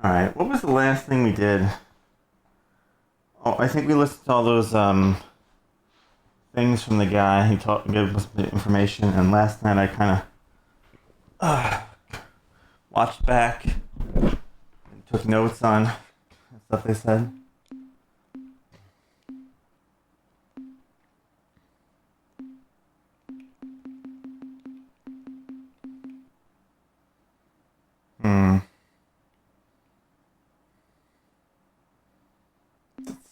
Alright, what was the last thing we did? Oh, I think we listed all those things from the guy. He gave us the information, and last night I kind of watched back and took notes on stuff they said. Hmm.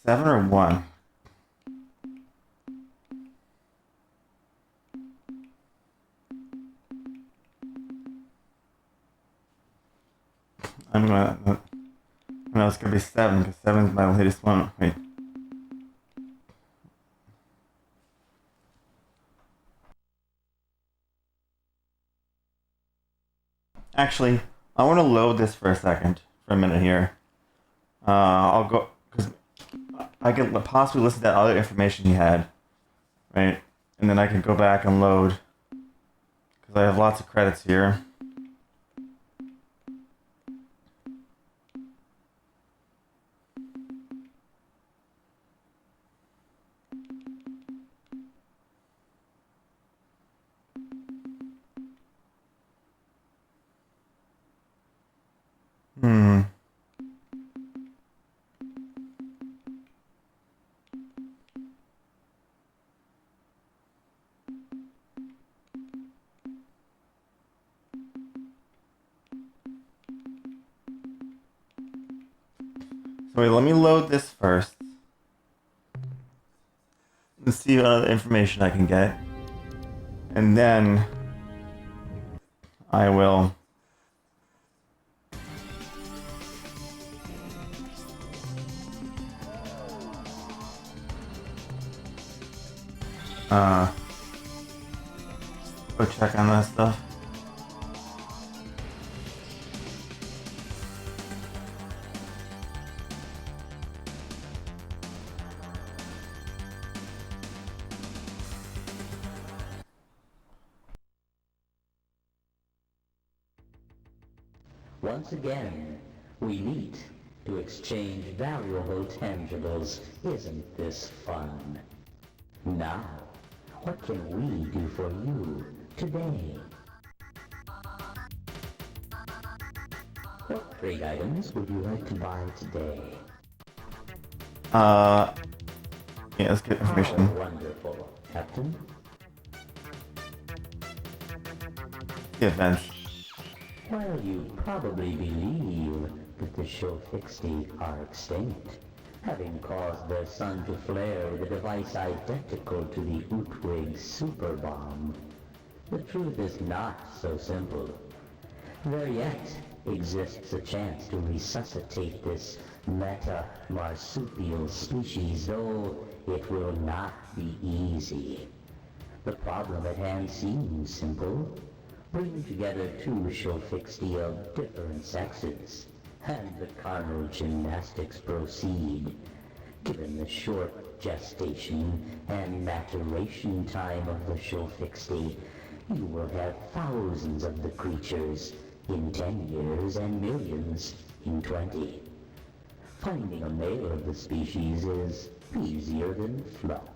7 or 1? I'm gonna. No, it's gonna be 7 because 7 is my latest one. Wait. Actually, I want to load this for a second, for a minute here. I'll go because I could possibly listen to that other information he had, right? And then I can go back and load because I have lots of credits here. Hmm. So wait, let me load this first. Let's see what other information I can get. And then I will go check on that stuff. Once again, we meet to exchange valuable tangibles. Isn't this fun? Now, what can we do for you today? What trade items would you like to buy today? Yeah, let's get information. How wonderful, Captain. The events. While you probably believe that the Shofixti are extinct, having caused their sun to flare with a device identical to the Utwig super bomb, the truth is not so simple. There yet exists a chance to resuscitate this meta-marsupial species, though it will not be easy. The problem at hand seems simple. Bring together two Shofixti of different sexes, and the carnal gymnastics proceed. Given the short gestation and maturation time of the Shofixti, you will have thousands of the creatures in 10 years and millions in 20. Finding a male of the species is easier than fluff.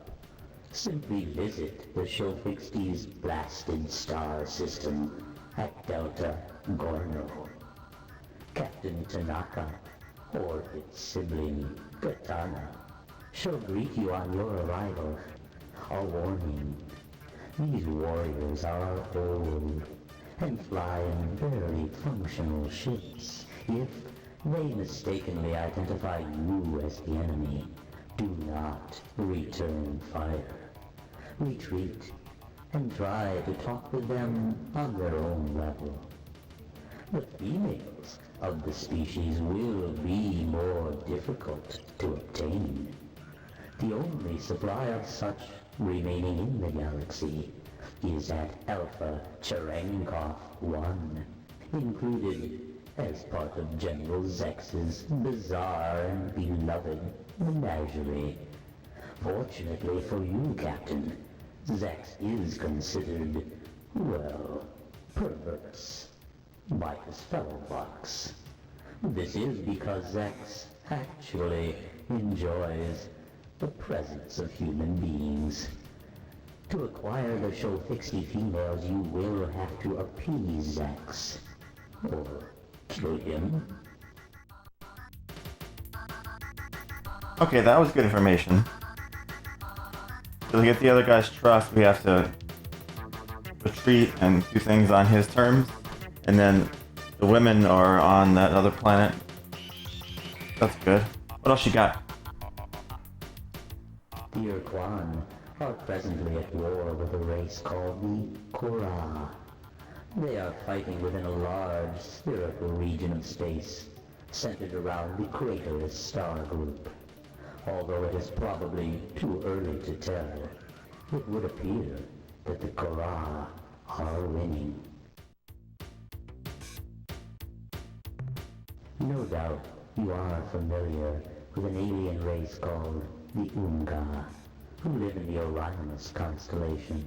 Simply visit the Shofixti's blasted star system at Delta Gorno. Captain Tanaka, or its sibling, Katana, shall greet you on your arrival. A warning. These warriors are old and fly in very functional ships. If they mistakenly identify you as the enemy, do not return fire. Retreat and try to talk with them on their own level. The females of the species will be more difficult to obtain. The only supply of such remaining in the galaxy is at Alpha Cherenkov 1, included as part of General Zex's bizarre and beloved menagerie. Fortunately for you, Captain, Zex is considered, well, perverse by his fellow bucks. This is because Zex actually enjoys the presence of human beings. To acquire the Shofixi females, you will have to appease Zex. Or kill him. Okay, that was good information. So to get the other guy's trust, we have to retreat and do things on his terms. And then the women are on that other planet. That's good. What else you got? The Urquan are presently at war with a race called the Korra. They are fighting within a large spherical region of space, centered around the Craterus star group. Although it is probably too early to tell, it would appear that the Korra are winning. No doubt you are familiar with an alien race called the Unga, who live in the Orionis constellation.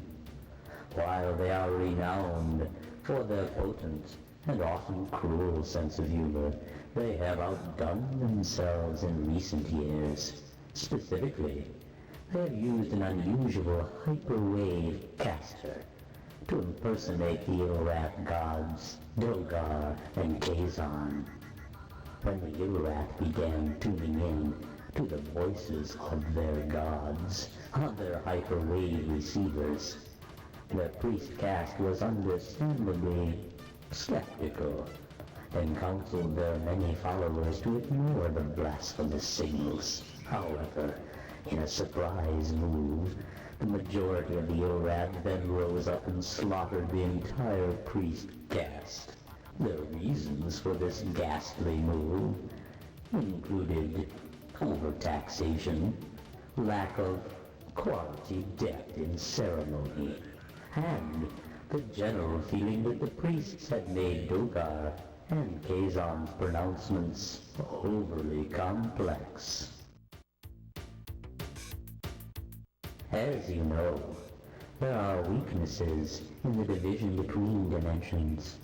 While they are renowned for their potent and often cruel sense of humor, they have outdone themselves in recent years. Specifically, they have used an unusual hyperwave caster to impersonate the Ilrath gods Dogar and Kazon. When the Ilrath began tuning in to the voices of their gods on their hyperwave receivers, the priest caste was understandably skeptical and counseled their many followers to ignore the blasphemous signals. However, in a surprise move, the majority of the Ilrath then rose up and slaughtered the entire priest caste. The reasons for this ghastly move included overtaxation, lack of quality depth in ceremony, and the general feeling that the priests had made Dogar and Kazon's pronouncements overly complex. As you know, there are weaknesses in the division between dimensions.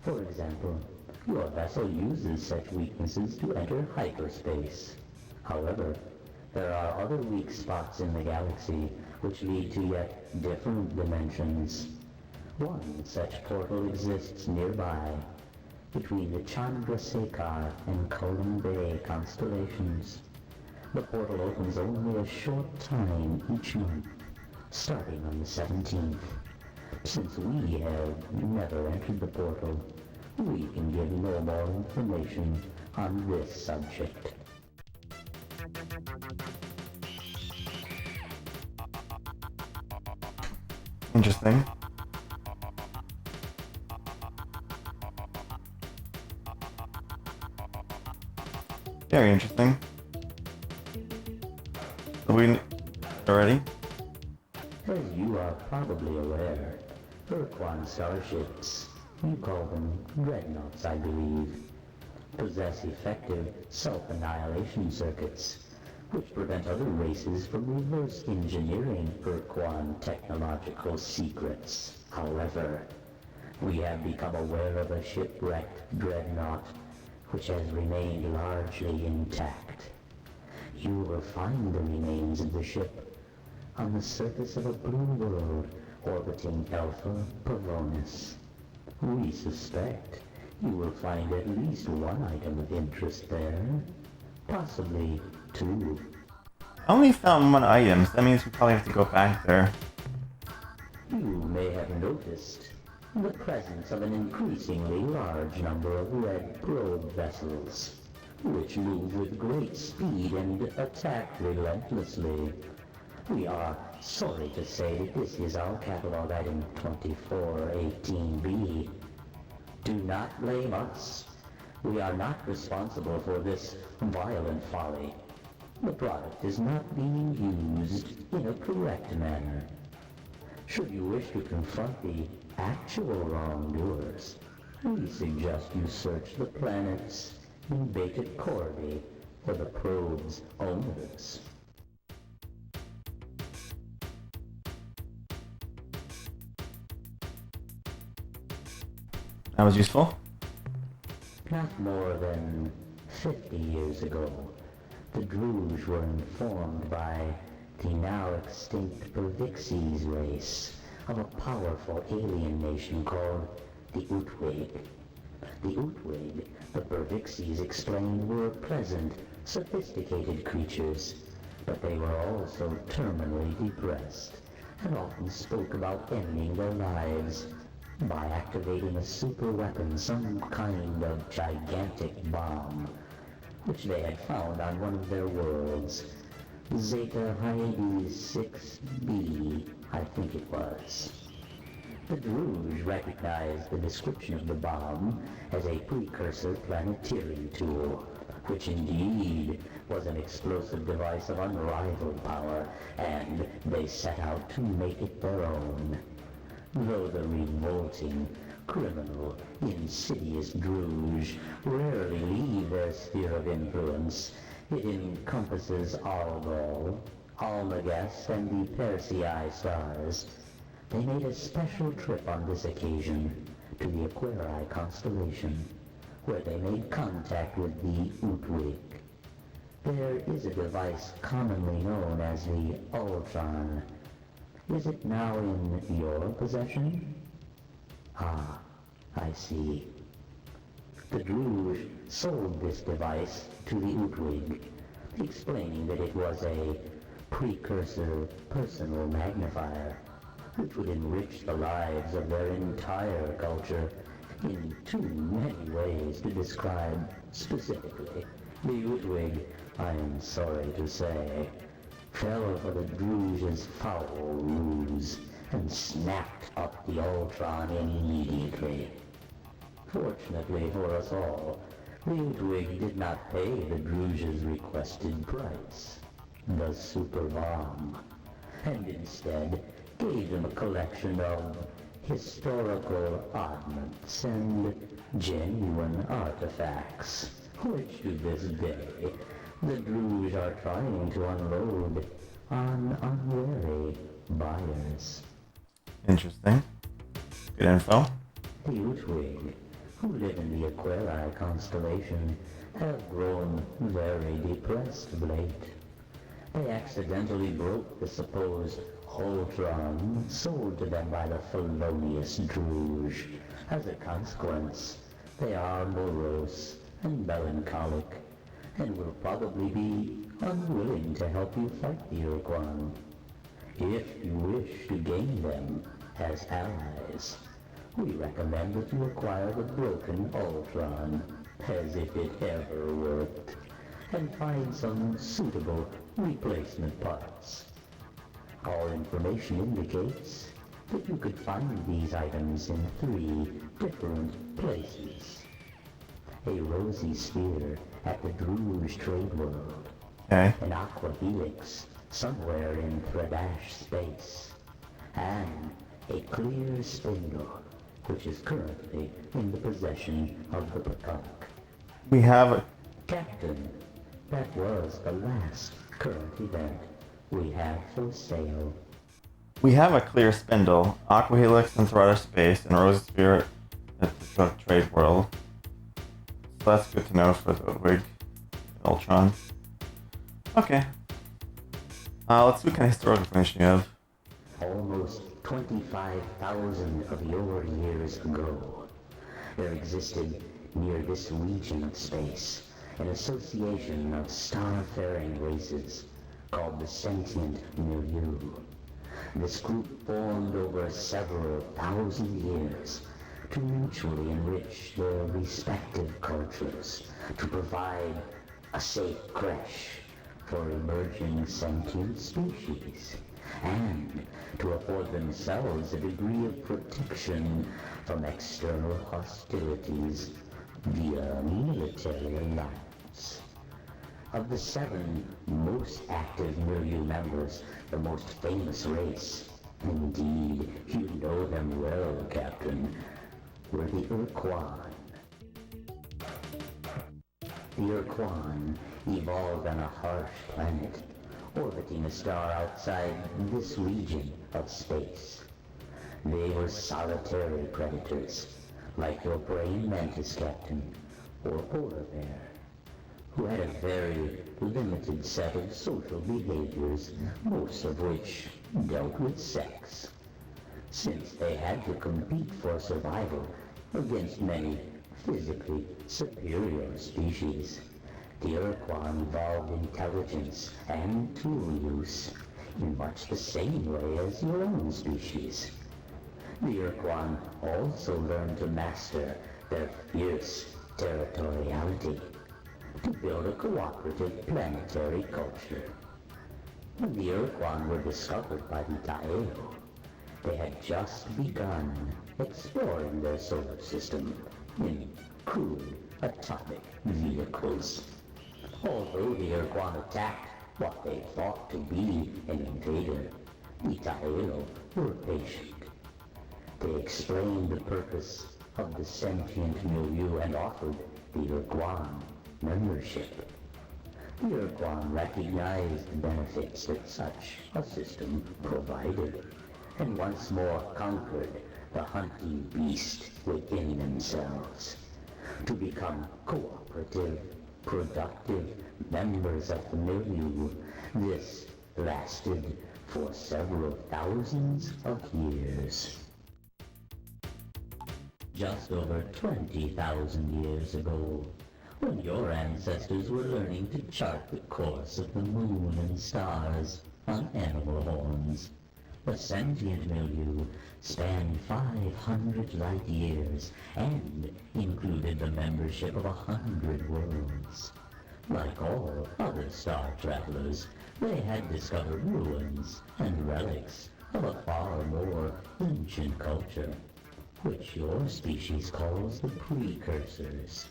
For example, your vessel uses such weaknesses to enter hyperspace. However, there are other weak spots in the galaxy which lead to yet different dimensions. One such portal exists nearby, between the Chandrasekhar and Colin Bay constellations. The portal opens only a short time each month, starting on the 17th. Since we have never entered the portal, we can give no more information on this subject. Interesting. Very interesting. Are we already? As you are probably aware, Urquan starships, you call them dreadnoughts I believe, possess effective self-annihilation circuits, which prevent other races from reverse engineering Urquan technological secrets. However, we have become aware of a shipwrecked dreadnought which has remained largely intact. You will find the remains of the ship on the surface of a blue world orbiting Alpha Pavonis. We suspect you will find at least one item of interest there, possibly two. I only found one item, so that means we probably have to go back there. You may have noticed the presence of an increasingly large number of red probe vessels, which move with great speed and attack relentlessly. We are sorry to say that this is our catalog item 2418B. Do not blame us. We are not responsible for this violent folly. The product is not being used in a correct manner. Should you wish to confront the actual wrongdoers, we suggest you search the planets in Beta Corby for the probe's owners. That was useful. Not more than 50 years ago, the Druge were informed by the now extinct Pervixies race of a powerful alien nation called the Utwig. The Utwig, the Pervixies explained, were pleasant, sophisticated creatures, but they were also terminally depressed and often spoke about ending their lives by activating a super weapon, some kind of gigantic bomb, which they had found on one of their worlds. Zeta Hyades 6b, I think it was. The Druge recognized the description of the bomb as a precursor planetary tool, which indeed was an explosive device of unrivaled power, and they set out to make it their own. Though the revolting, criminal, insidious Druge rarely leave their sphere of influence, it encompasses Algol, Almagest, and the Persei stars. They made a special trip on this occasion to the Aquarii constellation, where they made contact with the Utwig. There is a device commonly known as the Ultron. Is it now in your possession? Ah, I see. The Druge sold this device to the Utwig, explaining that it was a precursor personal magnifier, which would enrich the lives of their entire culture in too many ways to describe specifically. The Utwig, I am sorry to say, fell for the Druge's foul ruse and snapped up the Ultron immediately. Fortunately for us all, the Utwig did not pay the Druge's requested price, the super bomb, and instead gave him a collection of historical oddments and genuine artifacts, which to this day the Druge are trying to unload on unwary buyers. Interesting. Good info. The Utwig, who live in the Aquarii constellation, have grown very depressed of late. They accidentally broke the supposed Ultron sold to them by the felonious Druge. As a consequence, they are morose and melancholic, and will probably be unwilling to help you fight the Urquan. If you wish to gain them as allies, we recommend that you acquire the broken Ultron, as if it ever worked, and find some suitable replacement parts. Our information indicates that you could find these items in 3 different places. A rosy sphere at the Druge trade world, Okay. an aqua helix somewhere in Thredash space, and a clear spindle, which is currently in the possession of the Pekunk. We have Captain, that was the last current event we have for sale. a clear spindle, aqua helix in Thredash space, and rose spirit at the truck trade world. So that's good to know for the Wig Ultron. Okay. Let's see what kind of historical information you have. Almost 25,000 of your years ago, there existed near this region of space an association of star-faring races called the Sentient Milieu. This group formed over several thousand years to mutually enrich their respective cultures, to provide a safe creche for emerging sentient species, and to afford themselves a degree of protection from external hostilities via military alliance. Of the 7 most active milieu members, the most famous race, indeed, you know them well, Captain, were the Urquan. The Urquan evolved on a harsh planet, orbiting a star outside this region of space. They were solitary predators, like your praying mantis, Captain, or polar bear, who had a very limited set of social behaviors, most of which dealt with sex. Since they had to compete for survival against many physically superior species, the Iroquois evolved intelligence and tool use in much the same way as your own species. The Iroquois also learned to master their fierce territoriality, to build a cooperative planetary culture. When the Iroquois were discovered by the Taino, they had just begun exploring their solar system in crude atomic vehicles. Although the Iroquois attacked what they thought to be an invader, the Taino were patient. They explained the purpose of the sentient milieu and offered the Iroquois membership. The Iroquois recognized the benefits that such a system provided, and once more conquered the hunting beast within themselves. To become cooperative, productive members of the milieu, this lasted for several thousands of years. Just over 20,000 years ago, when your ancestors were learning to chart the course of the moon and stars on animal horns, the sentient milieu spanned 500 light years and included the membership of 100 worlds. Like all other star travelers, they had discovered ruins and relics of a far more ancient culture, which your species calls the precursors.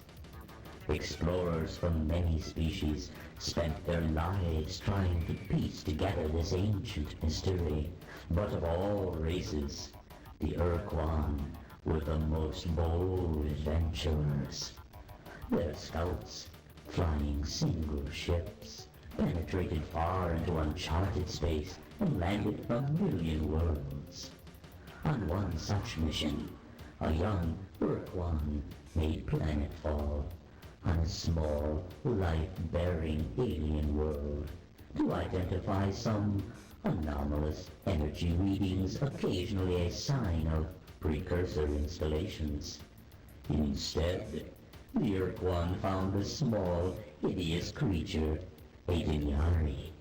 Explorers from many species spent their lives trying to piece together this ancient mystery, but of all races, the Iroquois were the most bold adventurers. Their scouts, flying single ships, penetrated far into uncharted space and landed a million worlds. On one such mission, a young Iroquois made planetfall on a small, life-bearing alien world to identify some anomalous energy readings, occasionally a sign of precursor installations. Instead, the Iroquois found a small, hideous creature, a Dinyari.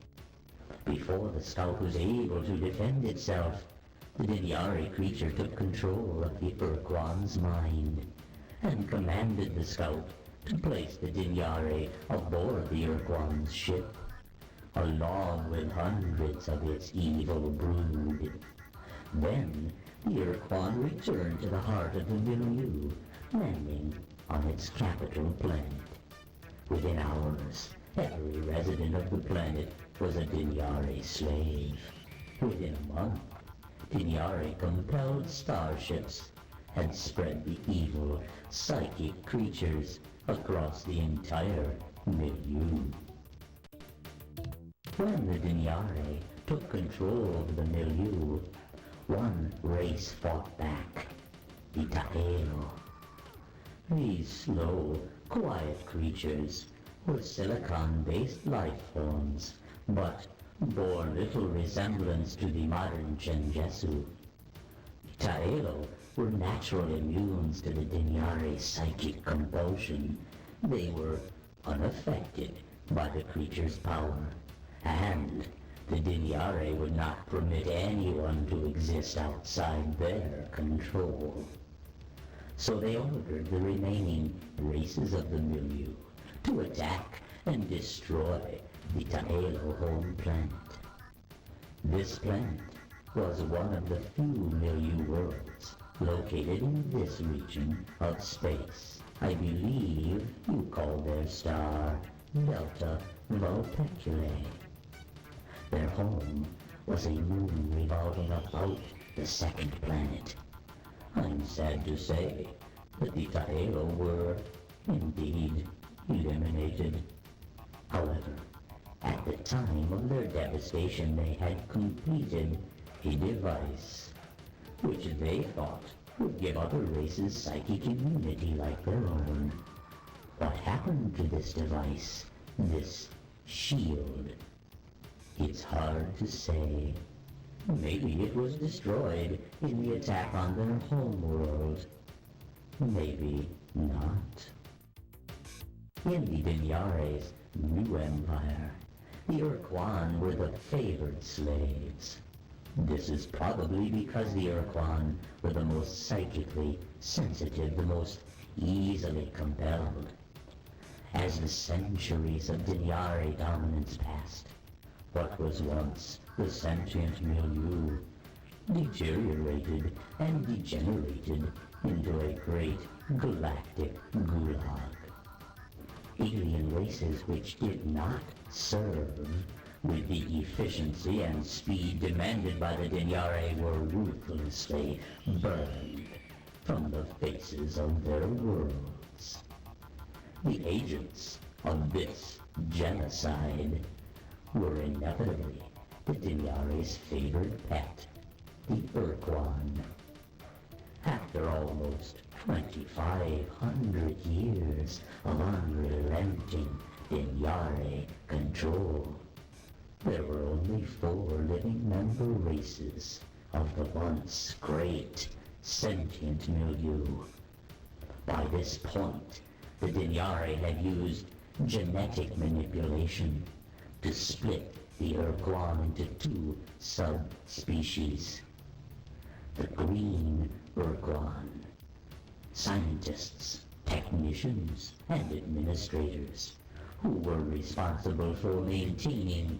Before the scout was able to defend itself, the Dinyari creature took control of the Iroquois' mind and commanded the scout to place the Dinyari aboard the Iroquois' ship, along with hundreds of its evil brood. Then the Iroquois returned to the heart of the milieu, landing on its capital planet. Within hours, every resident of the planet was a Dinyari slave. Within a month, Dinyari compelled starships and spread the evil, psychic creatures across the entire milieu. When the Dinyari took control of the milieu, one race fought back, the Taino. These slow, quiet creatures were silicon-based life forms, but bore little resemblance to the modern Chenjesu. Taelo were natural immunes to the Dinyari's psychic compulsion. They were unaffected by the creature's power, and the Dinyari would not permit anyone to exist outside their control. So they ordered the remaining races of the milieu to attack and destroy the Taelo home planet. This planet was one of the few milieu worlds located in this region of space. I believe you call their star Delta Vulpeculae. Their home was a moon revolving about the second planet. I'm sad to say that the Taelo were indeed eliminated. However, at the time of their devastation, they had completed a device which they thought would give other races psychic immunity like their own. What happened to this device, this shield? It's hard to say. Maybe it was destroyed in the attack on their homeworld. Maybe not. In the Dinyare's new empire, the Urquan were the favored slaves. This is probably because the Urquan were the most psychically sensitive, the most easily compelled. As the centuries of Dinyare dominance passed, what was once the sentient milieu deteriorated and degenerated into a great galactic gulag. Alien races which did not serve with the efficiency and speed demanded by the Dinyare were ruthlessly burned from the faces of their worlds. The agents of this genocide were inevitably the Dinyare's favored pet, the Urquan. After almost 2,500 years of unrelenting Dinyare control, there were only 4 living member races of the once great sentient milieu. By this point, the Dinyare had used genetic manipulation to split the Urquan into 2 subspecies. The green Urquan. Scientists, technicians, and administrators who were responsible for maintaining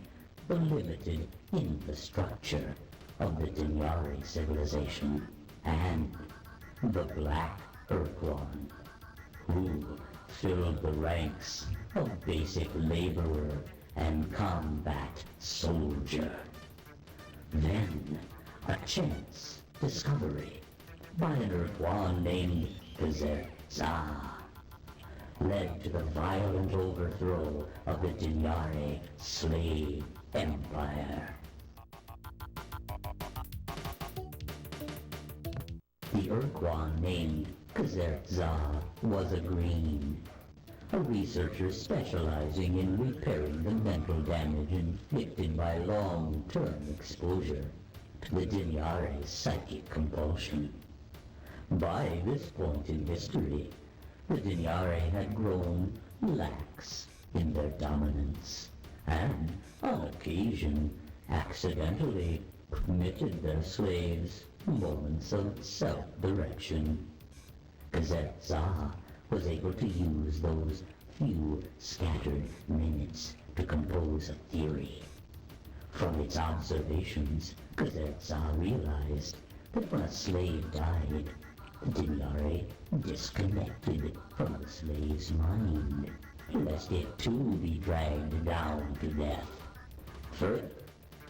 the limited infrastructure of the Dinyare civilization, and the black Urquan, who filled the ranks of basic laborer and combat soldier. Then, a chance discovery by an Urquan named Za led to the violent overthrow of the Dinyare slave empire. The Urquan named Za was a green, a researcher specializing in repairing the mental damage inflicted by long-term exposure to the Dinyare's psychic compulsion. By this point in history, the Dinyare had grown lax in their dominance, and on occasion accidentally permitted their slaves moments of self-direction. Za was able to use those few scattered minutes to compose a theory. From its observations, Za realized that when a slave died, the Dinyare disconnected from the slave's mind, lest it too be dragged down to death. Further,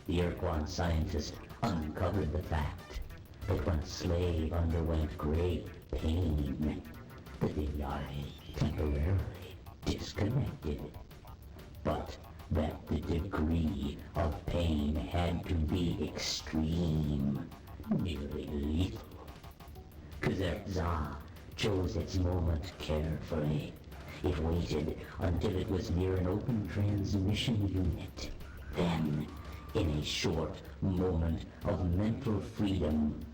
the Urquan scientist uncovered the fact that when a slave underwent great pain, the Dinyare temporarily disconnected, but that the degree of pain had to be extreme, nearly lethal. Za chose its moment carefully. It waited until it was near an open transmission unit. Then, in a short moment of mental freedom,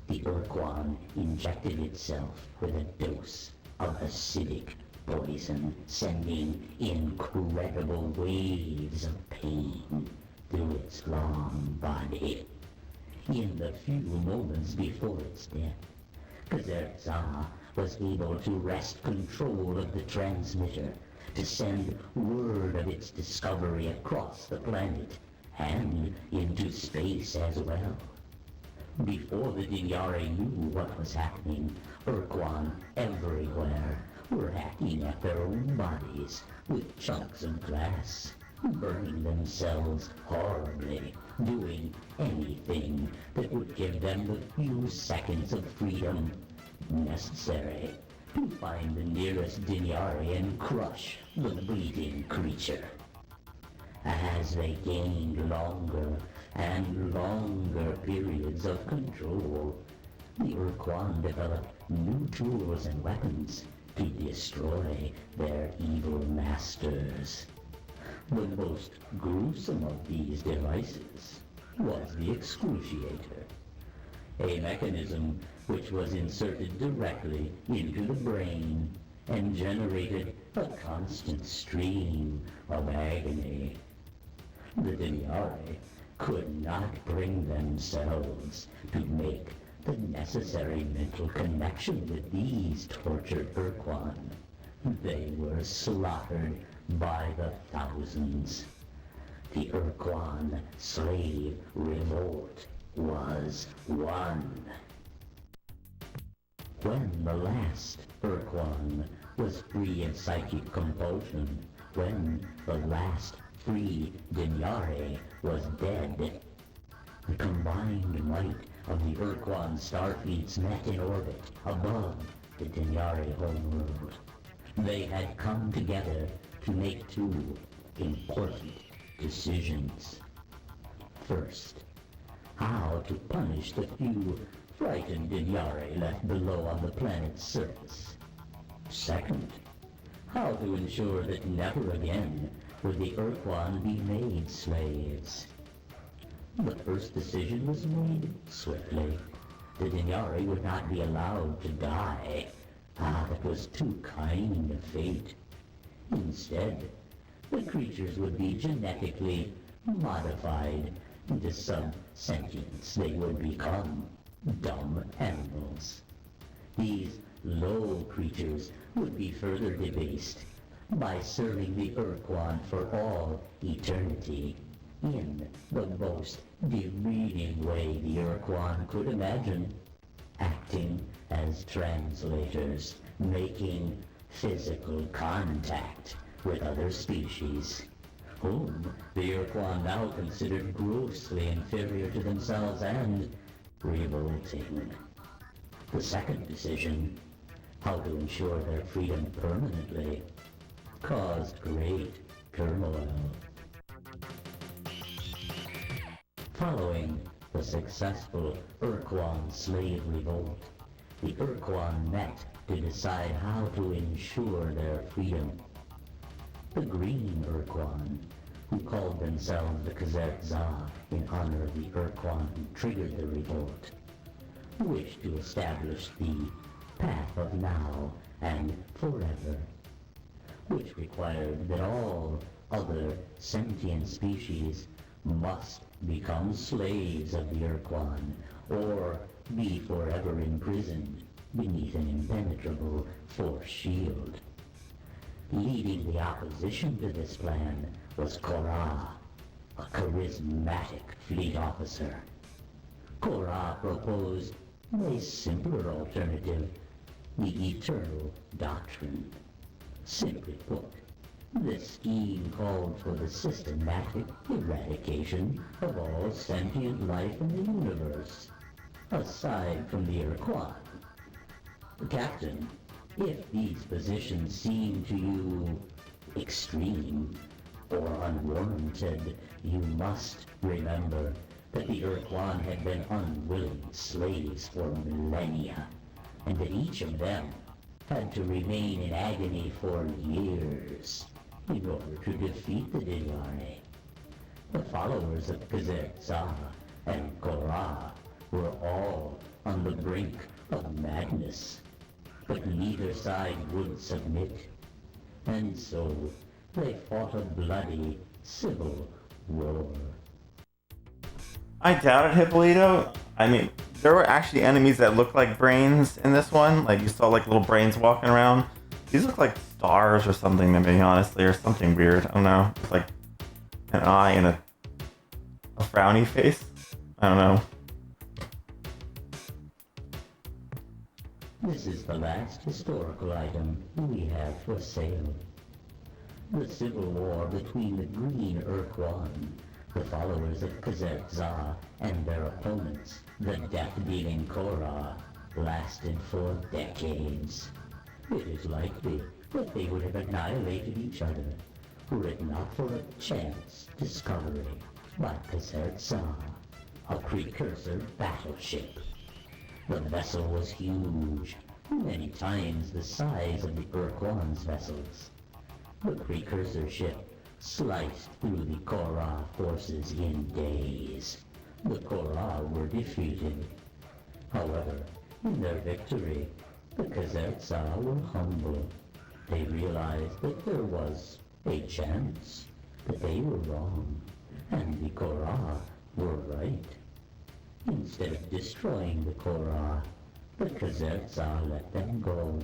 the Urquan injected itself with a dose of acidic poison, sending incredible waves of pain through its long body. In the few moments before its death, Za was able to wrest control of the transmitter to send word of its discovery across the planet and into space as well. Before the Dinyare knew what was happening, Urquan everywhere were hacking at their own bodies with chunks of glass, burning themselves horribly, doing anything that would give them the few seconds of freedom necessary to find the nearest Dinyare and crush the bleeding creature. As they gained longer and longer periods of control, the Urquan developed new tools and weapons to destroy their evil masters. The most gruesome of these devices was the excruciator, a mechanism which was inserted directly into the brain and generated a constant stream of agony. The Dinyari could not bring themselves to make the necessary mental connection with these tortured Urquan. They were slaughtered by the thousands. The Urquan slave revolt was won. When the last Urquan was free of psychic compulsion, when the last free Dinyari was dead, the combined might of the Urquan starfleets met in orbit above the Dinyari homeworld. They had come together to make two important decisions. First, how to punish the few frightened Dinyari left below on the planet's surface. Second, how to ensure that never again would the Urquan be made slaves. The first decision was made swiftly. The Dinyari would not be allowed to die. That was too kind a fate. Instead, the creatures would be genetically modified into sub-sentience. They would become dumb animals. These low creatures would be further debased by serving the Urquan for all eternity in the most demeaning way the Urquan could imagine, acting as translators, making physical contact with other species, whom the Urquan now considered grossly inferior to themselves and revolting. The second decision, how to ensure their freedom permanently, caused great turmoil. Following the successful Urquan slave revolt, the Urquan met to decide how to ensure their freedom. The Green Urquan, who called themselves the Kazertza in honor of the Urquan who triggered the revolt, wished to establish the path of now and forever, which required that all other sentient species must become slaves of the Urquan or be forever imprisoned beneath an impenetrable force shield. Leading the opposition to this plan was Korra, a charismatic fleet officer. Korra proposed a simpler alternative, the Eternal Doctrine. Simply put, this scheme called for the systematic eradication of all sentient life in the universe, aside from the Urquan. Captain, if these positions seem to you extreme or unwarranted, you must remember that the Urquan had been unwilling slaves for millennia, and that each of them had to remain in agony for years in order to defeat the Dinyari. The followers of Kazertza and Korra were all on the brink of madness, but neither side would submit, and so they fought a bloody civil war. I doubt it, Hippolito. I mean, there were actually enemies that looked like brains in this one. Like, you saw, like, little brains walking around. These look like stars or something to me, honestly, or something weird. I don't know. It's like an eye and a frowny face. I don't know. This is the last historical item we have for sale. The civil war between the Green Urquan, the followers of Kazertza, and their opponents, the death-dealing Korra, lasted for decades. It is likely that they would have annihilated each other were it not for a chance discovery by Kazertza, a precursor battleship. The vessel was huge, many times the size of the Urquan's vessels. The precursor ship sliced through the Korra forces in days. The Korra were defeated. However, in their victory, the Kazertsa were humble. They realized that there was a chance that they were wrong, and the Korra were right. Instead of destroying the Korra, the Kazertsa let them go,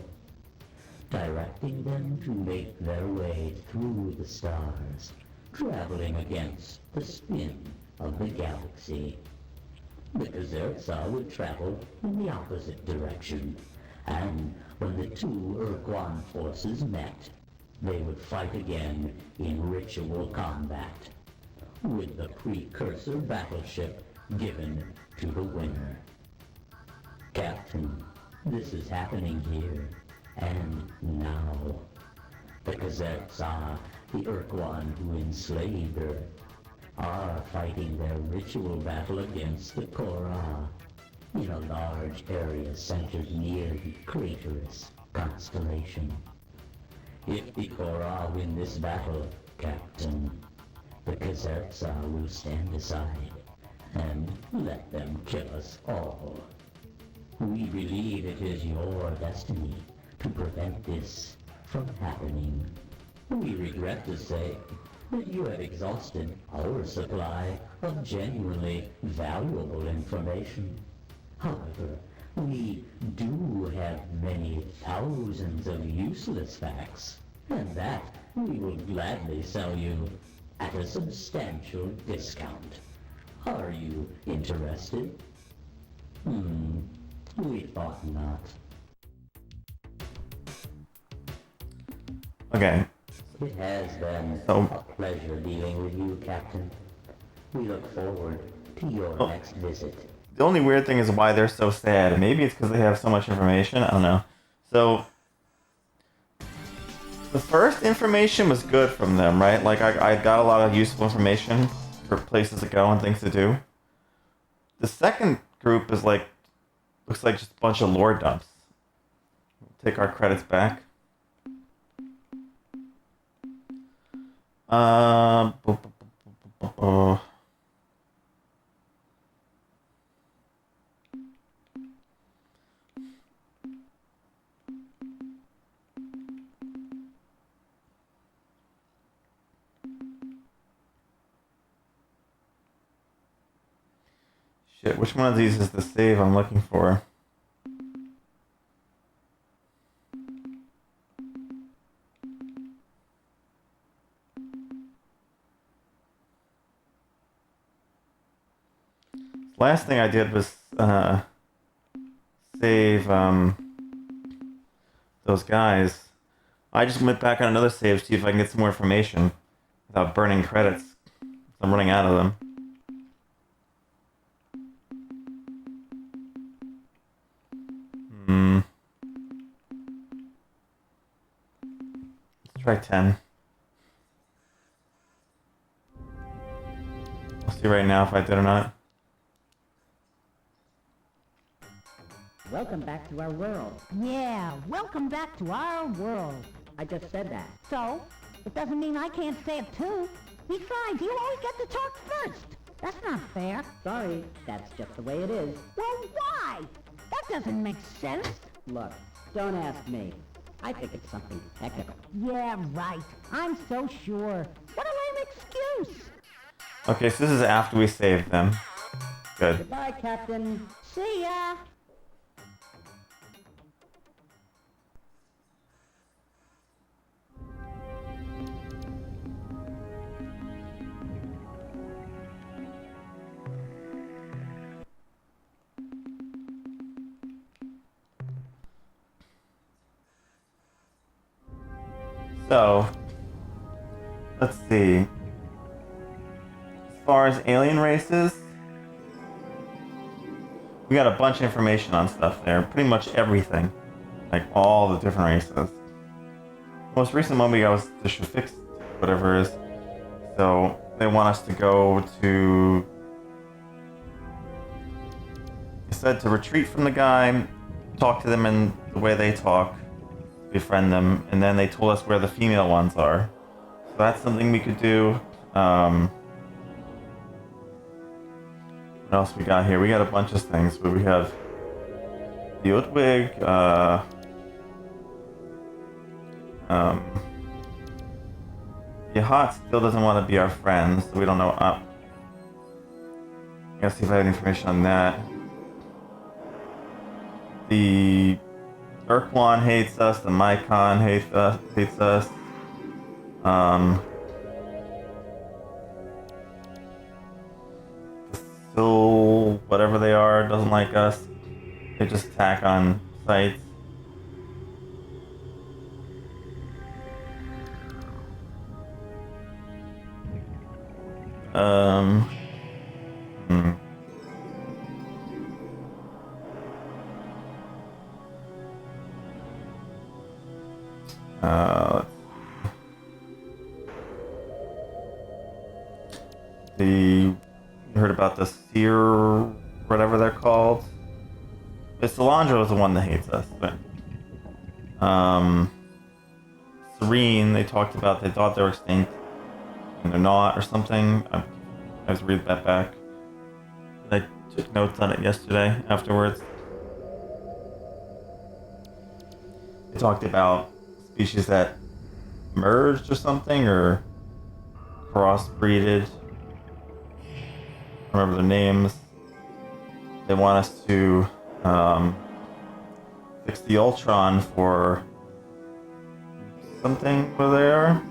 directing them to make their way through the stars, traveling against the spin of the galaxy. The Kazertsa would travel in the opposite direction, and when the two Urquan forces met, they would fight again in ritual combat, with the precursor battleship given to the winner. Captain, this is happening here and now. The Kazertsa, the Urquan who enslaved her, are fighting their ritual battle against the Korra in a large area centered near the Craterus constellation. If the Korra win this battle, Captain, the Kazertsa will stand aside and let them kill us all. We believe it is your destiny to prevent this from happening. We regret to say that you have exhausted our supply of genuinely valuable information. However, we do have many thousands of useless facts, and that we will gladly sell you at a substantial discount. Are you interested? We thought not. Okay. It has been a pleasure dealing with you, Captain. We look forward to your next visit. The only weird thing is why they're so sad. Maybe it's because they have so much information. I don't know. So, the first information was good from them, right? Like, I got a lot of useful information for places to go and things to do. The second group is like, looks like just a bunch of lore dumps. Take our credits back. Shit, which one of these is the save I'm looking for? Last thing I did was save those guys. I just went back on another save to see if I can get some more information without burning credits. I'm running out of them. Let's try 10. I'll see right now if I did or not. Welcome back to our world. Yeah, welcome back to our world. I just said that. So, it doesn't mean I can't say it too. Besides, you always get to talk first. That's not fair. Sorry, that's just the way it is. Well, why? That doesn't make sense. Look, don't ask me. I think it's something technical. Yeah, right. I'm so sure. What a lame excuse. Okay, so this is after we saved them. Good. Goodbye, Captain. See ya. So, let's see. As far as alien races, we got a bunch of information on stuff there. Pretty much everything. Like all the different races. Most recent one we got was the Shafix, whatever it is. So, they want us to go to... They said to retreat from the guy talk to them in the way they talk, befriend them, and then they told us where the female ones are. So that's something we could do. What else we got here? We got a bunch of things, but we have the Utwig, Yahat still doesn't want to be our friend, so we don't know. Gotta see if I have any information on that. The Urquan hates us, the Mycon hates us. The Sil, whatever they are, doesn't like us. They just attack on sites. Hmm. You heard about the Seer, whatever they're called. Solandro is the one that hates us, but Serene, they talked about, they thought they were extinct, and they're not, or something. I was read that back. I took notes on it yesterday afterwards. They talked about species that merged or something, or crossbreeded. I don't remember their names. They want us to fix the Ultron for something over there.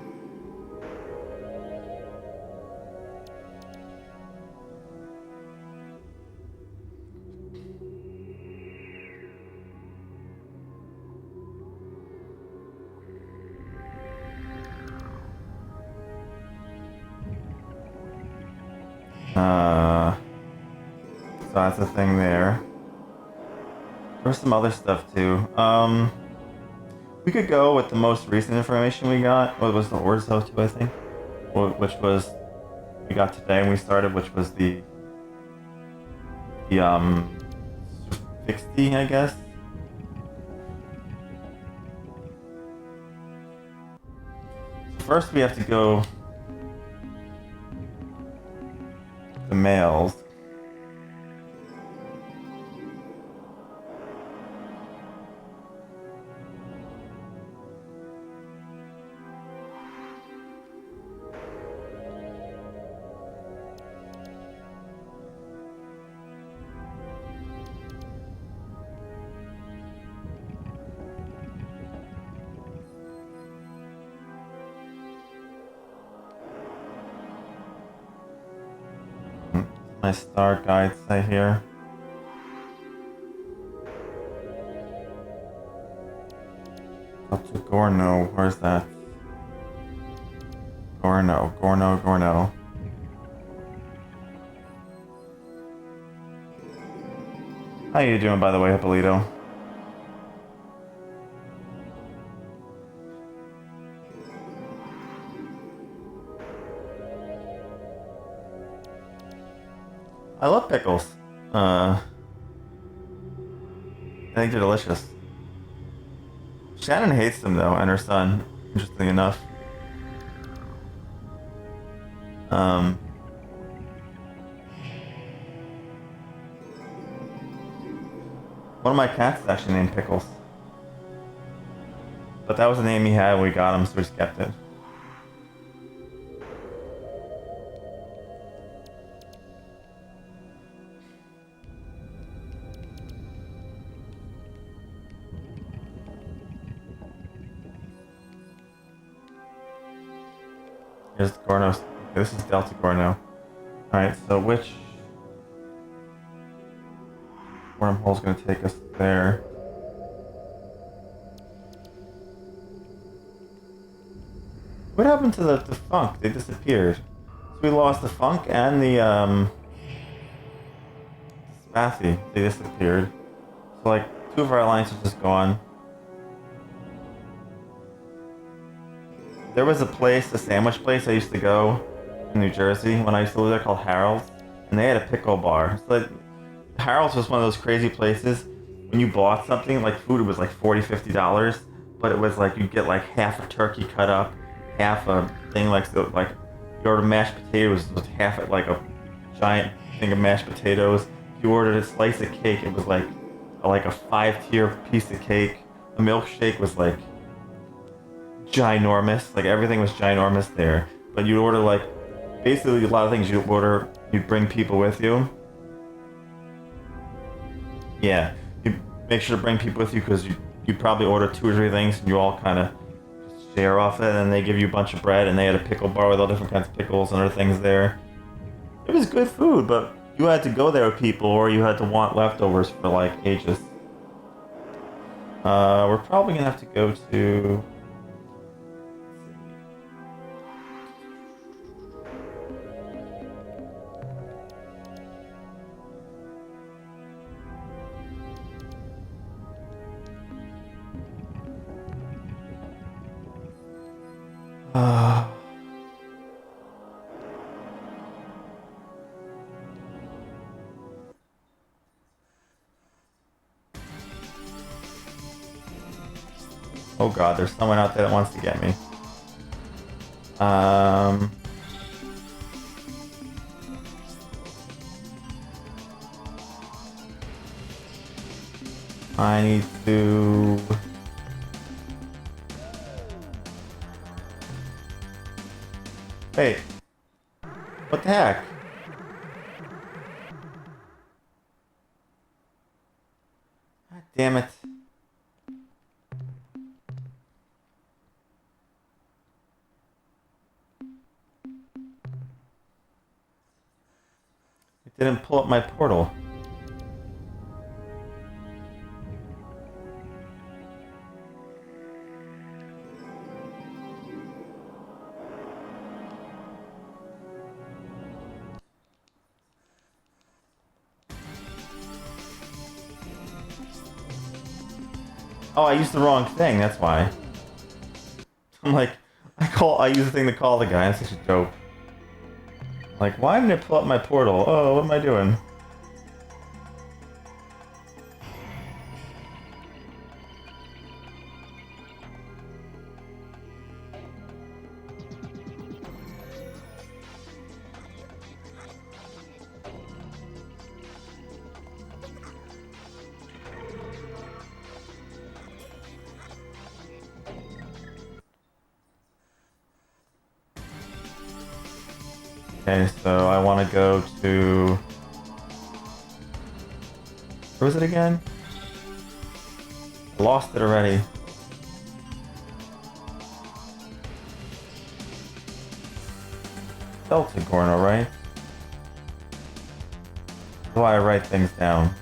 So that's a thing there. There's some other stuff too. We could go with the most recent information we got. What was the Orzo 2, I think? Which was, we got today and we started, which was the 60, I guess. First we have to go the males. My star guides say here. Up to Gorno, where's that? Gorno. How you doing, by the way, Hippolito? I love pickles. I think they're delicious. Shannon hates them though, and her son, interestingly enough. One of my cats is actually named Pickles. But that was the name he had when we got him, so we just kept it. Here's Gorno. This is Delta Gorno. Alright, so which wormhole's gonna take us there? What happened to the Funk? They disappeared. So we lost the Funk and the Spathy. They disappeared. So like 2 of our alliances just gone. There was a place, a sandwich place I used to go in New Jersey when I used to live there called Harold's, and they had a pickle bar. So like, Harold's was one of those crazy places when you bought something, like food, it was like $40, $50, but it was like you get like half a turkey cut up, half a thing like you order mashed potatoes, it was half it like a giant thing of mashed potatoes. If you ordered a slice of cake, it was like a 5-tier piece of cake. A milkshake was like ginormous, like everything was ginormous there. But you'd order like basically a lot of things you'd bring people with you. Yeah, you make sure to bring people with you because you probably order 2 or 3 things and you all kind of share off it, and they give you a bunch of bread, and they had a pickle bar with all different kinds of pickles and other things there. It was good food, but you had to go there with people or you had to want leftovers for like ages. We're probably gonna have to go to. Oh god, there's someone out there that wants to get me. I need to. Wait. What the heck? God damn it. It didn't pull up my portal. Oh, I used the wrong thing, that's why. I'm like, I use the thing to call the guy, I'm such a dope. Like, why didn't it pull up my portal? Oh, what am I doing? Okay, so I want to go to... Where was it again? I lost it already. Delta Gorno, right? That's why I write things down.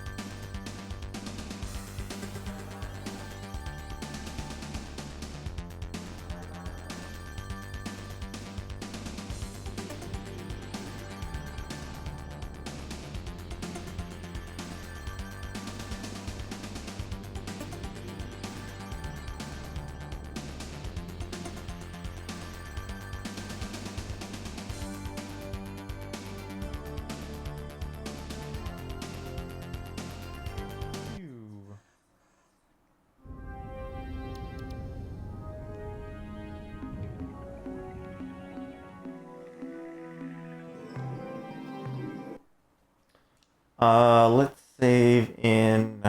Let's save in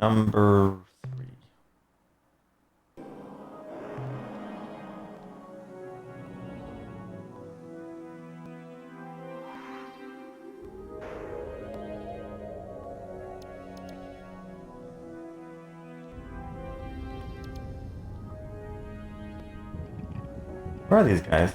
number 3. Where are these guys?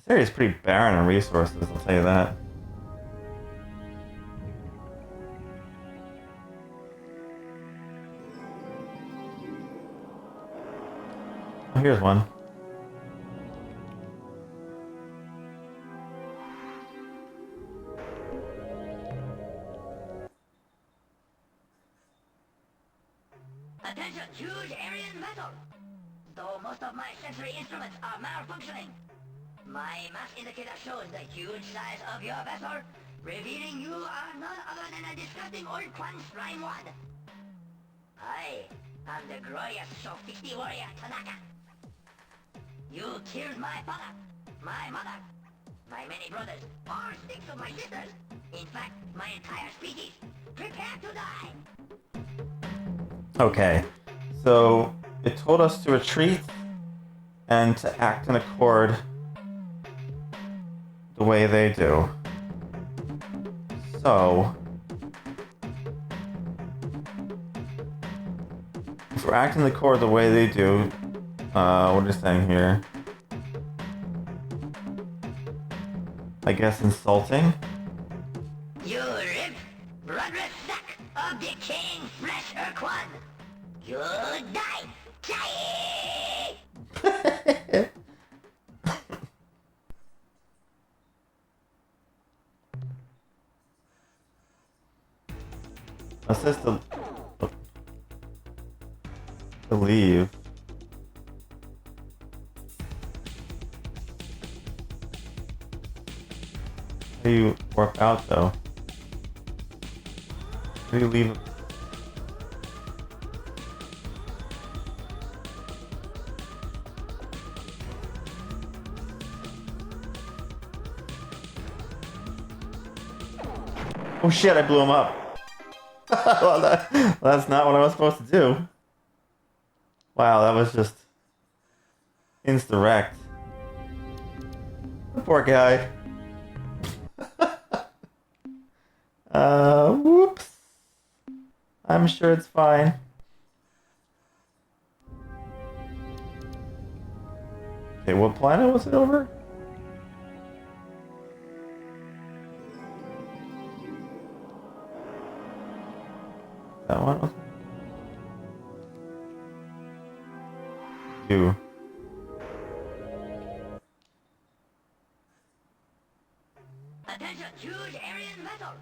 area is pretty barren on resources, I'll tell you that. Oh, here's one. Attention, huge area in vessel. Though most of my sensory instruments are malfunctioning, my mass indicator shows the huge size of your vessel, revealing you are none other than a disgusting old Quan slime wad. I am the glorious Show-50 warrior Tanaka. You killed my father, my mother, my many brothers, all 6 of my sisters. In fact, my entire species. Prepare to die. Okay, so it told us to retreat and to act in accord the way they do. So, if we're acting in accord the way they do, what is it saying here? I guess insulting? You rip, bloodless sack of decaying flesh, Urquan. You die. Die! It says to leave. How do you warp out though? How do you leave? Oh shit, I blew him up. Well, that's not what I was supposed to do. Wow, that was just insta-wrecked. Poor guy. Whoops. I'm sure it's fine. Okay, what planet was it over? That one? You. Attention, huge area in vessel.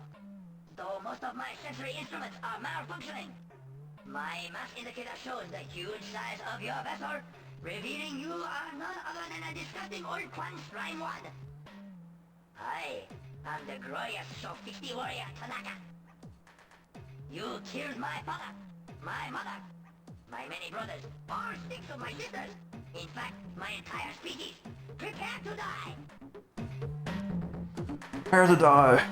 Though most of my sensory instruments are malfunctioning, my mass indicator shows the huge size of your vessel, revealing you are none other than a disgusting old Quan slime wad. I am the glorious Show-50 warrior Tanaka. You killed my father, my mother, my many brothers, all 6 of my sisters. In fact, my entire species. Prepare to die. Prepare to die.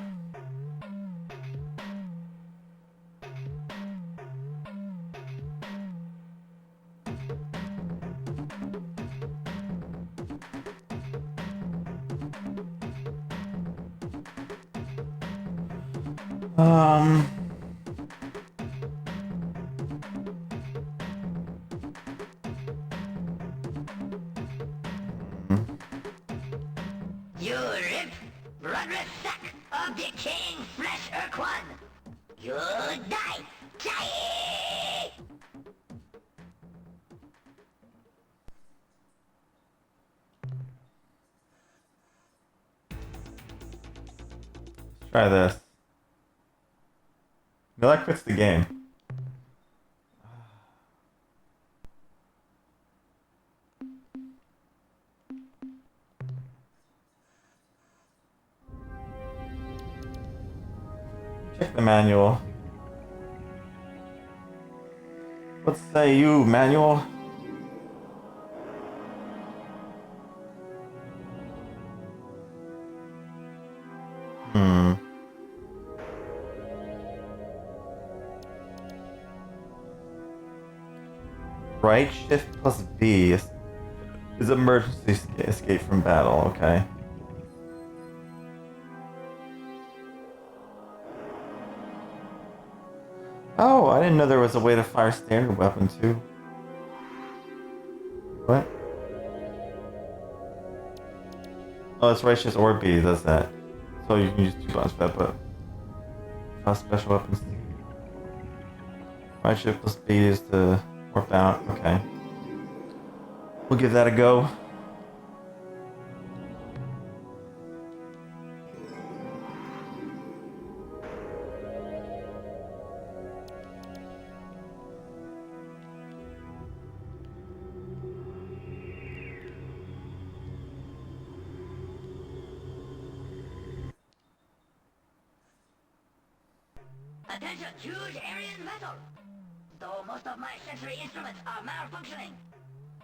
You rip, bloodless sack of decaying flesh, Urquan. You die. Die! Let's try this. No, that quits the game. Check the manual. What say you, manual? Right shift plus B is emergency escape from battle, okay. Oh, I didn't know there was a way to fire standard weapon too. What? Oh, that's right shift or B does that. So you can use 2 buttons for that, but special weapons. Right shift plus B is to warp out. Okay. We'll give that a go. Attention, huge areas metal. Though most of my sensory instruments are malfunctioning,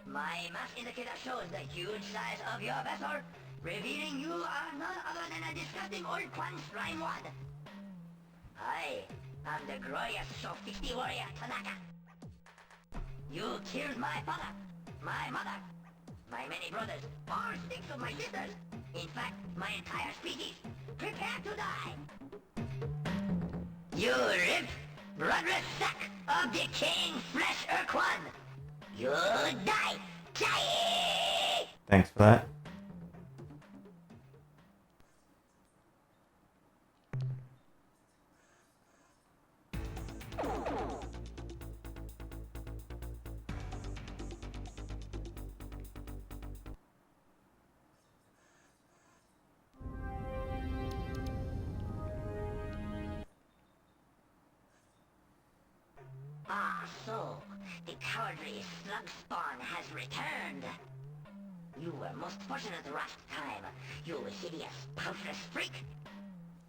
my mass indicator shows the huge size of your vessel, revealing you are none other than a disgusting old Quan slime wad. I am the glorious Show-50 warrior Tanaka. You killed my father, my mother, my many brothers, all 6 of my sisters. In fact, my entire species. Prepare to die. You rip, bloodless sack of decaying flesh, Urquan! You die! Die! Thanks for that. Ah, so, the cowardly slug spawn has returned. You were most fortunate last time, you hideous, poutless freak.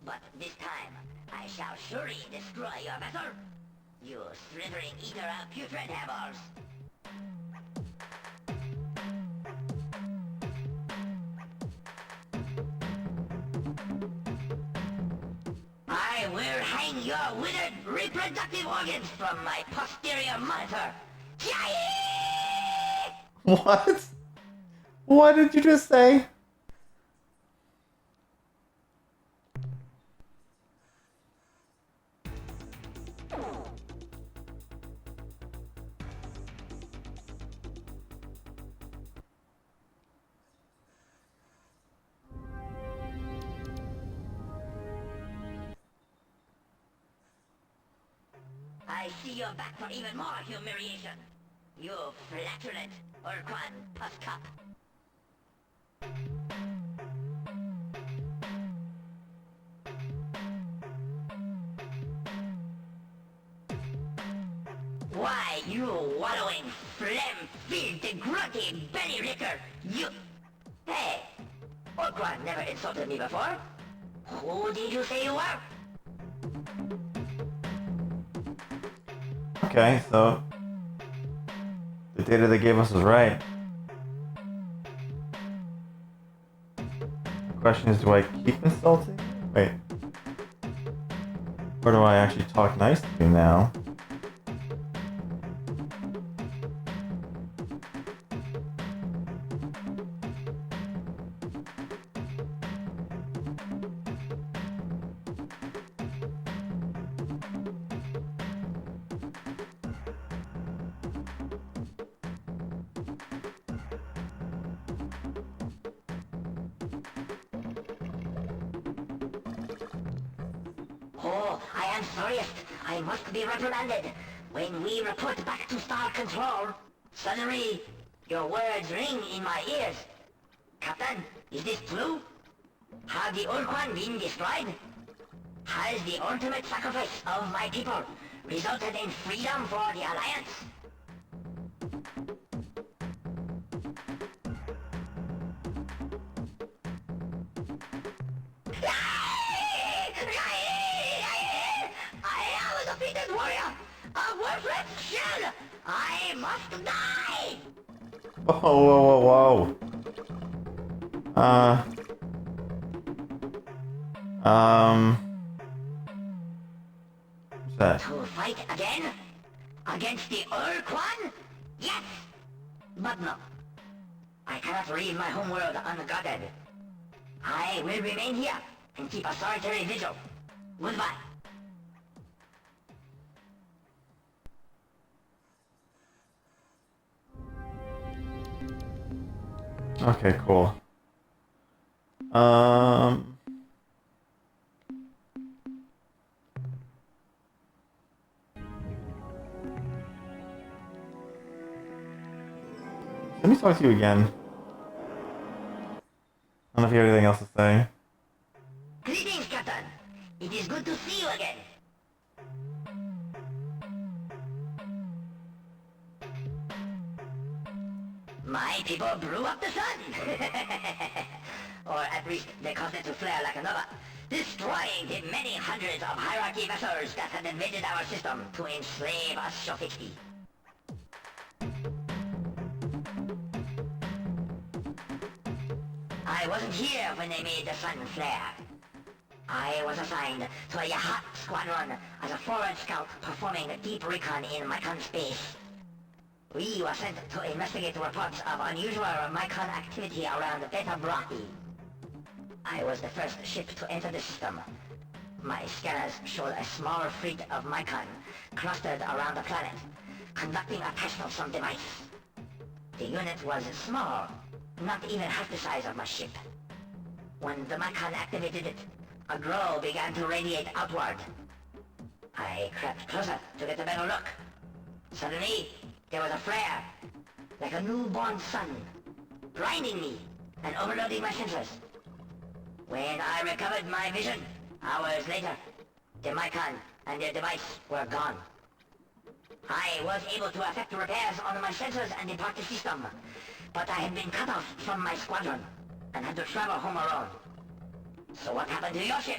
But this time, I shall surely destroy your vessel. You slithering eater of putrid hairballs. I will hang your withered reproductive organs from my posterior monitor. Yay! What? What did you just say? I see you're back for even more humiliation. You flatulent Urquan puff cup. Why, you wallowing, phlegm-filled, grunty belly licker, you... Hey, Urquan never insulted me before. Who did you say you were? Okay, so the data they gave us was right. The question is, do I keep insulting? Wait. Or do I actually talk nice to you now? Oh, I am sorriest. I must be reprimanded. When we report back to Star Control, suddenly your words ring in my ears. Captain, is this true? Have the Urquan been destroyed? Has the ultimate sacrifice of my people resulted in freedom for the Alliance? I am a defeated warrior! A worthless shell! I must die! Whoa, whoa, whoa, whoa. What's that? To fight again? Against the Urquan? Yes! But no. I cannot leave my homeworld unguarded. I will remain here and keep a solitary vigil. Goodbye. Okay, cool. Um. Let me talk to you again. I don't know if you have anything else to say. Greetings, Captain. It is good to see you again. My people blew up the sun. Or at least they caused it to flare like a nova, destroying the many hundreds of hierarchy vessels that had invaded our system to enslave us Shofiki. I wasn't here when they made the sun flare. I was assigned to a Yahat squadron as a forward scout performing deep recon in Mycon space. We were sent to investigate reports of unusual Mycon activity around Beta Brahi. I was the first ship to enter the system. My scanners showed a small fleet of Mycon clustered around the planet, conducting a test of some device. The unit was small, not even half the size of my ship. When the Mycon activated it, a glow began to radiate outward. I crept closer to get a better look. Suddenly, there was a flare, like a newborn sun, blinding me and overloading my sensors. When I recovered my vision, hours later, the Mycon and their device were gone. I was able to effect repairs on my sensors and depart the system, but I had been cut off from my squadron and had to travel home alone. So what happened to your ship?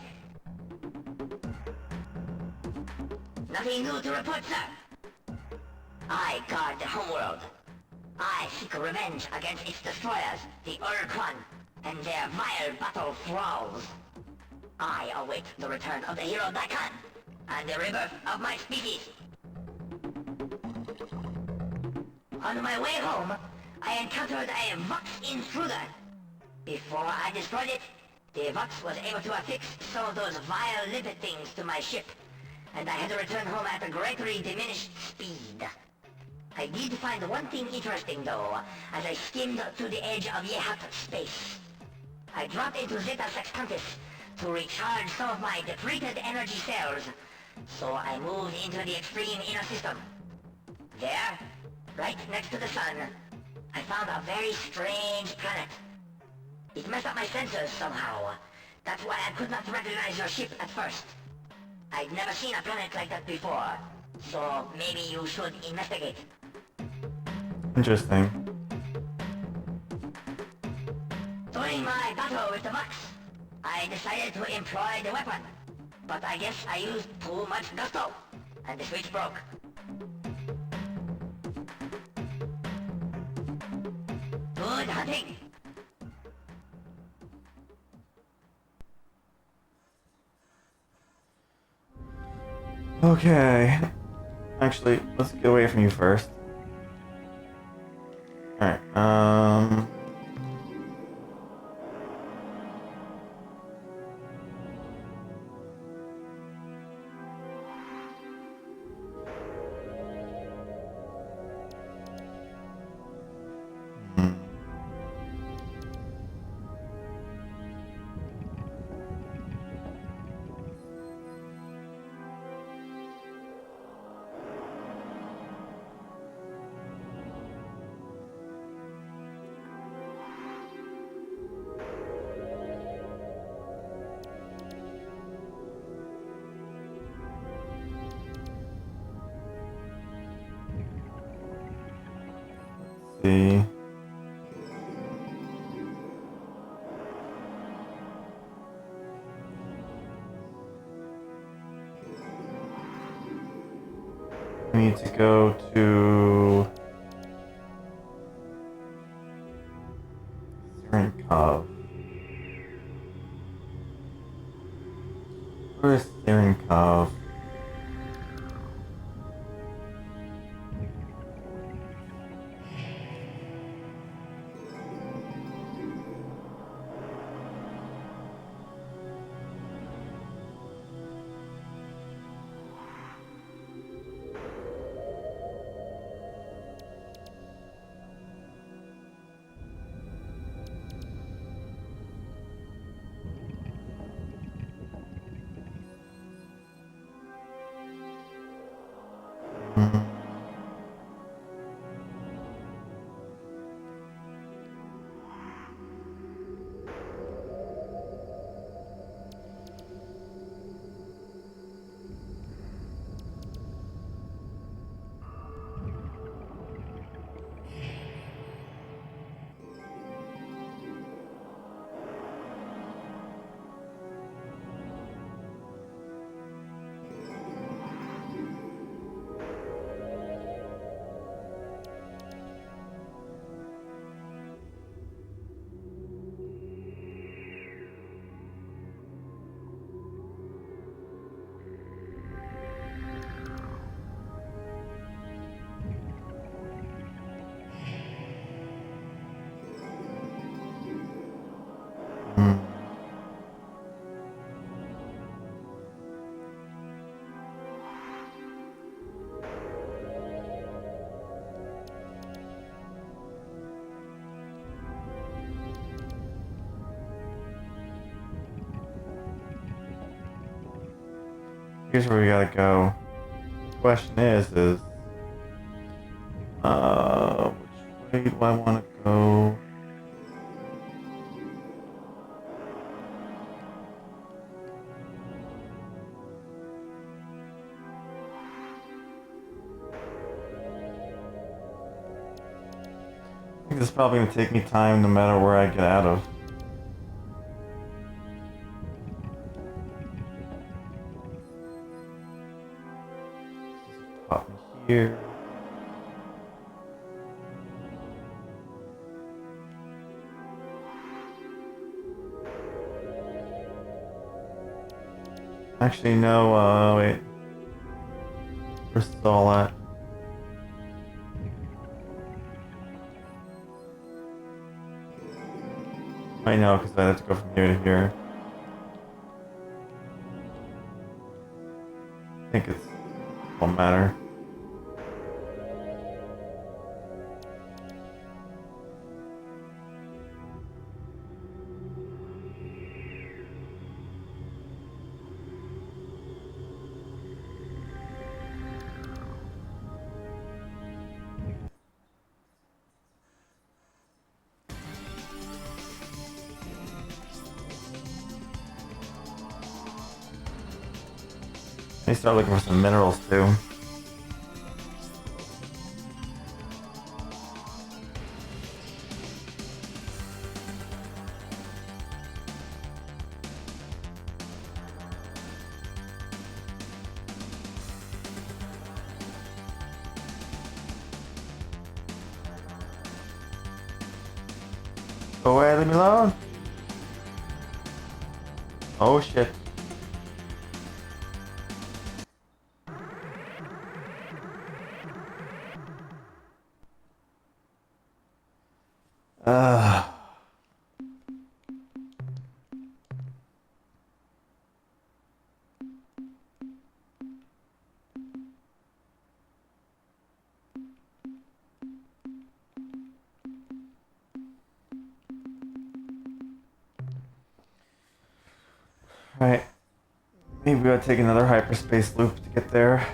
Nothing new to report, sir. I guard the homeworld. I seek revenge against its destroyers, the Urkwan, and their vile battle thralls. I await the return of the hero Daikon, and the rebirth of my species. On my way home, I encountered a Vox intruder. Before I destroyed it, the Vox was able to affix some of those vile limpet things to my ship, and I had to return home at a greatly diminished speed. I did find one thing interesting though, as I skimmed to the edge of Yehat space. I dropped into Zeta Sextantis to recharge some of my depleted energy cells, so I moved into the extreme inner system. There, right next to the sun, I found a very strange planet. It messed up my sensors somehow. That's why I could not recognize your ship at first. I'd never seen a planet like that before, so maybe you should investigate. Interesting. During my battle with the Vox, I decided to employ the weapon, but I guess I used too much gusto, and the switch broke. Good hunting! Okay. Actually, let's get away from you first. Alright, see. We need to go to Serenkov. Where is Serenkov? Here's where we gotta go. Question is which way do I want to go? I think this is probably gonna take me time no matter where I get out of. Pop me here. Actually, no, wait. Where's the all at? I know, because I have to go from here to here. I think it won't matter. I start looking for some minerals too. Go away, leave me alone. Oh shit. Uh. Right. Maybe I'll take another hyperspace loop to get there.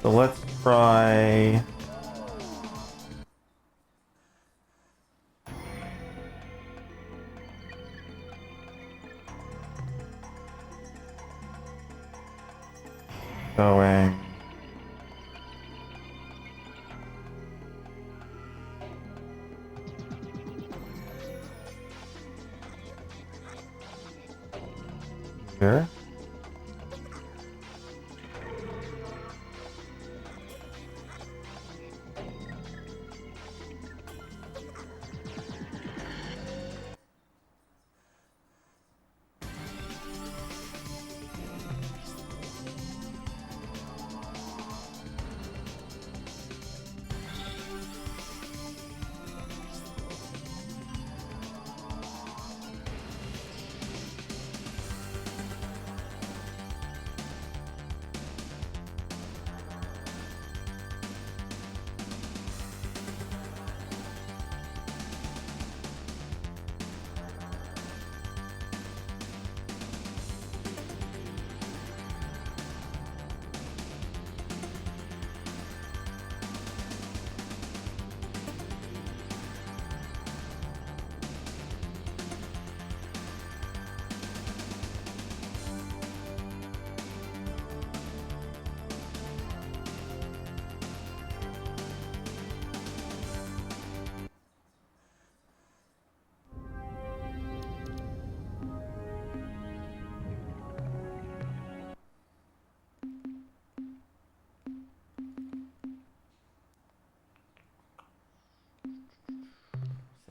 So let's try... going... here.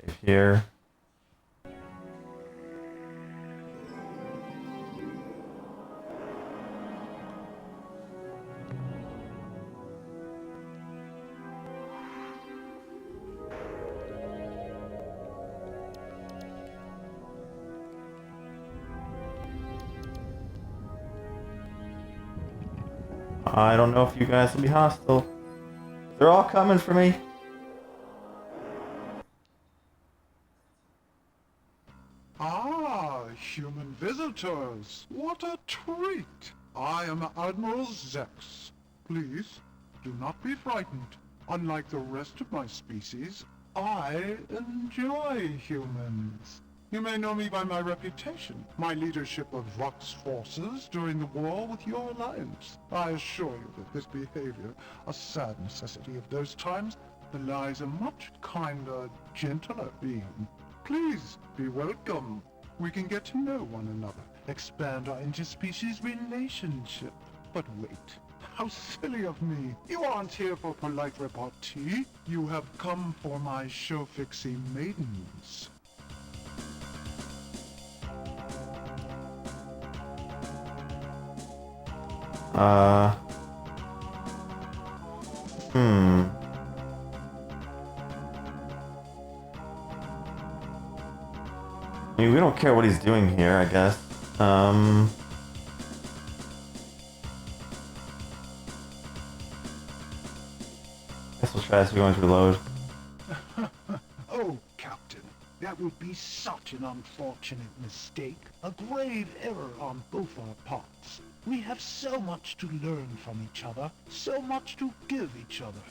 Save here. I don't know if you guys will be hostile. They're all coming for me. Ah, human visitors. What a treat. I am Admiral Zex. Please, do not be frightened. Unlike the rest of my species, I enjoy humans. You may know me by my reputation, my leadership of Vox forces during the war with your alliance. I assure you that this behavior, a sad necessity of those times, belies a much kinder, gentler being. Please, be welcome. We can get to know one another, expand our interspecies relationship. But wait, how silly of me. You aren't here for polite repartee. You have come for my show-fixie maidens. I mean, we don't care what he's doing here, I guess. Guess we'll try as we're going to reload. Oh, Captain, that would be such an unfortunate mistake. A grave error on both our parts. We have so much to learn from each other, so much to give each other.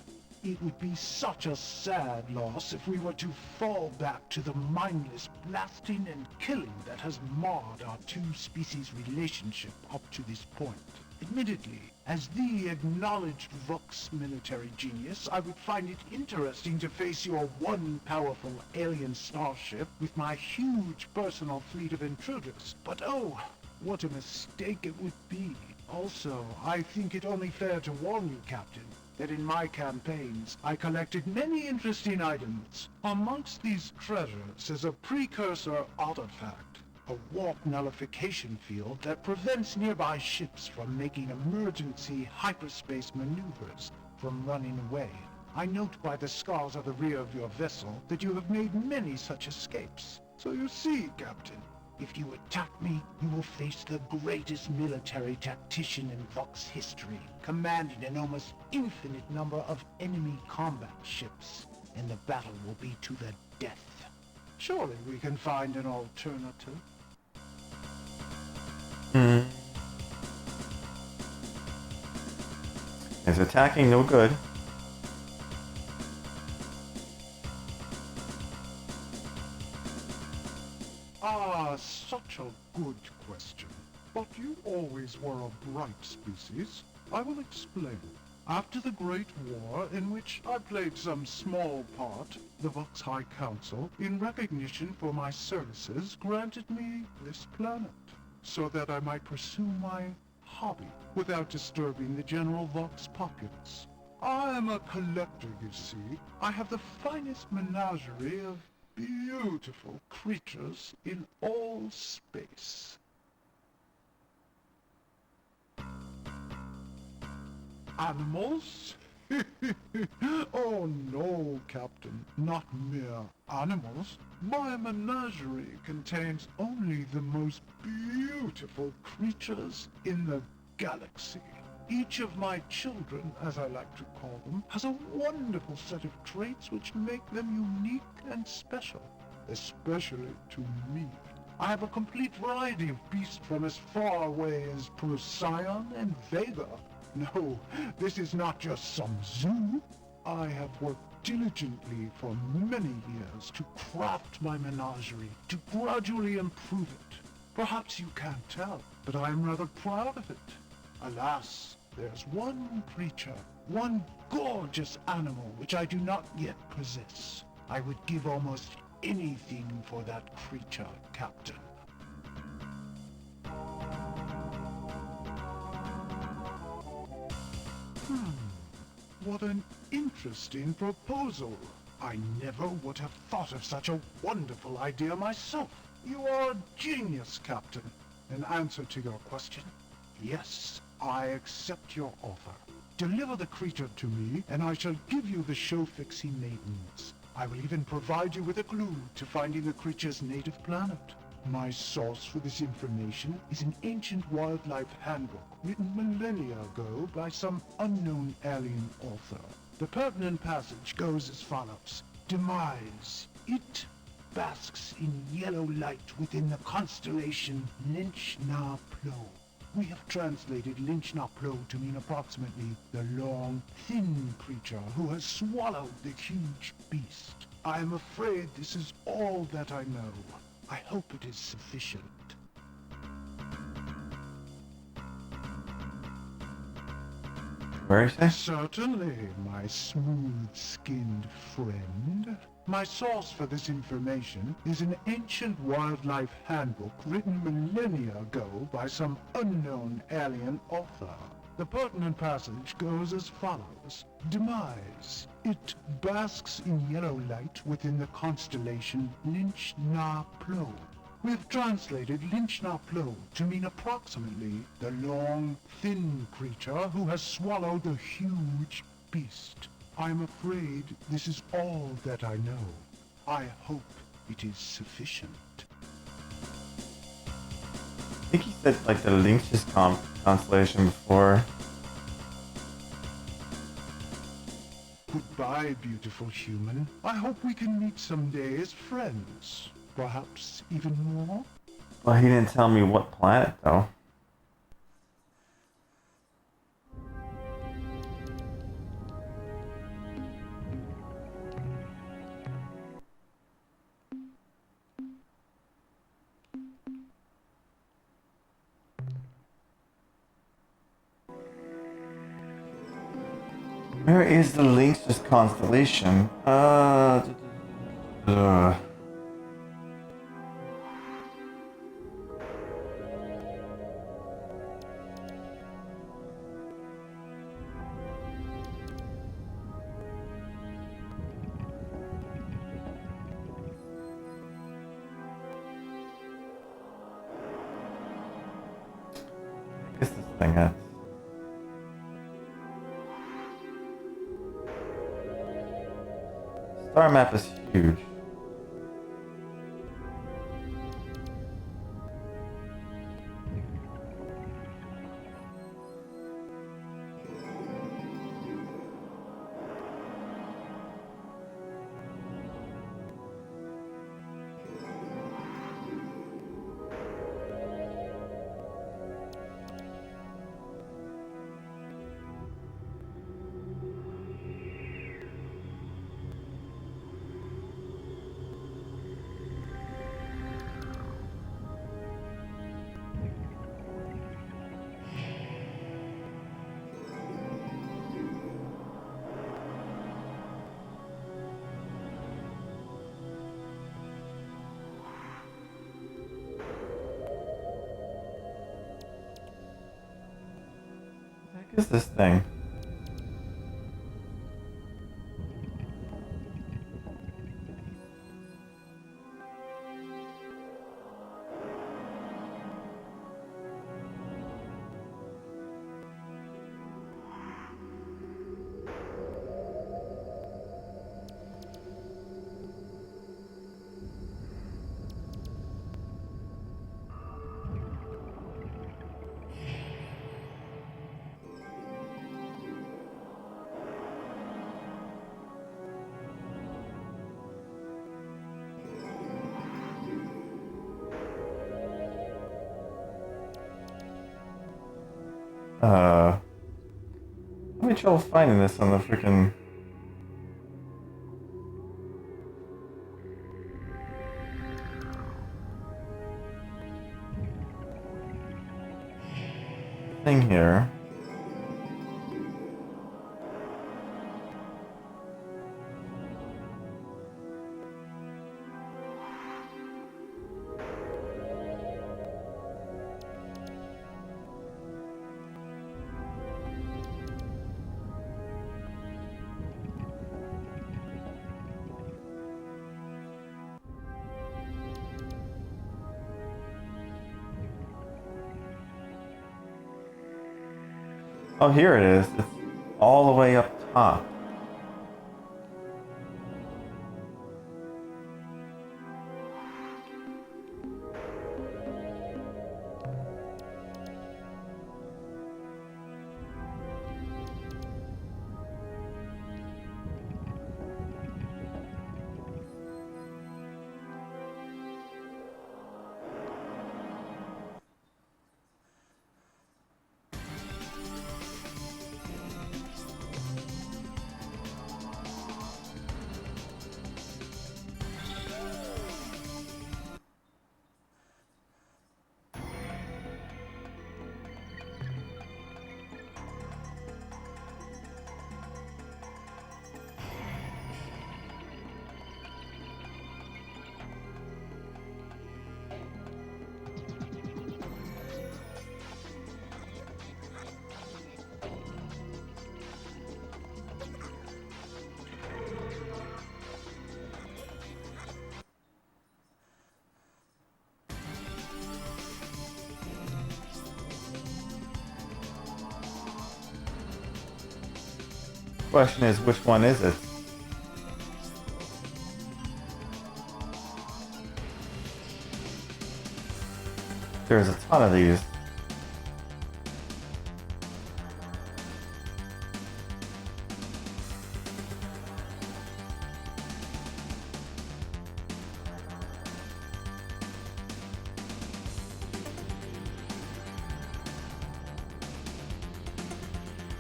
It would be such a sad loss if we were to fall back to the mindless blasting and killing that has marred our two species' relationship up to this point. Admittedly, as the acknowledged Vox military genius, I would find it interesting to face your one powerful alien starship with my huge personal fleet of intruders. But oh, what a mistake it would be. Also, I think it only fair to warn you, Captain, that in my campaigns, I collected many interesting items. Amongst these treasures is a precursor artifact, a warp nullification field that prevents nearby ships from making emergency hyperspace maneuvers from running away. I note by the scars of the rear of your vessel that you have made many such escapes. So you see, Captain, if you attack me, you will face the greatest military tactician in Vox history, commanding an almost infinite number of enemy combat ships, and the battle will be to the death. Surely we can find an alternative. Is attacking no good? Ah, such a good question. But you always were a bright species. I will explain. After the Great War, in which I played some small part, the Vox High Council, in recognition for my services, granted me this planet, so that I might pursue my hobby without disturbing the general Vox populace. I am a collector, you see. I have the finest menagerie of beautiful creatures in all space. Animals? Oh no, Captain, not mere animals. My menagerie contains only the most beautiful creatures in the galaxy. Each of my children, as I like to call them, has a wonderful set of traits which make them unique and special, especially to me. I have a complete variety of beasts from as far away as Procyon and Vega. No, this is not just some zoo. I have worked diligently for many years to craft my menagerie, to gradually improve it. Perhaps you can't tell, but I am rather proud of it. Alas, there's one creature, one gorgeous animal which I do not yet possess. I would give almost anything for that creature, Captain. What an interesting proposal. I never would have thought of such a wonderful idea myself. You are a genius, Captain. In answer to your question, yes, I accept your offer. Deliver the creature to me, and I shall give you the show-fixie maidens. I will even provide you with a clue to finding the creature's native planet. My source for this information is an ancient wildlife handbook written millennia ago by some unknown alien author. The pertinent passage goes as follows. Demise. It basks in yellow light within the constellation Lynch-Na-Plo. We have translated Lynch-Na-Plo to mean approximately the long, thin creature who has swallowed the huge beast. I am afraid this is all that I know. I hope it is sufficient. Where is this? Certainly, my smooth-skinned friend. My source for this information is an ancient wildlife handbook written millennia ago by some unknown alien author. The pertinent passage goes as follows. Demise. It basks in yellow light within the constellation Lynch-Na-Plo. We've translated Lynch-Na-Plo to mean approximately the long, thin creature who has swallowed the huge beast. I'm afraid this is all that I know. I hope it is sufficient. I think he said like the Lynch's constellation before. Goodbye, beautiful human. I hope we can meet someday as friends. Perhaps even more? Well, he didn't tell me what planet though. Where is the Lynx's constellation? I guess this thing has. Star map is huge. What is this thing? How many trouble finding this on the freaking. Thing here. Oh, here it is. It's all the way up top. question is, which one is it? There's a ton of these.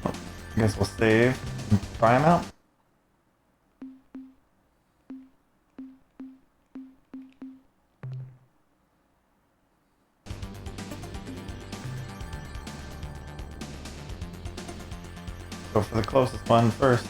I guess we'll save and try them out. Go for the closest one first.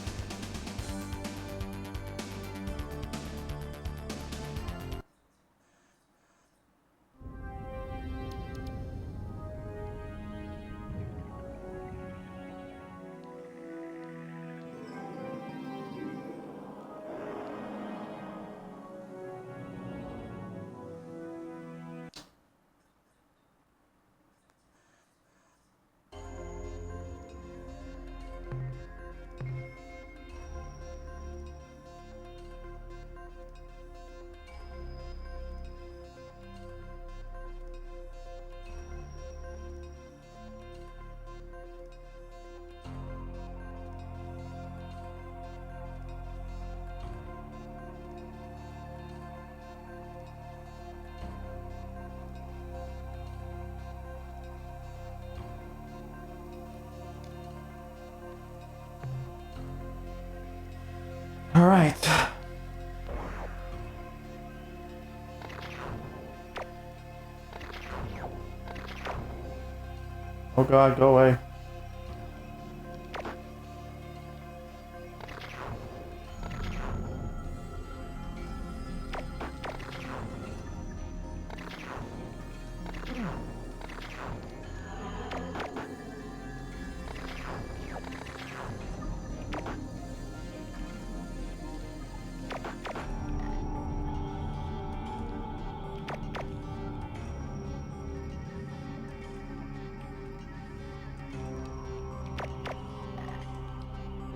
All right. Oh God, go away.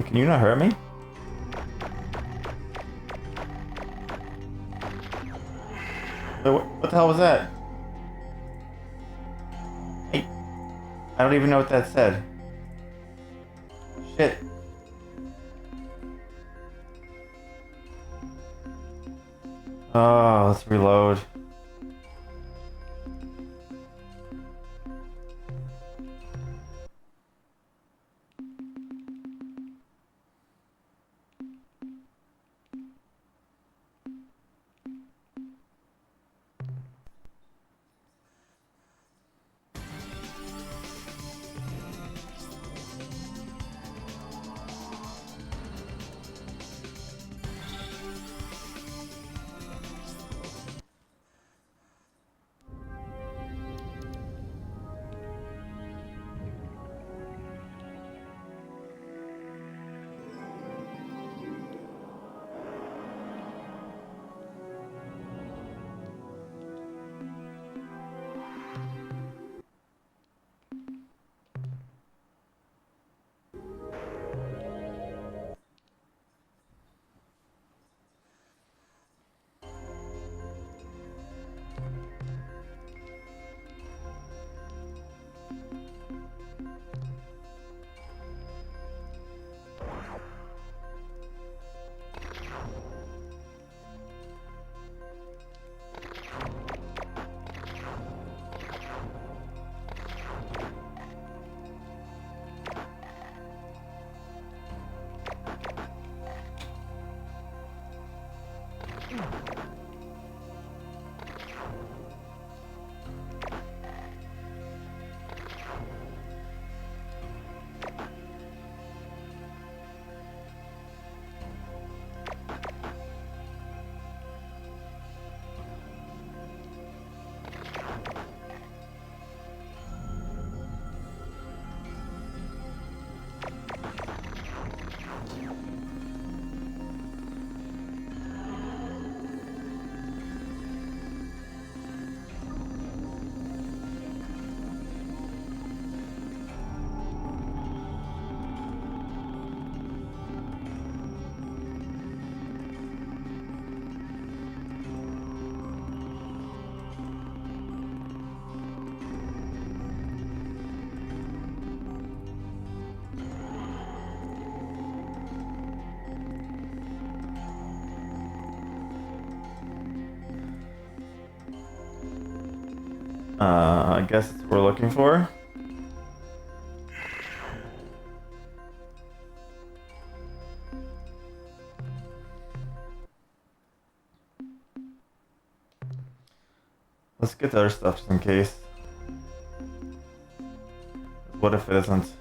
Can you not hurt me? What the hell was that? Hey, I don't even know what that said. Shit. Oh, let's reload. I guess that's what we're looking for. Let's get the other stuff just in case. What if it isn't?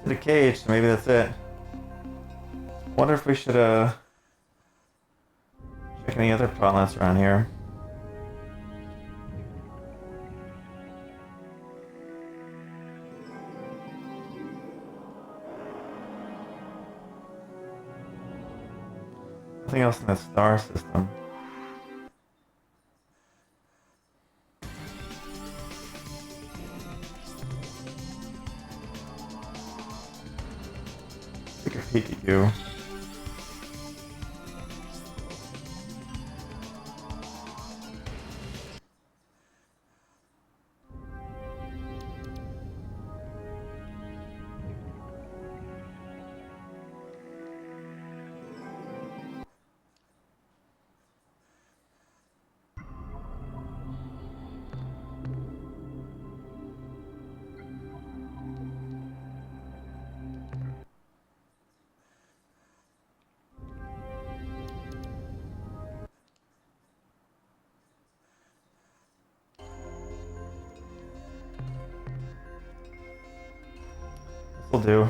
To the cage, so maybe that's it. Wonder if we should check any other plotlines around here. Nothing else in the star system. Take a peek at you. This'll do.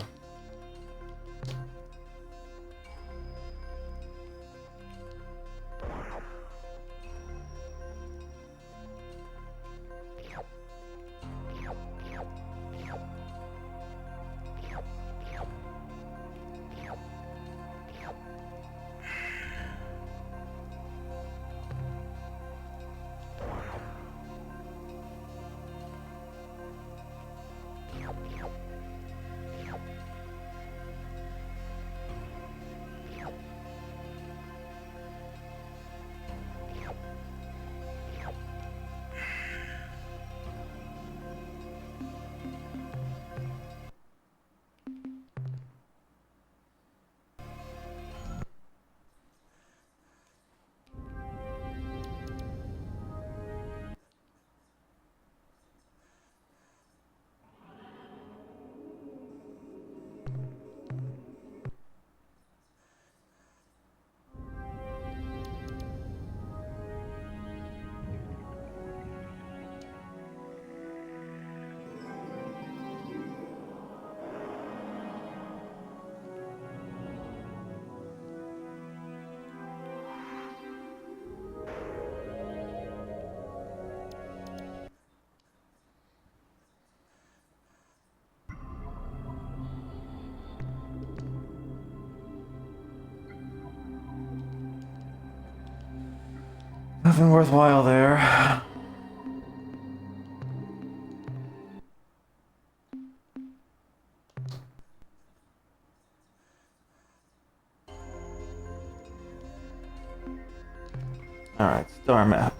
Nothing worthwhile there. Alright, star map.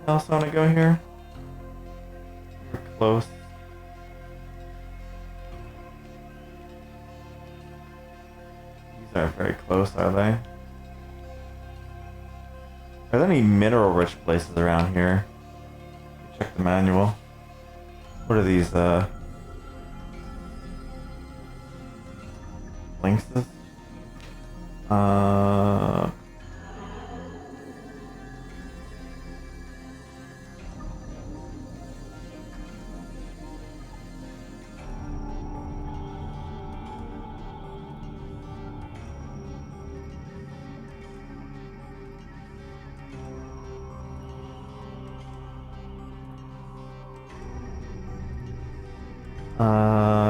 Else want to go here? We're close. These aren't very close, are they? Are there any mineral-rich places around here? Check the manual. What are these, Lynxes?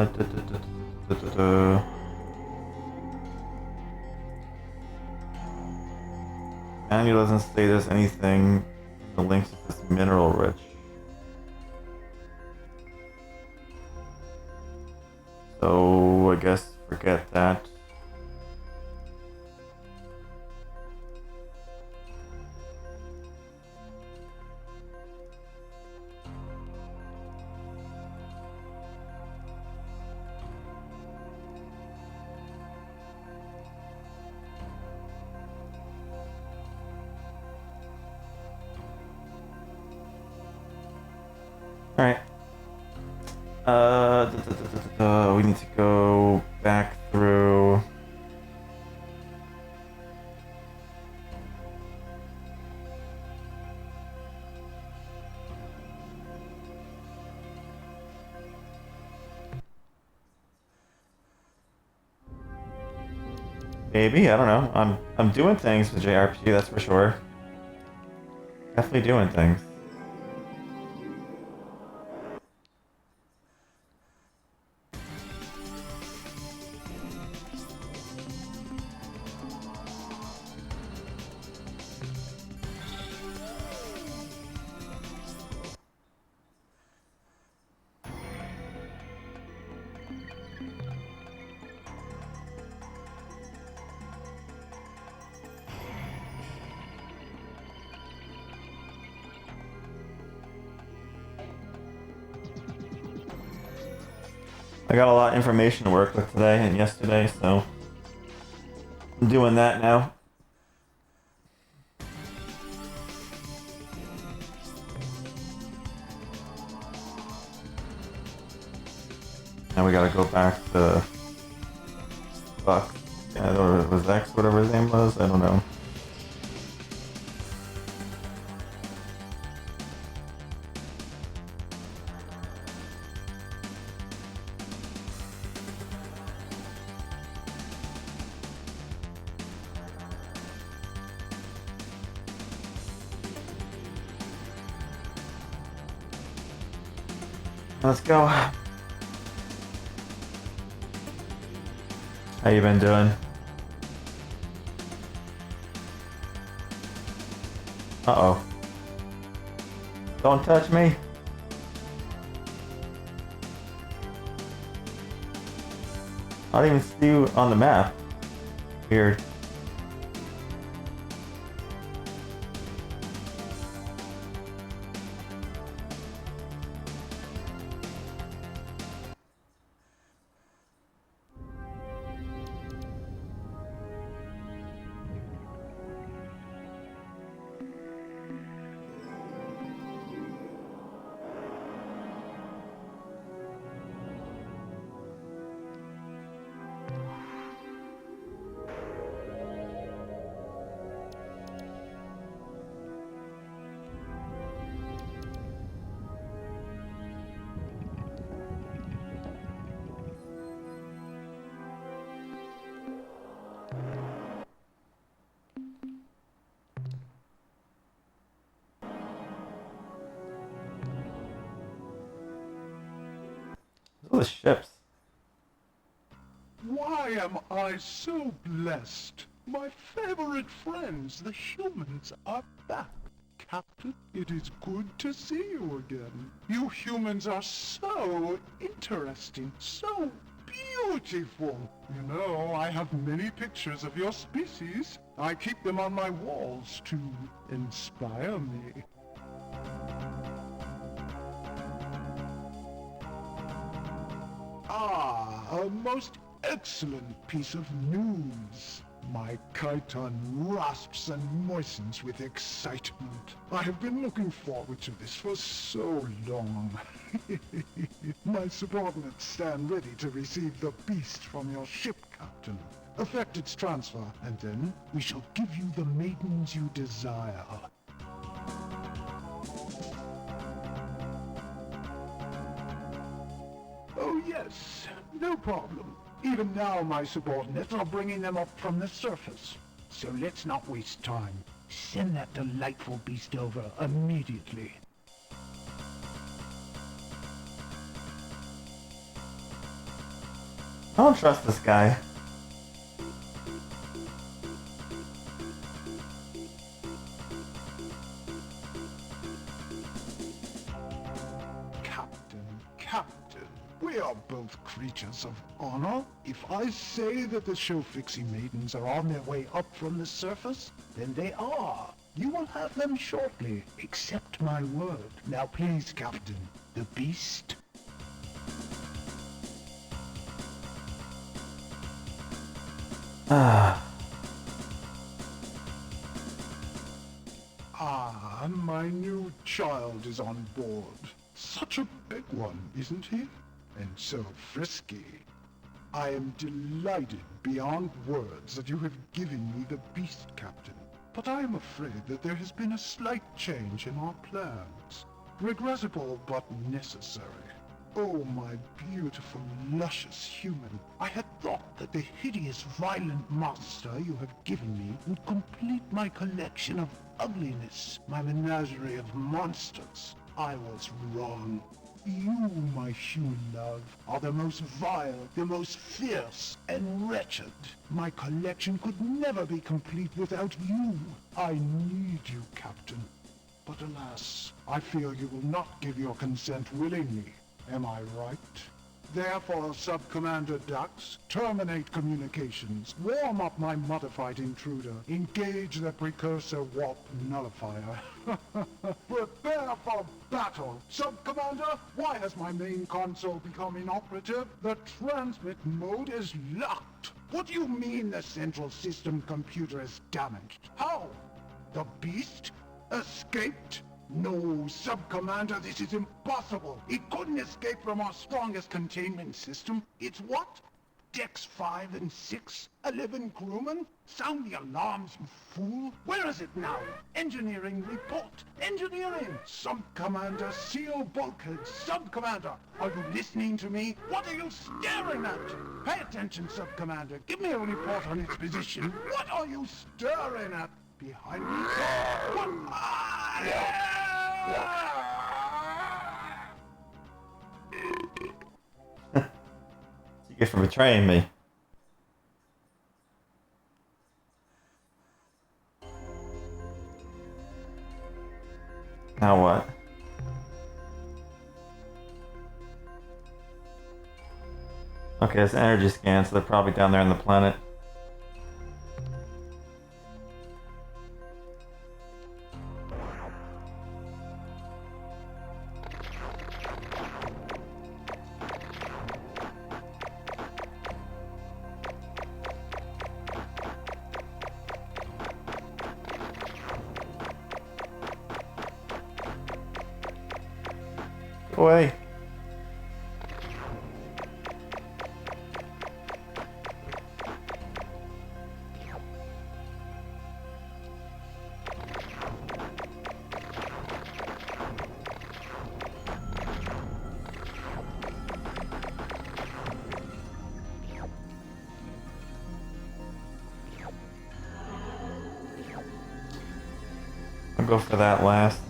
Da, da, da, da, da, da. Manual doesn't say there's anything in the links if it's mineral rich. So I guess forget that. Alright. We need to go back through. Maybe, I don't know. I'm doing things with JRPG, that's for sure. Definitely doing things. I got a lot of information to work with today and yesterday, so I'm doing that now. Now we gotta go back to Buck. Yeah, or it was X, whatever his name was. I don't know. Let's go. How you been doing? Uh-oh. Don't touch me. I don't even see you on the map. Weird. all the ships. Why am I so blessed? My favorite friends, the humans, are back. Captain, it is good to see you again. You humans are so interesting, so beautiful. You know, I have many pictures of your species. I keep them on my walls to inspire me. A most excellent piece of news. My chiton rasps and moistens with excitement. I have been looking forward to this for so long. My subordinates stand ready to receive the beast from your ship, Captain. Effect its transfer, and then we shall give you the maidens you desire. Oh yes, no problem. Even now my subordinates are bringing them up from the surface. So let's not waste time. Send that delightful beast over immediately. I don't trust this guy. Captain, we are both creatures of honor. If I say that the Shofixie maidens are on their way up from the surface, then they are. You will have them shortly. Accept my word. Now please, Captain, the beast. My new child is on board. Such a big one, isn't he? And so frisky. I am delighted beyond words that you have given me the beast, Captain. But I am afraid that there has been a slight change in our plans. Regrettable but necessary. Oh, my beautiful, luscious human. I had thought that the hideous, violent monster you have given me would complete my collection of ugliness, my menagerie of monsters. I was wrong. You, my human love, are the most vile, the most fierce, and wretched. My collection could never be complete without you. I need you, Captain. But alas, I fear you will not give your consent willingly. Am I right? Therefore, Sub-Commander Dax, terminate communications, warm up my modified intruder, engage the precursor warp nullifier. Prepare for battle! Sub-Commander, why has my main console become inoperative? The transmit mode is locked. What do you mean the central system computer is damaged? How? The beast escaped? No, Sub-Commander, this is impossible. It couldn't escape from our strongest containment system. It's what? Decks 5 and 6? 11 crewmen? Sound the alarms, you fool. Where is it now? Engineering report. Engineering. Sub-Commander, seal bulkheads. Sub-Commander, are you listening to me? What are you staring at? Pay attention, Sub-Commander. Give me a report on its position. What are you staring at? Behind me? What? You get for betraying me. Now what? Okay, it's an energy scan, so they're probably down there on the planet. Away. I'll go for that last.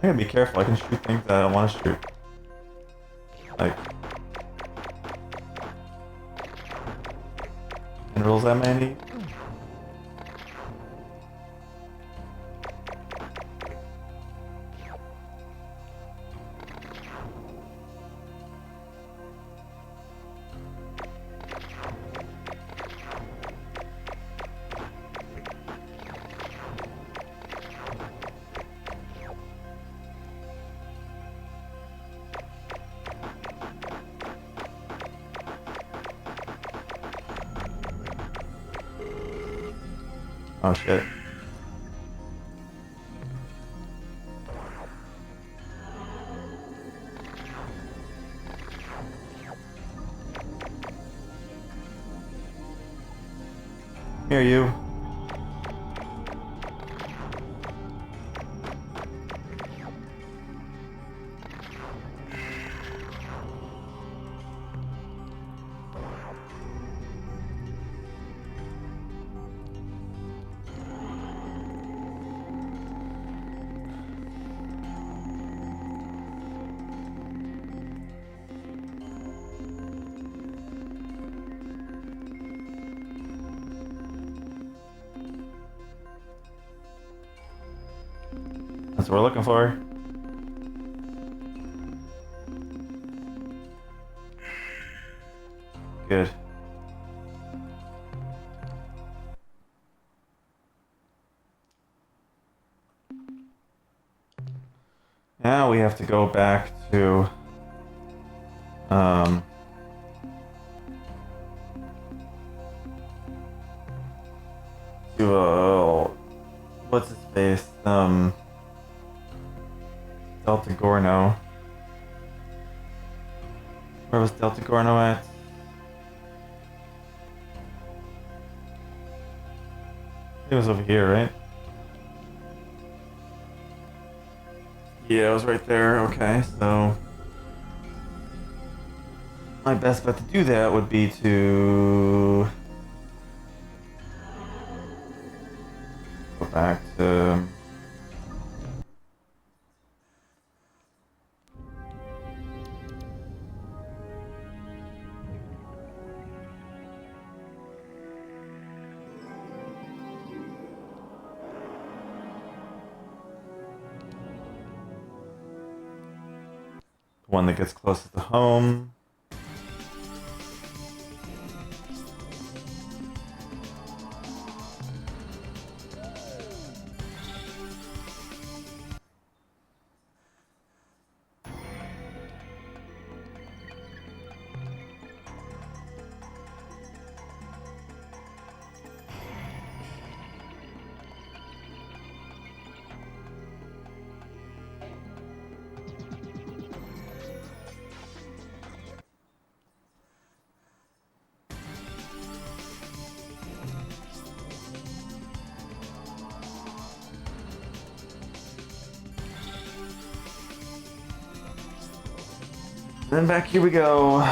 I gotta be careful. I can shoot things that I don't want to shoot. Like minerals I may need. Oh shit. Here you. That's what we're looking for. Good. Now we have to go back to what's his face? Delta Gorno. Where was Delta Gorno at? It was over here, right? Yeah, it was right there. Okay, so my best bet to do that would be to go back to the one that gets closest to home. Then back here we go.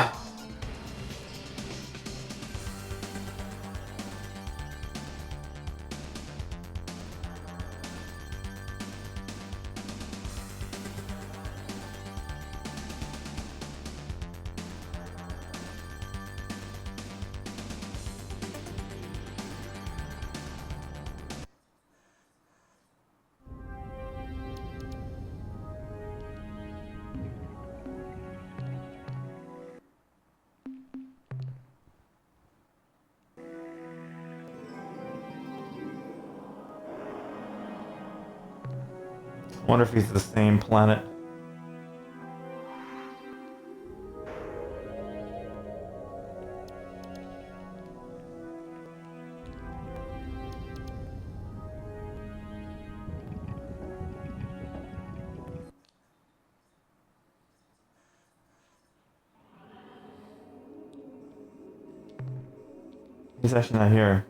Wonder if he's the same planet. He's actually not here.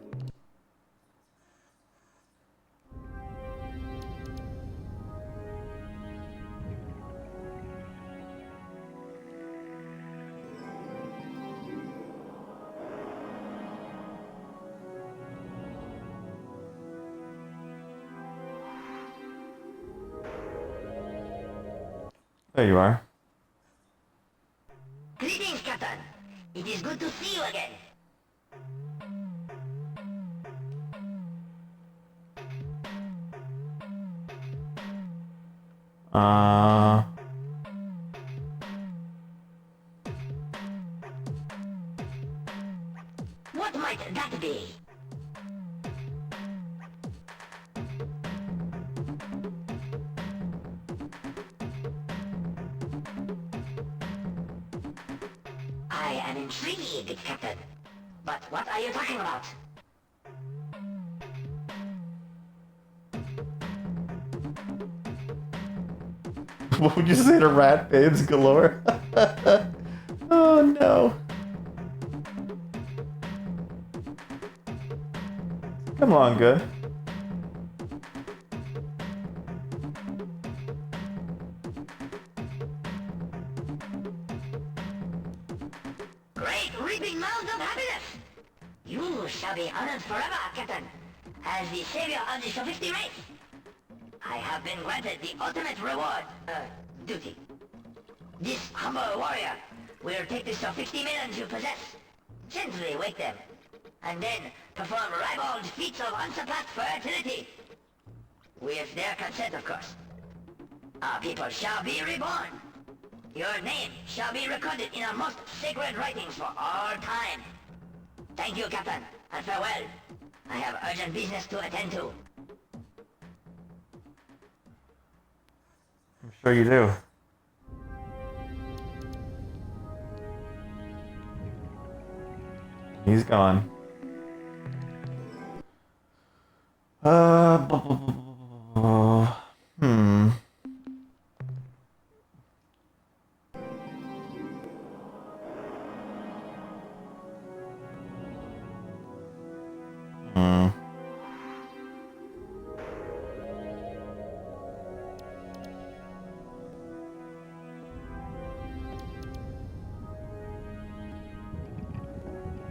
There you are. Greetings, Captain. It is good to see you again. What might that be? I am intrigued, Captain. But what are you talking about? What would you say to rat babes galore? Oh no. Come on, good. Great reaping mounds of happiness! You shall be honored forever, Captain, as the savior of the Sophisti race. I have been granted the ultimate reward, duty. This humble warrior will take the Sophisti maidens you possess, gently wake them, and then perform ribald feats of unsurpassed fertility. With their consent, of course. Our people shall be reborn. Your name shall be recorded in our most sacred writings for all time. Thank you, Captain, and farewell. I have urgent business to attend to. I'm sure you do. He's gone. Hmm. Hmm.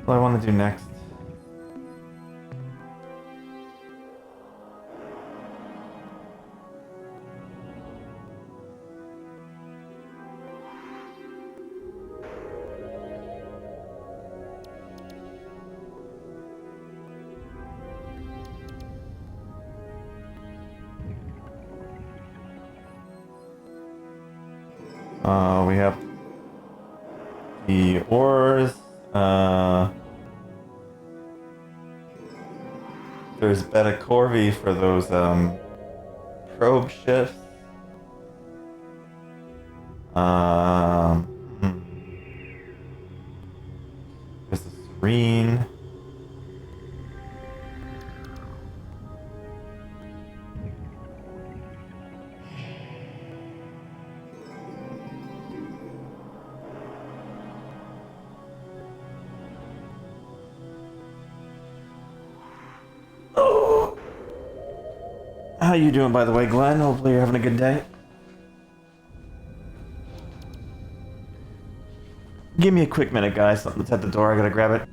What do I want to do next? We have the ores. There's Beta Corvi for those probe shifts. Hmm. There's the Serene. How you doing, by the way, Glenn? Hopefully you're having a good day. Give me a quick minute, guys. Something's at the door. I gotta grab it.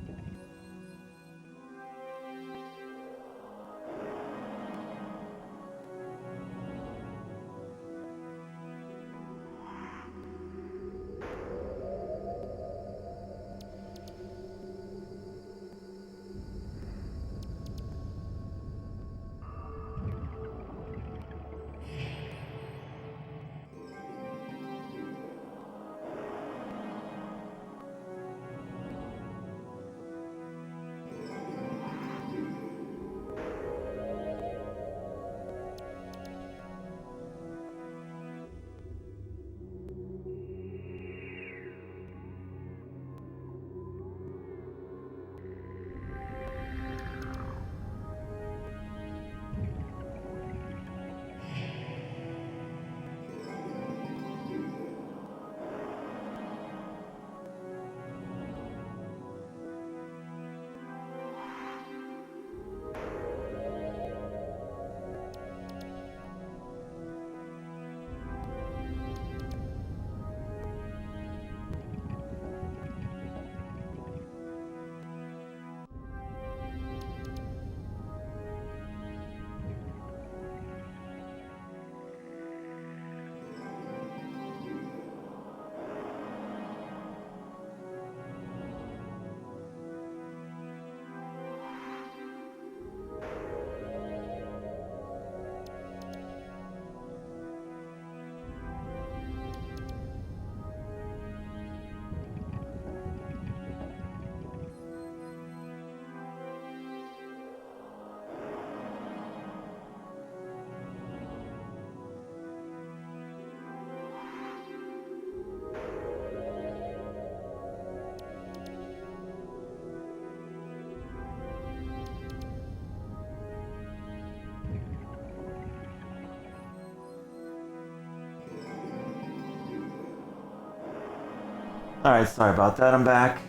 Alright, sorry about that. I'm back.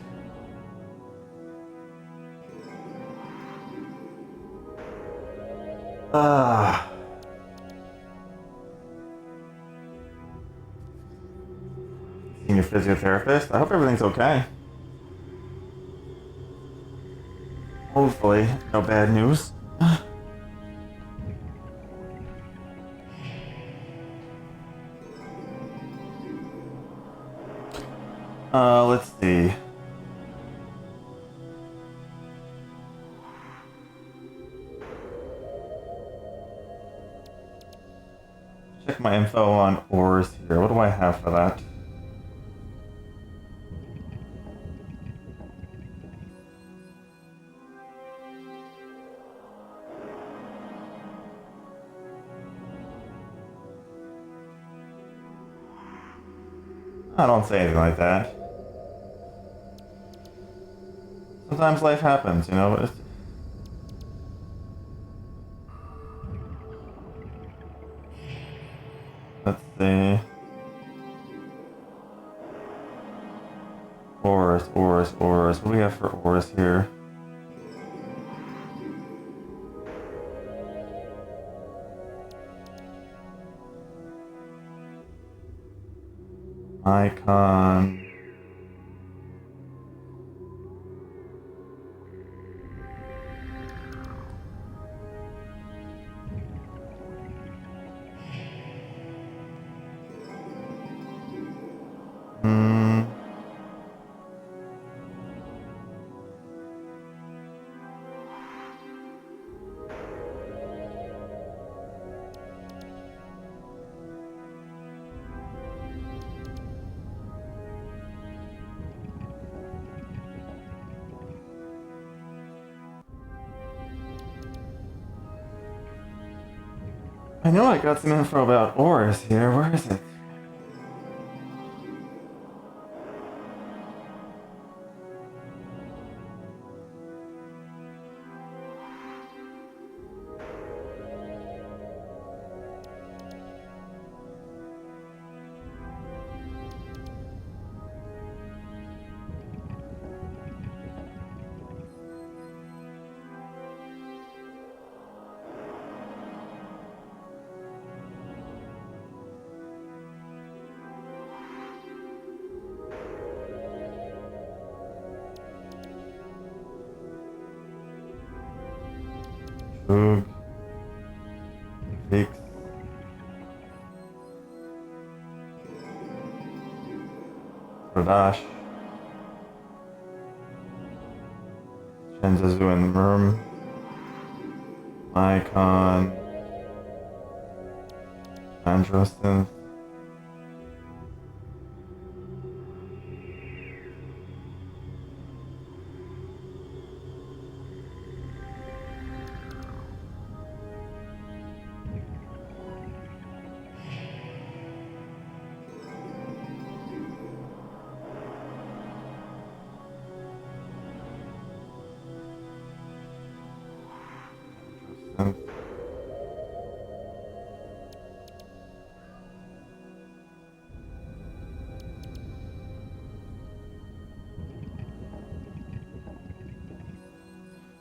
Senior physiotherapist. I hope everything's okay. Hopefully, no bad news. Let's see. Check my info on ores here. What do I have for that? I don't say anything like that. Sometimes life happens, you know. Let's see. Ores. What do we have for ores here? Icon. I know I got some info about ores here. Where is it? Boog. Fix. Radash. Shenzazu and Murm. Icon. Androsynth.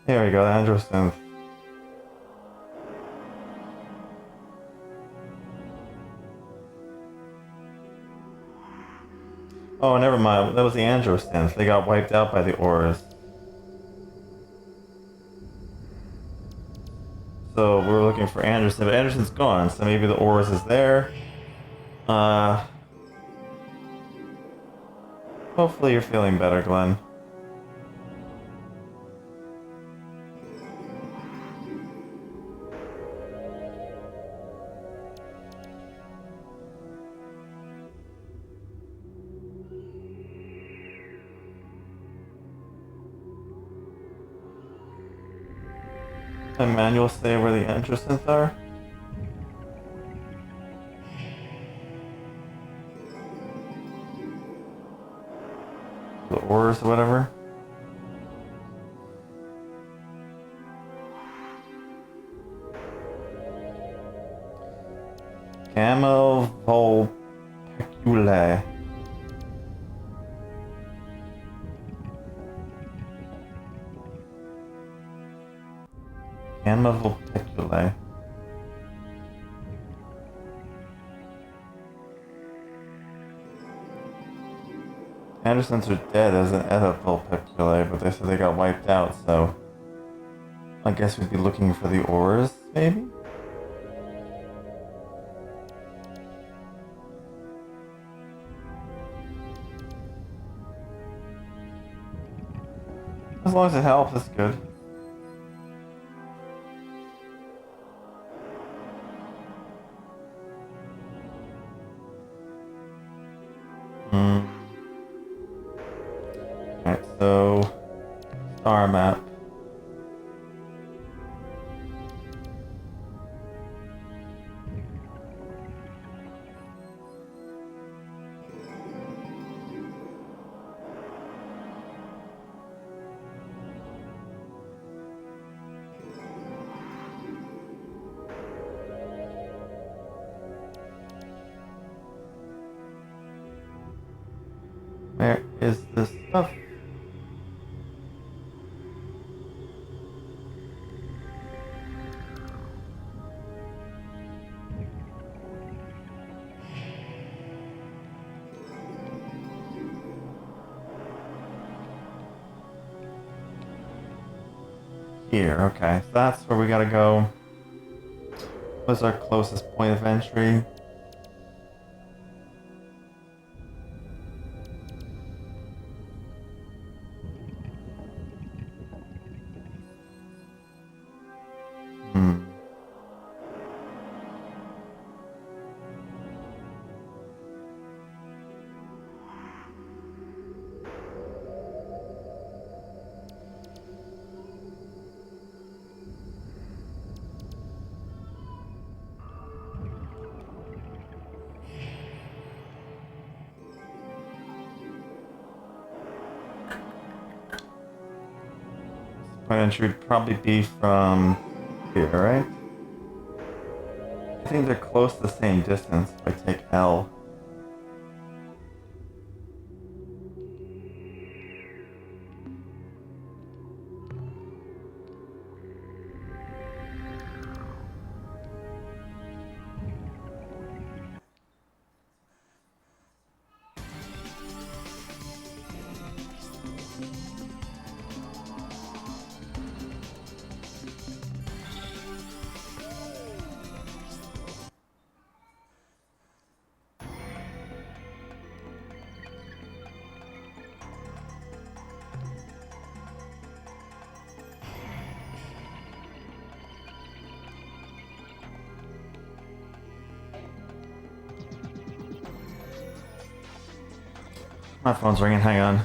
There we go, the Androsynth. Oh, never mind. That was the Androsynth. They got wiped out by the ores. So we were looking for Anderson, but Anderson's gone, so maybe the ores is there. Hopefully you're feeling better, Glenn. Can manual say where the Androsynths are? The ores or whatever? Camovolpeculae. Gamma vulpiculae. Andersons are dead as an Eta vulpiculae, but they said they got wiped out, so I guess we'd be looking for the ores, maybe? As long as it helps, it's good. Alright, so star map. Where is this stuff? Here, okay. So that's where we gotta go. What's our closest point of entry? Point of entry would probably be from here, right? I think they're close to the same distance if I take L. My phone's ringing, hang on.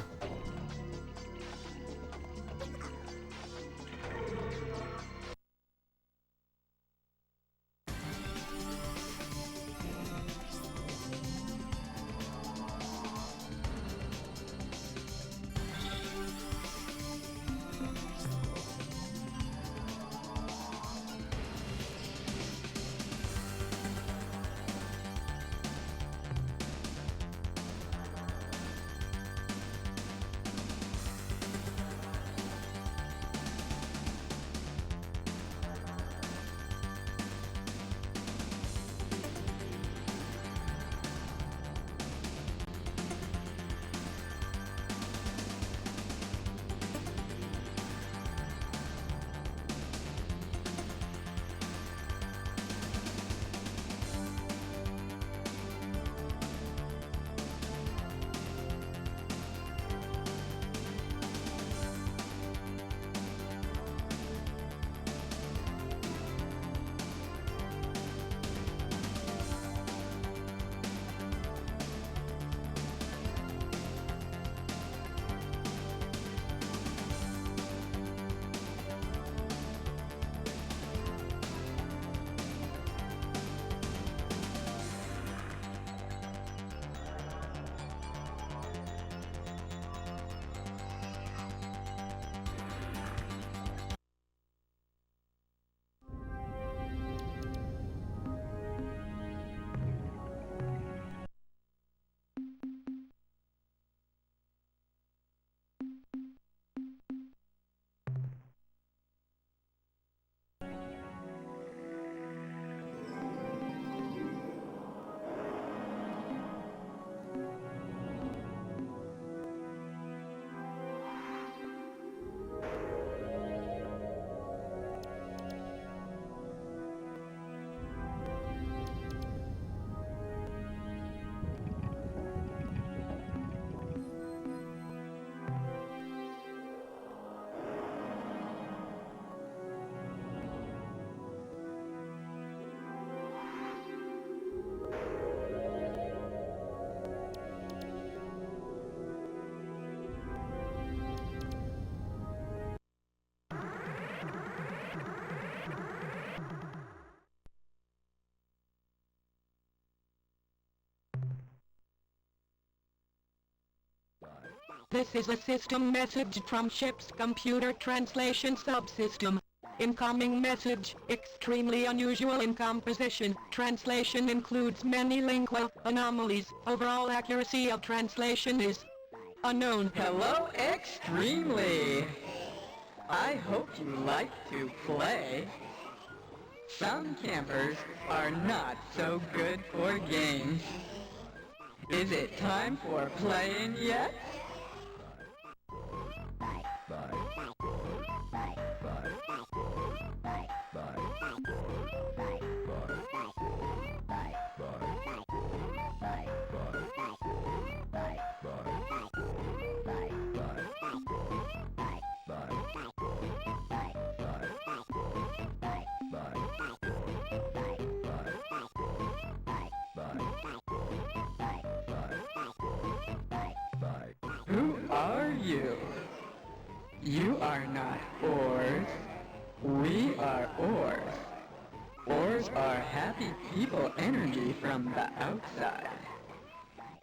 This is a system message from ship's computer translation subsystem. Incoming message, extremely unusual in composition. Translation includes many lingual anomalies. Overall accuracy of translation is unknown. Hello, Extremely! I hope you like to play. Some campers are not so good for games. Is it time for playing yet? Who are you? You are not oars. We are oars. Oars are happy people energy from the outside.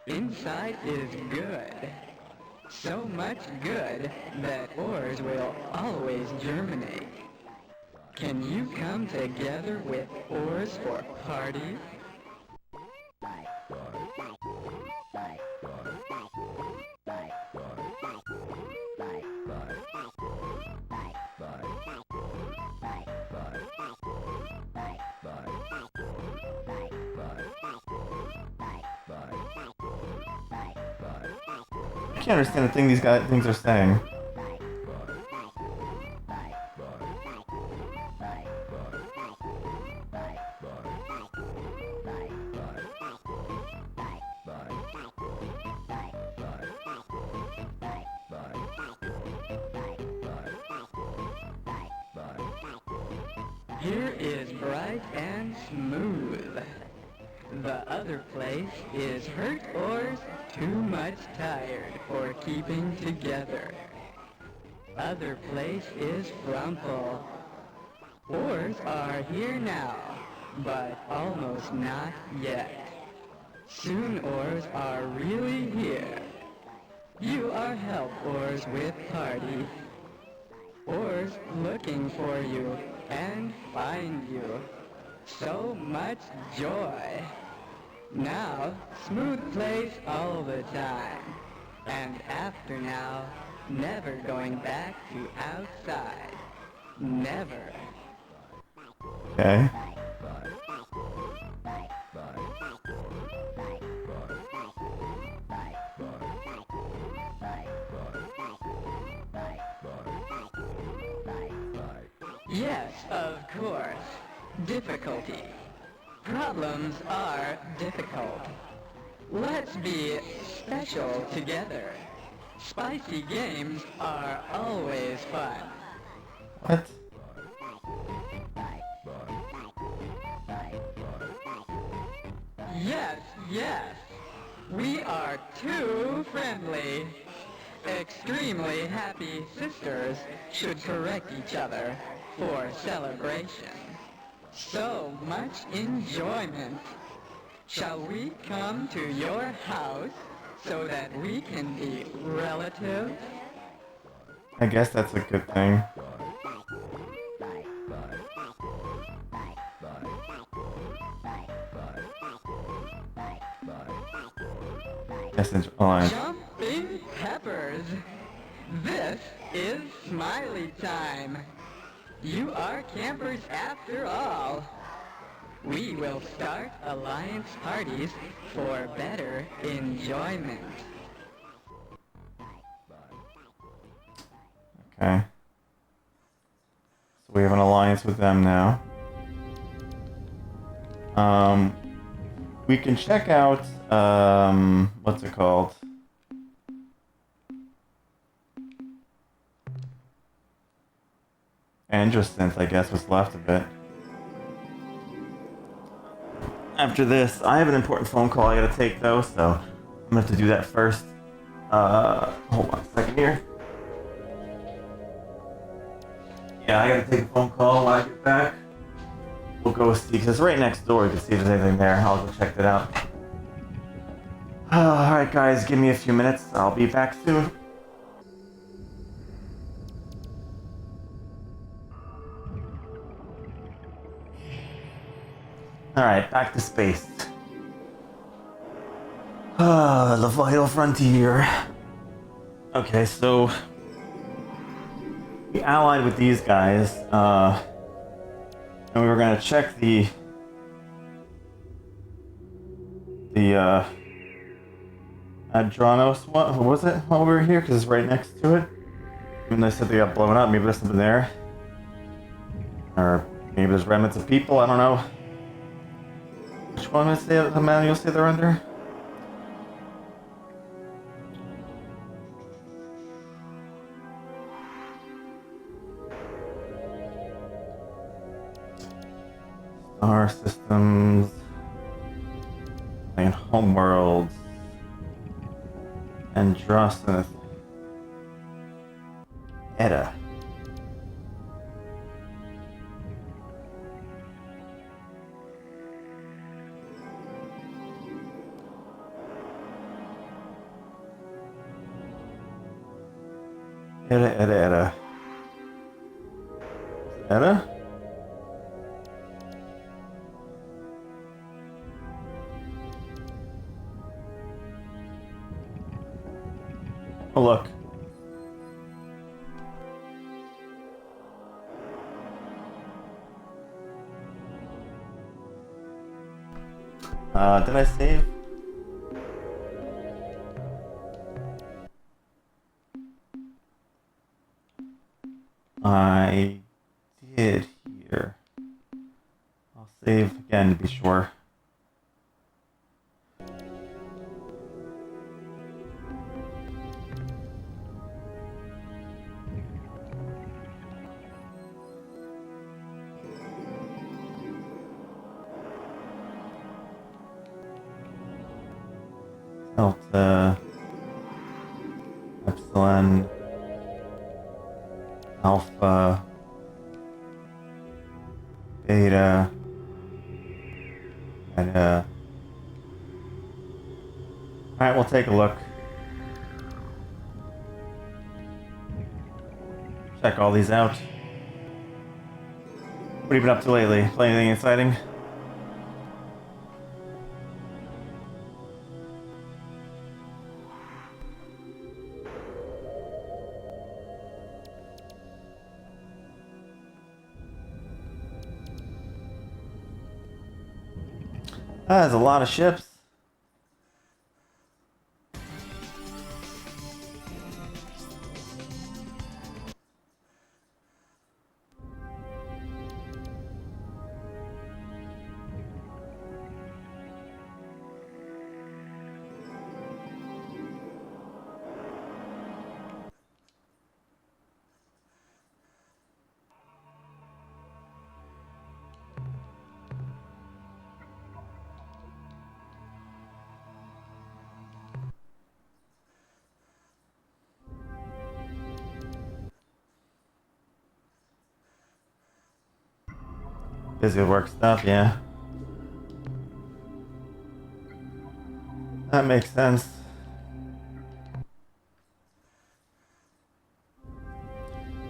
Inside is good. So much good that oars will always germinate. Can you come together with oars for parties? I can't understand the things are saying. Here is bright and smooth. The other place is hurt oars too much tired for keeping together. Other place is frumple. Oars are here now, but almost not yet. Soon oars are really here. You are help oars with party. Oars looking for you and find you. So much joy. Now, smooth place all the time. And after now, never going back to outside. Never. Okay. Yes, of course. Difficulty. Problems are difficult. Let's be special together. Spicy games are always fun. What? Yes, yes. We are too friendly. Extremely happy sisters should correct each other for celebration. So much enjoyment. Shall we come to your house so that we can be relatives? I guess that's a good thing. Message line. Jumping peppers. This is smiley time. You are campers after all. We will start alliance parties for better enjoyment. Okay. So we have an alliance with them now. We can check out, what's it called? Androsynth, I guess, was left of it. After this, I have an important phone call I gotta take though, so I'm gonna have to do that first. Hold on a second here. Yeah, I gotta take a phone call when I get back. We'll go see, because it's right next door. You can see if there's anything there. I'll go check that out. Alright guys, give me a few minutes. I'll be back soon. Alright, back to space. The vital frontier. Okay, so we allied with these guys, and we were gonna check the Adronos one. What was it while we were here? Because it's right next to it. Even though they said they got blown up, maybe there's something there. Or maybe there's remnants of people, I don't know. Which one is the manual say they're under? Star systems and homeworlds. Androsinith. Edda. Edda. Edda? Oh, look. Did I save? I did here. I'll save again to be sure. Delta, Epsilon, Alpha, Beta, Beta. Alright, we'll take a look. Check all these out. What have you been up to lately? Play anything exciting? There's a lot of ships. Busy work stuff, yeah. That makes sense.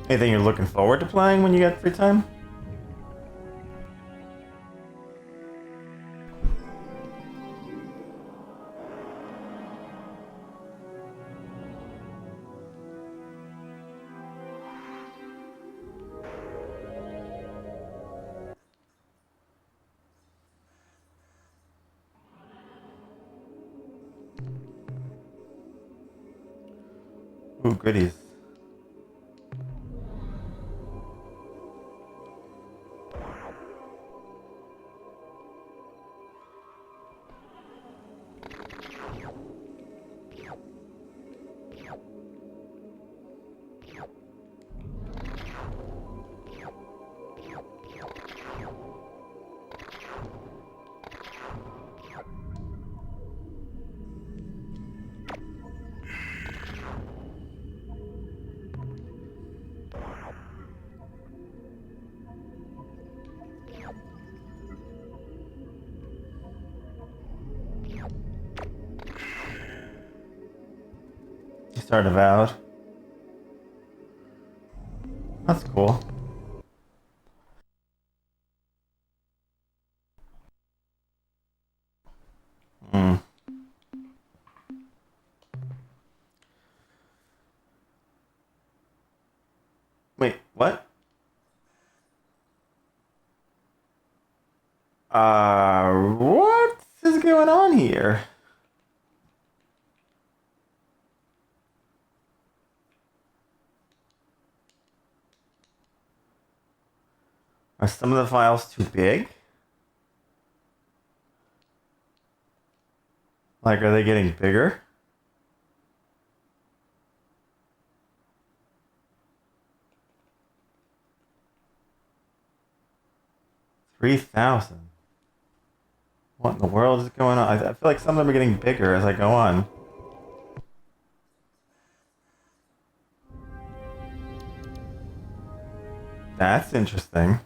Anything you're looking forward to playing when you get free time? Ooh, goodies. You started Avowed. That's cool. Wait, what? What is going on here? Are some of the files too big? Like, are they getting bigger? $3,000. What in the world is going on? I feel like some of them are getting bigger as I go on. That's interesting.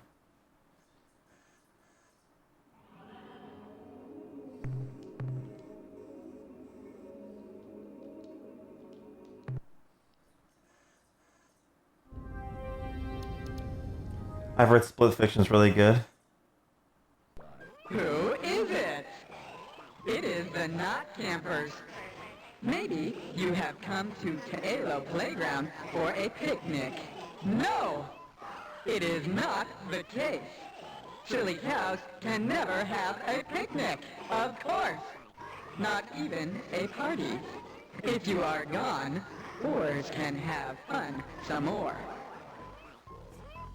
I've heard Split Fiction's really good. Who is it? It is the Not Campers. Maybe you have come to Taelo Playground for a picnic. No! It is not the case. Silly cows can never have a picnic, of course. Not even a party. If you are gone, oars can have fun some more.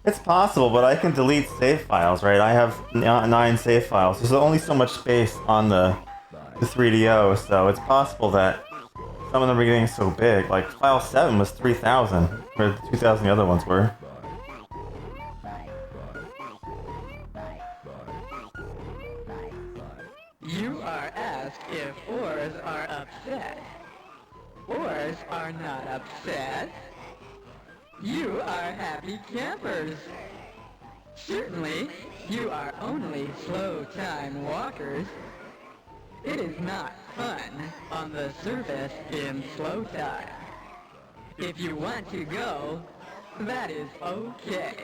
It's possible, but I can delete save files, right? I have 9 save files. There's only so much space on the 3DO, so it's possible that some of them are getting so big. Like, file 7 was 3,000, where 2,000 the other ones were. You are asked if oars are upset. Oars are not upset. You are happy campers. Certainly, you are only slow time walkers. It is not fun on the surface in slow time. If you want to go, that is okay.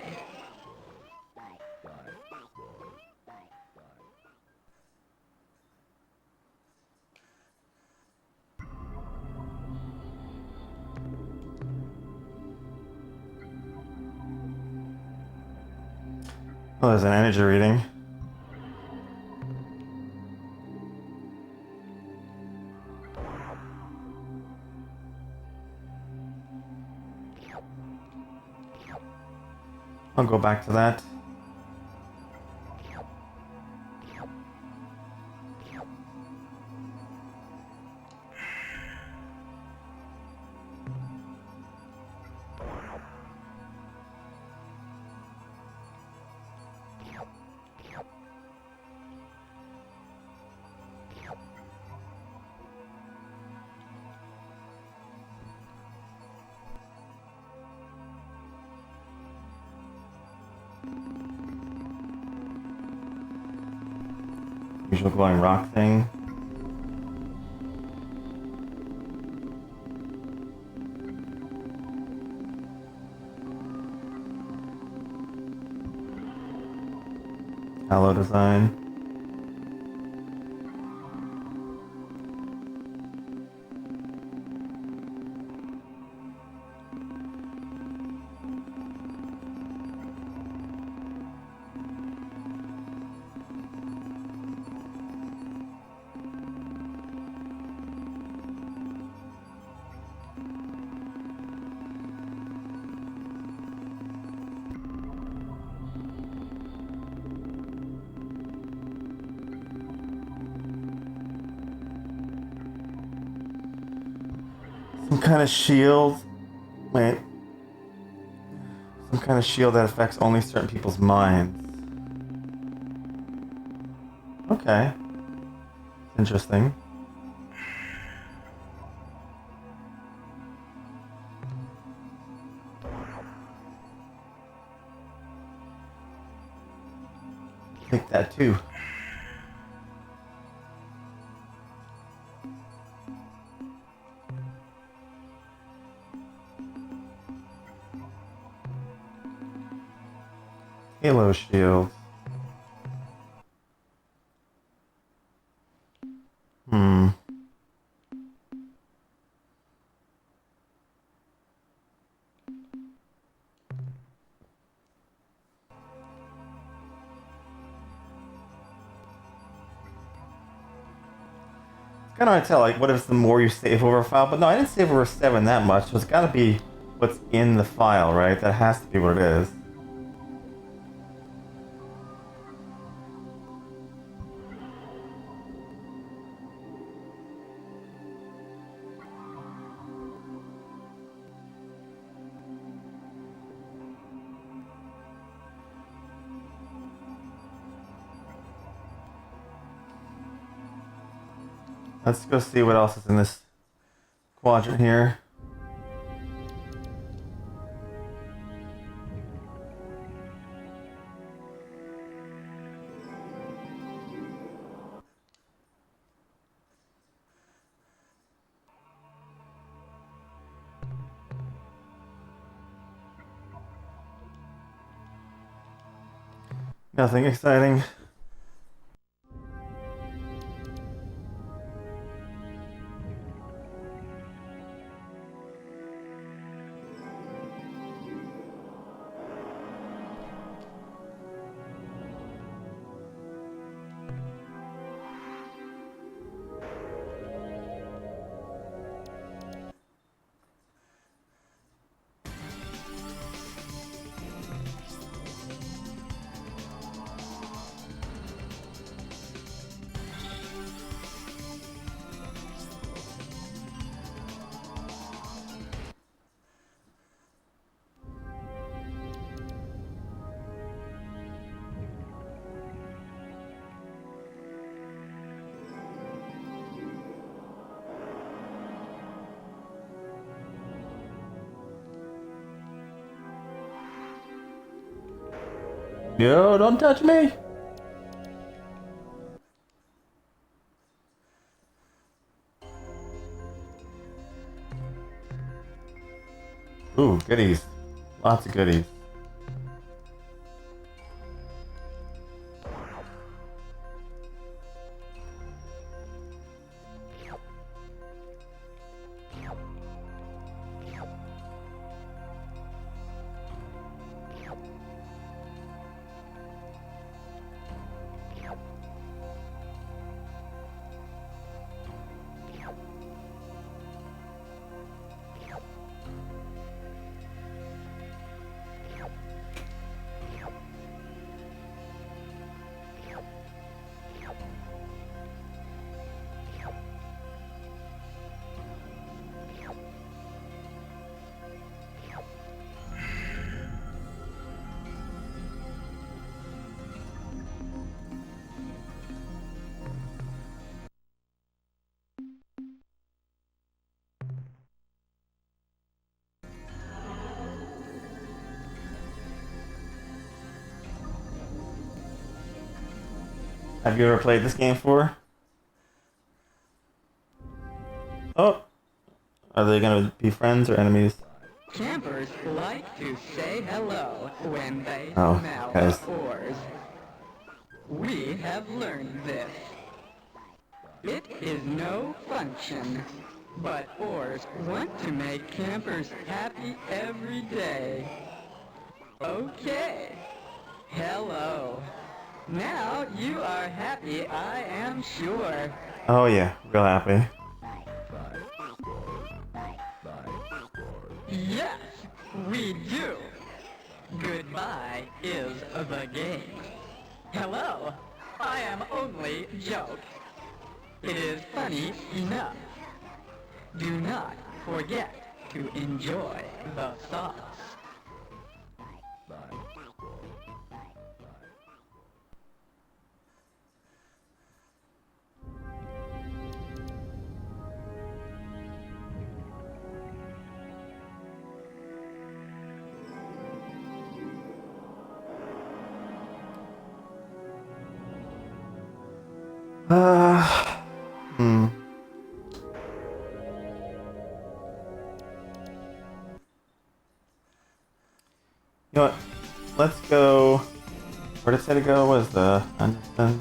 Oh, there's an energy reading. I'll go back to that. Usual glowing rock thing. Halo design. Some kind of shield. Wait. Some kind of shield that affects only certain people's minds. Okay. Interesting. Take that too. Halo shield. kind of hard to tell, like, what if the more you save over a file? But no, I didn't save over 7 that much, so it's got to be what's in the file, right? That has to be what it is. Let's go see what else is in this quadrant here. Nothing exciting. Yo, don't touch me! Ooh, goodies. Lots of goodies. Have you ever played this game before? Oh! Are they gonna be friends or enemies? Campers like to say hello when they Oh, smell guys. the ores. We have learned this. It is no function, but ores want to make campers happy every day. Okay. Hello. Now you are happy, I am sure. Oh yeah, real happy. Yes, we do. Goodbye is the game. Hello, I am only joke. It is funny enough. Do not forget to enjoy the sauce. Hmm. You know what? Let's go. Where did it say to go? Was the Anderson?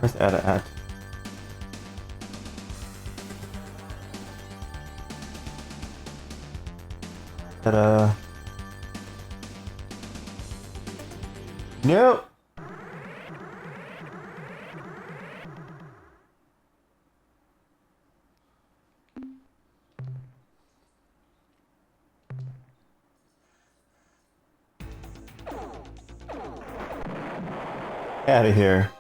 Where's at? Ta-da. Nope. Out of here.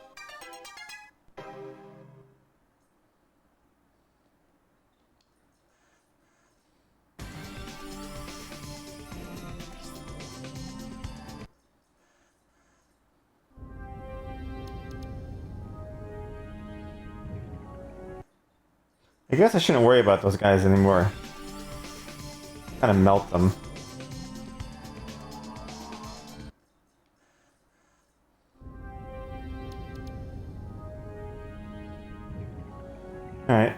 I guess I shouldn't worry about those guys anymore. Kind of melt them. Alright.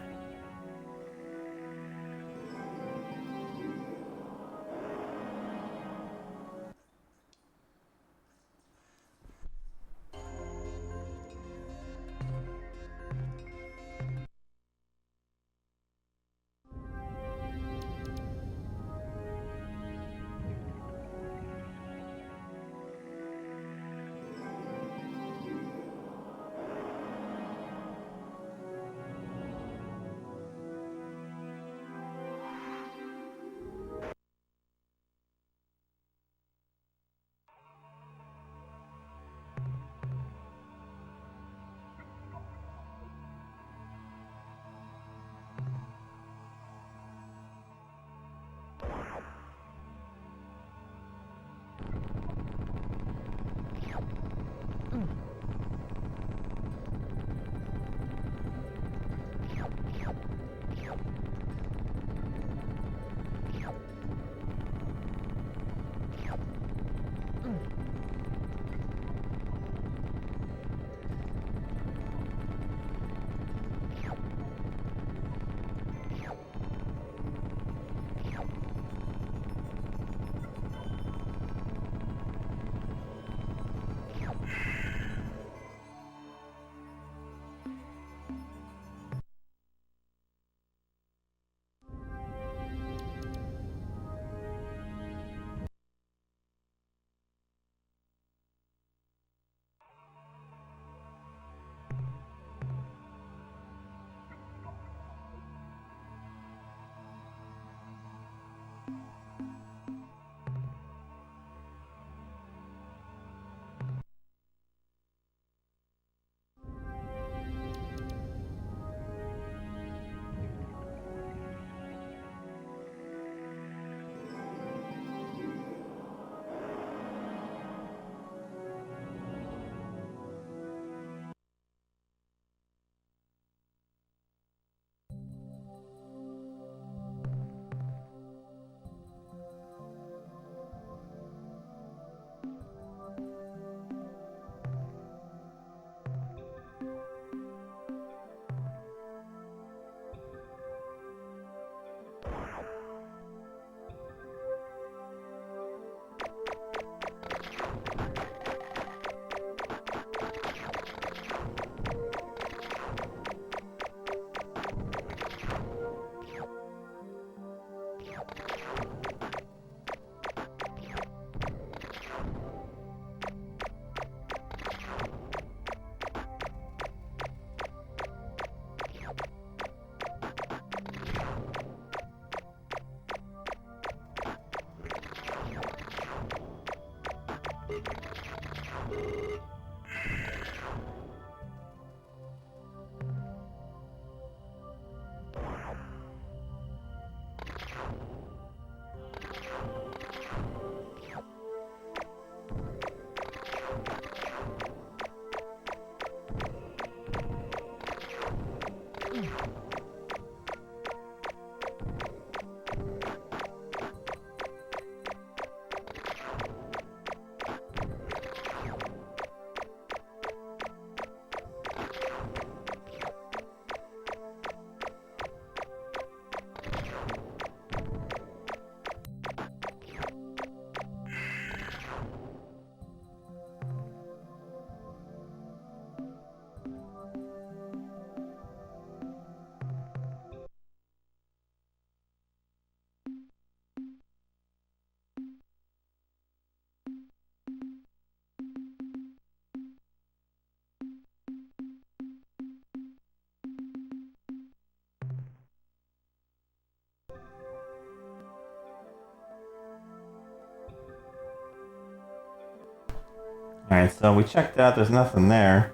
Alright, so we checked out, there's nothing there.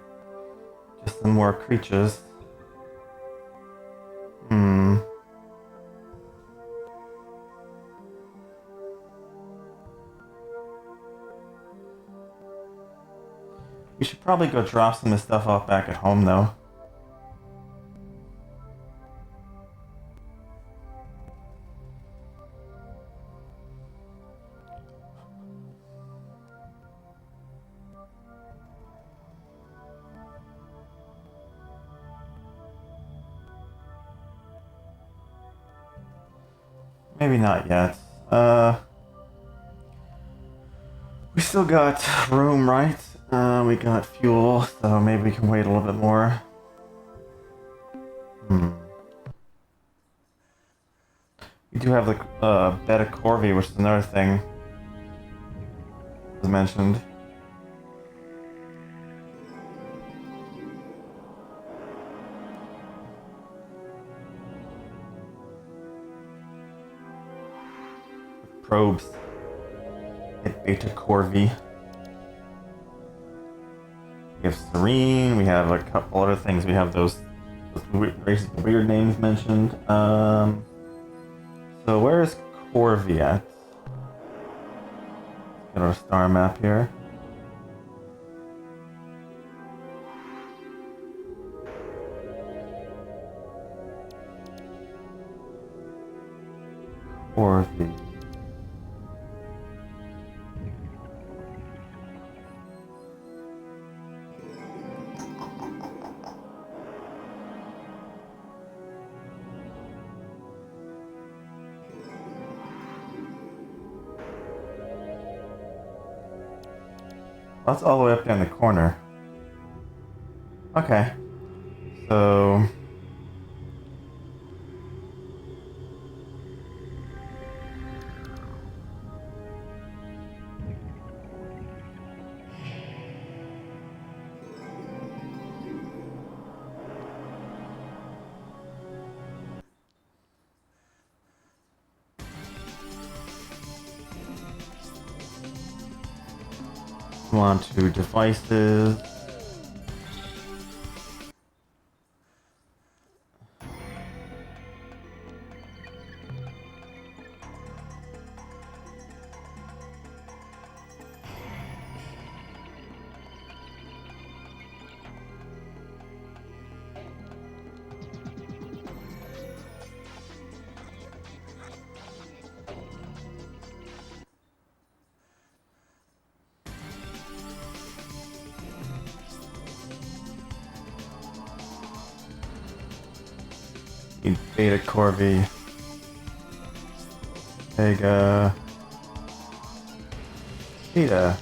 Just some more creatures. We should probably go drop some of this stuff off back at home, though. Maybe not yet. We still got room, right? We got fuel, so maybe we can wait a little bit more. We do have the Beta Corvi, which is another thing was mentioned. Probes. At Beta Corvi. We have Serene, we have a couple other things. We have those weird names mentioned. So where is Corvi at? Let's get our star map here. Corvi. That's all the way up there in the corner. Okay. So... Go on to devices. Beta Corvi. Vega. Beta.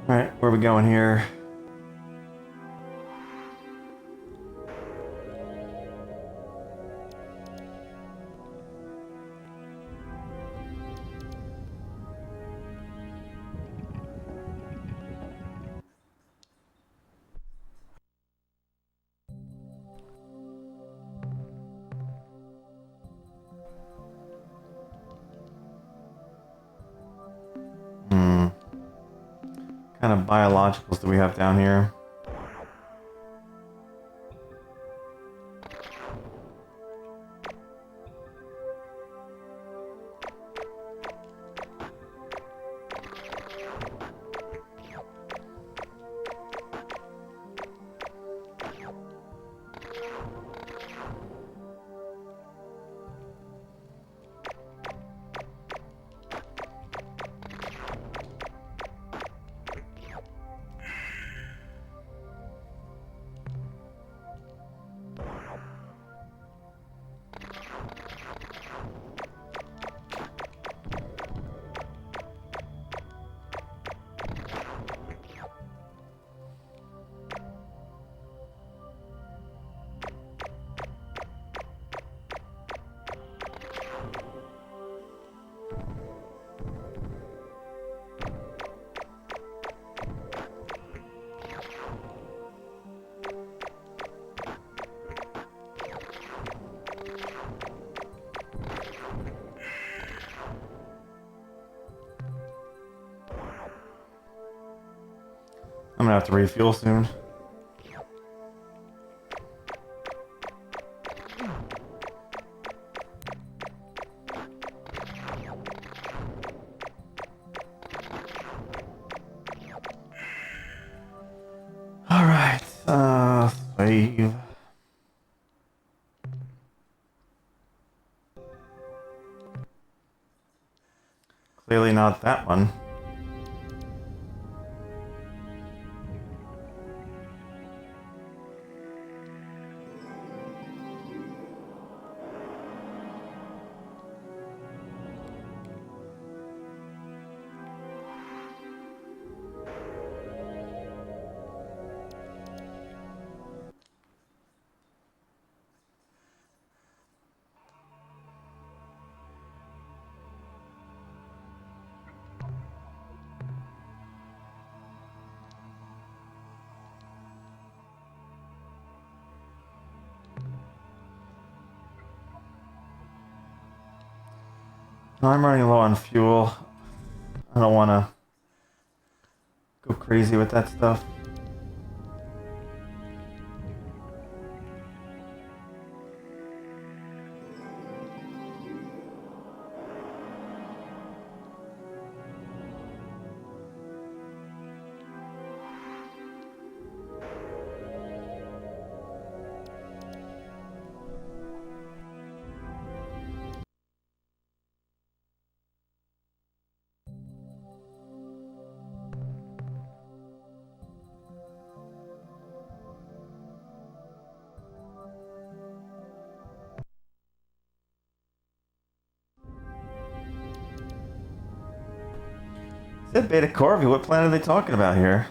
Alright, where are we going here? What kind of biologicals do we have down here? I'm gonna have to refuel soon. Alright, save. Clearly not that one. I'm running low on fuel. I don't want to go crazy with that stuff. Said Beta Corvi, what planet are they talking about here?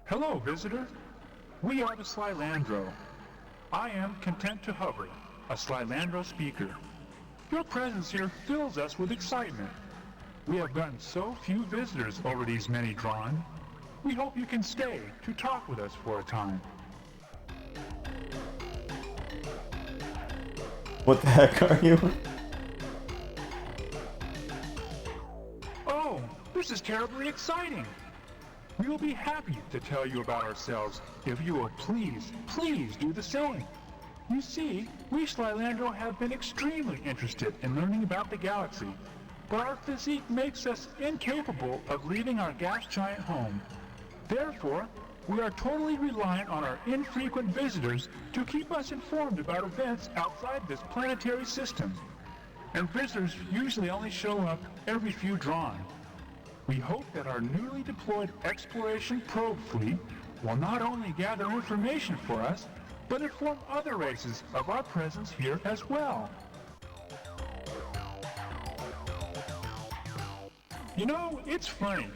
Hello, visitor. We are the Slylandro. I am content to hover, a Slylandro speaker. Your presence here fills us with excitement. We have gotten so few visitors over these many drawn. We hope you can stay to talk with us for a time. What the heck are you? Oh, this is terribly exciting. We will be happy to tell you about ourselves if you will please do the same. You see, we Slylandro have been extremely interested in learning about the galaxy, but our physique makes us incapable of leaving our gas giant home. Therefore, we are totally reliant on our infrequent visitors to keep us informed about events outside this planetary system. And visitors usually only show up every few drawn. We hope that our newly deployed exploration probe fleet will not only gather information for us, but inform other races of our presence here as well. You know, it's funny.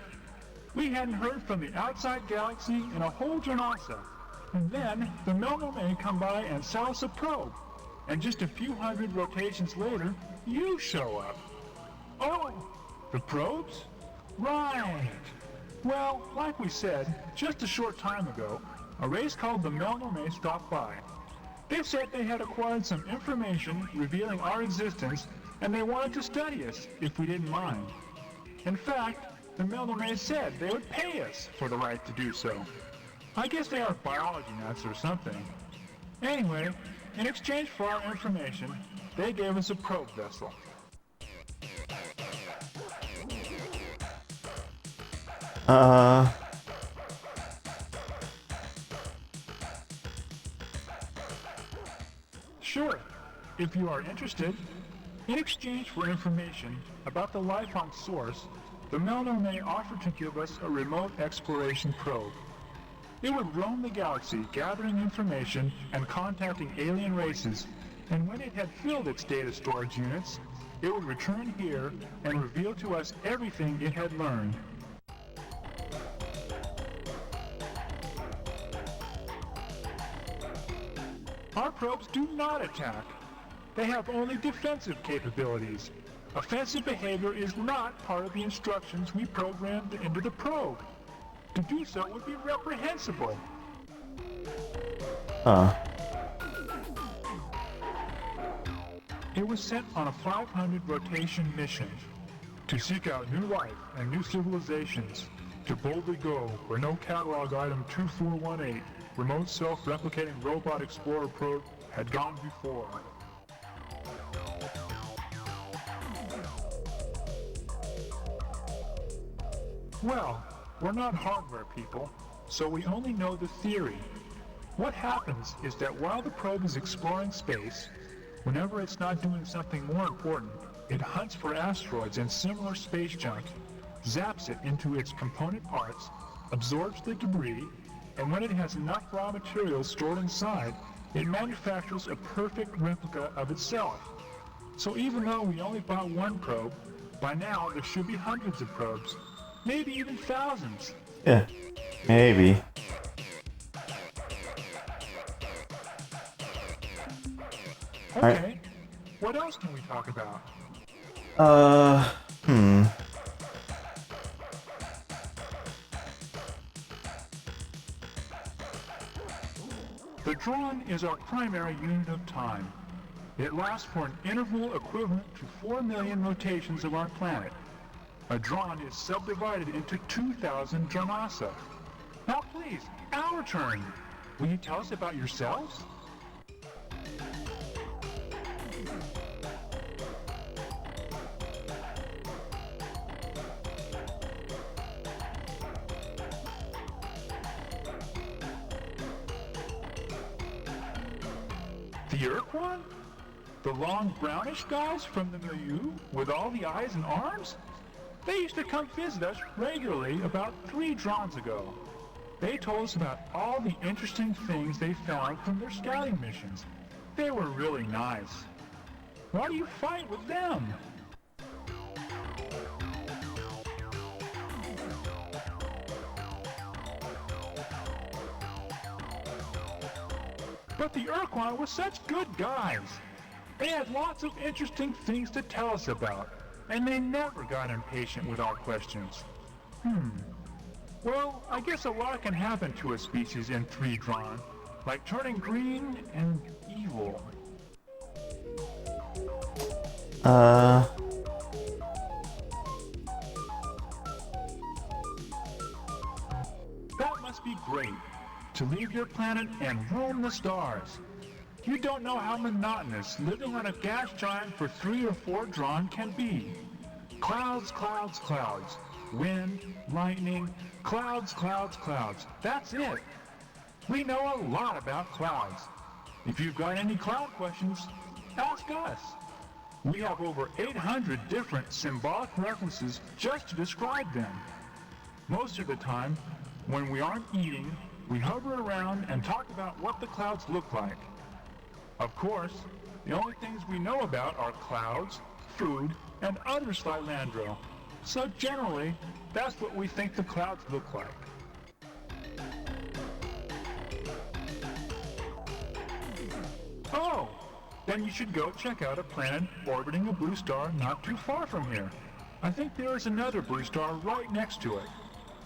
We hadn't heard from the outside galaxy in a whole Janasa, and then the Melno may come by and sell us a probe, and just a few hundred rotations later, you show up. Oh, the probes? Right! Well, like we said, just a short time ago, a race called the Melno stopped by. They said they had acquired some information revealing our existence, and they wanted to study us, if we didn't mind. In fact, the Melno said they would pay us for the right to do so. I guess they are biology nuts or something. Anyway, in exchange for our information, they gave us a probe vessel. Sure, if you are interested. In exchange for information about the life on Source, the Melno may offer to give us a remote exploration probe. It would roam the galaxy gathering information and contacting alien races, and when it had filled its data storage units, it would return here and reveal to us everything it had learned. Our probes do not attack. They have only defensive capabilities. Offensive behavior is not part of the instructions we programmed into the probe. To do so would be reprehensible. Huh. It was sent on a 500 rotation mission to seek out new life and new civilizations, to boldly go where no catalog item 2418, remote self-replicating robot explorer probe, had gone before. Well, we're not hardware people, so we only know the theory. What happens is that while the probe is exploring space, whenever it's not doing something more important, it hunts for asteroids and similar space junk, zaps it into its component parts, absorbs the debris, and when it has enough raw materials stored inside, it manufactures a perfect replica of itself. So even though we only bought one probe, by now there should be hundreds of probes, maybe even thousands. Yeah, maybe. Okay, what else can we talk about? The Drawn is our primary unit of time. It lasts for an interval equivalent to 4 million rotations of our planet. A Drawn is subdivided into 2,000 Dronasa. Now please, our turn. Will you tell us about yourselves? The Urquan? The long brownish guys from the milieu with all the eyes and arms? They used to come visit us regularly about 3 Drons ago. They told us about all the interesting things they found from their scouting missions. They were really nice. Why do you fight with them? But the Urquan were such good guys. They had lots of interesting things to tell us about, and they never got impatient with our questions. Well, I guess a lot can happen to a species in 3 Drawn, like turning green and evil. That must be great, to leave your planet and roam the stars. You don't know how monotonous living on a gas giant for 3 or 4 Drawn can be. Clouds, clouds, clouds. Wind, lightning, clouds, clouds, clouds. That's it. We know a lot about clouds. If you've got any cloud questions, ask us. We have over 800 different symbolic references just to describe them. Most of the time, when we aren't eating, we hover around and talk about what the clouds look like. Of course, the only things we know about are clouds, food, and other Slylandro. So generally, that's what we think the clouds look like. Oh, then you should go check out a planet orbiting a blue star not too far from here. I think there is another blue star right next to it.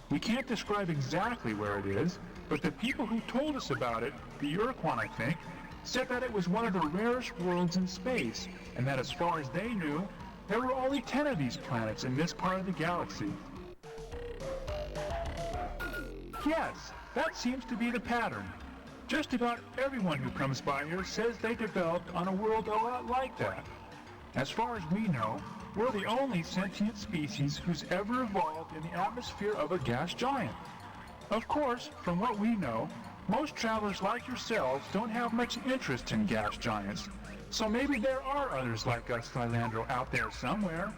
We can't describe exactly where it is, but the people who told us about it, the Urquan I think, said that it was one of the rarest worlds in space, and that as far as they knew, there were only 10 of these planets in this part of the galaxy. Yes, that seems to be the pattern. Just about everyone who comes by here says they developed on a world a lot like that. As far as we know, we're the only sentient species who's ever evolved in the atmosphere of a gas giant. Of course, from what we know, most travelers like yourselves don't have much interest in gas giants, so maybe there are others like us Slylandro out there somewhere.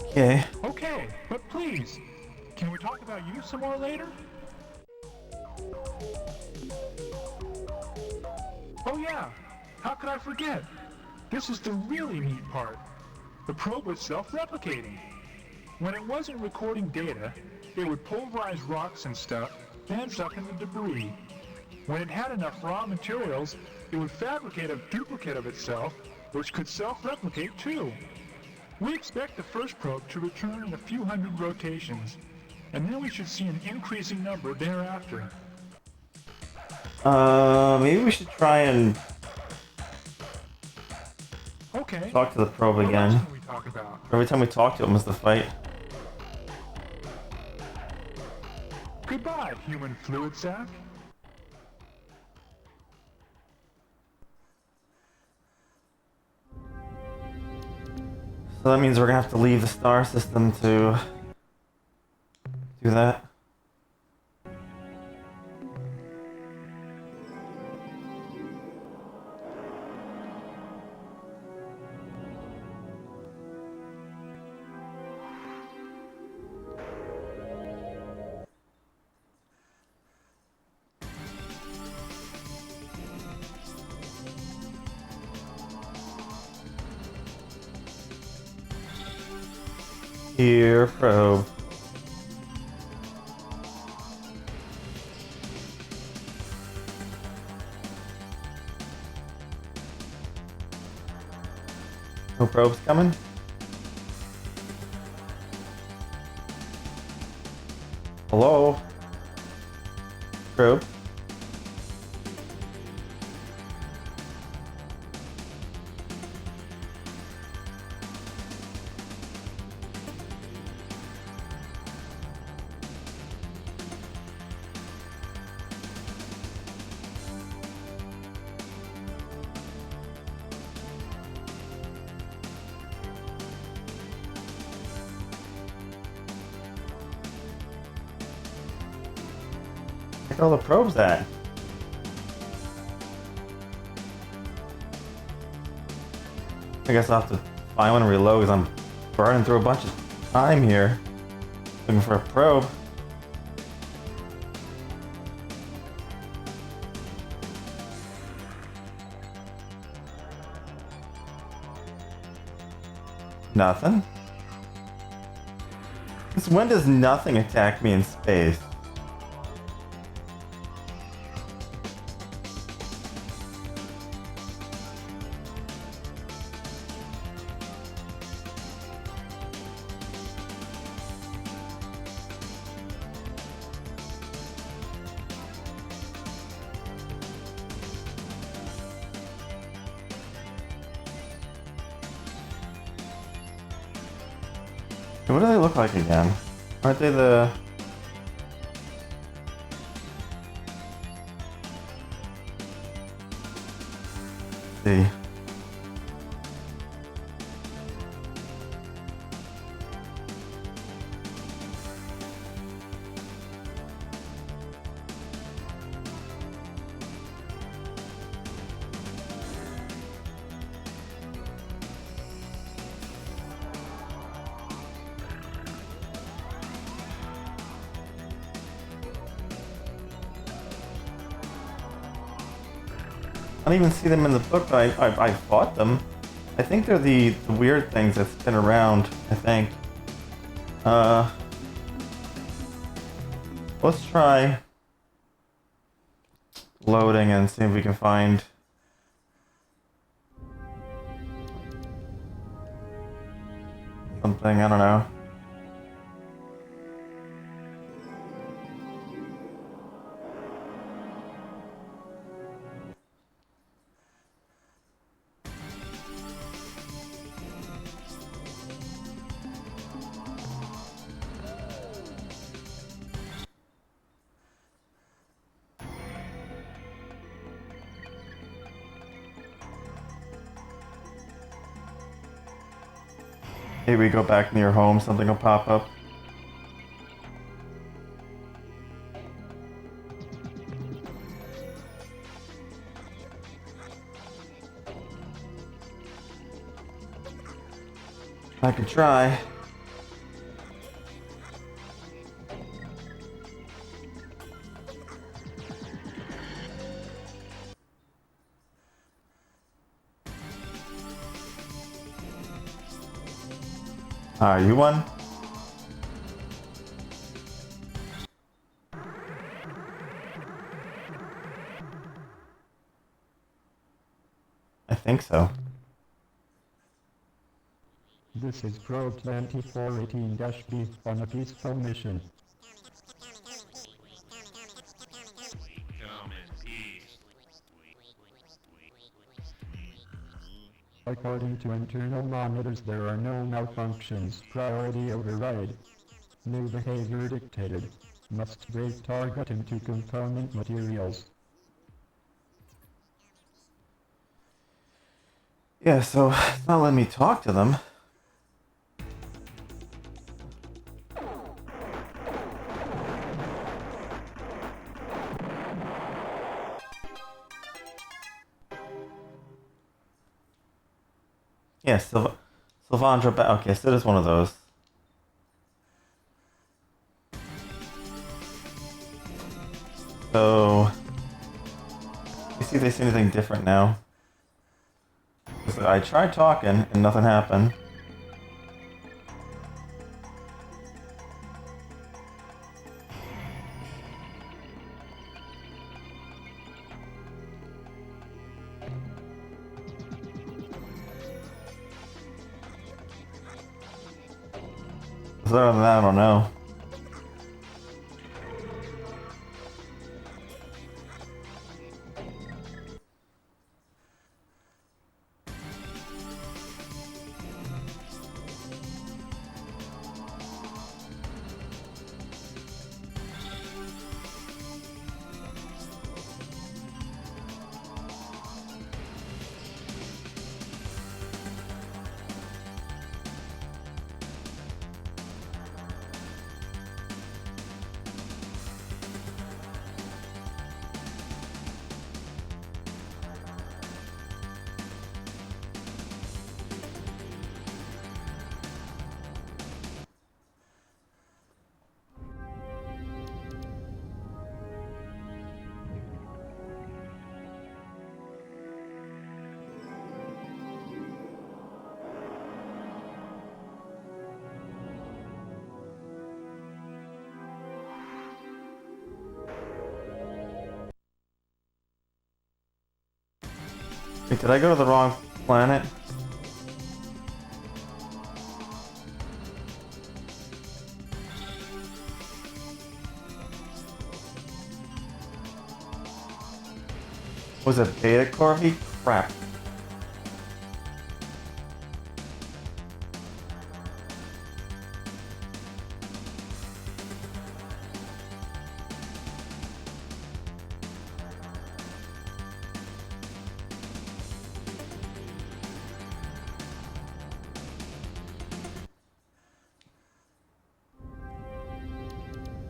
Okay. Okay, but please, can we talk about you some more later? Oh yeah, how could I forget? This is the really neat part. The probe was self-replicating. When it wasn't recording data, it would pulverize rocks and stuff, then suck in the debris. When it had enough raw materials, it would fabricate a duplicate of itself, which could self-replicate too. We expect the first probe to return in a few hundred rotations, and then we should see an increasing number thereafter. Maybe we should try and Okay. talk to the probe What else again. can we talk about? Every time we talk to him is the fight. Goodbye, human fluid sac. So that means we're gonna have to leave the star system to do that. Here, probe. No probes coming? Hello? Probe? Where's all the probes at? I guess I'll have to find one and reload because I'm burning through a bunch of time here looking for a probe. Nothing? Since when does nothing attack me in space? What do they look like again? Aren't they the... Let's see. I don't even see them in the book, but I fought them. I think they're the weird things that spin around, I think. Let's try loading and see if we can find something, I don't know. Maybe we go back near home, something will pop up. I could try. Are you one? think so. This is Probe 2418-B on a peaceful mission. According to internal monitors, there are no malfunctions. Priority override. New behavior dictated. Must break targeting to component materials. Yeah, so it's not letting me talk to them. Yeah, Sylvandra. Okay, so it is one of those. So, let's see if they see anything different now. So I tried talking and nothing happened. So other than that, I don't know. Wait, did I go to the wrong planet? Was it Beta Corvi? Crap.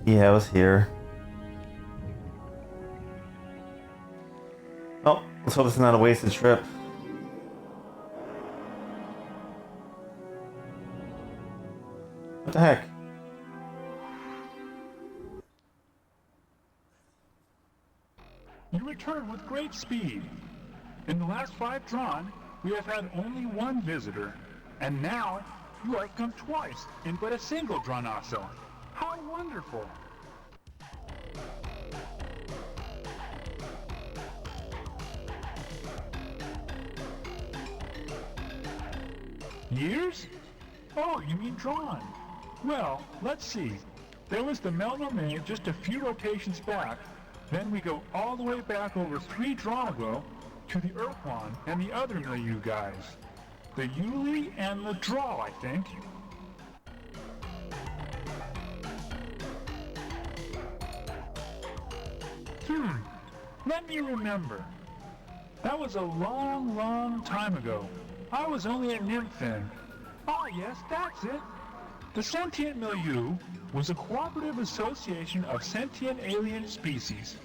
Yeah, I was here. Oh, let's hope this is not a wasted trip. What the heck? You return with great speed. In the last 5 drawn, we have had only 1 visitor. And now, you have come twice in but a single drawn also. How wonderful! Years? Oh, you mean drawn. Well, let's see. There was the Melnomane just a few rotations back. Then we go all the way back over 3 drawn ago to the Urquan and the other milieu guys. The Yuli and the Draw, I think. Let me remember. That was a long, long time ago. I was only a nymph then. Ah, yes, that's it. The Sentient Milieu was a cooperative association of sentient alien species.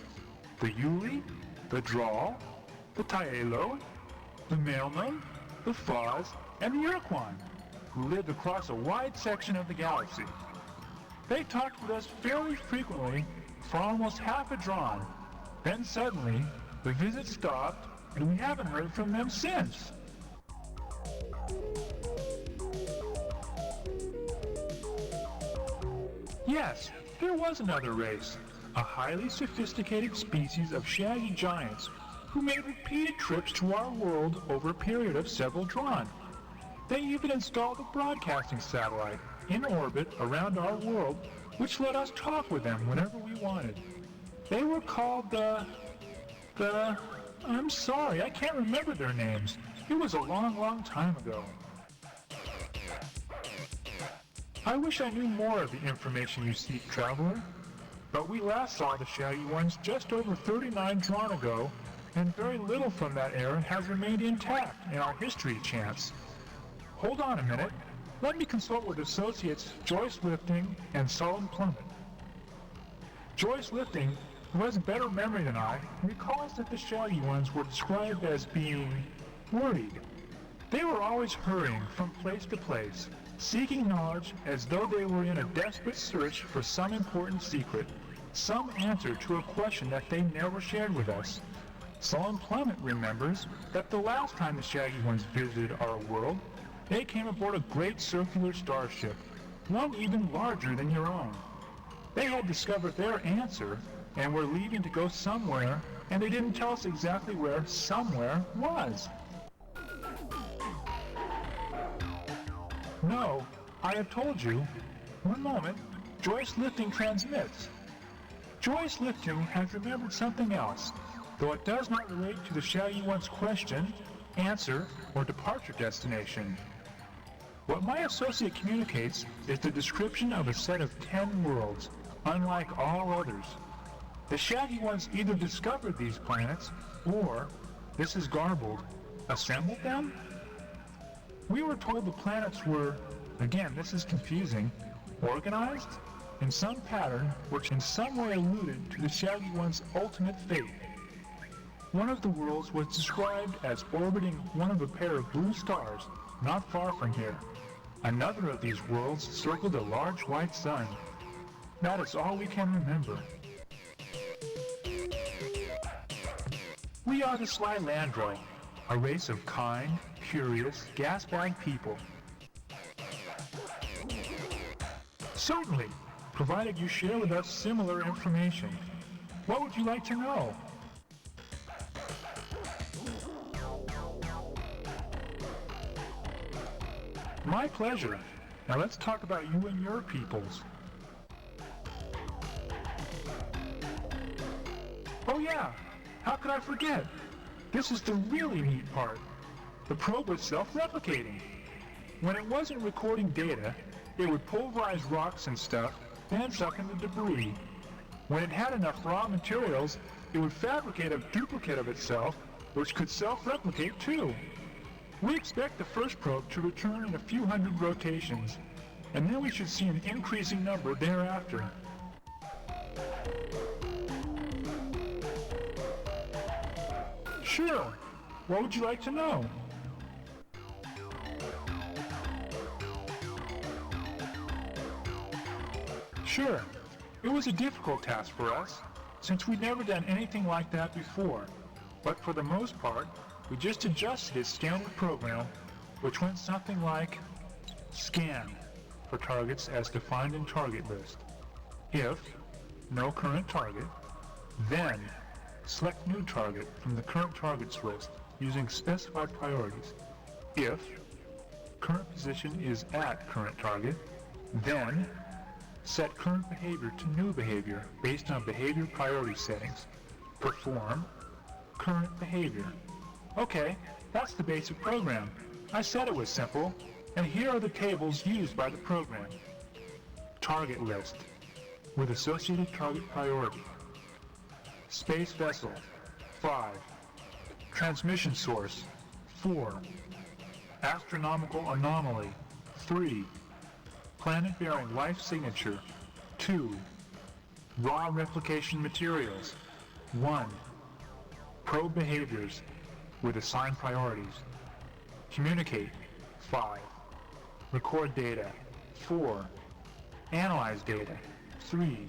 The Yuli, the Draw, the Taelo, the Mailman, the Foz, and the Urquan, who lived across a wide section of the galaxy. They talked with us fairly frequently for almost half a drawn. Then suddenly, the visit stopped, and we haven't heard from them since. Yes, there was another race, a highly sophisticated species of shaggy giants who made repeated trips to our world over a period of several drawn. They even installed a broadcasting satellite in orbit around our world, which let us talk with them whenever we wanted. They were called I'm sorry, I can't remember their names. It was a long, long time ago. I wish I knew more of the information you seek, traveler. But we last saw the Shaggy Ones just over 39 drawn ago, and very little from that era has remained intact in our history chants. Hold on a minute. Let me consult with Associates Joyce Lifting and Solid Plummet. Joyce Lifting, who has a better memory than I, recalls that the Shaggy Ones were described as being worried. They were always hurrying from place to place, seeking knowledge as though they were in a desperate search for some important secret, some answer to a question that they never shared with us. Solid Plummet remembers that the last time the Shaggy Ones visited our world, they came aboard a great circular starship, one even larger than your own. They had discovered their answer and were leaving to go somewhere, and they didn't tell us exactly where somewhere was. No, I have told you. One moment. Joyce Lifting transmits. Joyce Lifting has remembered something else, though it does not relate to the Shaggy One's question, answer, or departure destination. What my associate communicates is the description of a set of 10 worlds, unlike all others. The Shaggy Ones either discovered these planets, or, this is garbled, assembled them? We were told the planets were, again this is confusing, organized in some pattern which in some way alluded to the Shaggy One's ultimate fate. One of the worlds was described as orbiting one of a pair of blue stars not far from here. Another of these worlds circled a large white sun. That is all we can remember. We are the Sly Landroid, a race of kind, curious, gas-bag people. Certainly, provided you share with us similar information. What would you like to know? My pleasure. Now let's talk about you and your peoples. Oh yeah, how could I forget? This is the really neat part. The probe was self-replicating. When it wasn't recording data, it would pulverize rocks and stuff, then suck in the debris. When it had enough raw materials, it would fabricate a duplicate of itself, which could self-replicate too. We expect the first probe to return in a few hundred rotations, and then we should see an increasing number thereafter. Sure. What would you like to know? Sure. It was a difficult task for us, since we'd never done anything like that before. But for the most part, we just adjusted its standard program, which went something like scan for targets as defined in target list. If no current target, then select new target from the current targets list using specified priorities. If current position is at current target, then set current behavior to new behavior based on behavior priority settings. Perform current behavior. Okay, that's the basic program. I said it was simple, and here are the tables used by the program. Target list with associated target priority. Space vessel 5. Transmission source 4. Astronomical anomaly 3. Planet-bearing life signature 2. Raw replication materials 1. Probe behaviors with assigned priorities. Communicate 5. Record data 4. Analyze data 3.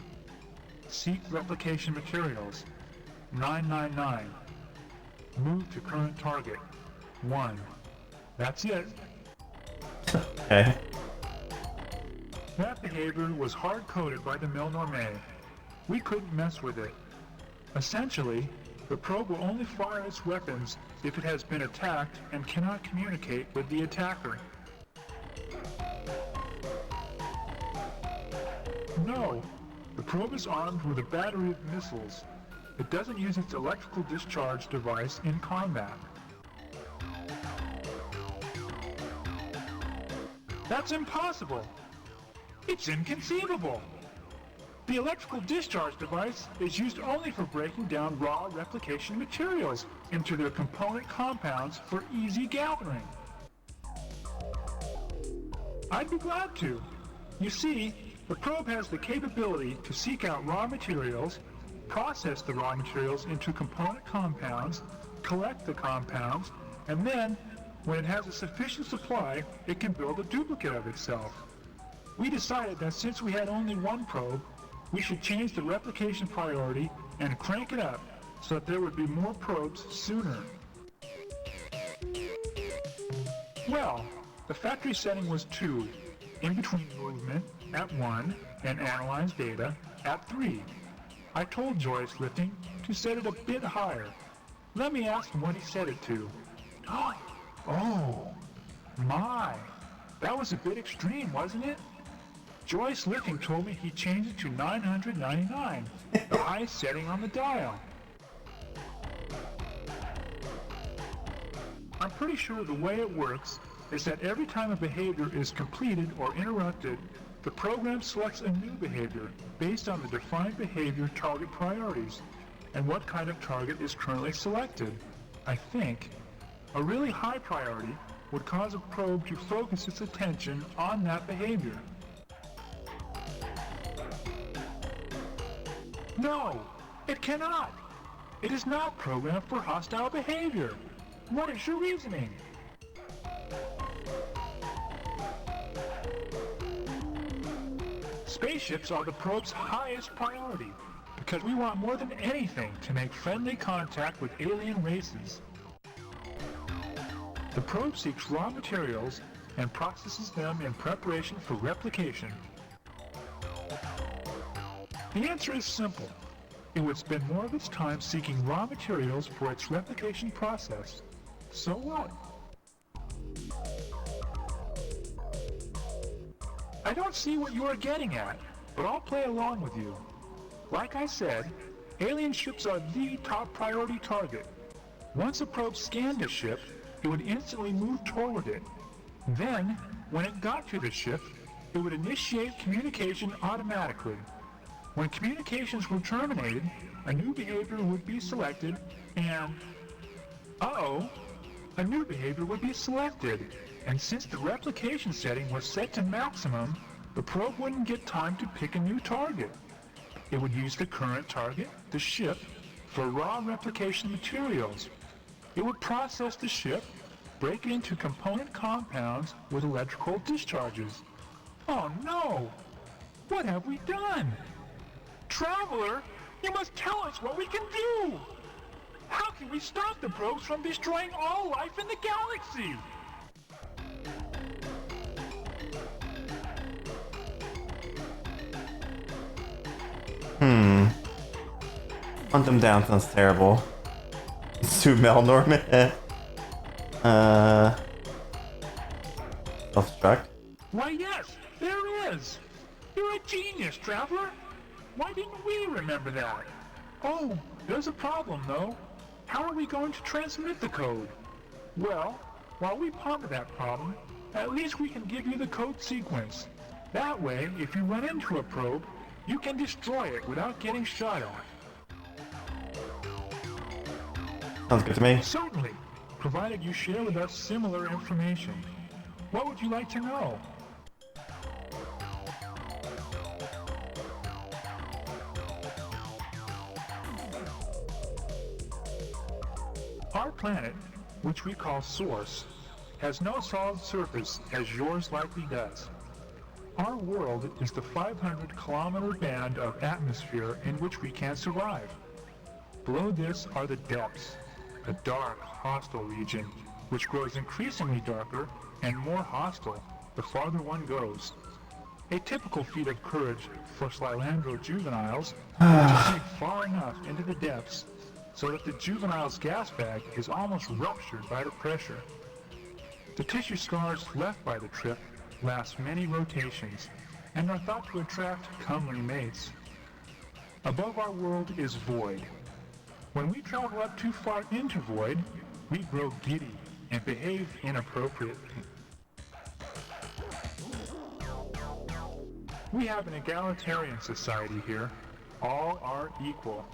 Seek replication materials 999. Move to current target 1. That's it. Okay. That behavior was hard-coded by the Milnorme. We couldn't mess with it. Essentially, The probe will only fire its weapons if it has been attacked and cannot communicate with the attacker. No, the probe is armed with a battery of missiles. It doesn't use its electrical discharge device in combat. That's impossible! It's inconceivable! The electrical discharge device is used only for breaking down raw replication materials into their component compounds for easy gathering. I'd be glad to. You see, the probe has the capability to seek out raw materials, process the raw materials into component compounds, collect the compounds, and then, when it has a sufficient supply, it can build a duplicate of itself. We decided that since we had only one probe, we should change the replication priority and crank it up so that there would be more probes sooner. Well, the factory setting was 2, in between movement at 1 and analyze data at 3. I told Joyce Lifting to set it a bit higher. Let me ask him what he set it to. Oh, my, that was a bit extreme, wasn't it? Joyce Lifting told me he changed it to 999, the highest setting on the dial. I'm pretty sure the way it works is that every time a behavior is completed or interrupted, the program selects a new behavior based on the defined behavior target priorities and what kind of target is currently selected. I think a really high priority would cause a probe to focus its attention on that behavior. No, it cannot. It is not programmed for hostile behavior. What is your reasoning? Spaceships are the probe's highest priority because we want more than anything to make friendly contact with alien races. The probe seeks raw materials and processes them in preparation for replication. The answer is simple. It would spend more of its time seeking raw materials for its replication process. So what? I don't see what you are getting at, but I'll play along with you. Like I said, alien ships are the top priority target. Once a probe scanned a ship, it would instantly move toward it. Then, when it got to the ship, it would initiate communication automatically. When communications were terminated, a new behavior would be selected and... a new behavior would be selected. And since the replication setting was set to maximum, the probe wouldn't get time to pick a new target. It would use the current target, the ship, for raw replication materials. It would process the ship, break it into component compounds with electrical discharges. Oh no! What have we done? Traveler, you must tell us what we can do! How can we stop the probes from destroying all life in the galaxy? Hunt them down sounds terrible. Sue Mel Norman. Self-destruct? Why yes, there is! You're a genius, Traveler! Why didn't we remember that? Oh, there's a problem though. How are we going to transmit the code? Well, while we ponder that problem, at least we can give you the code sequence. That way, if you run into a probe, you can destroy it without getting shot at. Sounds good to me. Certainly, provided you share with us similar information. What would you like to know? Our planet, which we call Source, has no solid surface as yours likely does. Our world is the 500-kilometer band of atmosphere in which we can survive. Below this are the depths, a dark, hostile region which grows increasingly darker and more hostile the farther one goes. A typical feat of courage for Slilandro juveniles is to sink far enough into the depths so that the juvenile's gas bag is almost ruptured by the pressure. The tissue scars left by the trip last many rotations and are thought to attract comely mates. Above our world is void. When we travel up too far into void, we grow giddy and behave inappropriately. We have an egalitarian society here. All are equal.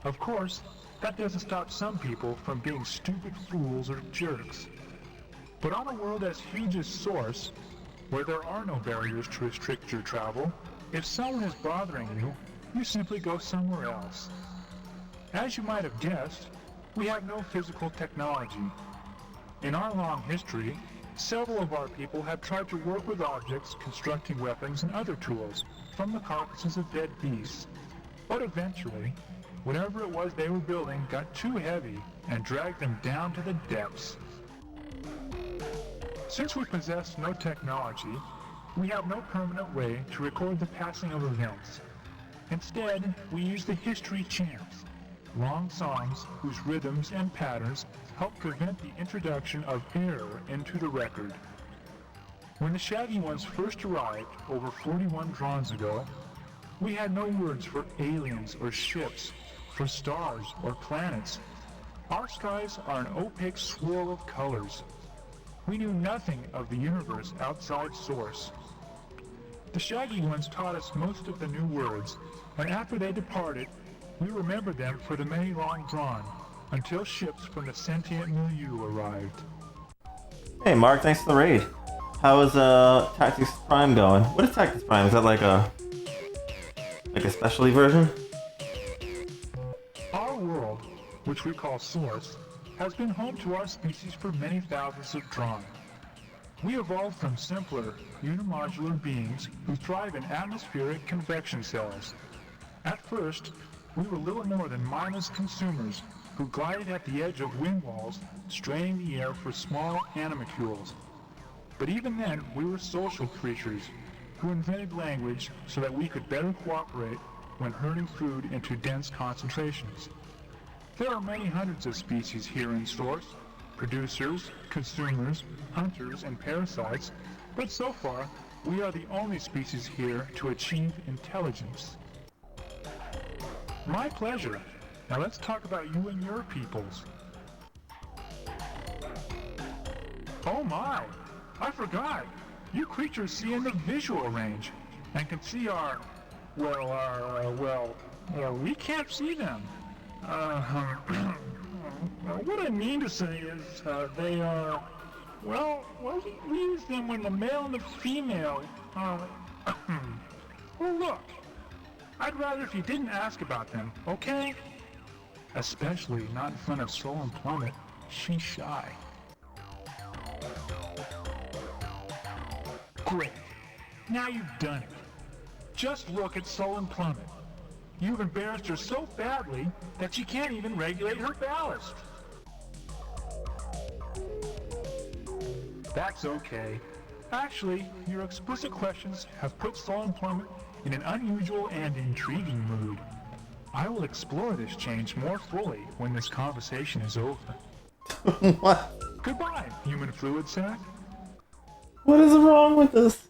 Of course, that doesn't stop some people from being stupid fools or jerks. But on a world as huge as Source, where there are no barriers to restrict your travel, if someone is bothering you, you simply go somewhere else. As you might have guessed, we have no physical technology. In our long history, several of our people have tried to work with objects constructing weapons and other tools from the carcasses of dead beasts. But eventually, whatever it was they were building got too heavy and dragged them down to the depths. Since we possess no technology, we have no permanent way to record the passing of events. Instead, we use the history chants, long songs whose rhythms and patterns help prevent the introduction of error into the record. When the Shaggy Ones first arrived over 41 drawns ago, we had no words for aliens or ships, for stars or planets. Our skies are an opaque swirl of colors. We knew nothing of the universe outside Source. The Shaggy Ones taught us most of the new words, and after they departed, we remembered them for the many long drawn, until ships from the sentient milieu arrived. Hey Mark, thanks for the raid. How is Tactics Prime going? What is Tactics Prime? Is that like a specialty version? Our world, which we call Source, has been home to our species for many thousands of drawn. We evolved from simpler, unimodular beings who thrive in atmospheric convection cells. At first, we were little more than mindless consumers who glided at the edge of wind walls, straining the air for small animalcules. But even then, we were social creatures who invented language so that we could better cooperate when herding food into dense concentrations. There are many hundreds of species here in Source, producers, consumers, hunters, and parasites, but so far, we are the only species here to achieve intelligence. My pleasure. Now let's talk about you and your peoples. Oh my! I forgot! You creatures see in the visual range, and can see our... we can't see them. What I mean to say is, they are... we use them when the male and the female, well look, I'd rather if you didn't ask about them, okay? Especially not in front of Soul and Plummet. She's shy. Great. Now you've done it. Just look at Soul and Plummet. You've embarrassed her so badly that she can't even regulate her ballast. That's okay. Actually, your explicit questions have put Soul and Plummet in an unusual and intriguing mood. I will explore this change more fully when this conversation is over. What? Goodbye, human fluid sac. What is wrong with this?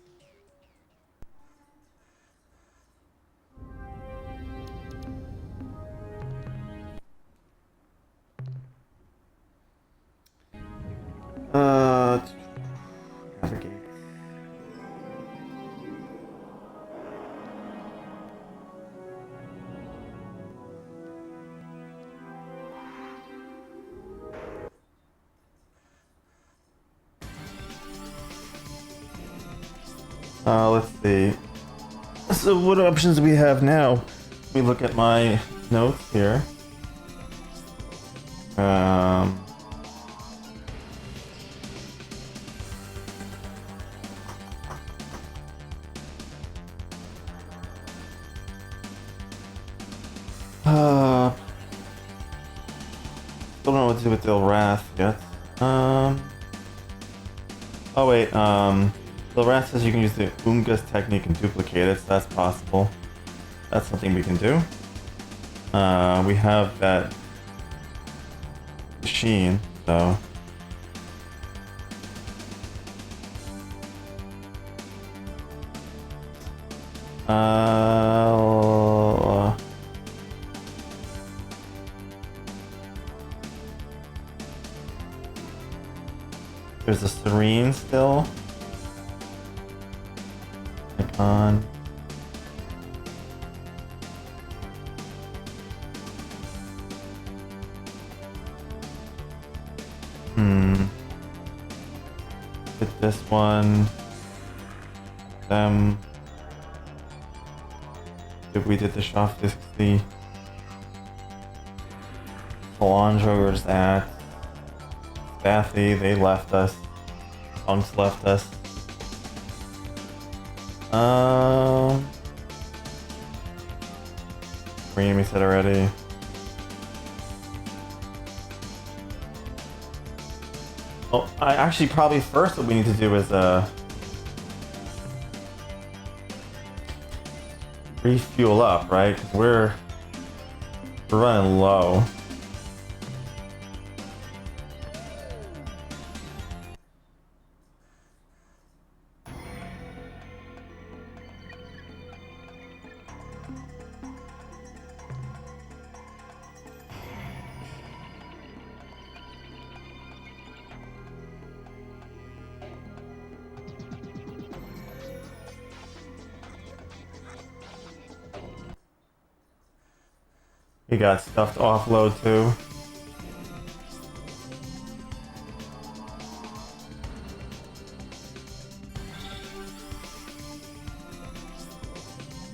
Navigate. Let's see. So what options do we have now? Let me look at my notes here. Still don't know what to do with Ilrath yet. Oh wait, Ilrath says you can use the Unga's technique and duplicate it, so that's possible. That's something we can do. We have that machine, so. There's a Serene still. Icon. Hit this one. If we did the Shoff Disc C. Solandro, where's that? Bathy, they left us. Punks left us. Green, we said already. Oh, I actually probably first what we need to do is refuel up, right? 'Cause we're running low. We got stuff to offload too.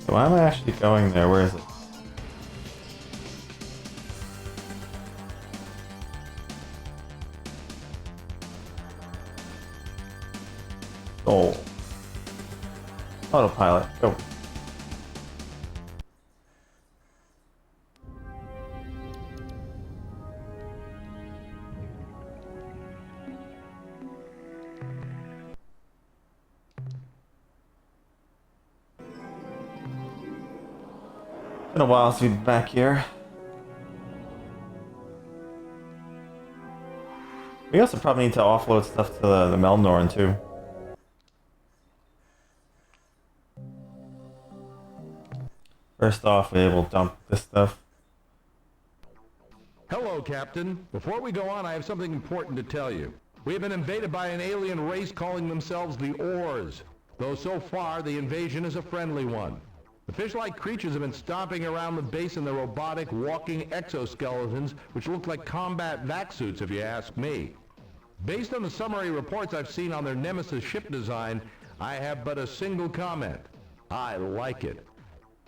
So why am I actually going there? Where is it? Oh. Autopilot, go. Been a while since we've been back here. We also probably need to offload stuff to the Melnorn too. First off, we will dump this stuff. Hello, Captain. Before we go on, I have something important to tell you. We have been invaded by an alien race calling themselves the Ors, though so far the invasion is a friendly one. The fish-like creatures have been stomping around the base in their robotic, walking exoskeletons, which look like combat vac suits if you ask me. Based on the summary reports I've seen on their Nemesis ship design, I have but a single comment. I like it.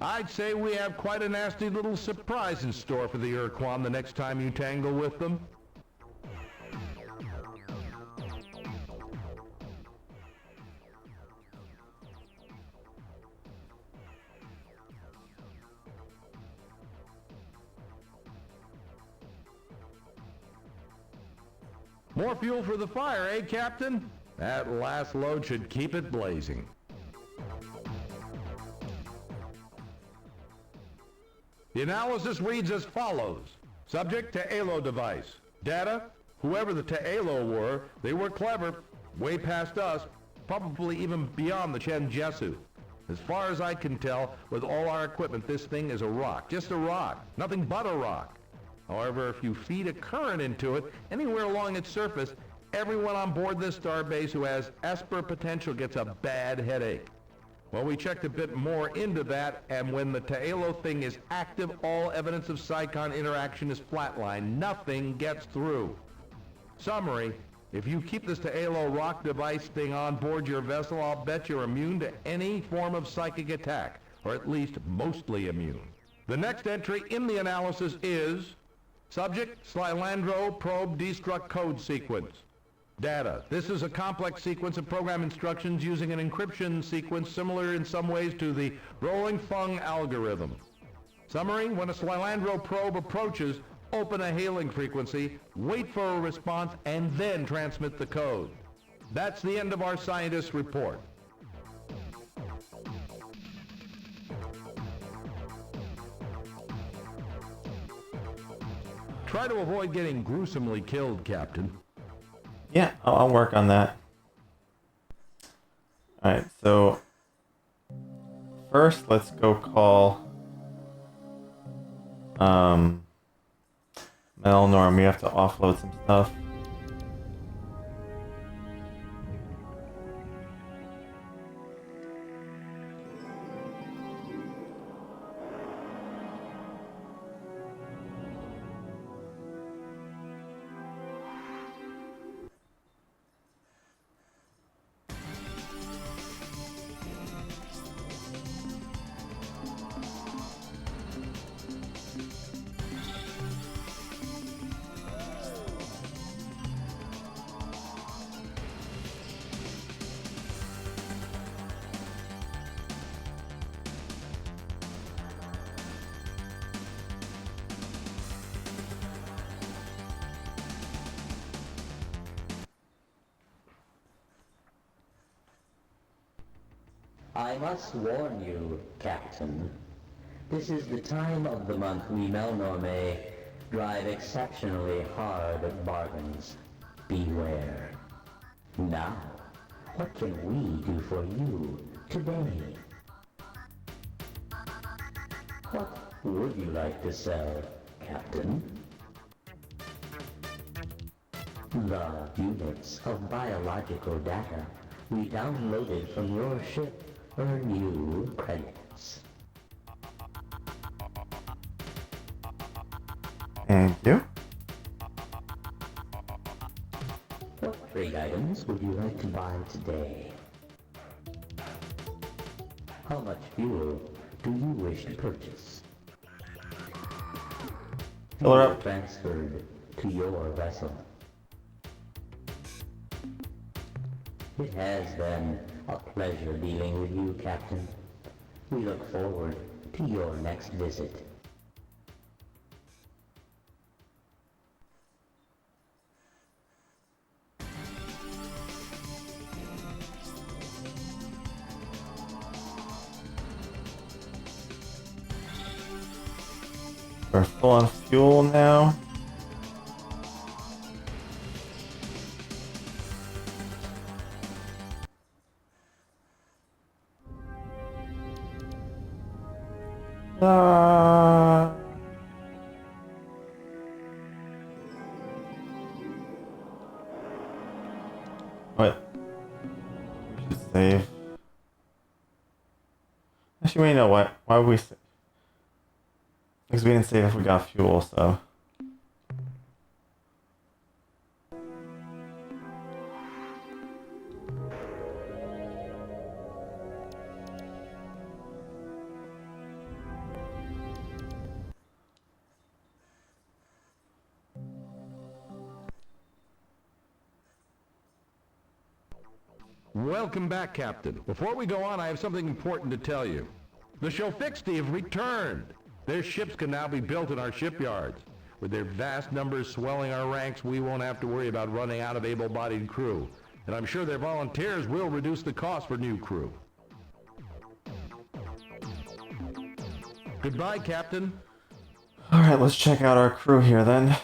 I'd say we have quite a nasty little surprise in store for the Urquan the next time you tangle with them. More fuel for the fire, eh, Captain? That last load should keep it blazing. The analysis reads as follows. Subject Ta'alo device. Data, whoever the Ta'alo were, they were clever, way past us, probably even beyond the Chen Jesu. As far as I can tell, with all our equipment, this thing is a rock. Just a rock. Nothing but a rock. However, if you feed a current into it, anywhere along its surface, everyone on board this starbase who has Esper potential gets a bad headache. Well, we checked a bit more into that, and when the Ta'alo thing is active, all evidence of Psychon interaction is flatlined. Nothing gets through. Summary, if you keep this Ta'alo rock device thing on board your vessel, I'll bet you're immune to any form of psychic attack, or at least mostly immune. The next entry in the analysis is subject, Slilandro probe destruct code sequence. Data. This is a complex sequence of program instructions using an encryption sequence similar in some ways to the rolling Fung algorithm. Summary, when a Slilandro probe approaches, open a hailing frequency, wait for a response, and then transmit the code. That's the end of our scientist's report. Try to avoid getting gruesomely killed, Captain. Yeah, I'll work on that. Alright, so first let's go call Melnorm. We have to offload some stuff. I must warn you, Captain. This is the time of the month we Melnorme drive exceptionally hard bargains. Beware. Now, what can we do for you today? What would you like to sell, Captain? The units of biological data we downloaded from your ship earn you credits. Thank you. What trade items would you like to buy today? How much fuel do you wish to purchase? Fill her up. Transferred to your vessel. It has been a pleasure dealing with you, Captain. We look forward to your next visit. We're full on fuel now. What? We should save. Actually, wait, you know what? Why would we save? Because we didn't save if we got fuel, so. Welcome back, Captain. Before we go on, I have something important to tell you. The Shofixti have returned. Their ships can now be built in our shipyards. With their vast numbers swelling our ranks, we won't have to worry about running out of able-bodied crew. And I'm sure their volunteers will reduce the cost for new crew. Goodbye, Captain. Alright, let's check out our crew here then.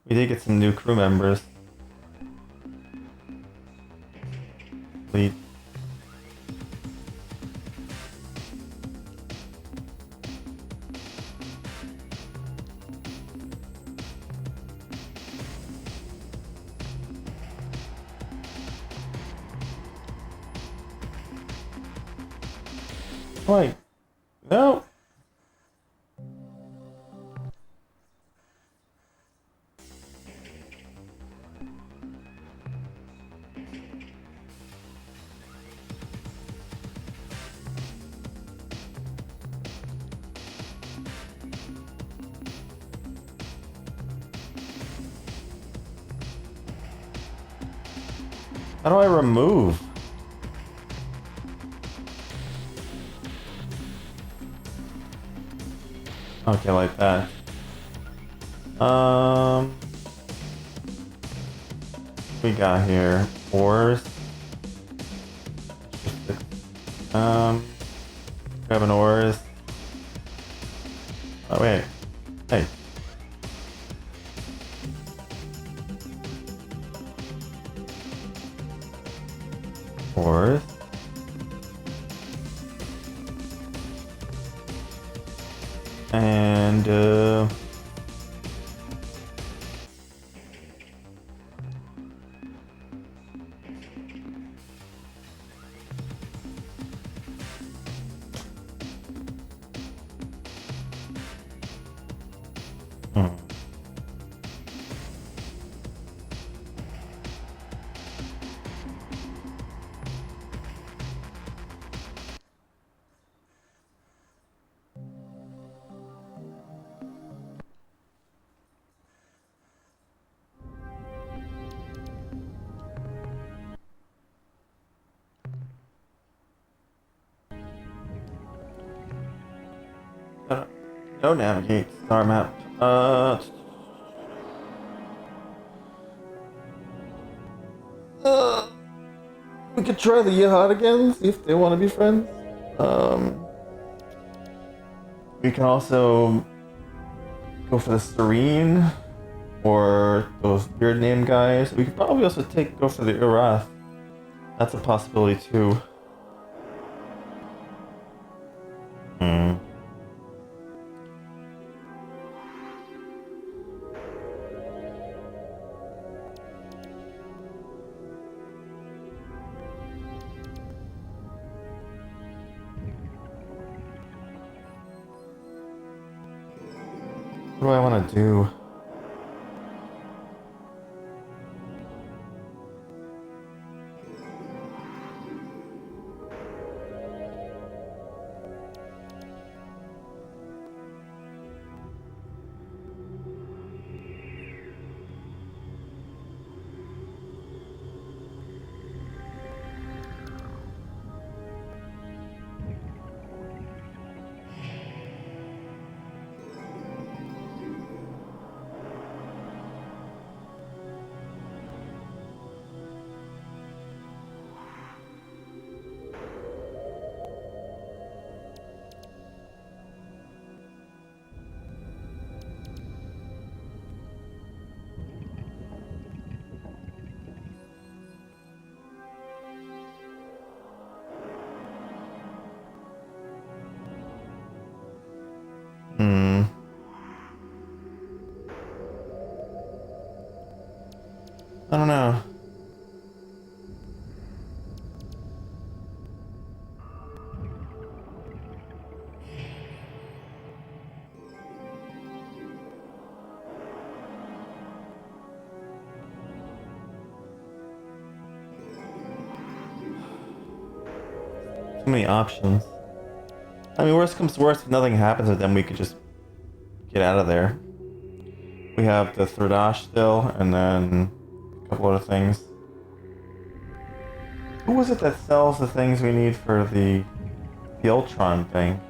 We did get some new crew members. Fleet. Wait. No. How do I remove? Okay, like that. We got here ores. Grabbing ores. Oh wait. Hey. Ores. And no navigate star map. We could try the Yahad again, see if they want to be friends. We can also go for the Serene or those weird name guys. We could probably also go for the Urath. That's a possibility too. What do I want to do? I don't know. Too many options. I mean, worst comes to worst, if nothing happens with them, we could just get out of there. We have the Thredash still, and then a couple other things. Who was it that sells the things we need for the Ultron thing?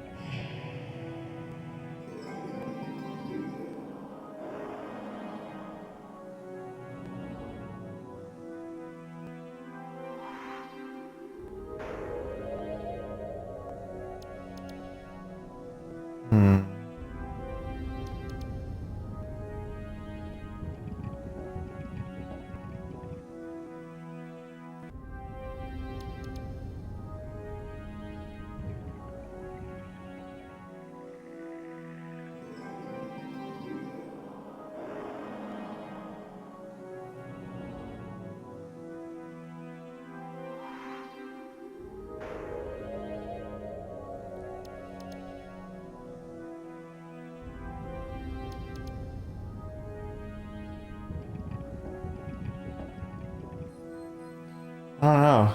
I don't know.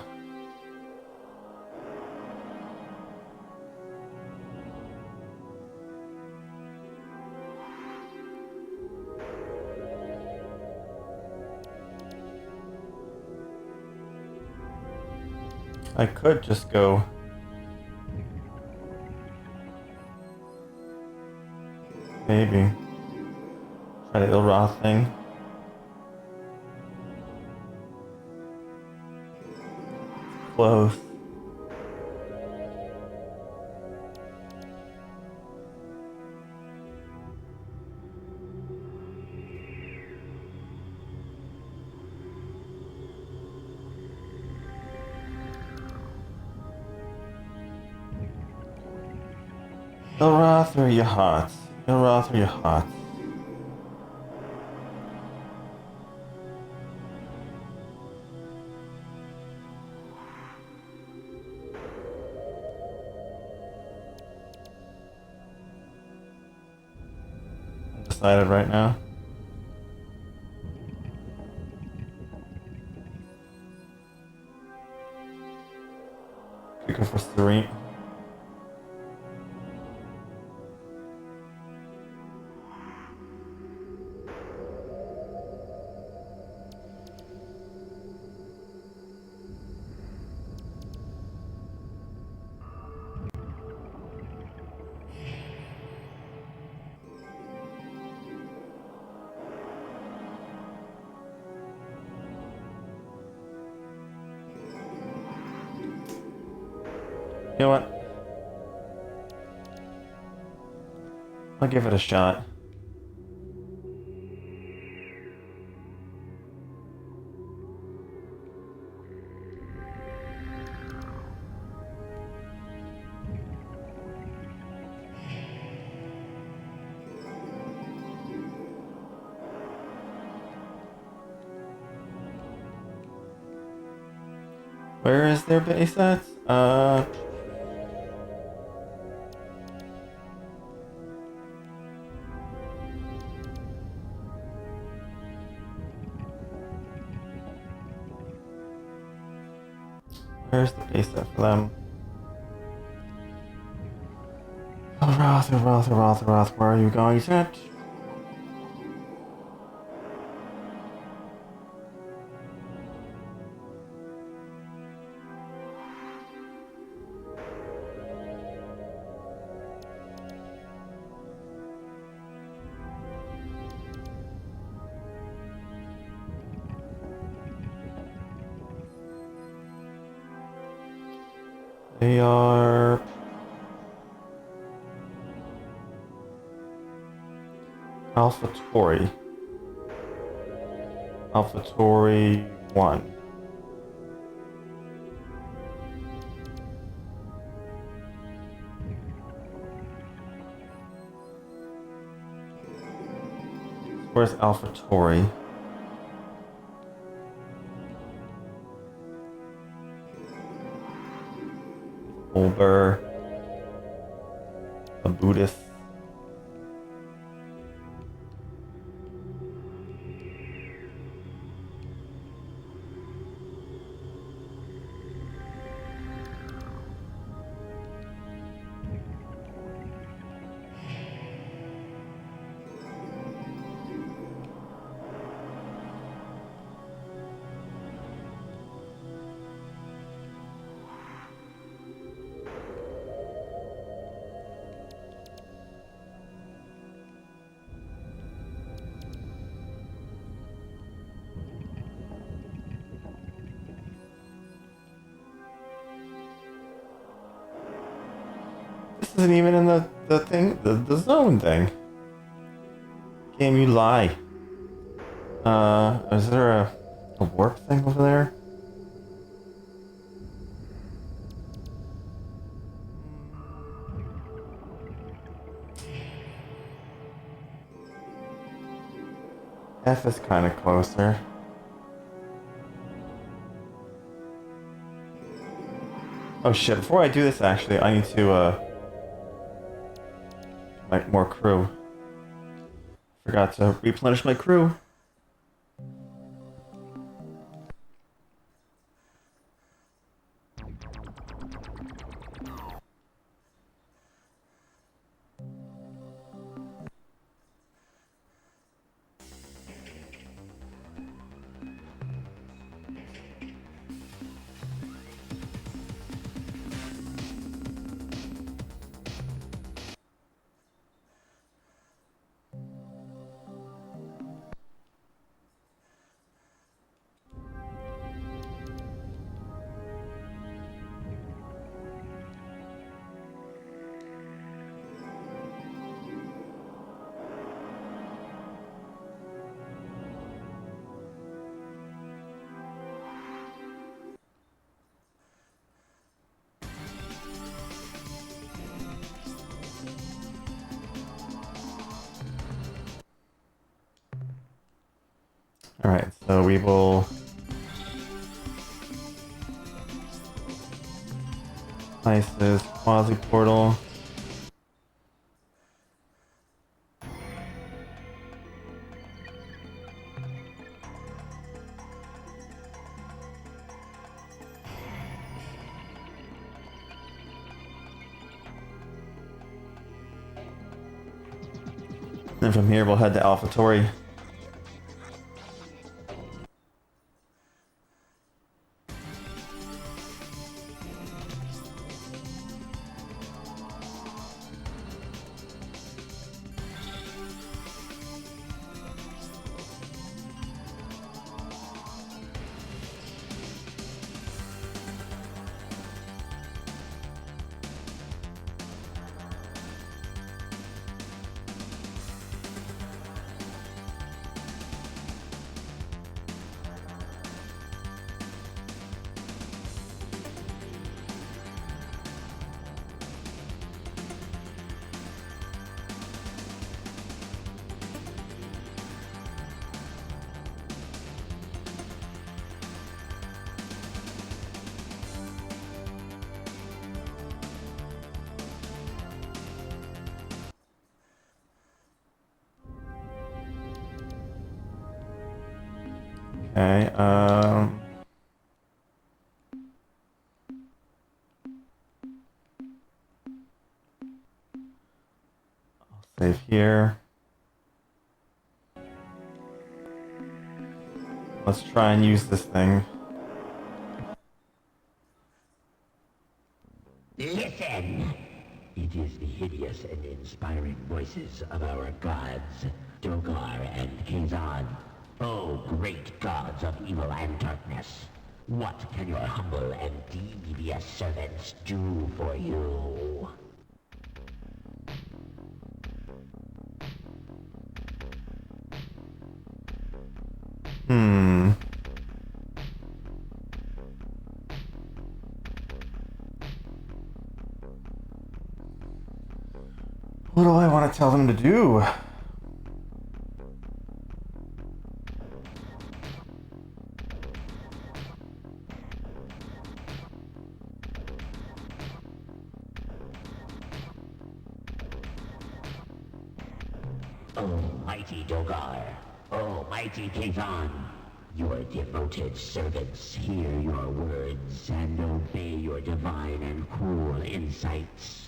I could just go. Maybe. Try the Ilroth thing. Close. Ilroth or Yahat? Ilroth or Yahat? Undecided right now. Could go for Serene. You know what? I'll give it a shot. Where is their base at? Where's the base at for them? Roth, where are you going, Set? They are Alpha Tori. Alpha Tori 1. Where's Alpha Tori? Olber. A Buddhist. This isn't even in the thing, the zone thing. Game, you lie. Is there a warp thing over there? F is kind of closer. Oh shit, before I do this actually, I need to, like more crew. Forgot to replenish my crew. So we will place this quasi portal. And from here we'll head to AlphaTauri. Okay, I'll save here. Let's try and use this thing. Listen! It is the hideous and inspiring voices of our gods, Dogar and Kazan. Oh, great gods of evil and darkness. What can your humble and devious servants do for you? What do I want to tell them to do? Oh, mighty Dogar. Oh, mighty Kazan. Your devoted servants hear your words and obey your divine and cruel insights.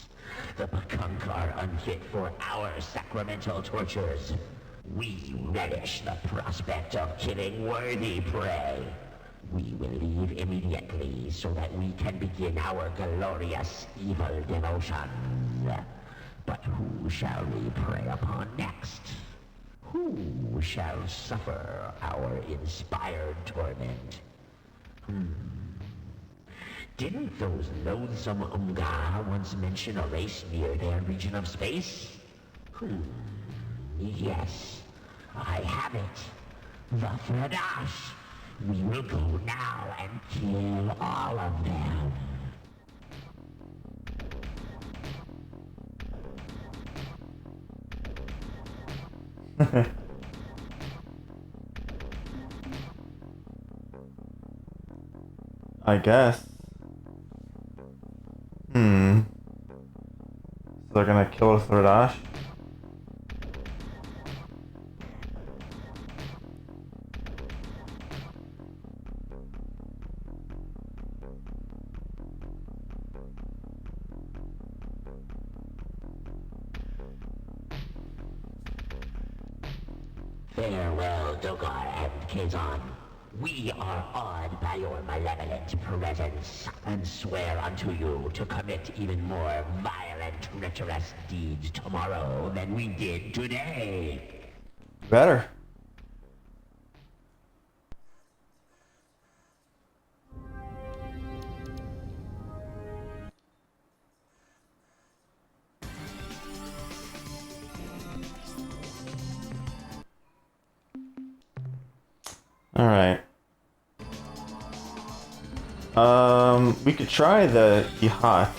The Pakunk are unfit for our sacramental tortures. We relish the prospect of killing worthy prey. We will leave immediately so that we can begin our glorious evil devotion. But who shall we prey upon next? Who shall suffer our inspired torment? Didn't those loathsome Umga once mention a race near their region of space? Yes, I have it. The Fradash. We will go now and kill all of them. I guess. So they're gonna kill Thradash? Farewell, Dogar and Kazan. We are awed by your malevolent presence, and swear unto you to commit even more violent, treacherous deeds tomorrow than we did today. Better. Alright. We could try the Yacht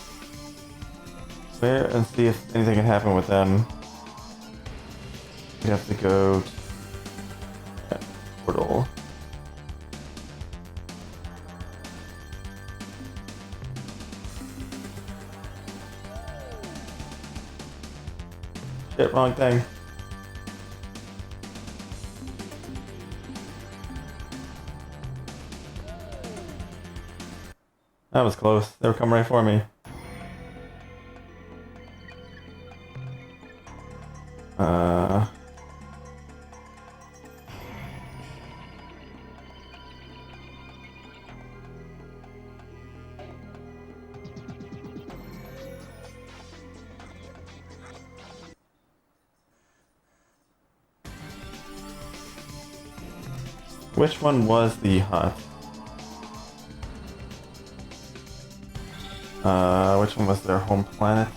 there and see if anything can happen with them. We have to go to that portal. Shit, wrong thing. That was close. They were coming right for me. Which one was the hut? Which one was their home planet?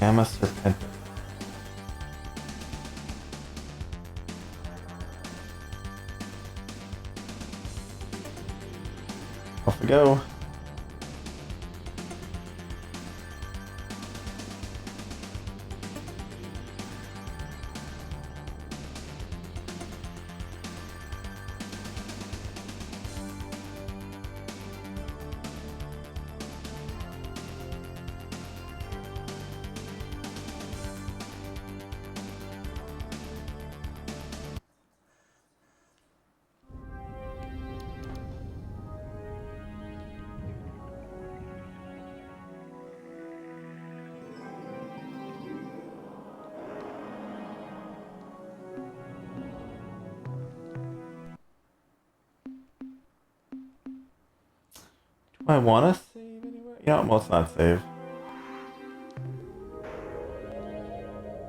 Gamma Serpentis. Off we go. Do I want to save anywhere? Yeah, well, let's not save.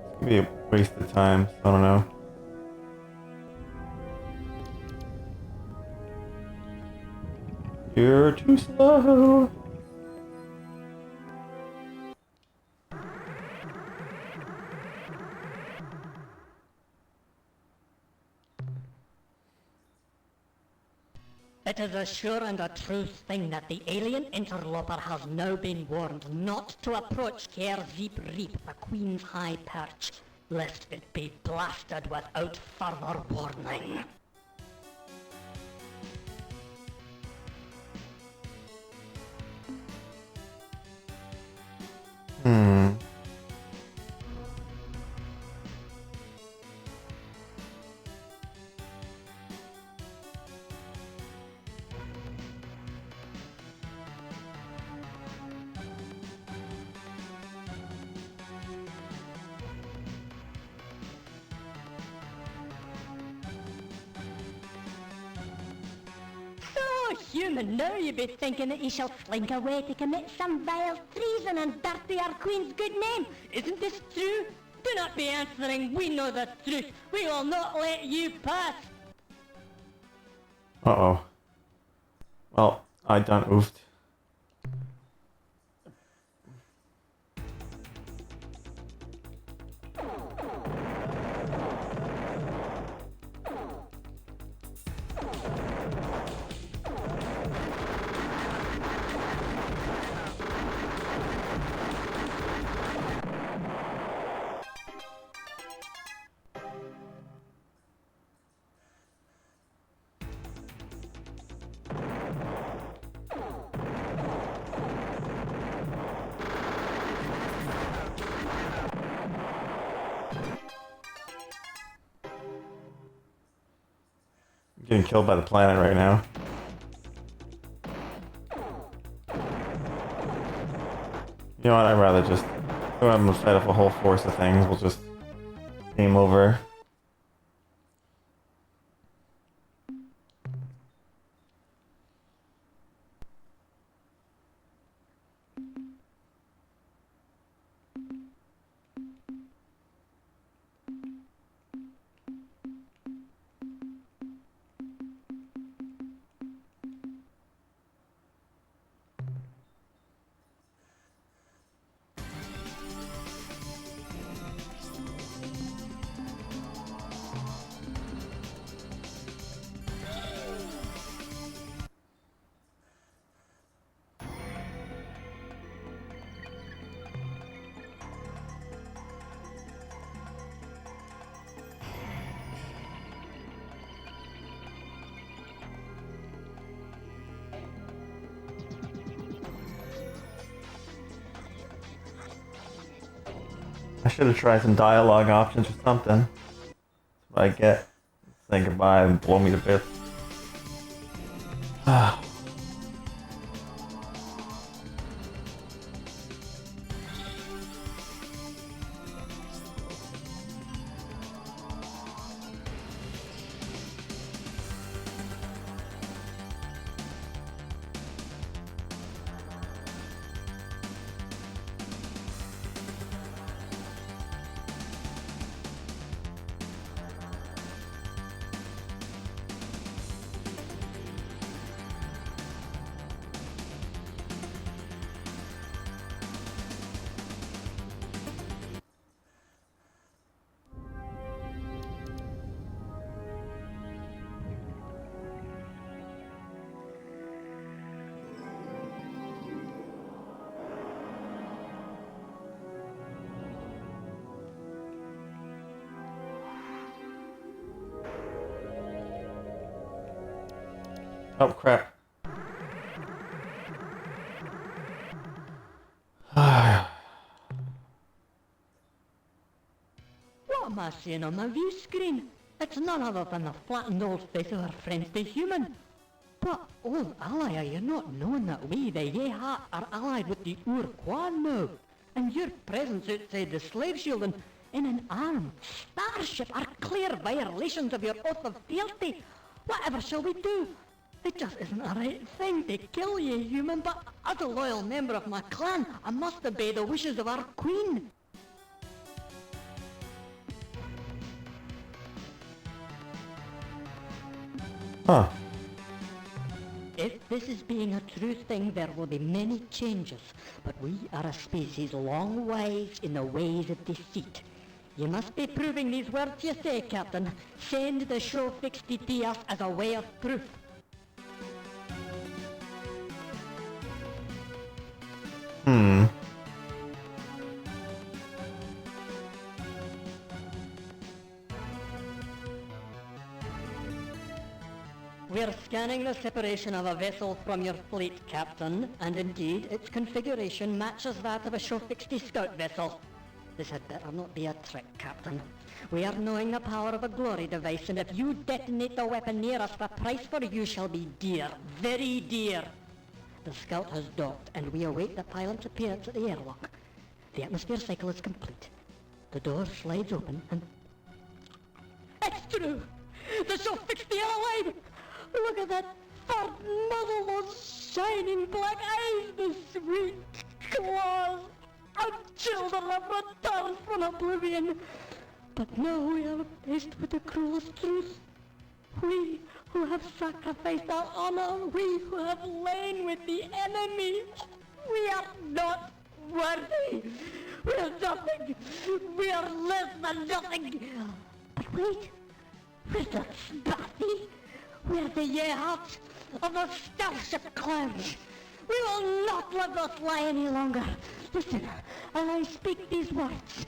It's gonna be a waste of time, so I don't know. You're too slow. It is a sure and a true thing that the alien interloper has now been warned not to approach Care Zeep Reap, the Queen's high perch, lest it be blasted without further warning. Human, now you be thinking that you shall slink away to commit some vile treason and dirty our Queen's good name. Isn't this true? Do not be answering, we know the truth. We will not let you pass. Uh-oh. Well, I done oofed. Getting killed by the planet right now. You know what, I'd rather just go ahead and fight off a whole force of things. We'll just game over. I should have tried some dialogue options or something. That's what I get. Say goodbye and blow me to bits. Oh crap. What am I seeing on my view screen? It's none other than the flattened old face of our friend the human. But, old ally, are you not knowing that we, the Yehat, are allied with the Urquan now? And your presence outside the slave shield and in an armed starship are clear violations of your oath of fealty. Whatever shall we do? It just isn't the right thing to kill you, human, but as a loyal member of my clan, I must obey the wishes of our queen. Huh. If this is being a true thing, there will be many changes, but we are a species long wise in the ways of deceit. You must be proving these words you say, Captain. Send the show fixed to us as a way of proof. We're scanning the separation of a vessel from your fleet, Captain, and indeed its configuration matches that of a show 60 scout vessel. This had better not be a trick, Captain. We are knowing the power of a glory device, and if you detonate the weapon near us, the price for you shall be dear, very dear. The scout has docked, and we await the pilot's appearance at the airlock. The atmosphere cycle is complete. The door slides open, and... It's true! The show 60 are alive! Look at that fat muzzle, those shining black eyes, the sweet claws, and children have returned from oblivion. But now we are faced with the cruelest truth. We who have sacrificed our honor, we who have lain with the enemy, we are not worthy. We are nothing. We are less than nothing. But wait, we're not Spathy. We're the Yehat of the Starship Clans. We will not let this lie any longer. Listen, and I speak these words.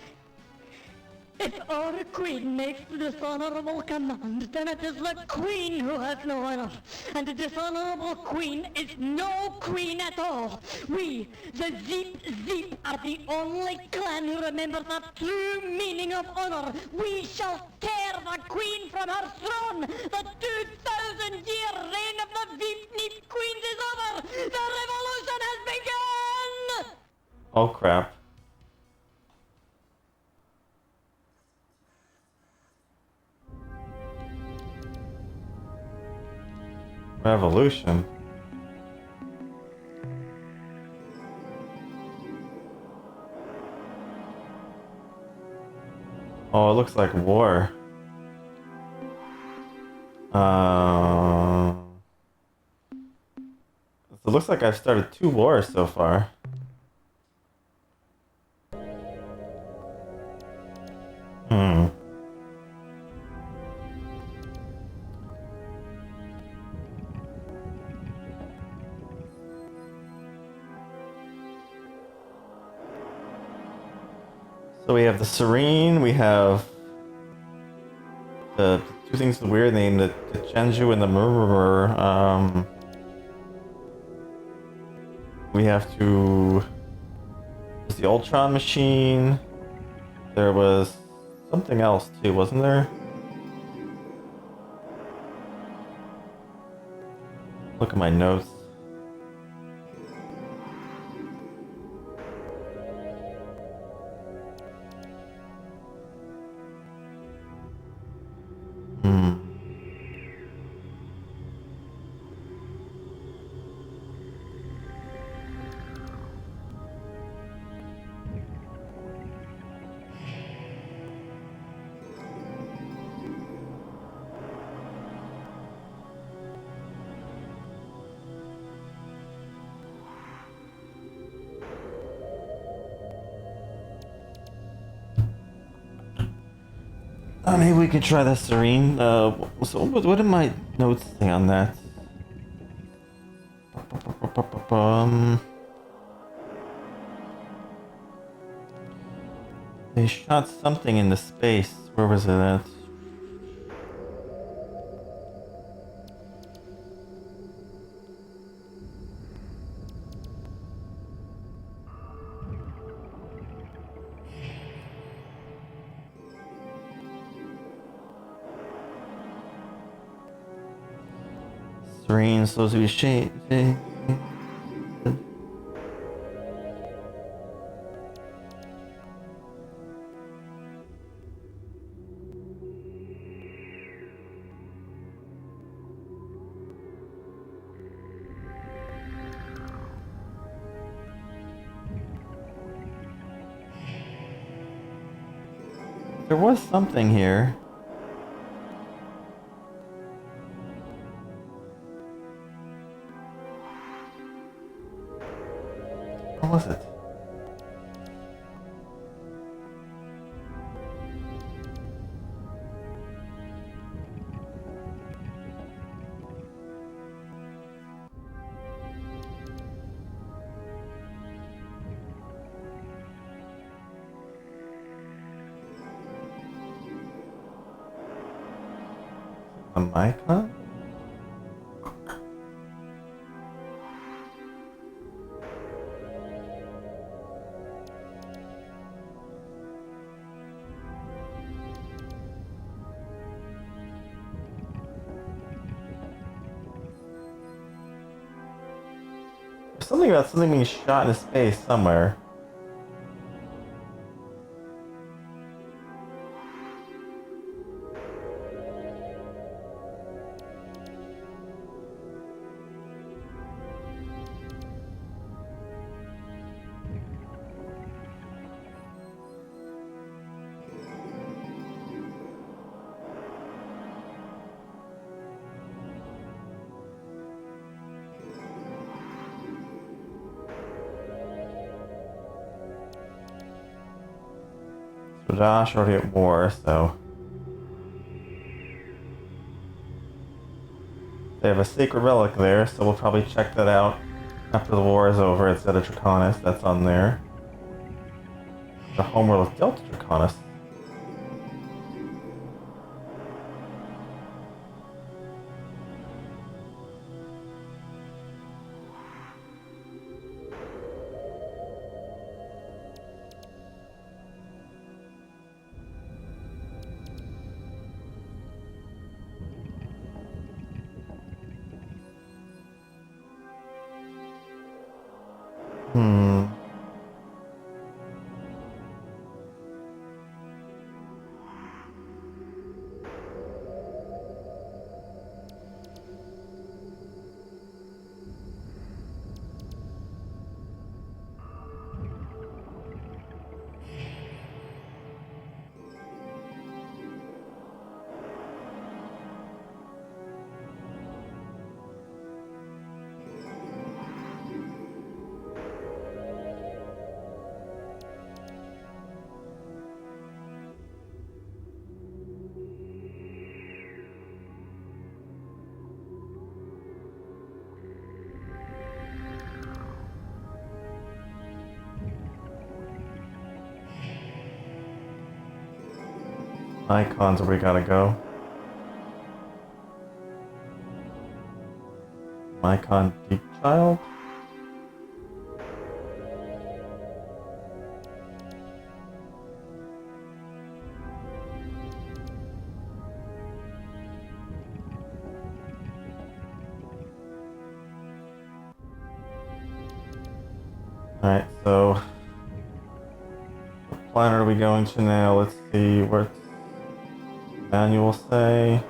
If our queen makes the dishonorable command, then it is the queen who has no honor. And the dishonorable queen is no queen at all. We, the Zeep, are the only clan who remembers the true meaning of honor. We shall tear the queen from her throne. The 2,000-year reign of the Veep queens is over. The revolution has begun! Oh crap. Revolution? Oh, it looks like war. It looks like I've started 2 wars so far. So we have the Serene, we have the 2 things with weird name, the Chenju and the Murmur. We have to... There's the Ultron machine. there was something else too, wasn't there? Look at my notes. Maybe we could try the serene. So what did my notes say on that? They shot something into space. Where was it at? Serene, supposed to be shade. There was something here. What was it? A mic, huh? There's something about something being shot into space somewhere. So Josh already at war, so they have a sacred relic there, so we'll probably check that out after the war is over. It's at a Draconis, that's on there. The homeworld of Delta Draconis. Icons where we gotta go. Icon Deep Child. Alright, so what planet are we going to now? Let's see what manual say.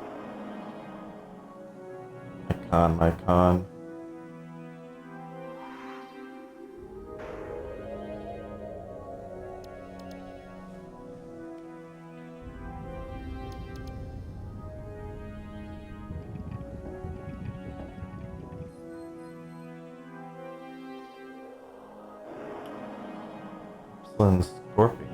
Mycon. Scorpion.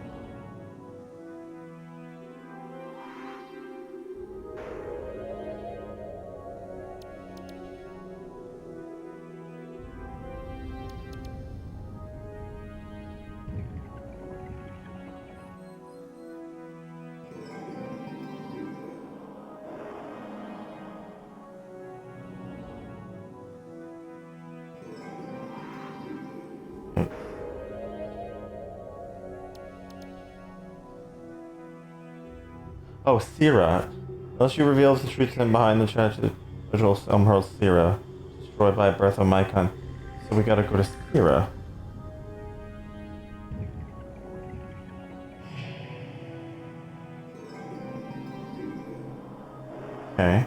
Oh, Sira. Unless she reveals the truth behind the tragic visual Elmhurl Sira, destroyed by a breath of Mycon. So we gotta go to Sira. Okay.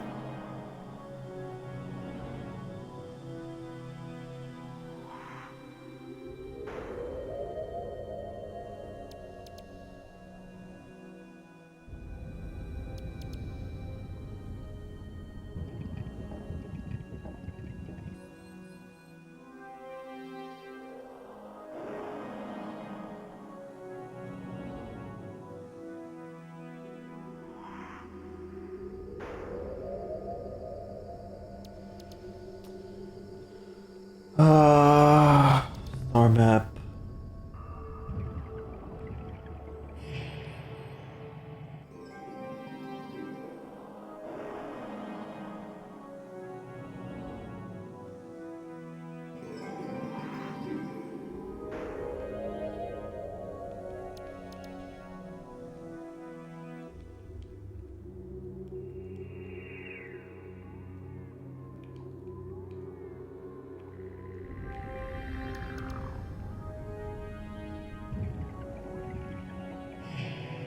Star map.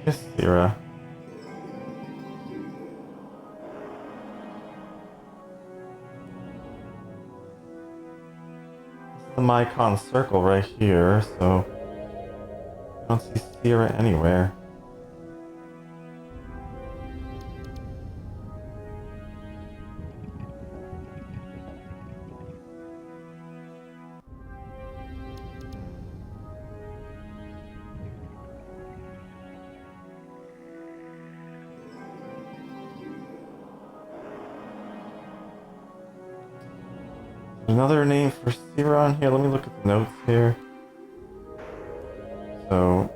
Yes, Sira. This is the Mycon circle right here, so I don't see Sira anywhere. Another name for Sira on here. Let me look at the notes here. So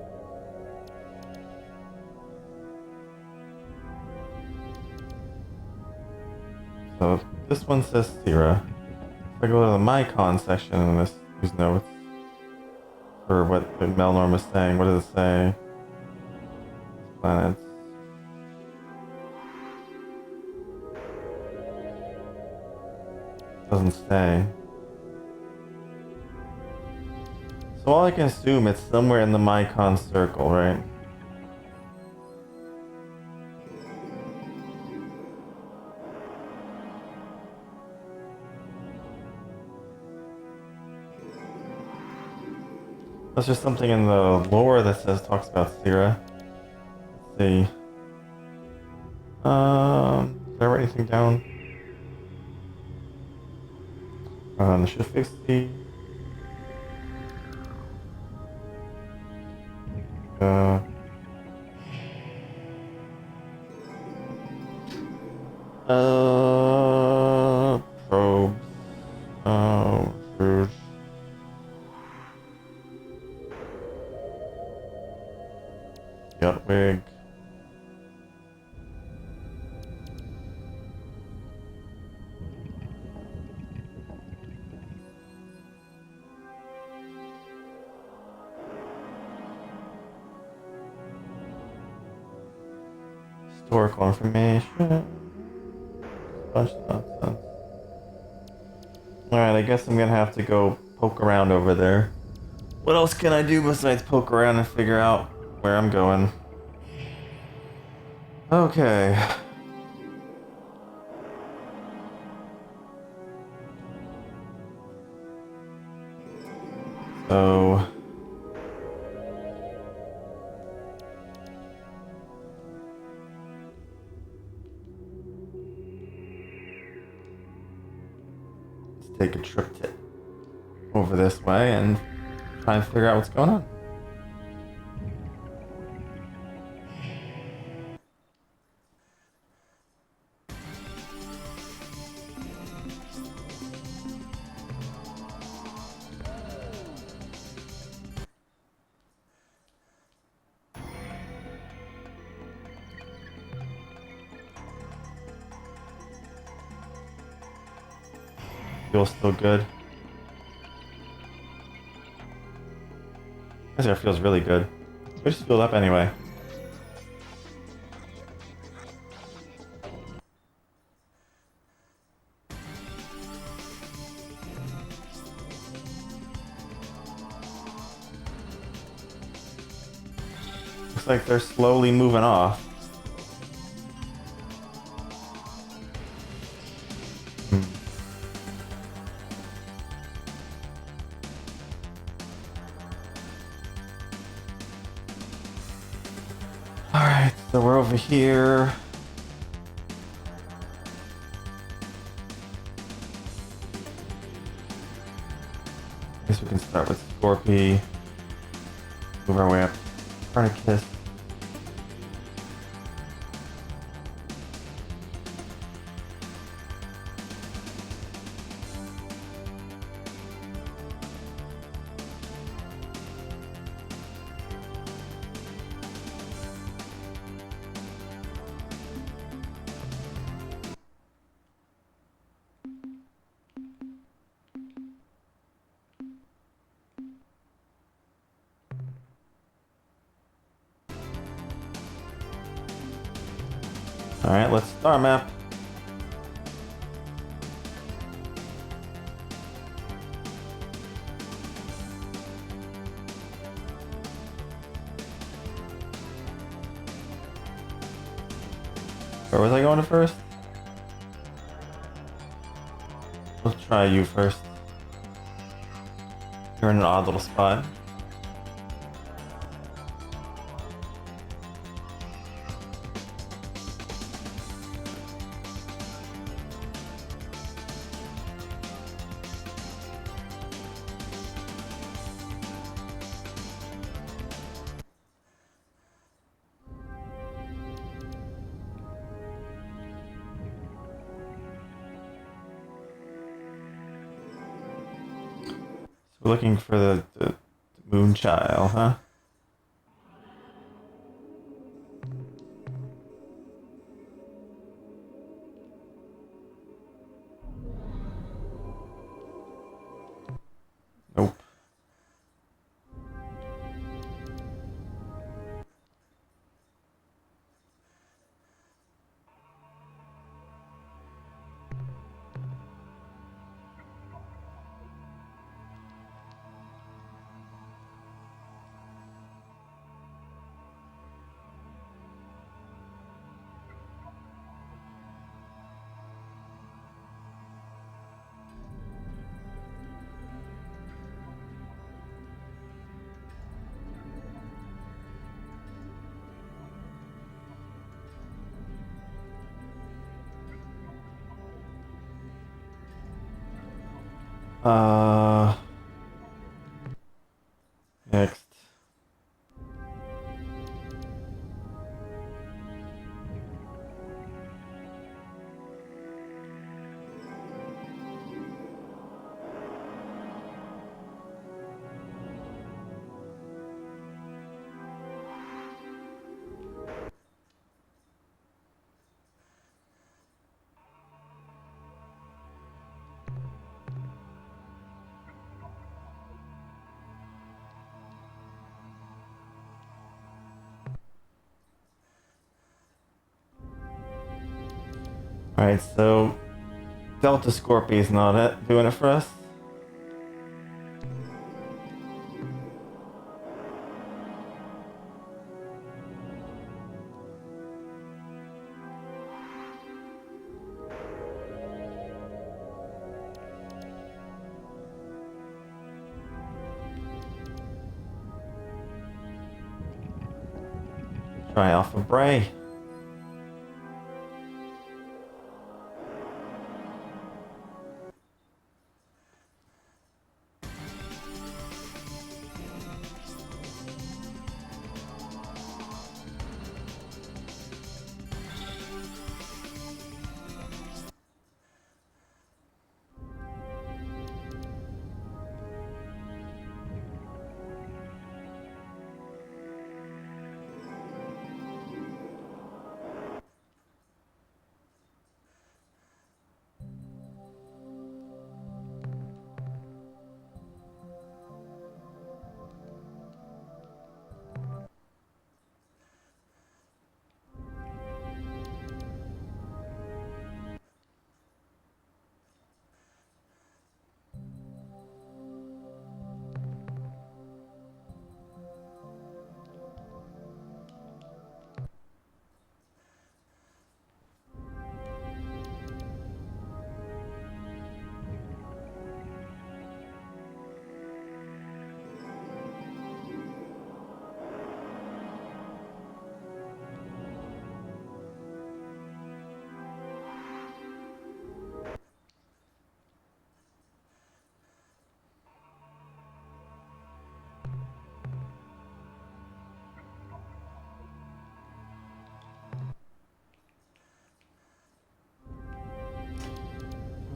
this one says Sira. If I go to the Mycon section in these notes for what the Melnorm is saying, what does it say? Planets. Doesn't say. So all I can assume it's somewhere in the Mycon circle, right? That's just something in the lore that talks about Sira. Let's see. Did I write anything down? The shift fix the probes. Rouge. Gutwig. Historical information. Bunch of nonsense. Alright, I guess I'm gonna have to go poke around over there. What else can I do besides poke around and figure out where I'm going? Okay. So... let's take a trip to over this way and try and figure out what's going on. Feels still good. This air feels really good. We just filled up anyway. Looks like they're slowly moving off. Alright, so we're over here. I guess we can start with Scorpy. Move our way up. Copernicus. Alright, let's star map. Where was I going to first? Let's try you first. You're in an odd little spot. We're looking for the moon child, huh? Nope. Next. Alright, so Delta Scorpion's not doing it for us. Try Alpha Bray.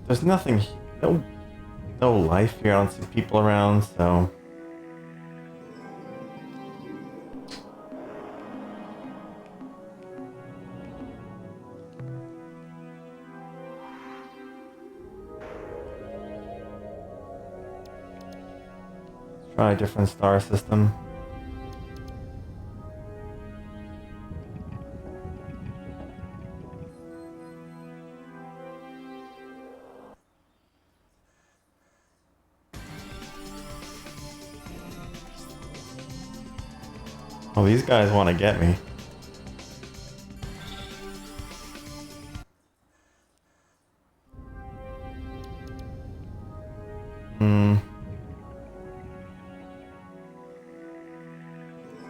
There's nothing, no life here. I don't see people around, so. Let's try a different star system. Oh, these guys want to get me.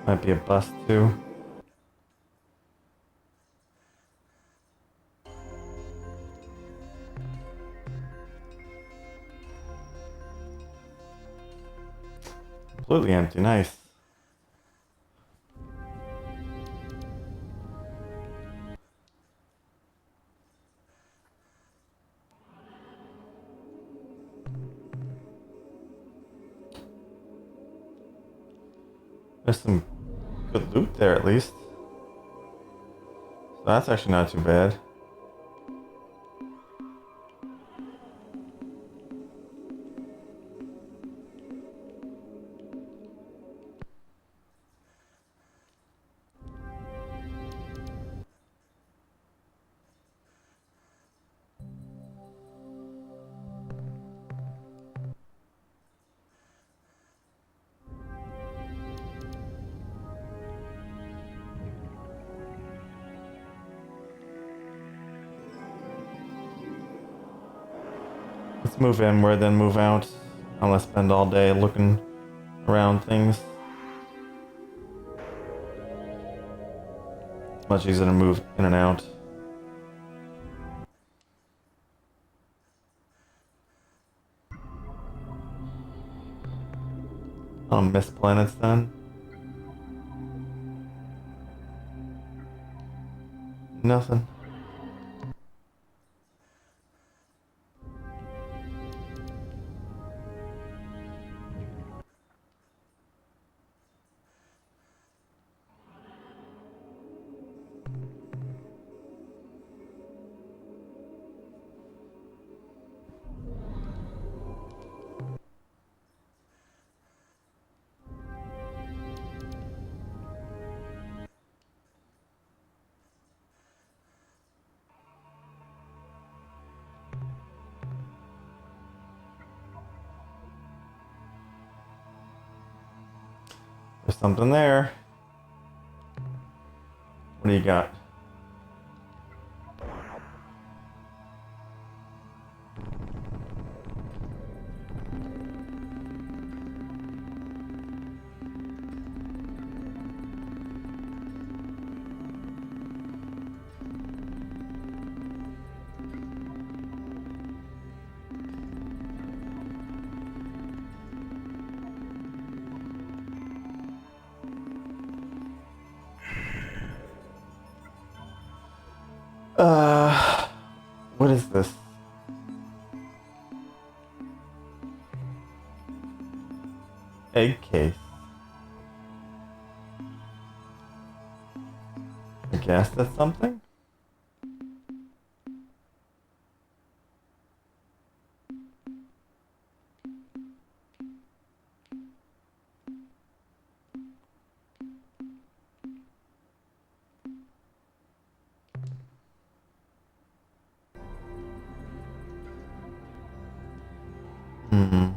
Might be a bust too. Completely empty, nice. There's some good loot there at least. So that's actually not too bad. Let's move inward, then move out. I don't want to spend all day looking around things. It's much easier to move in and out. I'll miss planets then. Nothing. There's something there. What do you got? What is this? Egg case. I guess that's something? Hmm.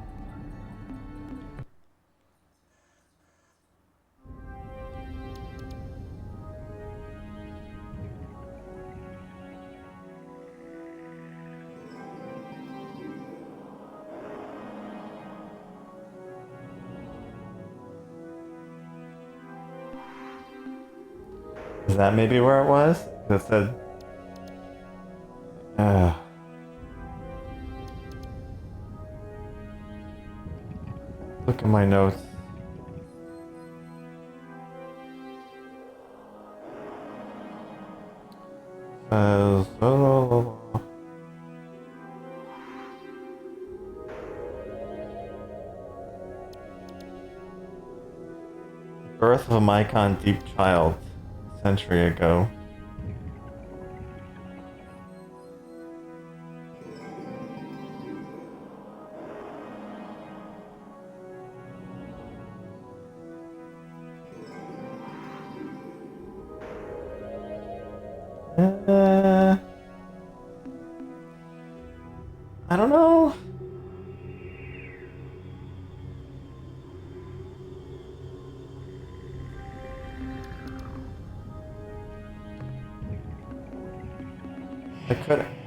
Is that maybe where it was? It said... Look at my notes. Birth of a Mycon deep child, a century ago. I don't know.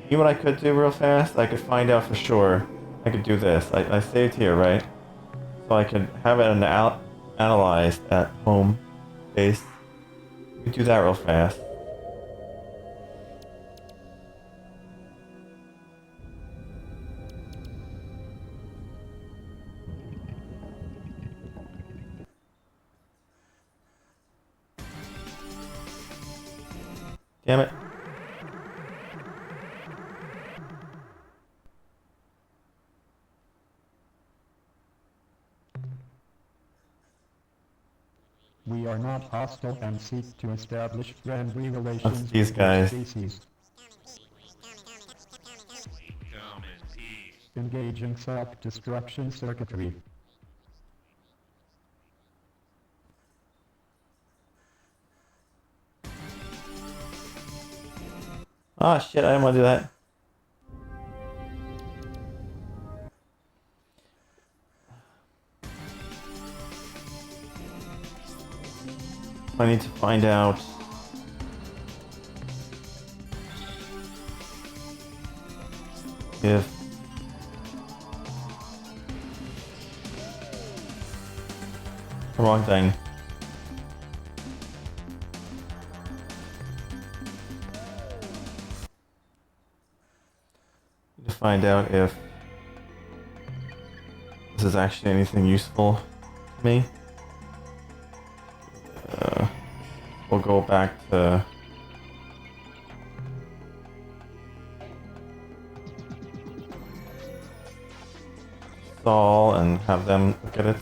You know what I could do real fast? I could find out for sure. I could do this. I saved here, right? So I could have it analyzed at home base. We could do that real fast. Damn it. We are not hostile and seek to establish friendly relations That's these with guys. species. Engaging self-destruction circuitry. Oh shit, I didn't want to do that. I need to find out if the wrong thing. To find out if this is actually anything useful to me. We'll go back to Saul and have them look at it.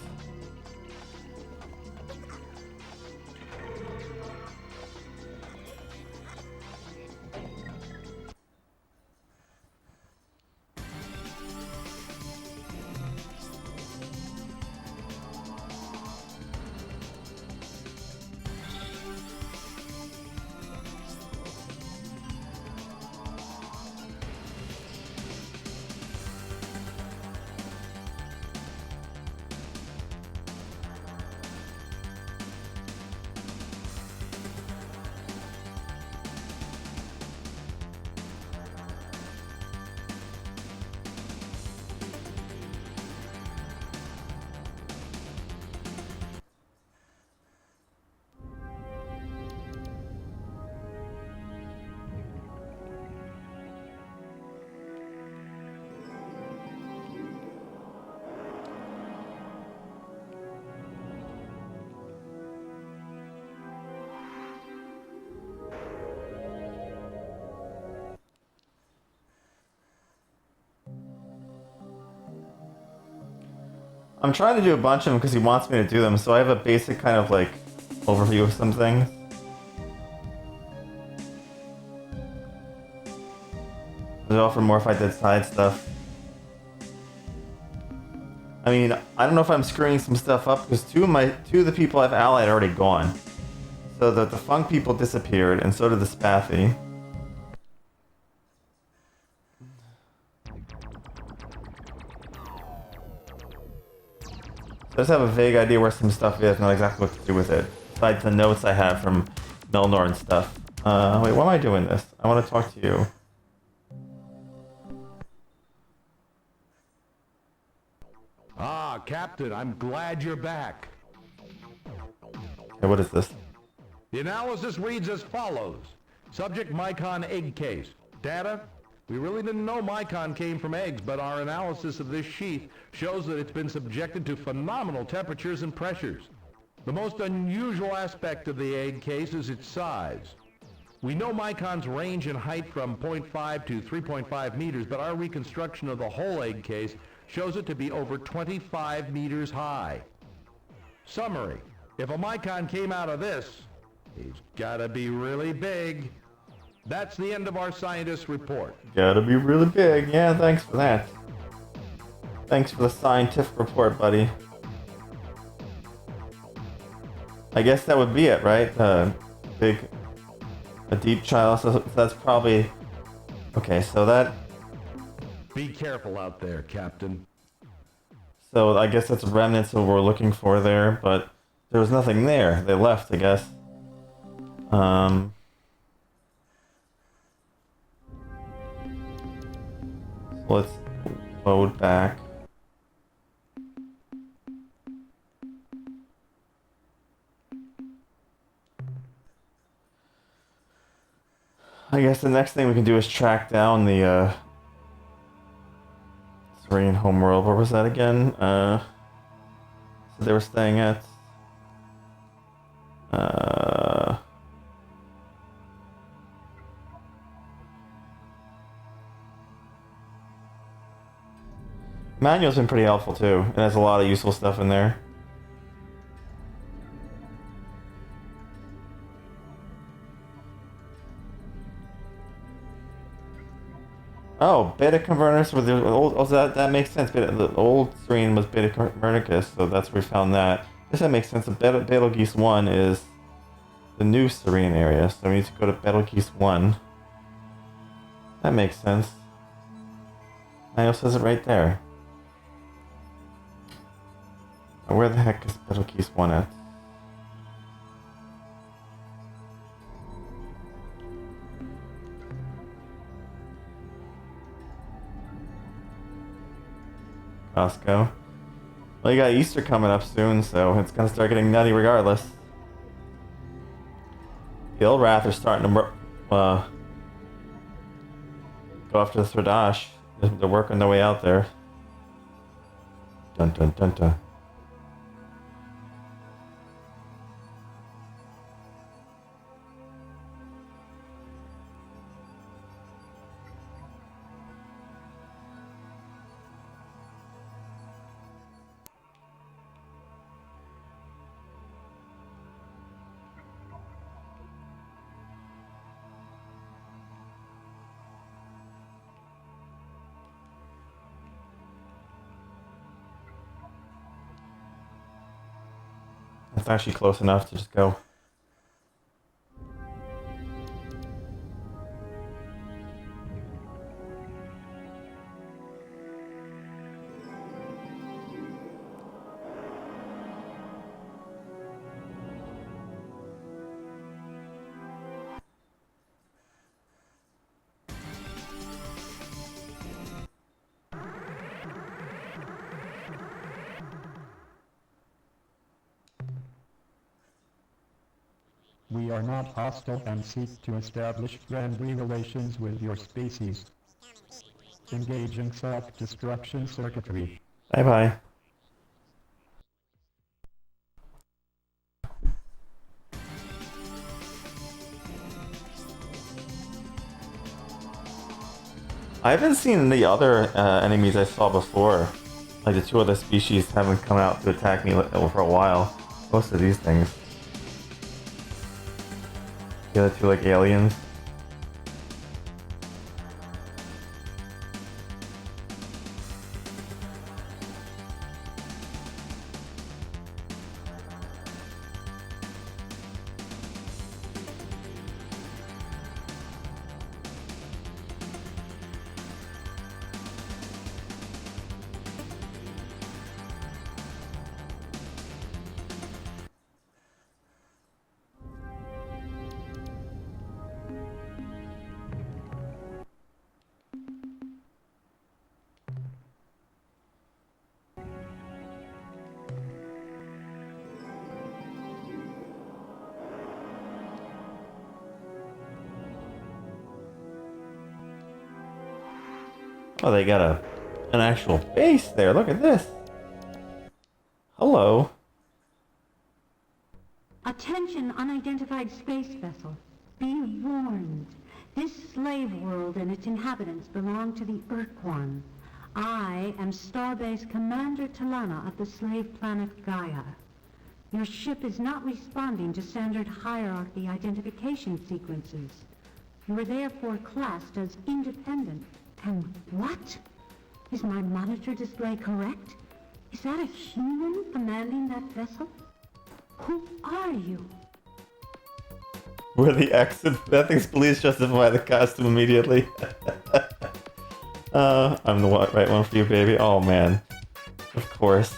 I'm trying to do a bunch of them because he wants me to do them, so I have a basic kind of like overview of some things. I'd offer more if I did side stuff. I mean, I don't know if I'm screwing some stuff up because two of the people I've allied are already gone. So the Funk people disappeared, and so did the Spathy. I just have a vague idea where some stuff is, not exactly what to do with it. Besides the notes I have from Melnor and stuff. Wait, why am I doing this? I want to talk to you. Ah, Captain, I'm glad you're back. Okay, what is this? The analysis reads as follows. Subject Mycon egg case. Data? We really didn't know Mycon came from eggs, but our analysis of this sheath shows that it's been subjected to phenomenal temperatures and pressures. The most unusual aspect of the egg case is its size. We know Mycons range in height from 0.5 to 3.5 meters, but our reconstruction of the whole egg case shows it to be over 25 meters high. Summary. If a Mycon came out of this, he's gotta be really big. That's the end of our scientist's report. Gotta be really big. Yeah, thanks for that. Thanks for the scientific report, buddy. I guess that would be it, right? A deep child, so that's probably... Okay, so that... Be careful out there, Captain. So I guess that's remnants of what we're looking for there, but there was nothing there. They left, I guess. Let's load back. I guess the next thing we can do is track down the Serene homeworld. Where was that again? So they were staying at Manual's been pretty helpful too. It has a lot of useful stuff in there. Oh, beta converters with the old. Oh, that makes sense. The old Serene was beta converticus, so that's where we found that. I guess that makes sense. The Betelgeuse 1 is the new Serene area, so we need to go to Betelgeuse 1. That makes sense. Manual says it right there. Now, where the heck is Betelgeuse 1 at? Costco. Well, you got Easter coming up soon, so it's gonna start getting nutty regardless. The Ilrath are starting to go after the Thredash. They're working their way out there. Dun dun dun dun. It's actually close enough to just go. We are not hostile and seek to establish friendly relations with your species. Engaging self-destruction circuitry. Bye-bye. I haven't seen the other enemies I saw before. Like the two other species haven't come out to attack me for a while. Most of these things. The other two like aliens. Oh, they got an actual base there. Look at this. Hello. Attention, unidentified space vessel. Be warned. This slave world and its inhabitants belong to the Urquan. I am Starbase Commander Talana of the slave planet Gaia. Your ship is not responding to standard hierarchy identification sequences. You are therefore classed as independent. And what? Is my monitor display correct? Is that a human commanding that vessel? Who are you? We're the exit. Ethics police justify the costume immediately. I'm the right one for you, baby. Oh man. Of course.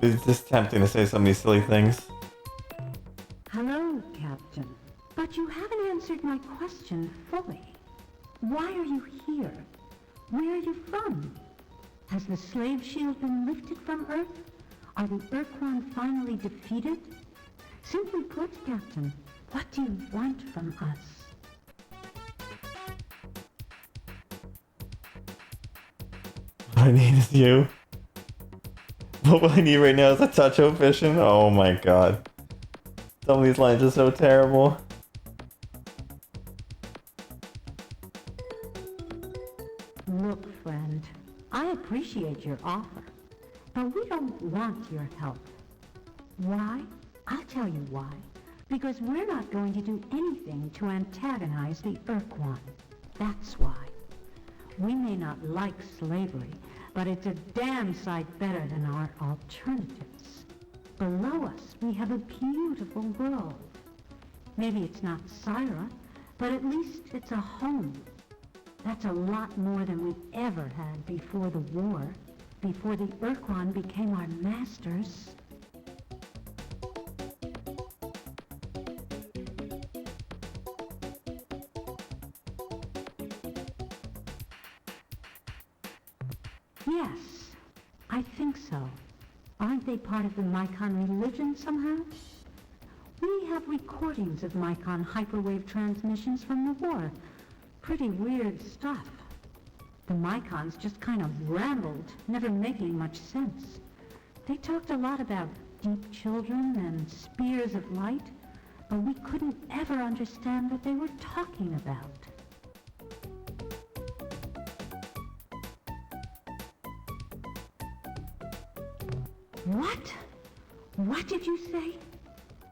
It's just tempting to say some of these silly things. Hello, Captain. But you haven't answered my question fully. Why are you here? Where are you from? Has the slave shield been lifted from Earth? Are the Urquan finally defeated? Simply put, Captain, what do you want from us? What I need is you. What I need right now is a touch of vision. Oh my god. Some of these lines are so terrible. Look, friend, I appreciate your offer, but we don't want your help. Why? I'll tell you why. Because we're not going to do anything to antagonize the Urquan. That's why. We may not like slavery, but it's a damn sight better than our alternatives. Below us, we have a beautiful world. Maybe it's not Syra, but at least it's a home. That's a lot more than we ever had before the war, before the Urquan became our masters. Yes, I think so. Aren't they part of the Mycon religion somehow? We have recordings of Mycon hyperwave transmissions from the war. Pretty weird stuff. The Mycons just kind of rambled, never making much sense. They talked a lot about deep children and spears of light, but we couldn't ever understand what they were talking about. What? What did you say?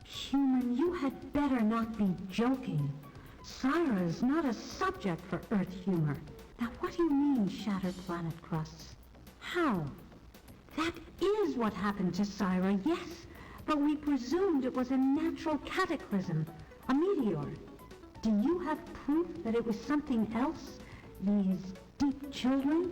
Human, you had better not be joking. Syra is not a subject for Earth humor. Now what do you mean, shattered planet crusts? How? That is what happened to Syra, yes, but we presumed it was a natural cataclysm, a meteor. Do you have proof that it was something else? These deep children?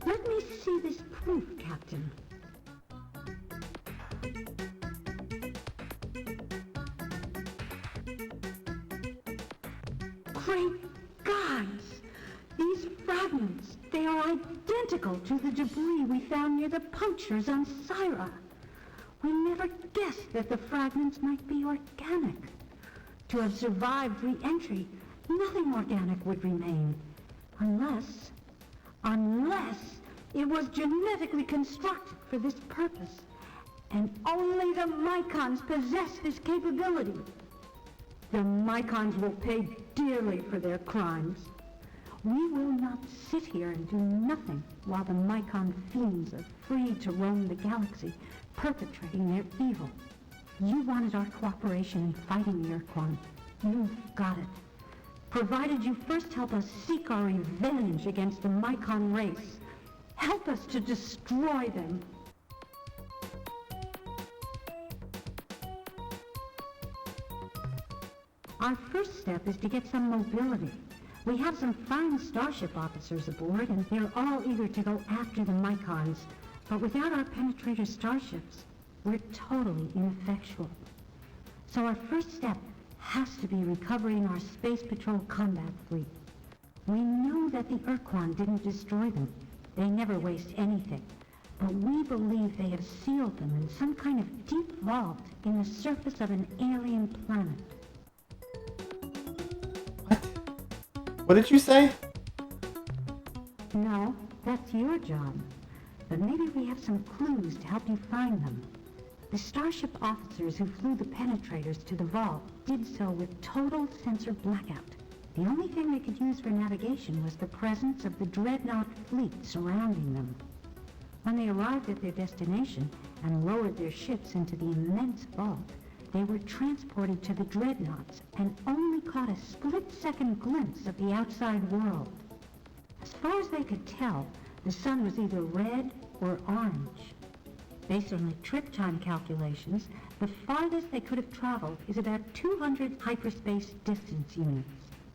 Let me see this proof, Captain. Great gods! These fragments, they are identical to the debris we found near the punctures on Syra. We never guessed that the fragments might be organic. To have survived re-entry, nothing organic would remain. Unless it was genetically constructed for this purpose. And only the Mycons possess this capability. The Mycons will pay dearly for their crimes. We will not sit here and do nothing while the Mycon fiends are free to roam the galaxy, perpetrating their evil. You wanted our cooperation in fighting the Urquan. You've got it. Provided you first help us seek our revenge against the Mycon race. Help us to destroy them. Our first step is to get some mobility. We have some fine starship officers aboard, and they're all eager to go after the Mycons. But without our penetrator starships, we're totally ineffectual. So our first step has to be recovering our Space Patrol combat fleet. We know that the Urquan didn't destroy them. They never waste anything. But we believe they have sealed them in some kind of deep vault in the surface of an alien planet. What did you say? No, that's your job. But maybe we have some clues to help you find them. The Starship officers who flew the penetrators to the vault did so with total sensor blackout. The only thing they could use for navigation was the presence of the Dreadnought fleet surrounding them. When they arrived at their destination and lowered their ships into the immense vault, they were transported to the Dreadnoughts and only caught a split-second glimpse of the outside world. As far as they could tell, the sun was either red or orange. Based on the trip time calculations, the farthest they could have traveled is about 200 hyperspace distance units.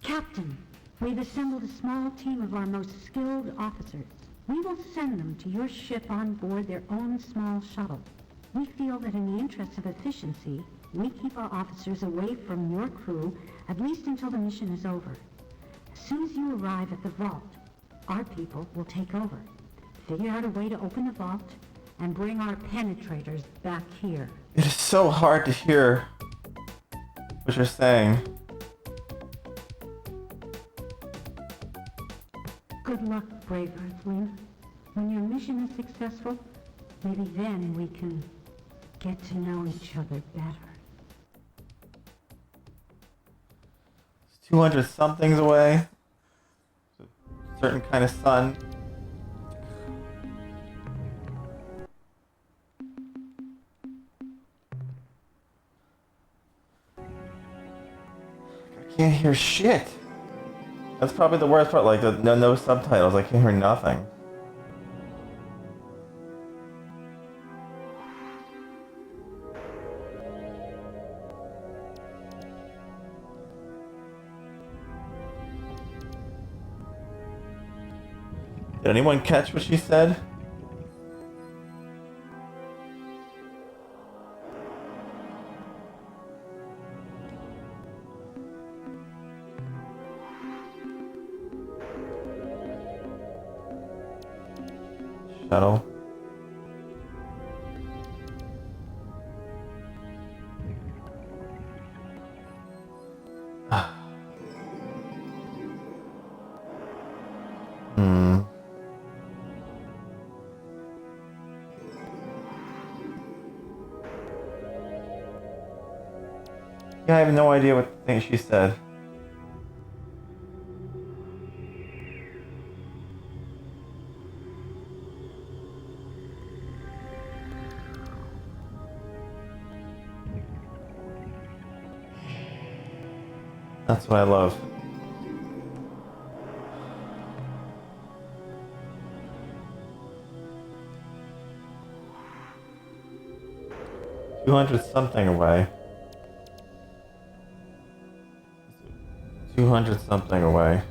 Captain, we've assembled a small team of our most skilled officers. We will send them to your ship on board their own small shuttle. We feel that in the interest of efficiency, we keep our officers away from your crew, at least until the mission is over. As soon as you arrive at the vault, our people will take over, figure out a way to open the vault, and bring our penetrators back here. It is so hard to hear what you're saying. Good luck, brave Earthling. When your mission is successful, maybe then we can get to know each other better. It's 200 somethings away. It's a certain kind of sun. I can't hear shit. That's probably the worst part, like no subtitles, I can't hear nothing. Did anyone catch what she said? Shuttle. Yeah, I have no idea what thing she said. That's what I love. $200 something away. 200 something away.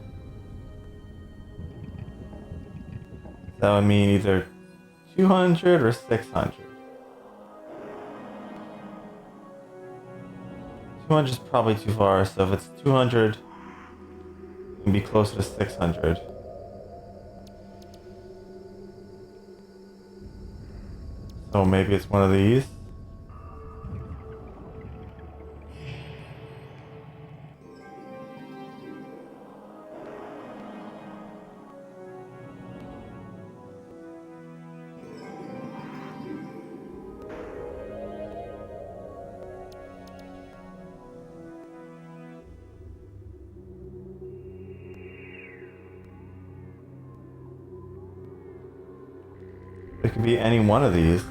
That would mean either 200 or 600. 200 is probably too far, so if it's 200, it can be closer to 600. So maybe it's one of these. It could be any one of these.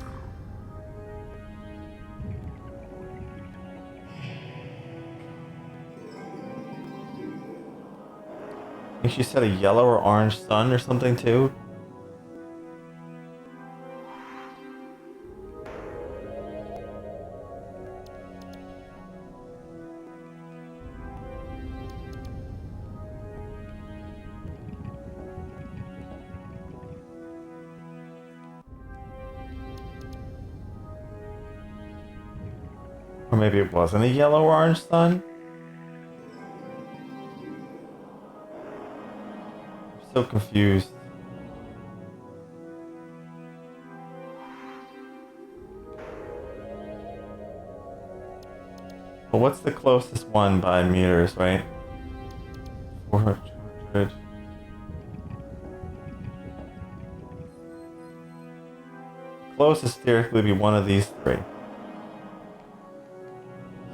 I think she said a yellow or orange sun or something too. Or maybe it wasn't a yellow or orange sun. I'm so confused. Well, what's the closest one by meters, right? 400. Closest theoretically be one of these three.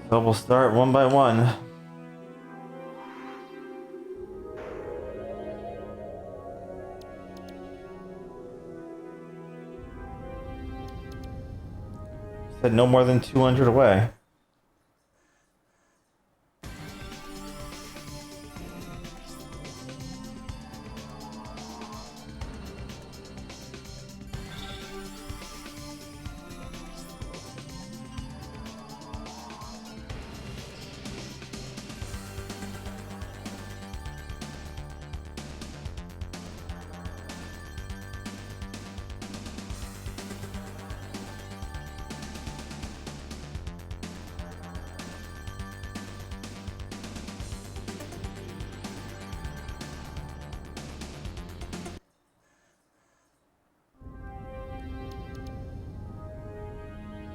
So we'll start one by one. Said no more than 200 away.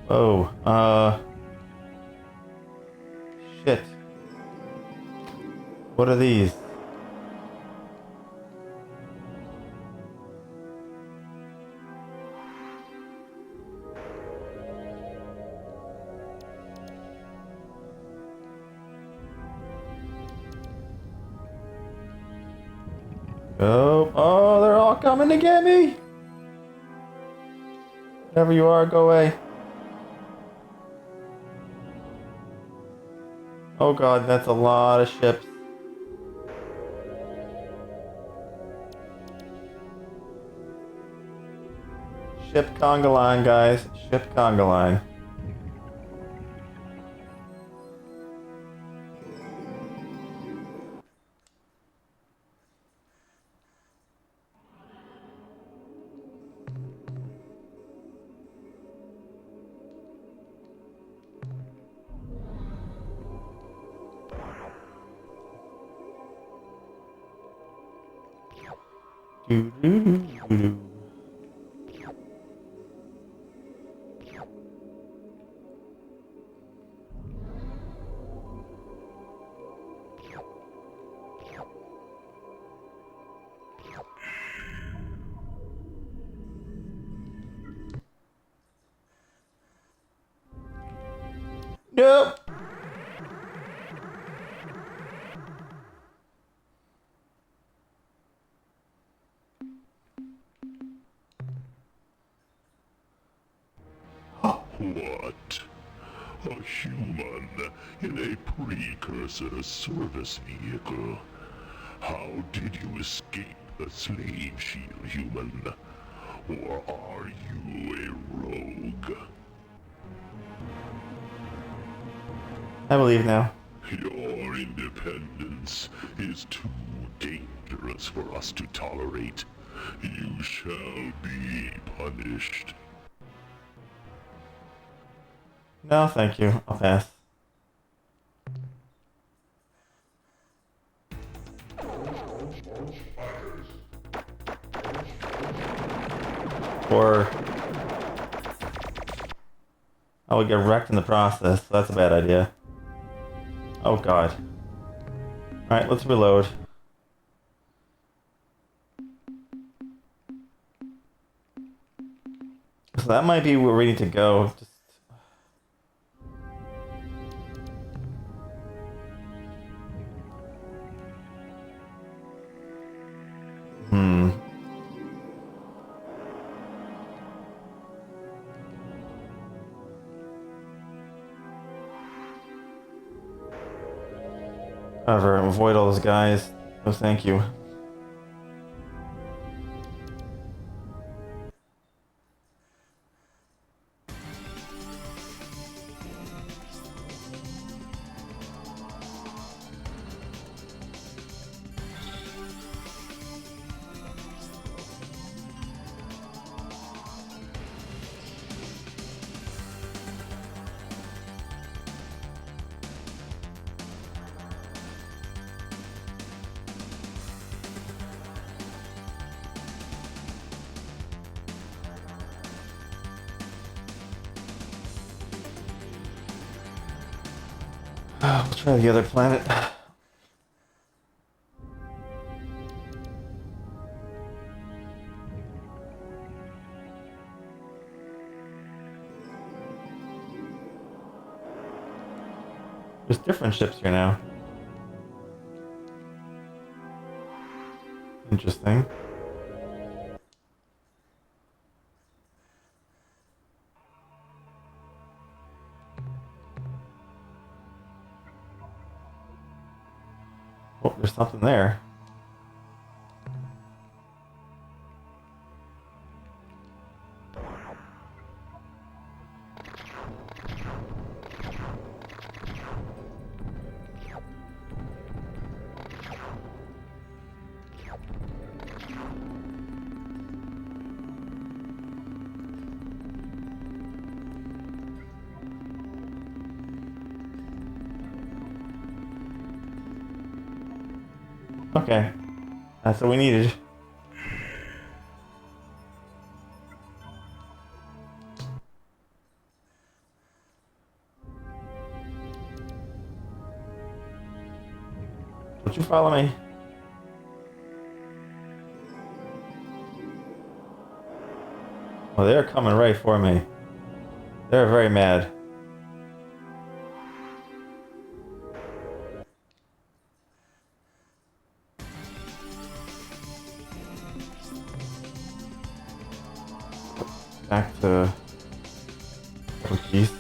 Oh, shit. What are these? Oh, they're all coming to get me! Wherever you are, go away. Oh god, that's a lot of ships. Ship conga line, guys. Ship conga line. Do do do do do. Nope. What? A human in a precursor service vehicle? How did you escape the slave shield, human? Or are you a rogue? I believe now. Your independence is too dangerous for us to tolerate. You shall be punished. No, thank you. I'll pass. Or I would get wrecked in the process, so that's a bad idea. Oh god. Alright, let's reload. So that might be where we need to go. Just... However, avoid all those guys. No, thank you. We'll try the other planet. There's different ships here now. Interesting. Oh, there's something there. Okay, that's what we needed. Don't you follow me? Oh, they're coming right for me. They're very mad. Back to cookies.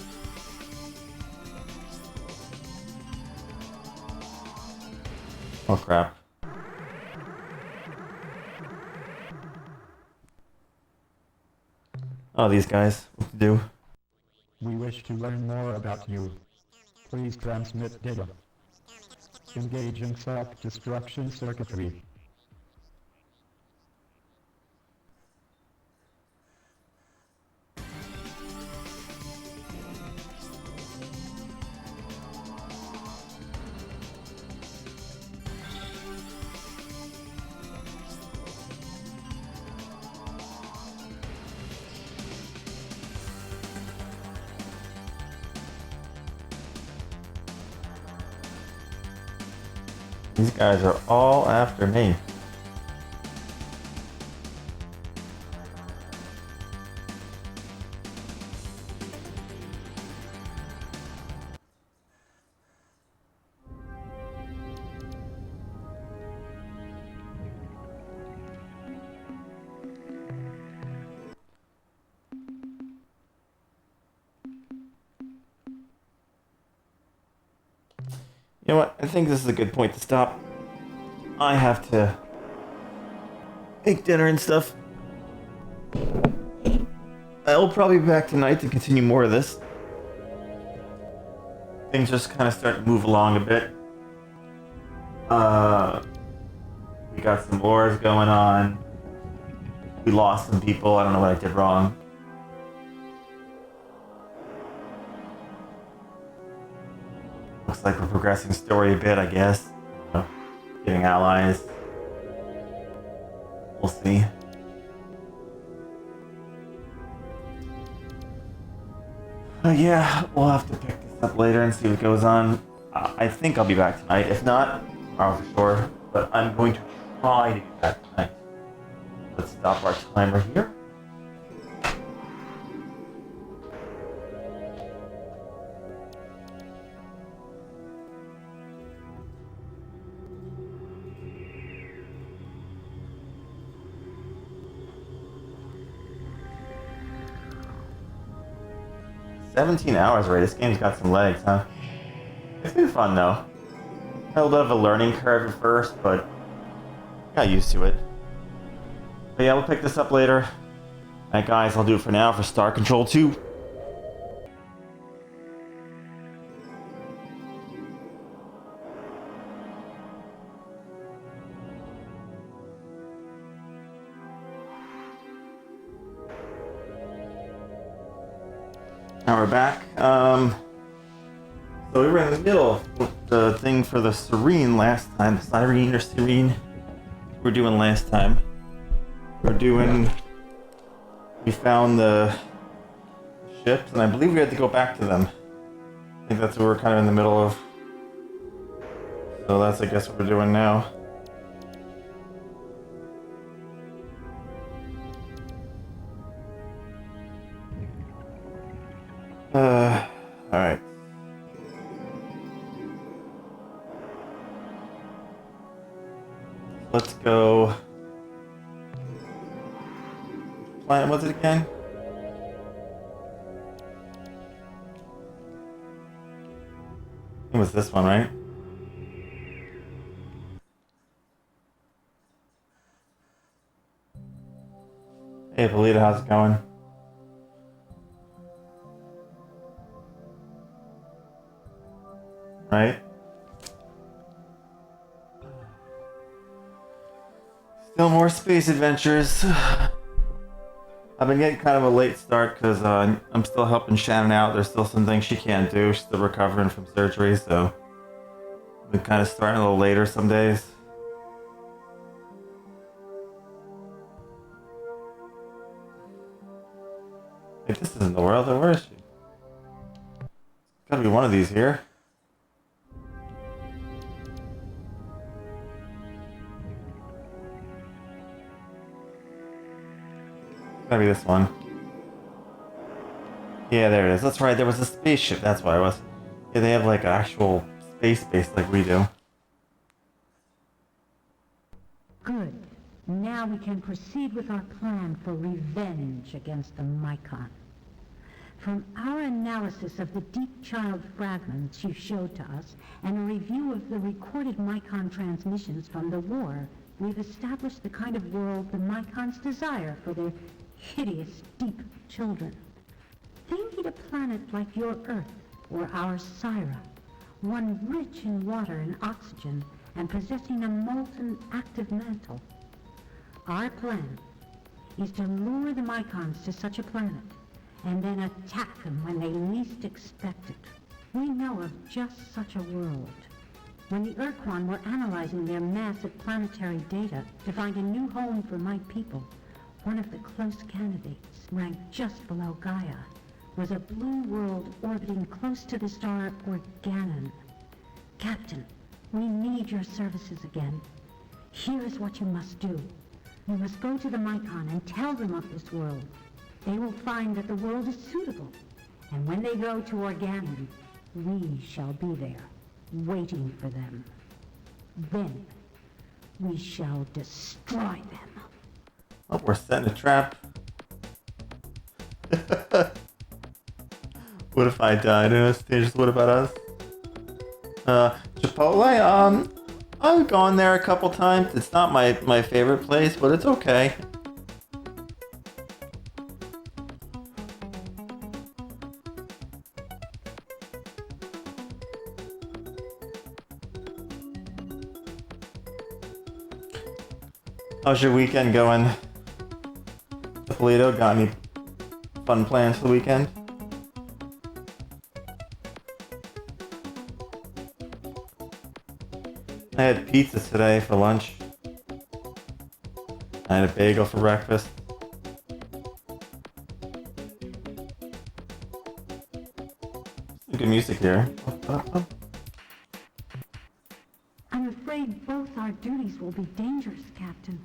Oh crap. Oh, these guys. What to do? We wish to learn more about you. Please transmit data. Engage in self-destruction circuitry. These guys are all after me. You know what? I think this is a good point to stop. I have to make dinner and stuff. I'll probably be back tonight to continue more of this. Things just kind of start to move along a bit. We got some wars going on. We lost some people. I don't know what I did wrong. Looks like we're progressing story a bit, I guess. Getting allies. We'll see. Yeah, we'll have to pick this up later and see what goes on. I think I'll be back tonight. If not, tomorrow for sure. But I'm going to try to get back tonight. Let's stop our timer here. $17 already. This game's got some legs, huh? It's been fun though. Had a little bit of a learning curve at first, but got used to it. But yeah, we'll pick this up later. Alright guys, I'll do it for now for Star Control 2. Now we're back. So we were in the middle of the thing for the Serene last time. Cyrene or Serene. We were doing last time. We found the ships, and I believe we had to go back to them. I think that's what we're kind of in the middle of. So that's, I guess, what we're doing now. Alright. Let's go. Which planet was it again? It was this one, right? Hey, Polita, how's it going? Right? Still more space adventures. I've been getting kind of a late start because I'm still helping Shannon out. There's still some things she can't do. She's still recovering from surgery, so I've been kind of starting a little later some days. Like, this isn't the world. Where is she? It's gotta be one of these here. Gotta be this one. Yeah, there it is. That's right, there was a spaceship. That's why I was. Yeah, they have like an actual space base like we do. Good. Now we can proceed with our plan for revenge against the Mycon. From our analysis of the deep child fragments you showed to us, and a review of the recorded Mycon transmissions from the war, we've established the kind of world the Mycons desire for their hideous, deep children. They need a planet like your Earth, or our Syra, one rich in water and oxygen, and possessing a molten active mantle. Our plan is to lure the Mycons to such a planet, and then attack them when they least expect it. We know of just such a world. When the Urquan were analyzing their massive planetary data to find a new home for my people, one of the close candidates, ranked just below Gaia, was a blue world orbiting close to the star Organon. Captain, we need your services again. Here is what you must do. You must go to the Mycon and tell them of this world. They will find that the world is suitable. And when they go to Organon, we shall be there, waiting for them. Then, we shall destroy them. Oh, we're setting a trap. What if I died in a stage? What about us? Chipotle, I've gone there a couple times. It's not my favorite place, but it's okay. How's your weekend going? Polito, got any fun plans for the weekend? I had pizza today for lunch. I had a bagel for breakfast. Some good music here. I'm afraid both our duties will be dangerous, Captain.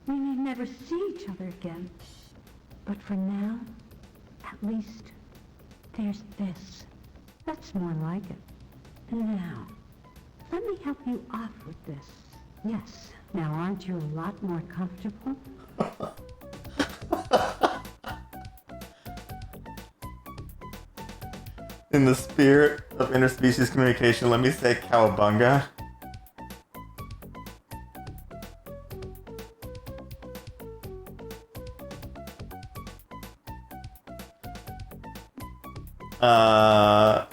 We may never see each other again. But for now, at least, there's this. That's more like it. Now, let me help you off with this. Yes. Now, aren't you a lot more comfortable? In the spirit of interspecies communication, let me say cowabunga. Uh...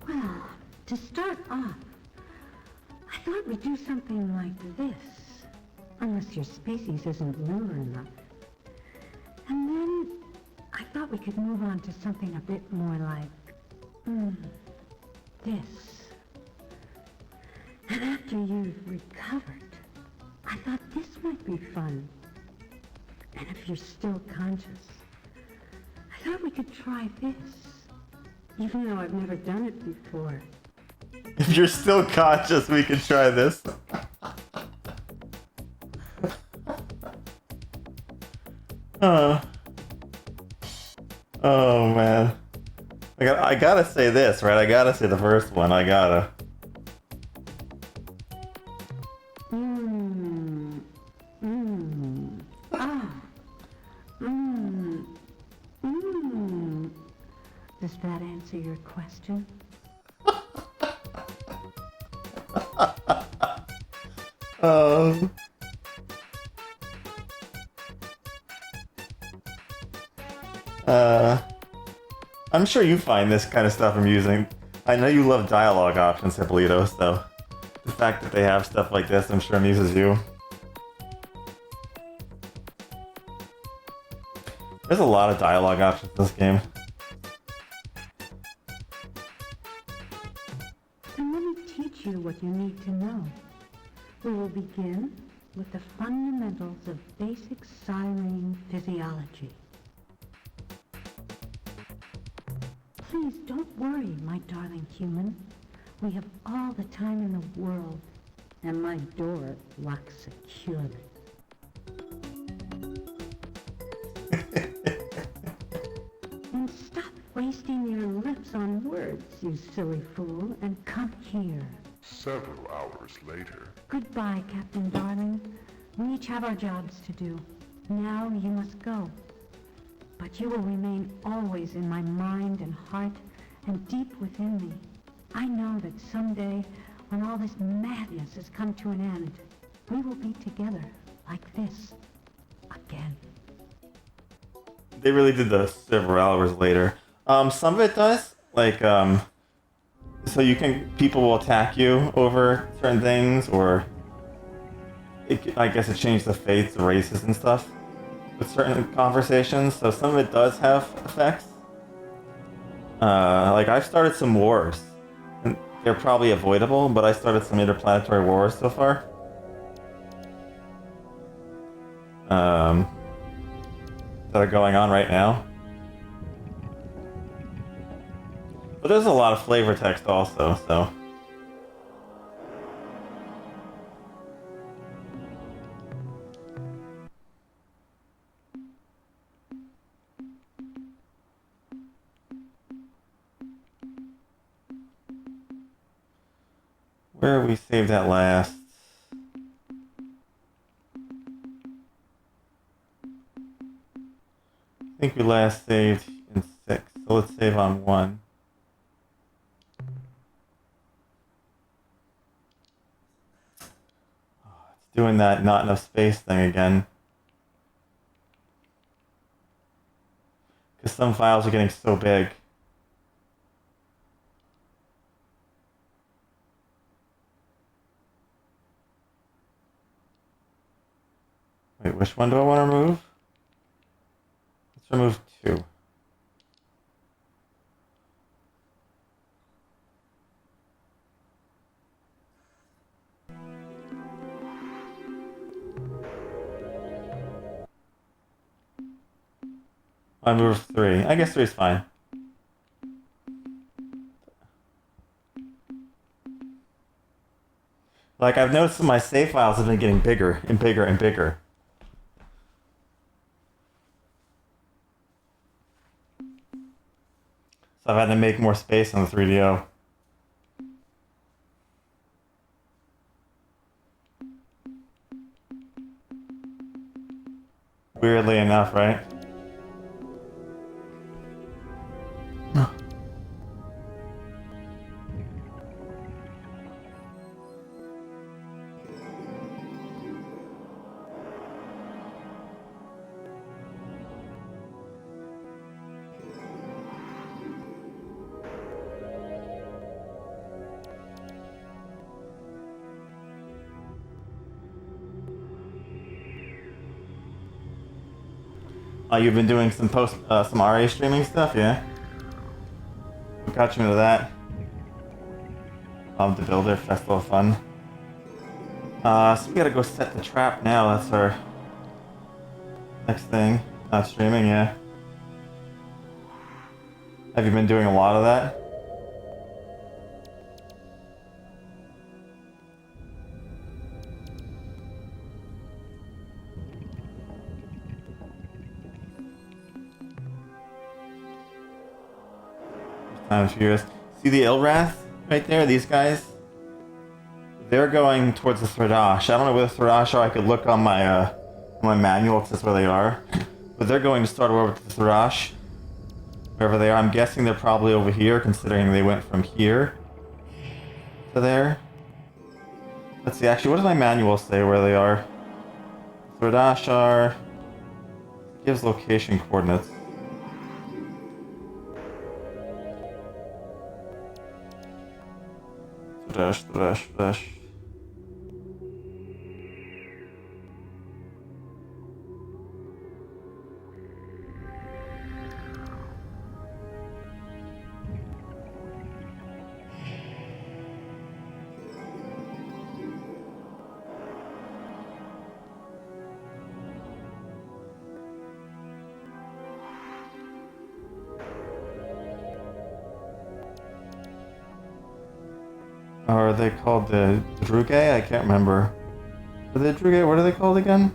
Well, to start off, I thought we'd do something like this. Unless your species isn't lunar enough. And then I thought we could move on to something a bit more like, this. And after you've recovered, I thought this might be fun. And if you're still conscious, I thought we could try this. Even though I've never done it before. If you're still conscious, we can try this. Oh man. I gotta say this, right? I gotta say the first one. I gotta. Does that answer your question? I'm sure you find this kind of stuff amusing. I know you love dialogue options, Hippolyto, so the fact that they have stuff like this, I'm sure amuses you. There's a lot of dialogue options in this game. And let me teach you what you need to know. We will begin with the fundamentals of basic siren physiology. Please don't worry, my darling human. We have all the time in the world, and my door locks securely. And stop wasting your lips on words, you silly fool, and come here. Several hours later. Goodbye, Captain Darling. We each have our jobs to do. Now you must go. But you will remain always in my mind and heart and deep within me. I know that someday, when all this madness has come to an end, we will be together like this again. They really did the several hours later. Some of it does, like, so people will attack you over certain things, or I guess it changed the fates, the races and stuff with certain conversations, so some of it does have effects. Like, I've started some wars. And they're probably avoidable, but I started some interplanetary wars so far. That are going on right now. But there's a lot of flavor text also, so... Where we saved that last? I think we last saved in 6, so let's save on 1. Oh, it's doing that not enough space thing again. Because some files are getting so big. Wait, which one do I want to remove? Let's remove 2. I moved 3. I guess 3 is fine. Like, I've noticed that my save files have been getting bigger and bigger and bigger. So I've had to make more space on the 3DO. Weirdly enough, right? Oh, you've been doing some some RA streaming stuff, yeah? What got you into that? The Builder Festival of Fun. So we gotta go set the trap now. That's our next thing. Streaming, yeah. Have you been doing a lot of that? Time of years. See the Ilrath right there? These guys? They're going towards the Thredash. I don't know where the Thredash are. I could look on my manual. It says where they are. But they're going to start over with the Thredash. Wherever they are. I'm guessing they're probably over here, considering they went from here to there. Let's see. Actually, what does my manual say where they are? Thredash are... It gives location coordinates. Thredash. Or are they called the Druge? I can't remember. Are they Druge? What are they called again?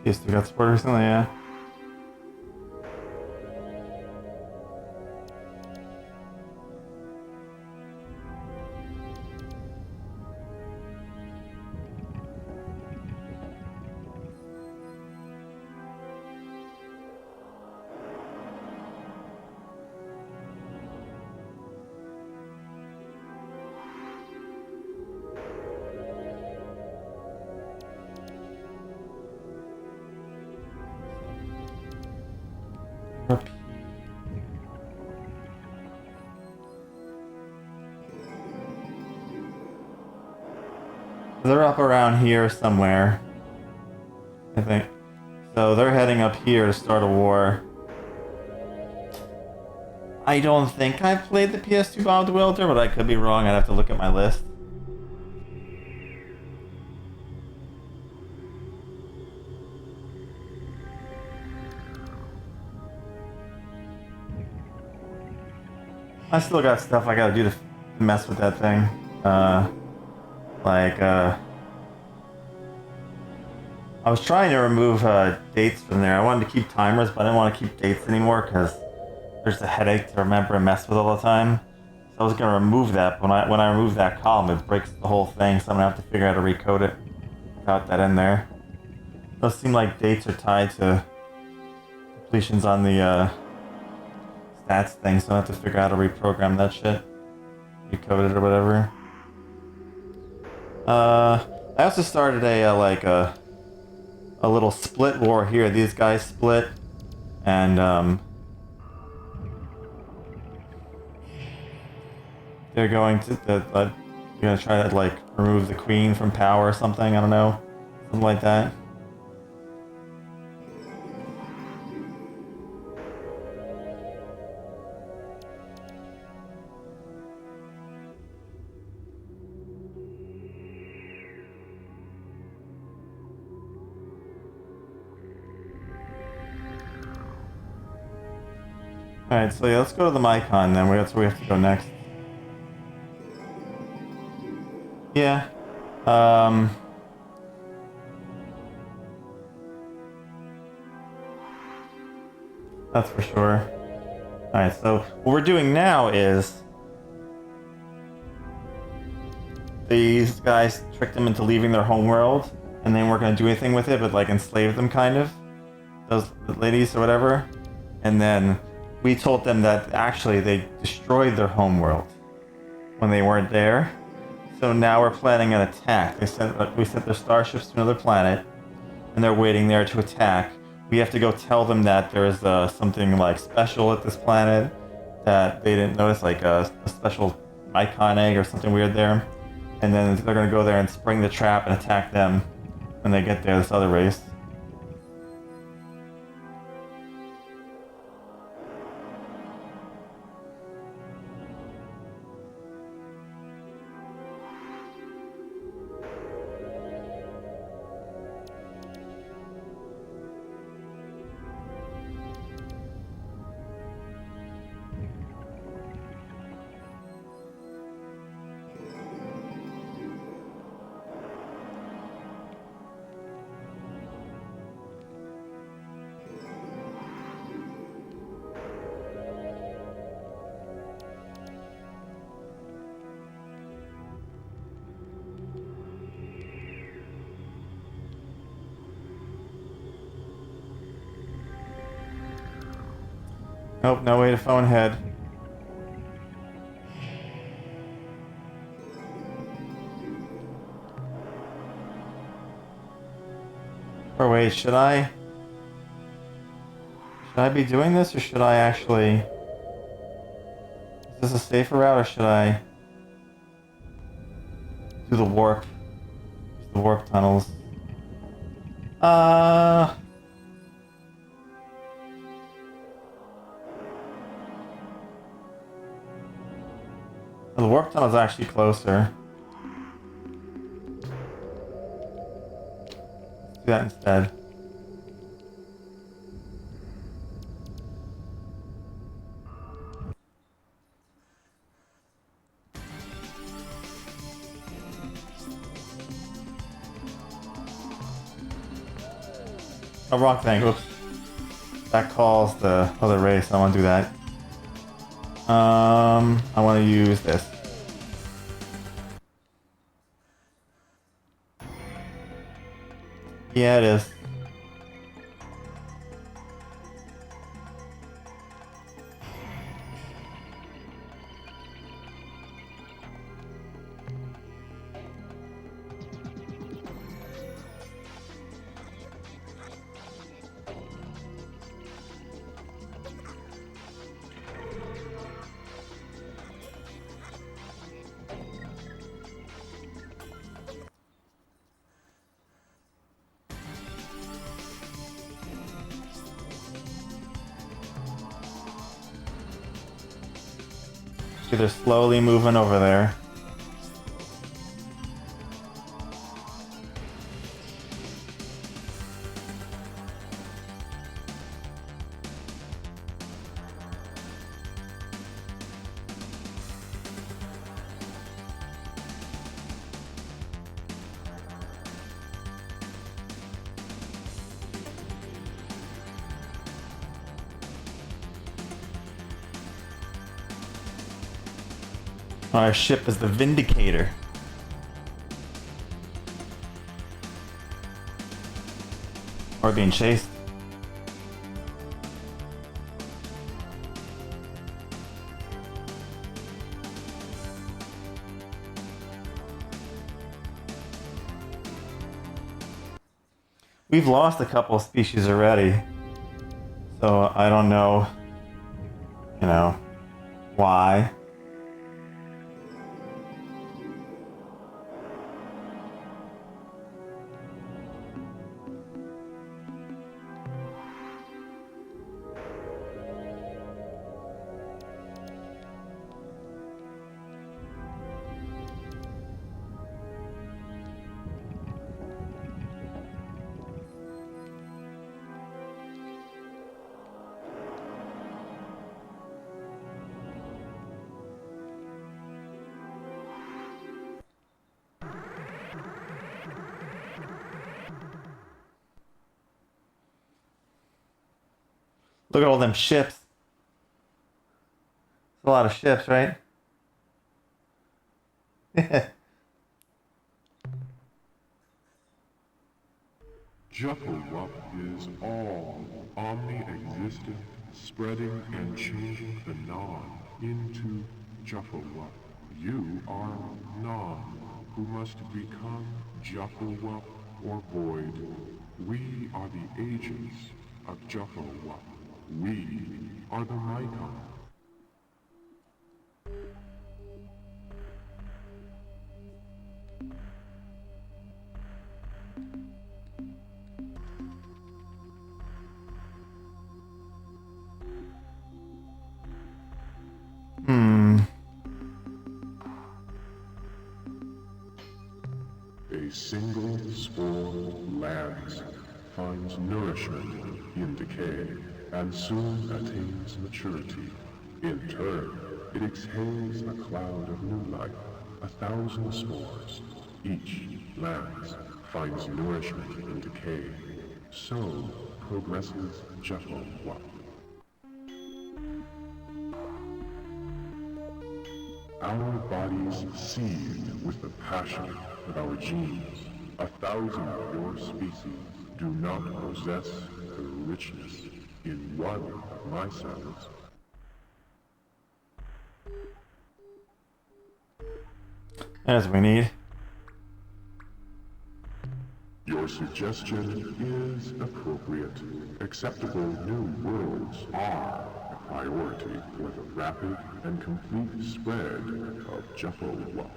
PS2 got support recently, yeah. They're up around here somewhere, I think. So they're heading up here to start a war. I don't think I've played the PS2 Bob the Welder, but I could be wrong. I'd have to look at my list. I still got stuff I gotta do to mess with that thing. I was trying to remove dates from there. I wanted to keep timers, but I didn't want to keep dates anymore because there's a headache to remember and mess with all the time. So I was gonna remove that, but when I remove that column, it breaks the whole thing, so I'm gonna have to figure out how to recode it without that in there. It does seem like dates are tied to completions on the stats thing, so I have to figure out how to reprogram that shit. Recode it or whatever. I also started a little split war here. These guys split, and they're going to they're gonna try to like remove the queen from power or something. I don't know, something like that. Alright, so yeah, let's go to the Mycon then. That's where we have to go next. Yeah. That's for sure. Alright, so what we're doing now is these guys tricked them into leaving their homeworld, and they weren't going to do anything with it, but like enslave them kind of. Those ladies or whatever. And then we told them that actually they destroyed their homeworld when they weren't there. So now we're planning an attack. We sent their starships to another planet, and they're waiting there to attack. We have to go tell them that there's something like special at this planet that they didn't notice, like a special icon egg or something weird there. And then they're gonna go there and spring the trap and attack them when they get there, this other race. Nope, no way to phone head. Or wait, should I be doing this, or should I actually... Is this a safer route, or should I do the warp? Use the warp tunnels. The warp tunnel is actually closer. Let's do that instead. Oh, wrong thing. Oops. That calls the other race. I want to do that. I want to use this. Yeah, it is. See, they're slowly moving over there. Our ship is the Vindicator. Or being chased. We've lost a couple of species already. So I don't know, why. Look at all them ships. It's a lot of ships, right? Jufflewup is all, omni-existent, spreading and changing the non into Jufflewup. You are non, who must become Jufflewup or void. We are the agents of Juffawa. We are the Mycon. A single spore lands, finds nourishment in decay, and soon attains maturity. In turn, it exhales a cloud of new life, 1,000 spores. Each lands, finds nourishment in decay. So progresses Juffawa. Our bodies seethe with the passion of our genes. 1,000 of your species do not possess the richness in one of my cells. As we need. Your suggestion is appropriate. Acceptable new worlds are a priority for the rapid and complete spread of Juffawa.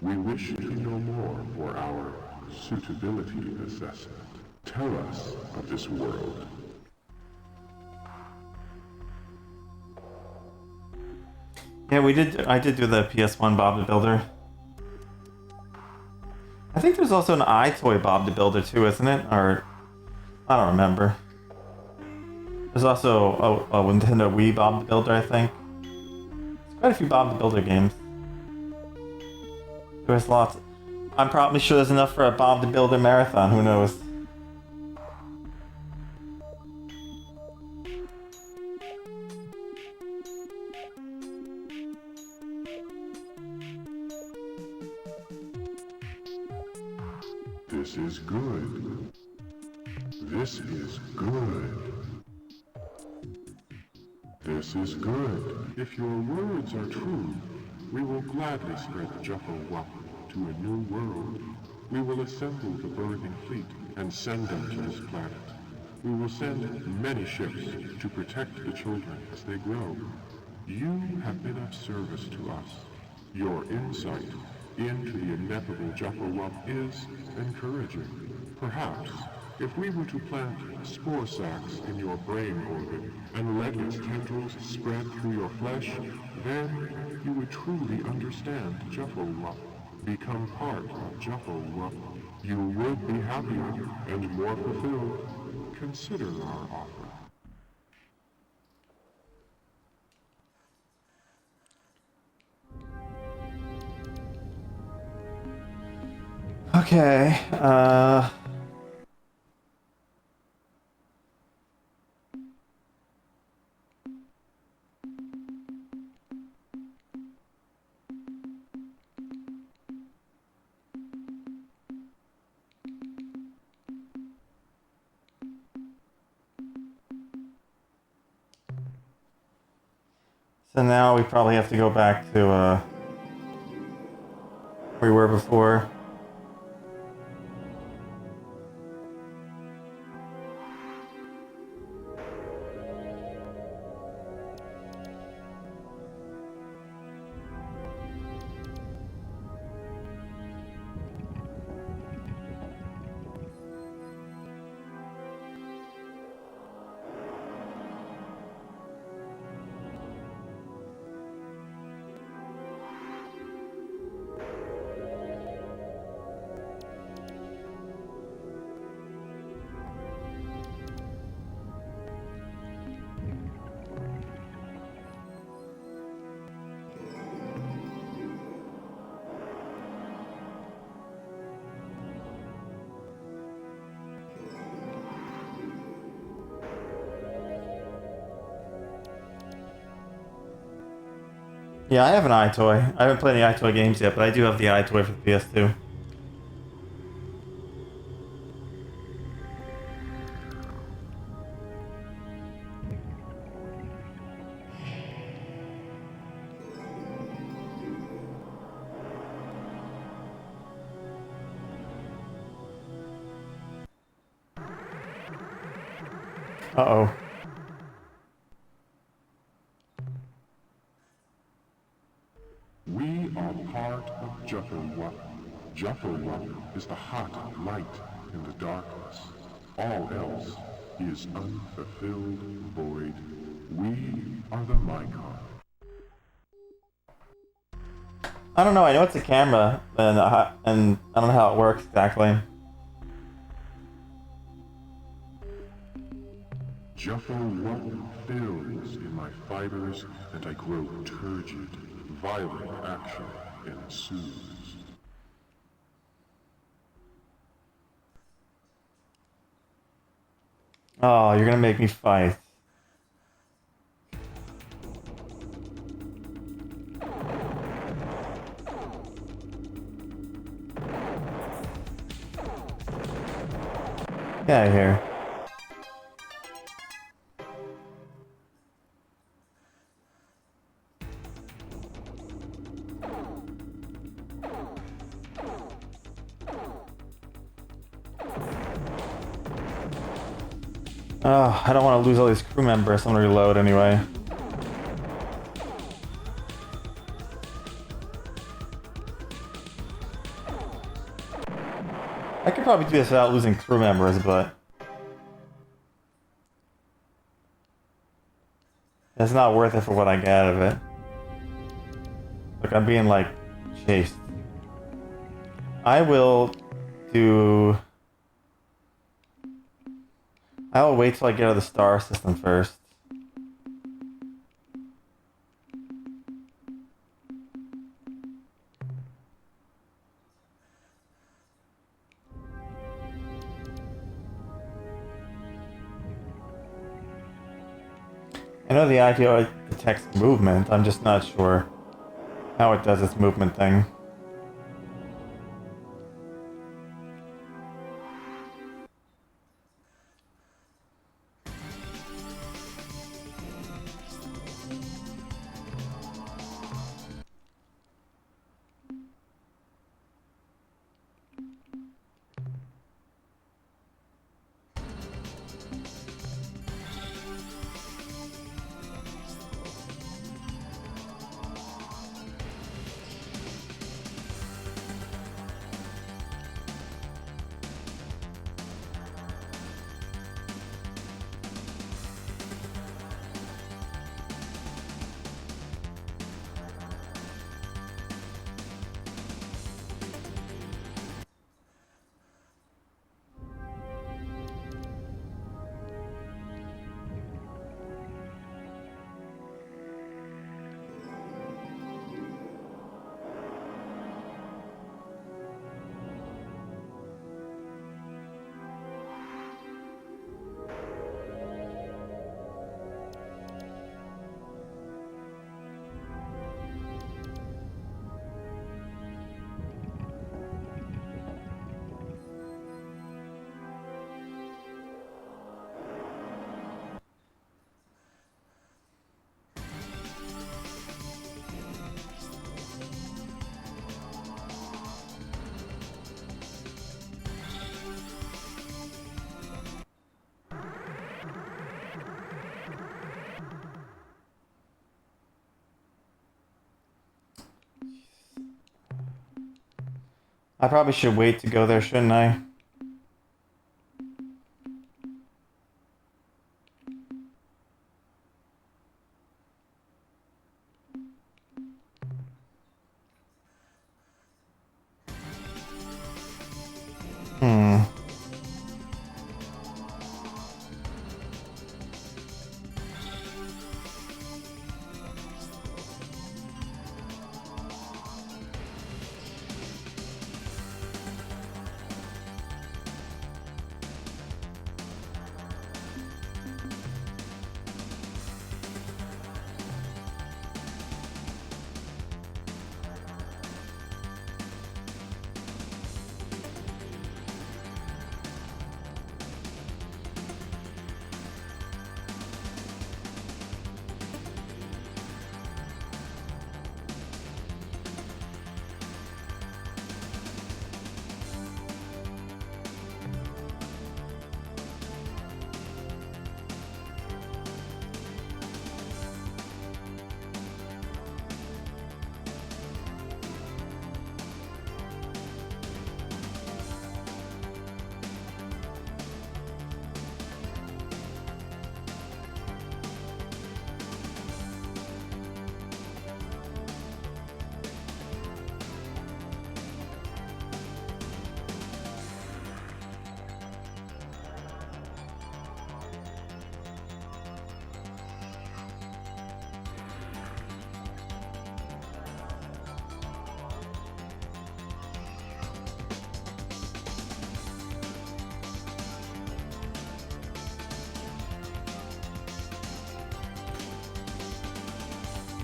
We wish to know more for our suitability assessment. Tell us of this world. Yeah, I did do the PS1 Bob the Builder. I think there's also an iToy Bob the Builder too, isn't it? Or I don't remember. There's also a Nintendo Wii Bob the Builder, I think. There's quite a few Bob the Builder games. There's lots. I'm probably sure there's enough for a Bob the Builder marathon. Who knows? This is good. This is good. This is good. If your words are true, we will gladly spread Juffawa to a new world. We will assemble the birthing fleet and send them to this planet. We will send many ships to protect the children as they grow. You have been of service to us. Your insight into the ineffable Juffawa is encouraging. Perhaps, if we were to plant spore sacs in your brain orbit and let its tendrils spread through your flesh, then you would truly understand Juffawa. Become part of Juffawa. You would be happier and more fulfilled. Consider our offer. Okay, so now we probably have to go back to, where we were before. Yeah, I have an iToy. I haven't played any iToy games yet, but I do have the iToy for the PS2. Uh-oh. We are part of Jufferwuck. Jufferwuck is the hot light in the darkness. All else is unfulfilled void. We are the Mycon. I don't know, I know it's a camera, and I don't know how it works exactly. Jufferwuck fills in my fibers, and I grow turgid. Violent action ensues. Oh, you're gonna make me fight. Get out of here. Oh, I don't want to lose all these crew members. I'm gonna reload anyway. I could probably do this without losing crew members, but it's not worth it for what I get out of it. Look, I'm being, like, chased. I will wait till I get out of the star system first. I know the ITO detects movement, I'm just not sure how it does its movement thing. I probably should wait to go there, shouldn't I? Hmm.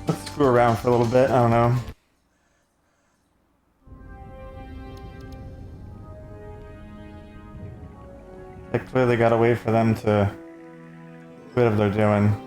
Let's screw around for a little bit. I don't know. They clearly gotta wait for them to do whatever they're doing.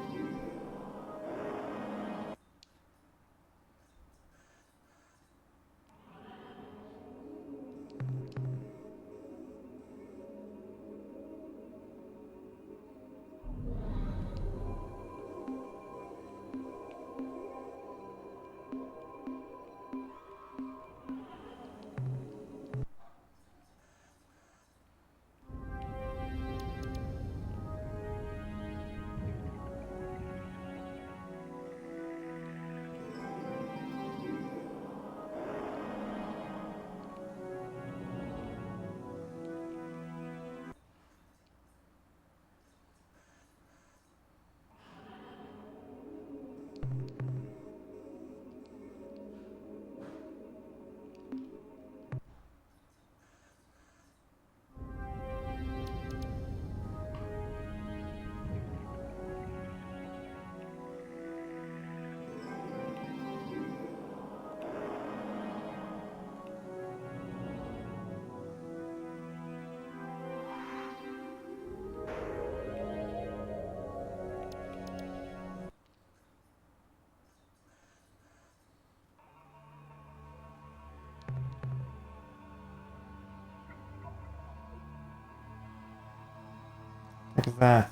Look at that.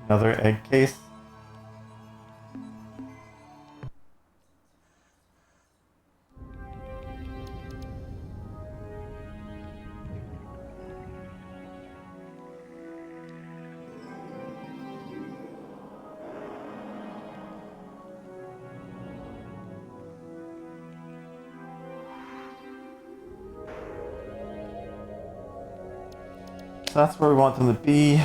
Another egg case. So that's where we want them to be.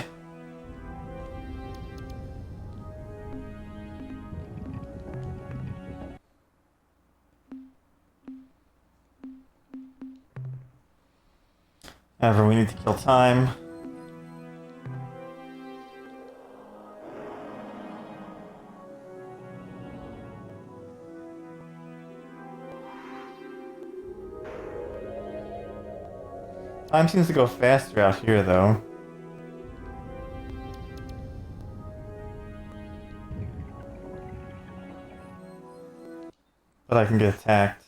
However, we need to kill time. Time seems to go faster out here, though. But I can get attacked.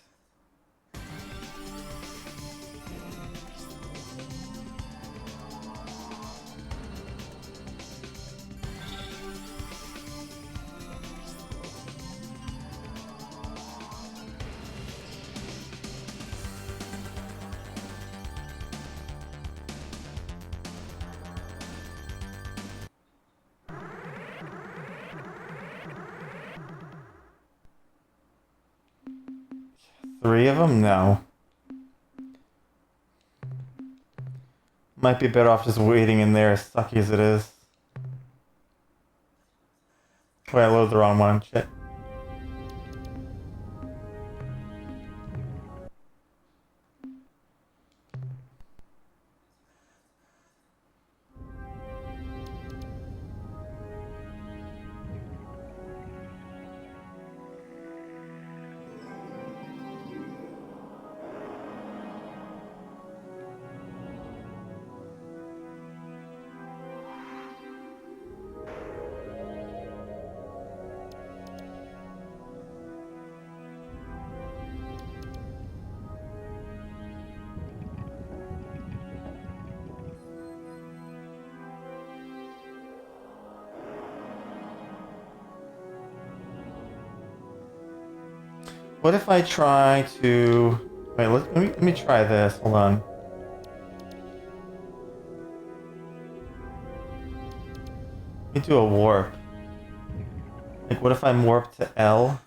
Three of them? No. Might be better off just waiting in there, as sucky as it is. Wait, I loaded the wrong one. Shit. What if I try to... Wait, let me try this. Hold on. me do a warp. Like, what if I warp to L?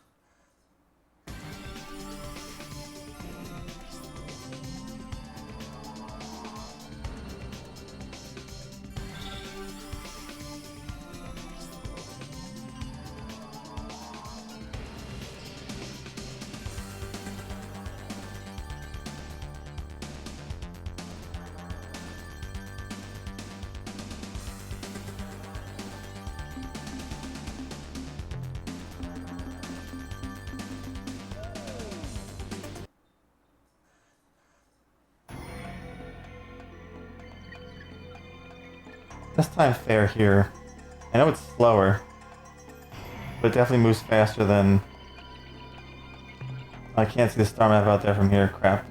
This time fair here. I know it's slower, but it definitely moves faster than... I can't see the star map out there from here. Crap.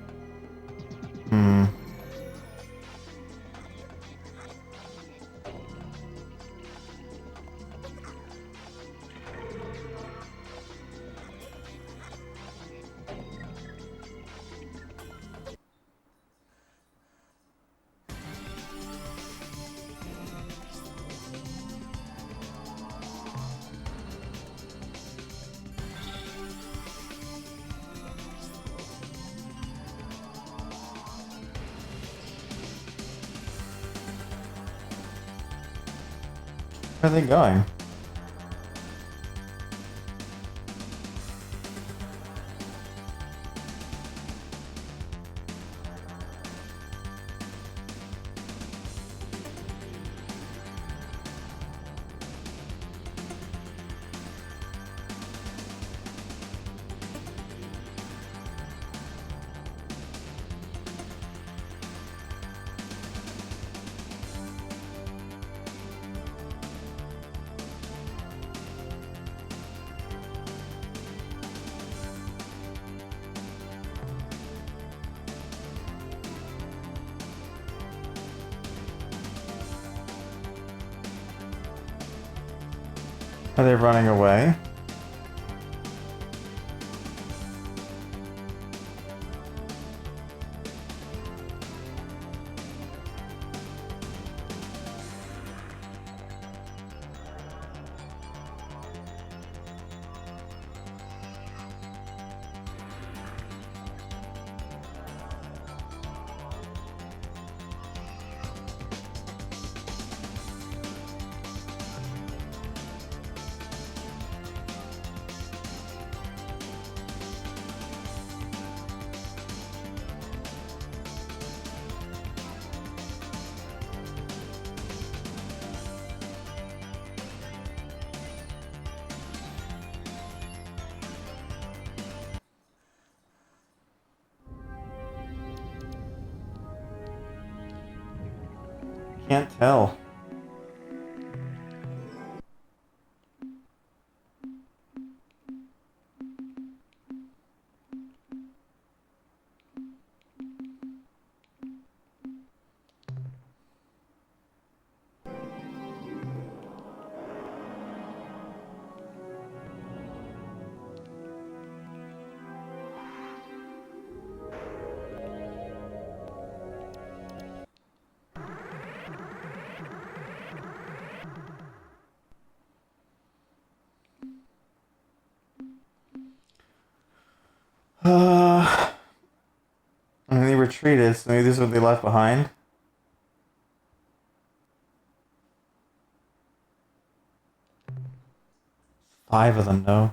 Where are they going? Are they running away? Can't tell. And they retreated, so maybe this is what they left behind. Five of them, though.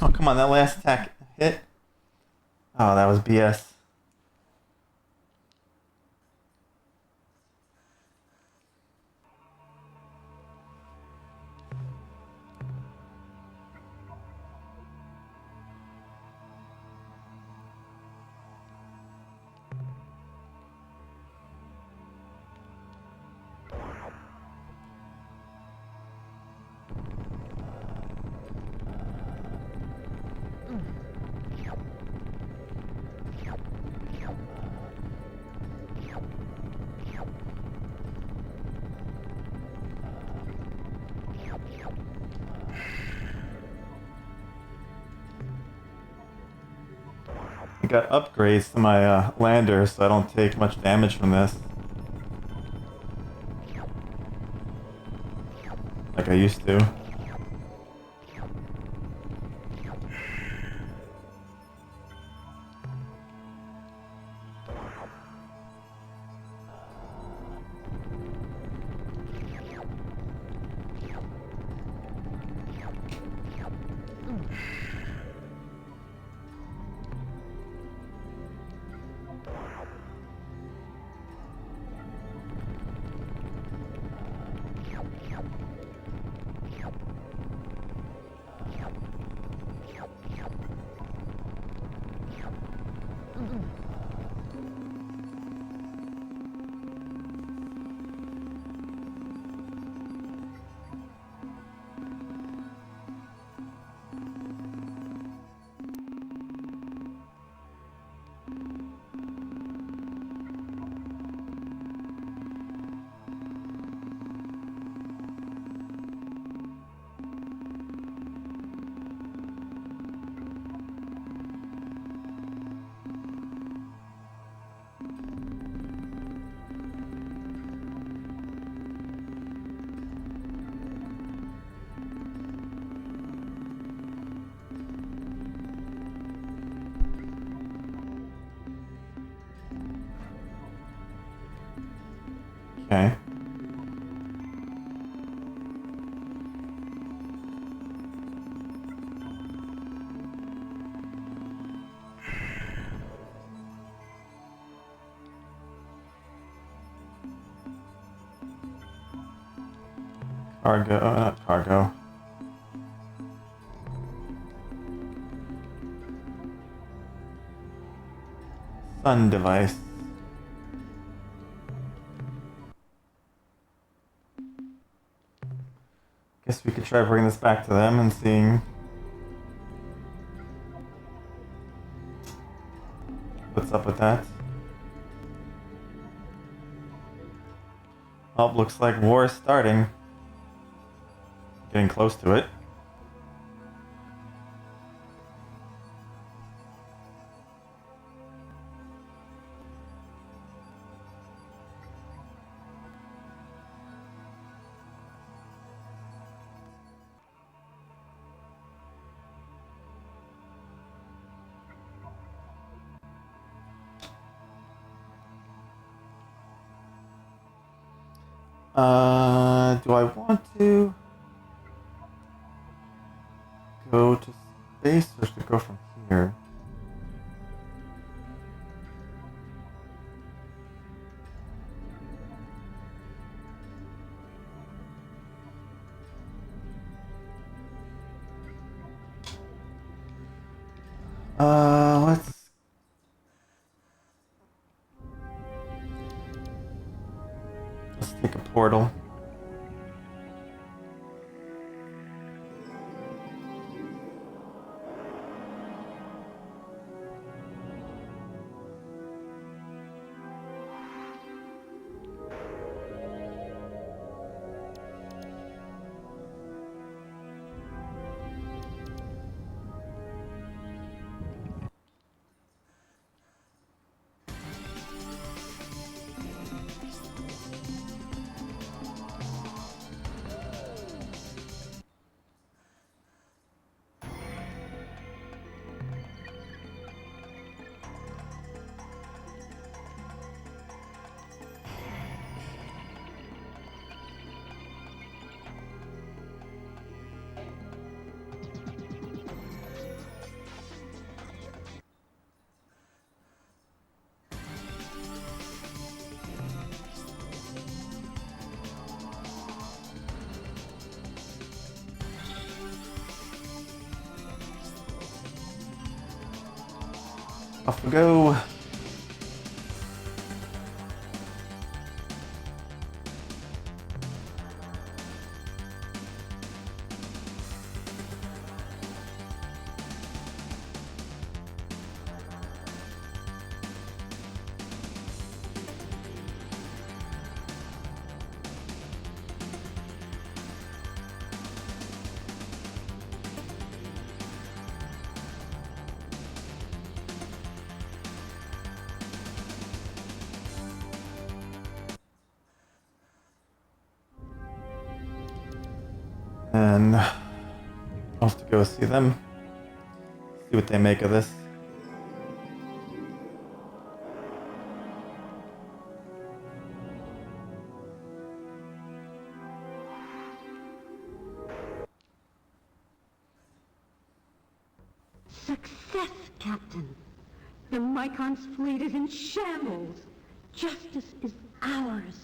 Oh, come on, that last attack hit. Oh, that was BS. I got upgrades to my lander, so I don't take much damage from this. Like I used to. Okay. Cargo, not cargo. Sun device. Guess we could try bringing this back to them and seeing what's up with that. Oh, looks like war is starting. Getting close to it. Do I want to go to space or should I go from here? Let's take a portal. Off we go. And off to go see them. See what they make of this. Success, Captain. The Mycon's fleet is in shambles. Justice is ours.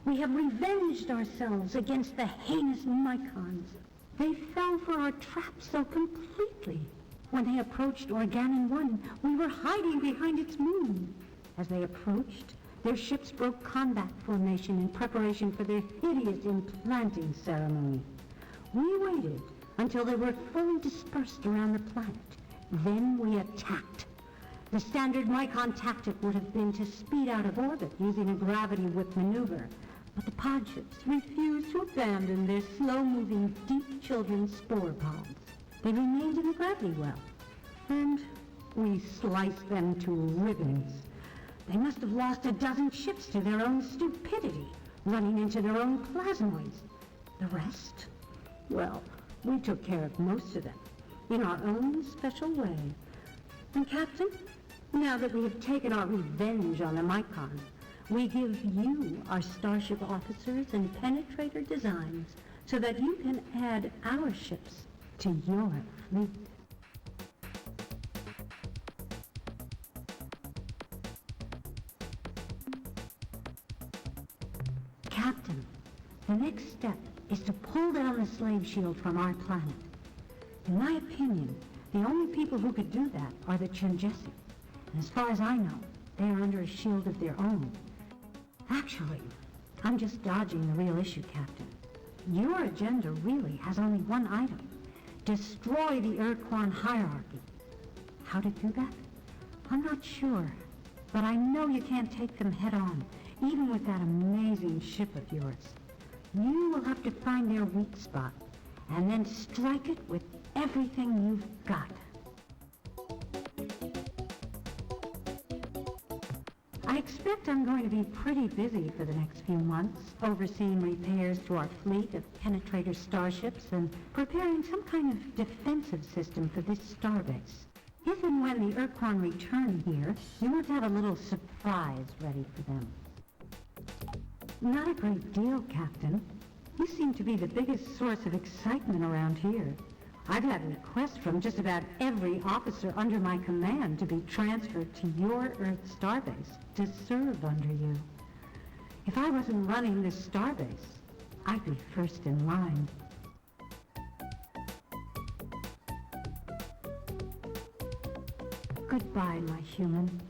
We have revenged ourselves against the heinous Mycons. They fell for our trap so completely. When they approached Organon 1, we were hiding behind its moon. As they approached, their ships broke combat formation in preparation for their hideous implanting ceremony. We waited until they were fully dispersed around the planet. Then we attacked. The standard Mycon tactic would have been to speed out of orbit using a gravity whip maneuver. But the pod ships refused to abandon their slow-moving, deep children's spore pods. They remained in the gravity well, and we sliced them to ribbons. They must have lost a dozen ships to their own stupidity, running into their own plasmoids. The rest? Well, we took care of most of them, in our own special way. And Captain, now that we have taken our revenge on the Mycon, we give you our starship officers and penetrator designs so that you can add our ships to your fleet. Captain, the next step is to pull down the slave shield from our planet. In my opinion, the only people who could do that are the Chunjesi. And as far as I know, they are under a shield of their own. Actually, I'm just dodging the real issue, Captain. Your agenda really has only one item. Destroy the Urquan hierarchy. How to do that? I'm not sure. But I know you can't take them head on, even with that amazing ship of yours. You will have to find their weak spot, and then strike it with everything you've got. I expect I'm going to be pretty busy for the next few months, overseeing repairs to our fleet of penetrator starships and preparing some kind of defensive system for this starbase. If and when the Urquan return here, you want to have a little surprise ready for them. Not a great deal, Captain. You seem to be the biggest source of excitement around here. I've had requests from just about every officer under my command to be transferred to your Earth starbase to serve under you. If I wasn't running this starbase, I'd be first in line. Goodbye, my human.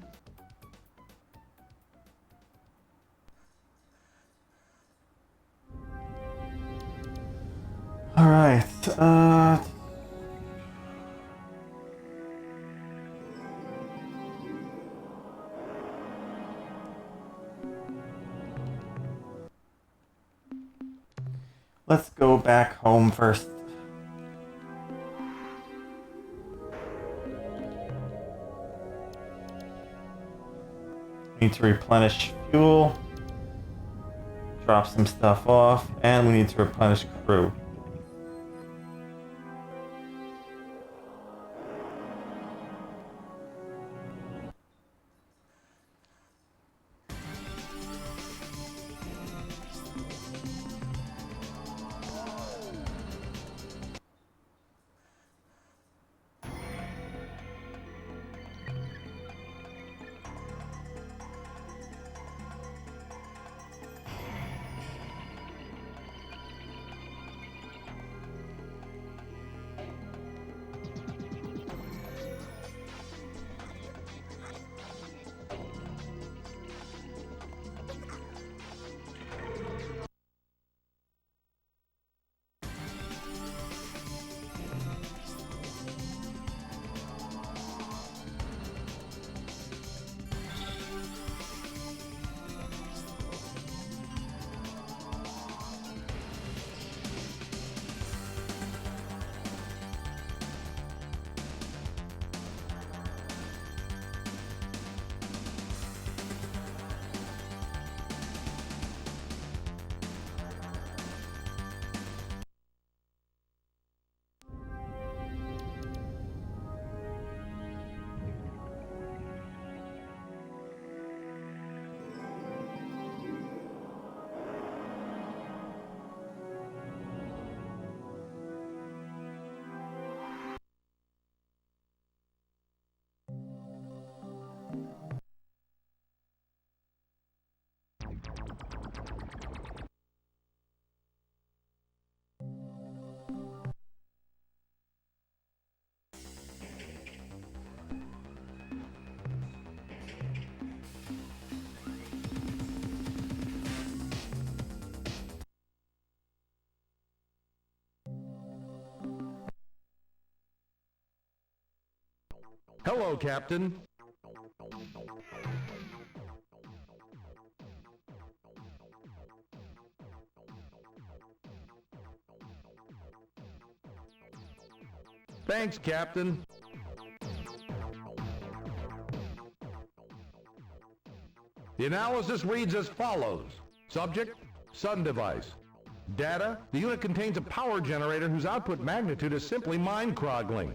All right. Let's go back home first. Need to replenish fuel, drop some stuff off, and we need to replenish crew. Hello, Captain. Thanks, Captain. The analysis reads as follows. Subject, sun device. Data, the unit contains a power generator whose output magnitude is simply mind-croggling.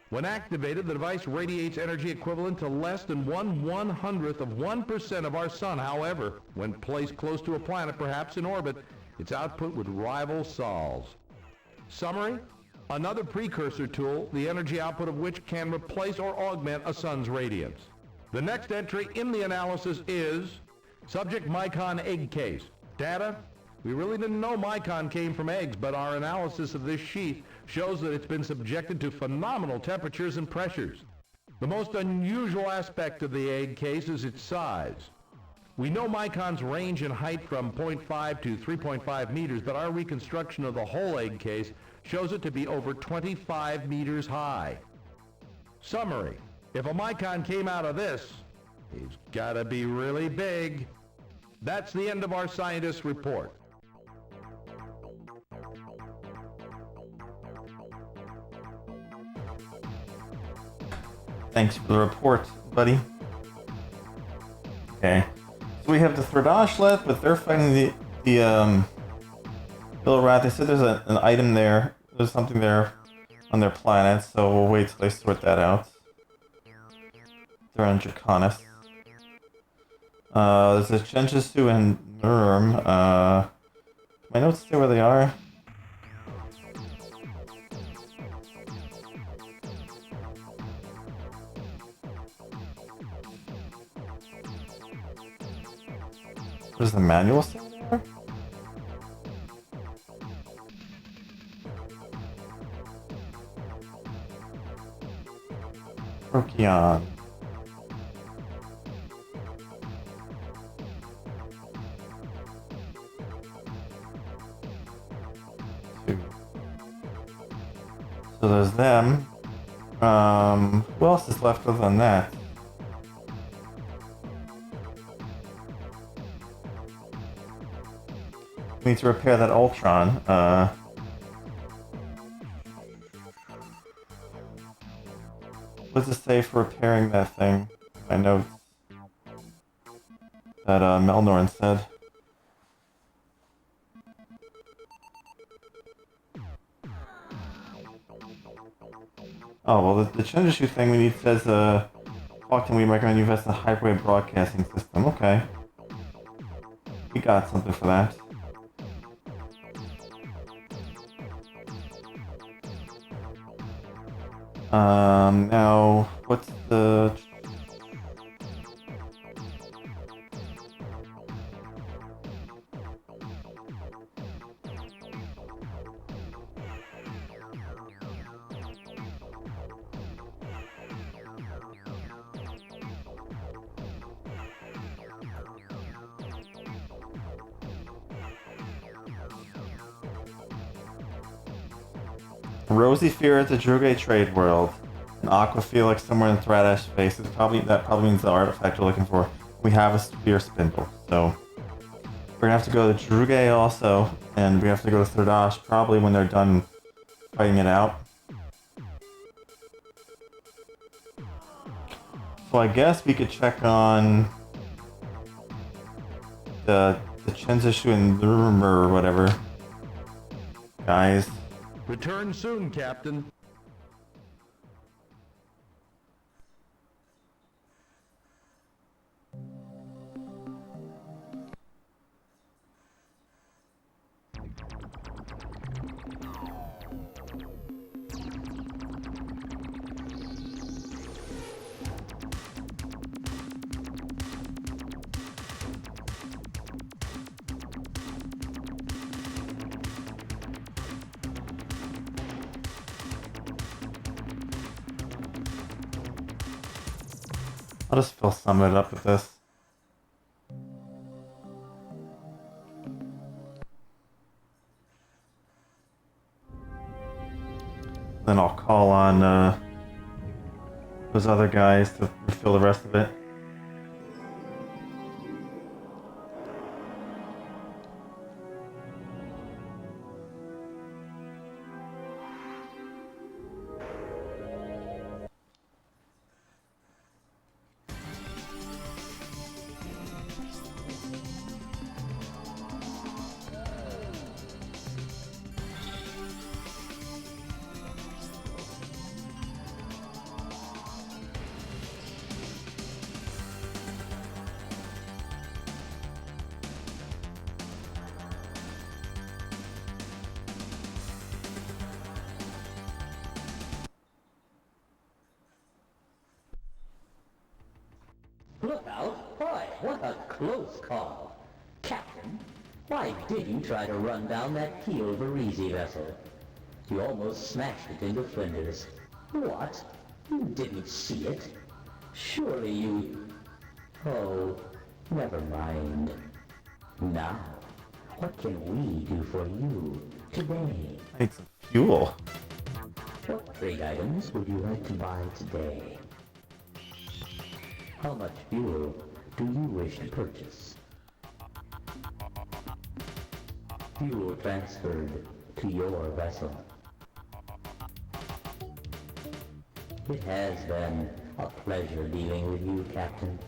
When activated, the device radiates energy equivalent to less than 1/100th of 1% of our sun. However, when placed close to a planet, perhaps in orbit, its output would rival Sol's. Summary, another precursor tool, the energy output of which can replace or augment a sun's radiance. The next entry in the analysis is subject Mycon egg case. Data, we really didn't know Mycon came from eggs, but our analysis of this sheath shows that it's been subjected to phenomenal temperatures and pressures. The most unusual aspect of the egg case is its size. We know Mycons range in height from 0.5 to 3.5 meters, but our reconstruction of the whole egg case shows it to be over 25 meters high. Summary, if a Mycon came out of this, he's gotta be really big. That's the end of our scientist's report. Thanks for the report, buddy. Okay. So we have the Thredash left, but they're fighting the Bill Rat. They said there's an item there. There's something there on their planet, so we'll wait till they sort that out. They're on Draconis. There's a Chenjisu and Nurm. My notes say where they are. Does the manual say there? Procyon. So there's them. Who else is left other than that? We need to repair that Ultron. What does it say for repairing that thing? I know that Melnorn said. Oh, well, the Chenjishu thing we need says, talk to me, we recommend you invest in a hyperwave broadcasting system. Okay. We got something for that. Now, what's the... Rosy Fear at the Druge Trade World. An Aqua Felix somewhere in Thrash space. That probably means the artifact we're looking for. We have a Spear Spindle, so we're gonna have to go to Druge also, and we have to go to Thredash probably when they're done fighting it out. So I guess we could check on the Chenzishu and Lurmer or whatever. Guys. Return soon, Captain. I'll just fill some of it up with this. Then I'll call on those other guys to refill the rest of it. Look out! Boy, what a close call. Captain, why did you try to run down that Keel Varese vessel? You almost smashed it into flinders. What? You didn't see it? Surely you... Oh, never mind. Now, what can we do for you today? I need some fuel. What trade items would you like to buy today? How much fuel do you wish to purchase? Fuel transferred to your vessel. It has been a pleasure dealing with you, Captain.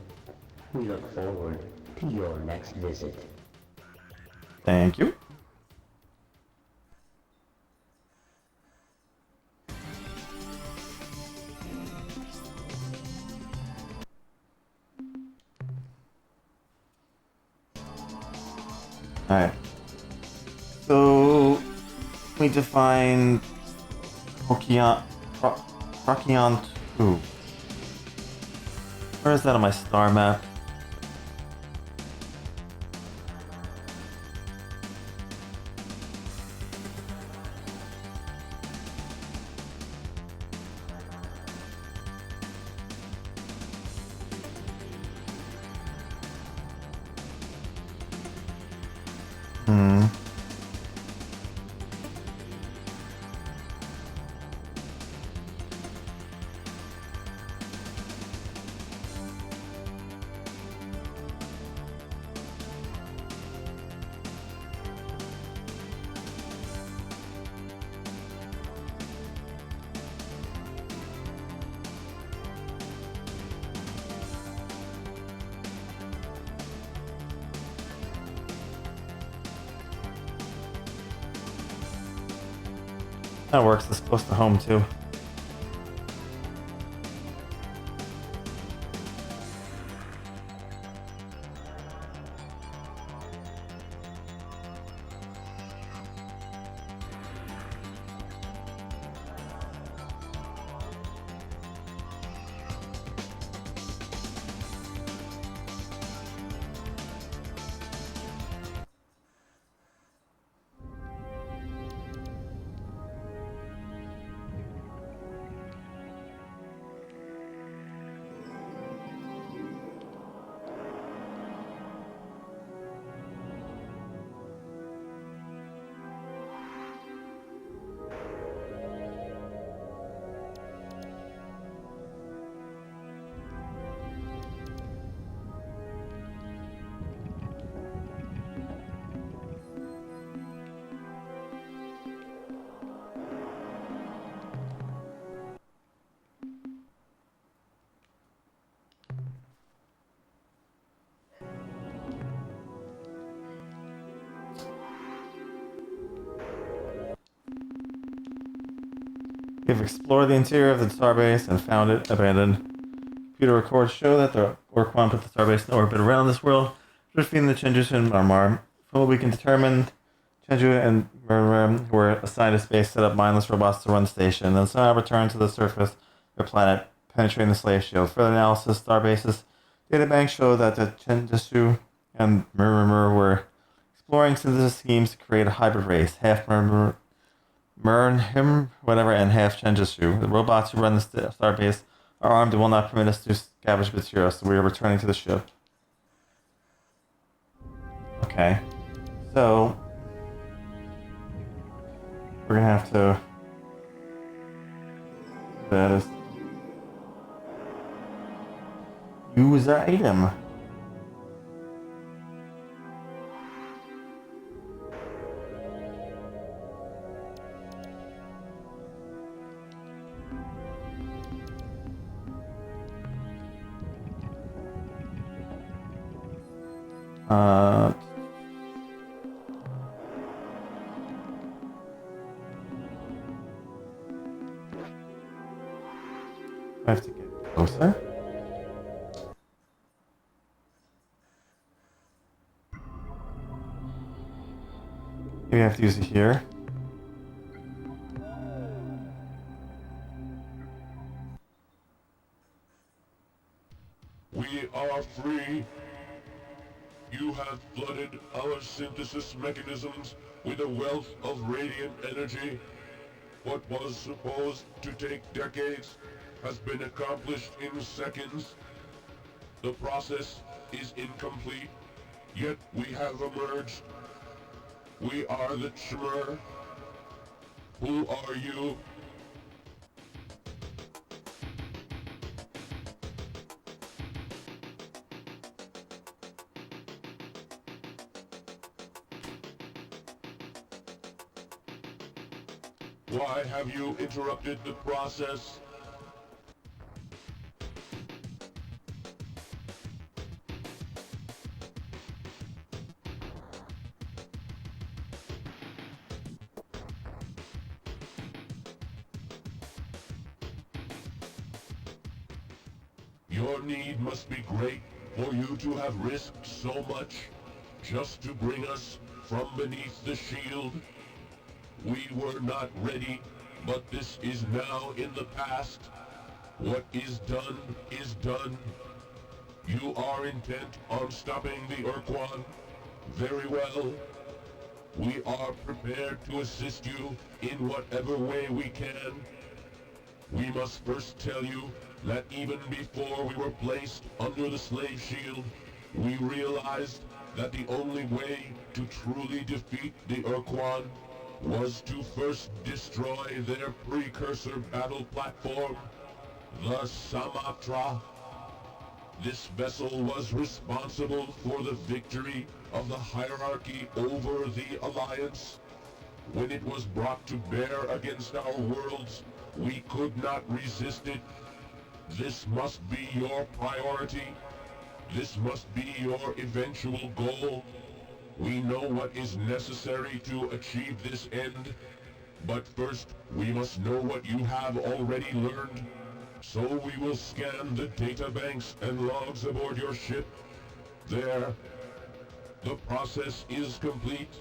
We look forward to your next visit. Thank you. Alright. So, we define Procyon 2. Where is that on my star map? That works. It's close to home too. We have explored the interior of the starbase and found it abandoned. Computer records show that the Orc One put the starbase in orbit around this world, drifting the Chenjus and Marmar. From what we can determine, Chenju and Marmar were assigned a space set up mindless robots to run the station, and then somehow returned to the surface of their planet, penetrating the slave shield. Further analysis, starbases databanks show that the Chenjus and Marmar were exploring synthesis schemes to create a hybrid race, half Marmar, him, whatever, and half Chenjushu. The robots who run the starbase are armed and will not permit us to scavenge materials, so we are returning to the ship. Okay. So, we're gonna have to... That is... User item. I have to get closer. Maybe I have to use it here. We are free. You have flooded our synthesis mechanisms with a wealth of radiant energy. What was supposed to take decades has been accomplished in seconds. The process is incomplete, yet we have emerged. We are the Chmer. Who are you? Why have you interrupted the process? Your need must be great for you to have risked so much just to bring us from beneath the shield. We were not ready, but this is now in the past. What is done is done. You are intent on stopping the Urquan. Very well. We are prepared to assist you in whatever way we can. We must first tell you that even before we were placed under the slave shield, we realized that the only way to truly defeat the Urquan was to first destroy their precursor battle platform, the Samatra. This vessel was responsible for the victory of the hierarchy over the Alliance. When it was brought to bear against our worlds, we could not resist it. This must be your priority. This must be your eventual goal. We know what is necessary to achieve this end, but first we must know what you have already learned. So we will scan the databanks and logs aboard your ship. There. The process is complete.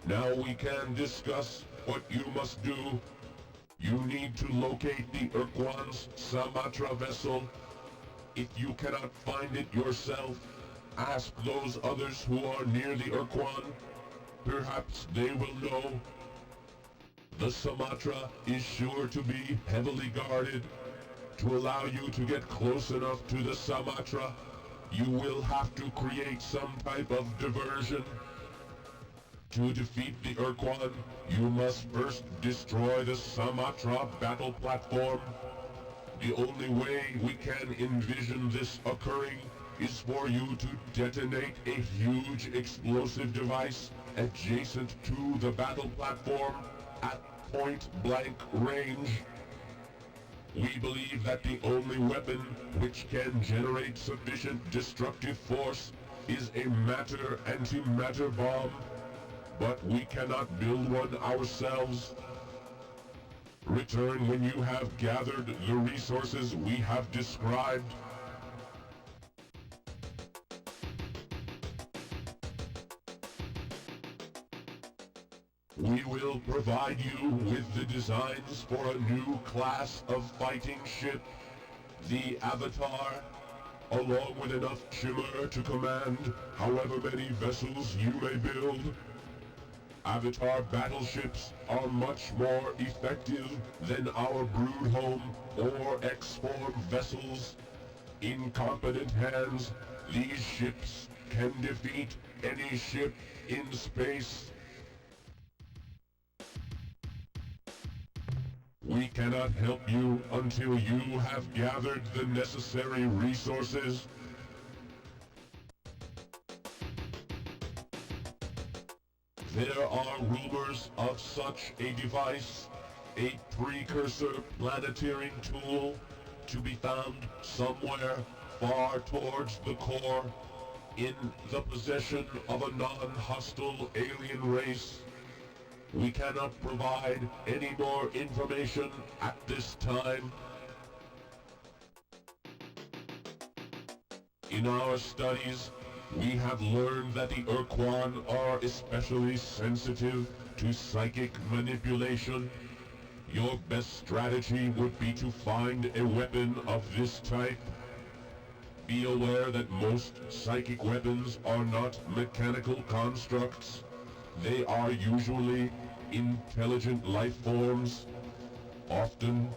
Now we can discuss what you must do. You need to locate the Urquan's Samatra vessel. If you cannot find it yourself, ask those others who are near the Urquan. Perhaps they will know. The Samatra is sure to be heavily guarded. To allow you to get close enough to the Samatra, you will have to create some type of diversion. To defeat the Urquan, you must first destroy the Samatra battle platform. The only way we can envision this occurring is for you to detonate a huge explosive device adjacent to the battle platform at point-blank range. We believe that the only weapon which can generate sufficient destructive force is a matter antimatter bomb, but we cannot build one ourselves. Return when you have gathered the resources we have described. We will provide you with the designs for a new class of fighting ship, the Avatar, along with enough Chmer to command however many vessels you may build. Avatar battleships are much more effective than our Broodhome or X-Form vessels. In competent hands, these ships can defeat any ship in space. We cannot help you until you have gathered the necessary resources There are rumors of such a device, a precursor planetary tool, to be found somewhere far towards the core, in the possession of a non-hostile alien race. We cannot provide any more information at this time. In our studies, we have learned that the Urquan are especially sensitive to psychic manipulation. Your best strategy would be to find a weapon of this type. Be aware that most psychic weapons are not mechanical constructs. They are usually intelligent life forms, often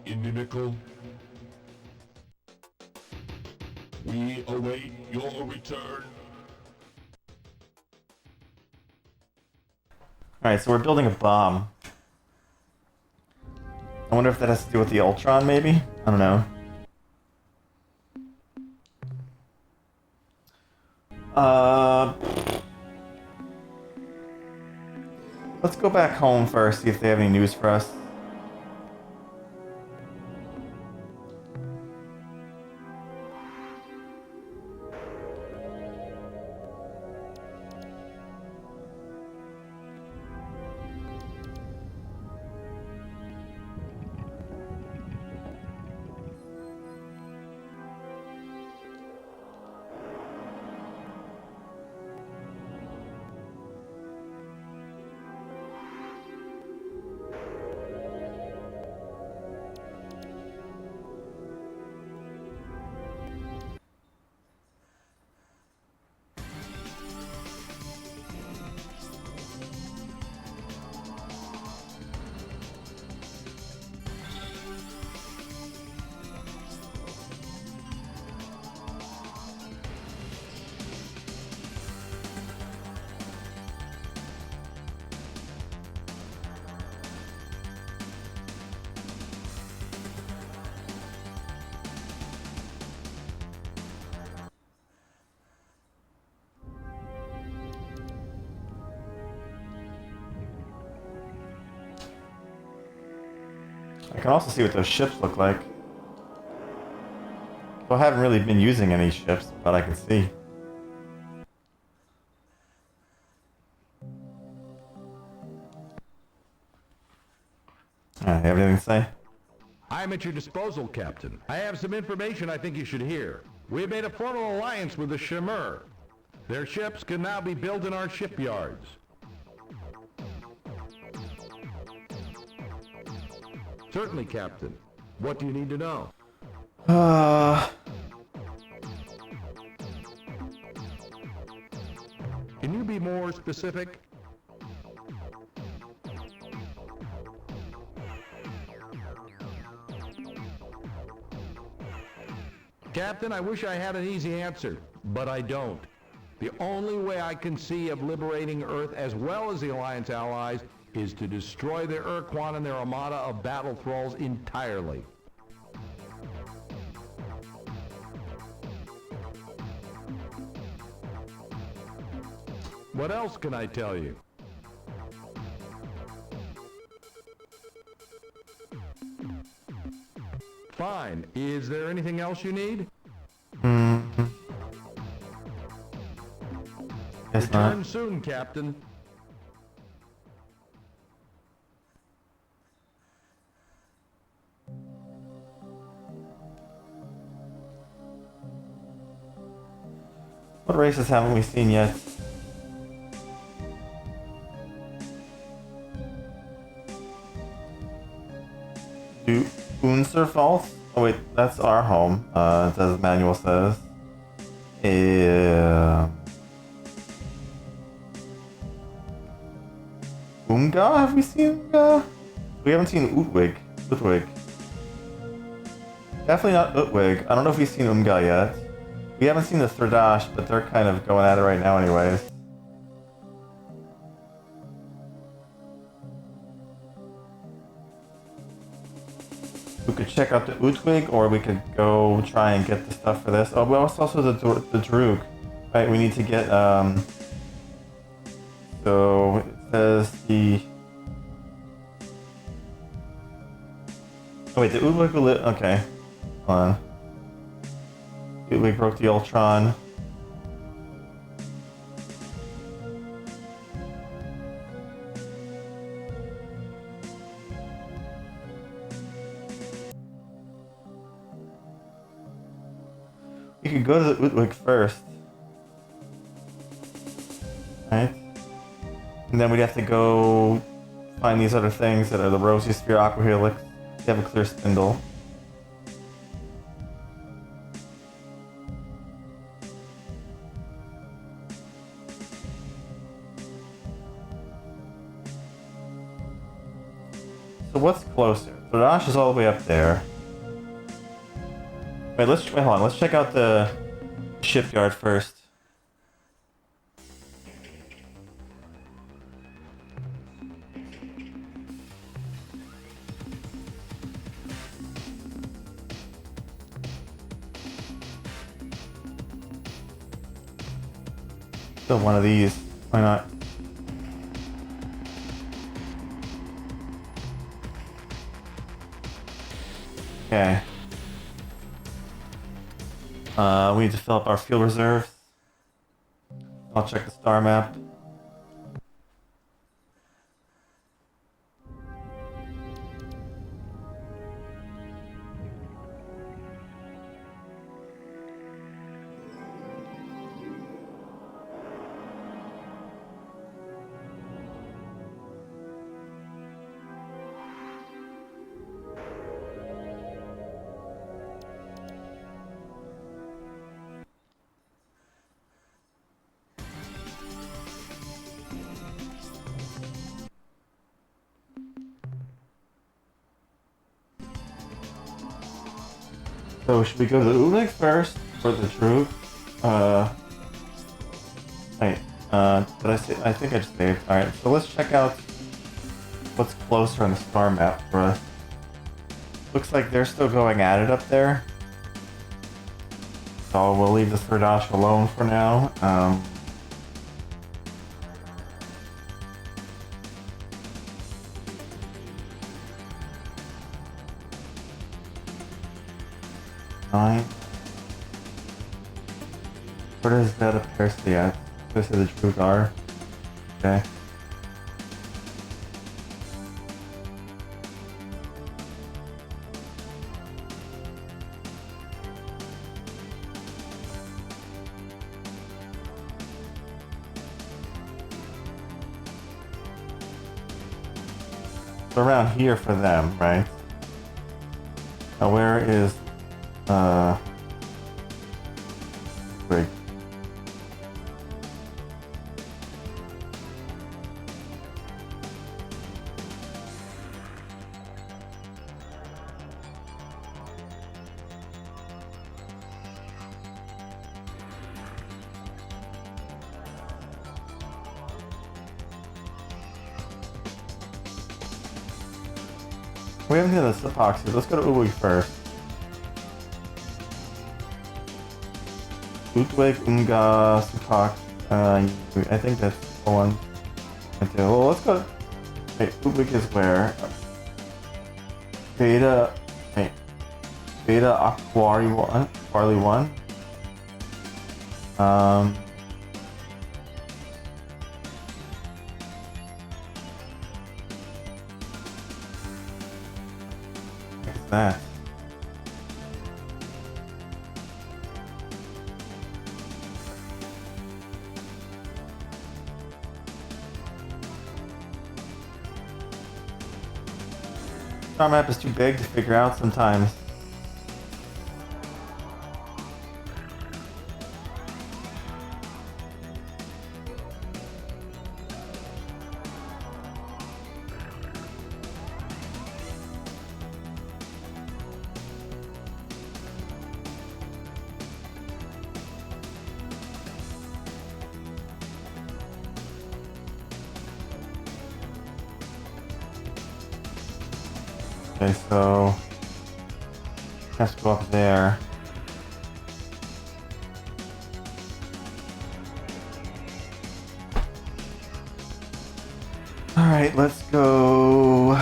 inimical. We await your return. Alright, so we're building a bomb. I wonder if that has to do with the Ultron, maybe? I don't know. Let's go back home first, see if they have any news for us. I can also see what those ships look like. Well, I haven't really been using any ships, but I can see. Alright, have anything to say? I am at your disposal, Captain. I have some information I think you should hear. We have made a formal alliance with the Shemur. Their ships can now be built in our shipyards. Certainly, Captain. What do you need to know? Can you be more specific? Captain, I wish I had an easy answer, but I don't. The only way I can see of liberating Earth as well as the Alliance allies is to destroy the Urquan and their armada of battle thralls entirely. What else can I tell you? Fine. Is there anything else you need? Guess Return not. soon, Captain. What races haven't we seen yet? Do Unser Falls? Oh wait, that's our home, as the manual says. Unga? Have we seen Unga? We haven't seen Utwig. Definitely not Utwig. I don't know if we've seen Umga yet. We haven't seen the Thradash, but they're kind of going at it right now anyways. We could check out the Utwig, or we could go try and get the stuff for this. Oh, well, it's also the Droog. Right, we need to get, So it says the. Oh wait, the Udwig will live. Okay, hold on. Udwig broke the Ultron. We could go to the Udwig first, right? And then we'd have to go find these other things that are the Rosy Sphere, Aqua Helix. They have a clear spindle. So what's closer? Thrash is all the way up there. Wait, hold on. Let's check out the shipyard first. Still one of these. Why not? Okay. We need to fill up our fuel reserves. I'll check the star map. So should we go to the Ulig first or the Droog? Wait, did I say? I think I just saved. Alright, so let's check out what's closer on the star map for us. Looks like they're still going at it up there. So we'll leave the Thirdash alone for now. Where does that appear to be at? This is the Droog are. Okay. So around here for them, right? Now where is Rig? We haven't hit the epoxy. Let's go to Uwig first. Udwig, Unga, Supak. I think that's the one. Well, let's go. Wait, Udwig is where? Beta. Wait. Beta Aquari 1. Aquari 1. What's that? Star map is too big to figure out sometimes. Okay, so has to go up there. Alright, let's go.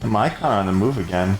Am I kind of on the move again?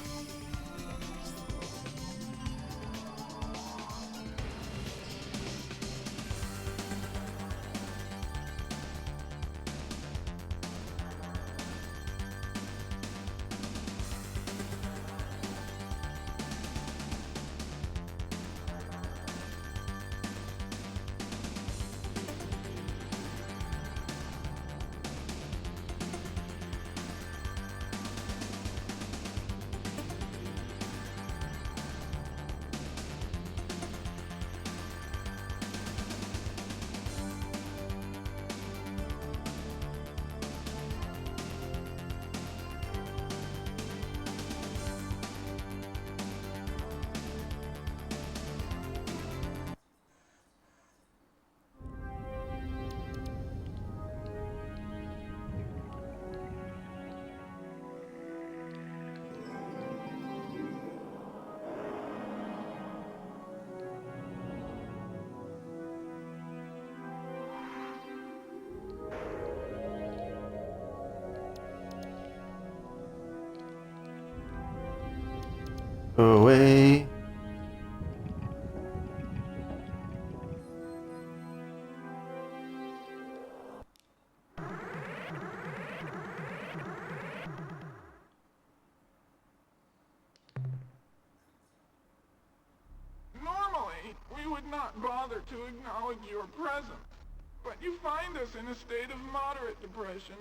Go away. Normally, we would not bother to acknowledge your presence, but you find us in a state of moderate depression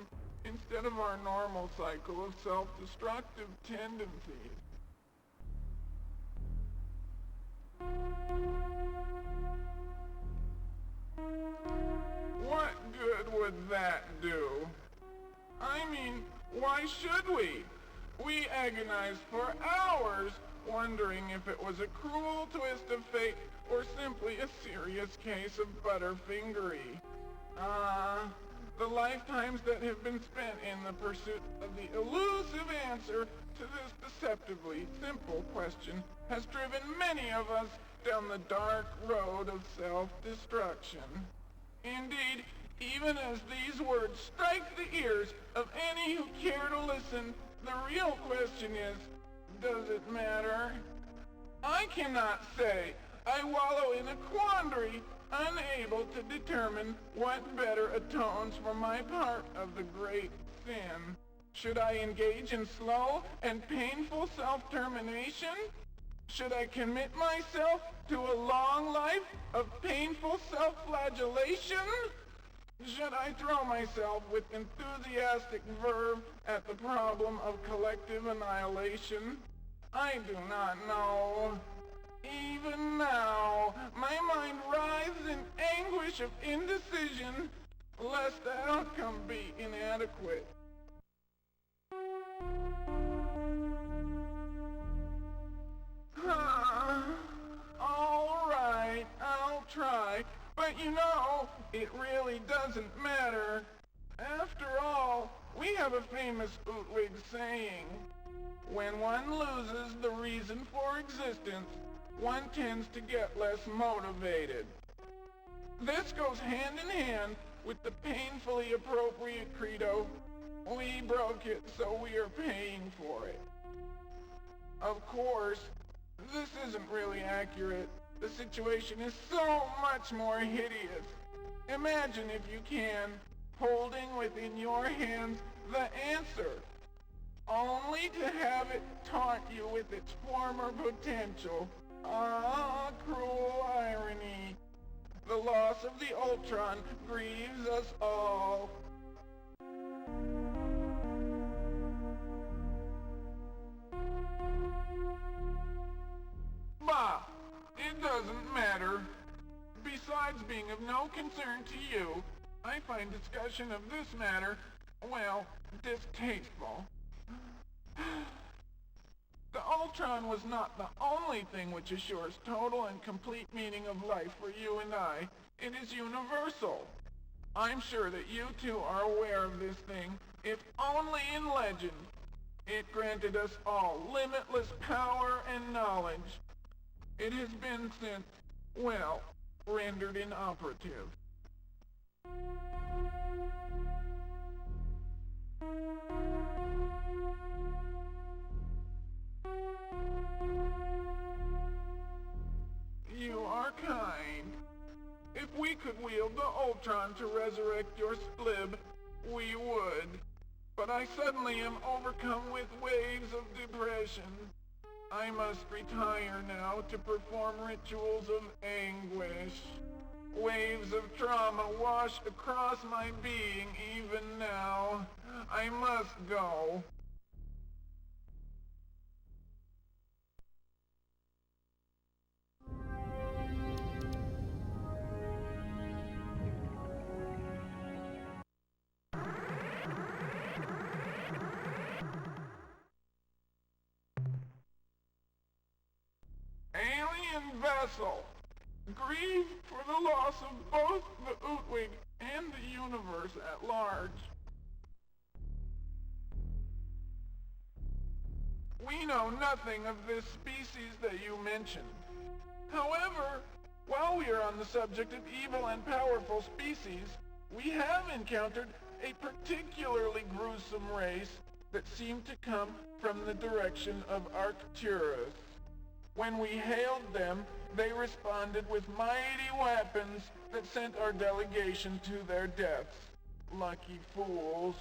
instead of our normal cycle of self-destructive tendencies. What good would that do? I mean, why should we? We agonized for hours wondering if it was a cruel twist of fate or simply a serious case of butterfingery. The lifetimes that have been spent in the pursuit of the elusive answer to this deceptively simple question has driven many of us down the dark road of self-destruction. Indeed, even as these words strike the ears of any who care to listen, the real question is, does it matter? I cannot say. I wallow in a quandary, unable to determine what better atones for my part of the great sin. Should I engage in slow and painful self-termination? Should I commit myself to a long life of painful self-flagellation? Should I throw myself with enthusiastic verve at the problem of collective annihilation? I do not know. Even now, my mind writhes in anguish of indecision, lest the outcome be inadequate. All right, I'll try, but you know, it really doesn't matter. After all, we have a famous bootwig saying, when one loses the reason for existence, one tends to get less motivated. This goes hand in hand with the painfully appropriate credo, we broke it so we are paying for it. Of course, this isn't really accurate. The situation is so much more hideous. Imagine, if you can, holding within your hands the answer, only to have it taunt you with its former potential. Ah, cruel irony. The loss of the Ultron grieves us all. doesn't matter. Besides being of no concern to you, I find discussion of this matter, well, distasteful. The Ultron was not the only thing which assures total and complete meaning of life for you and I. It is universal. I'm sure that you two are aware of this thing, if only in legend. It granted us all limitless power and knowledge. It has been since, well, rendered inoperative. You are kind. If we could wield the Ultron to resurrect your splib, we would. But I suddenly am overcome with waves of depression. I must retire now to perform rituals of anguish. Waves of trauma wash across my being even now. I must go. Alien vessel, grieve for the loss of both the Utwig and the universe at large. We know nothing of this species that you mentioned. However, while we are on the subject of evil and powerful species, we have encountered a particularly gruesome race that seemed to come from the direction of Arcturus. When we hailed them, they responded with mighty weapons that sent our delegation to their deaths. Lucky fools.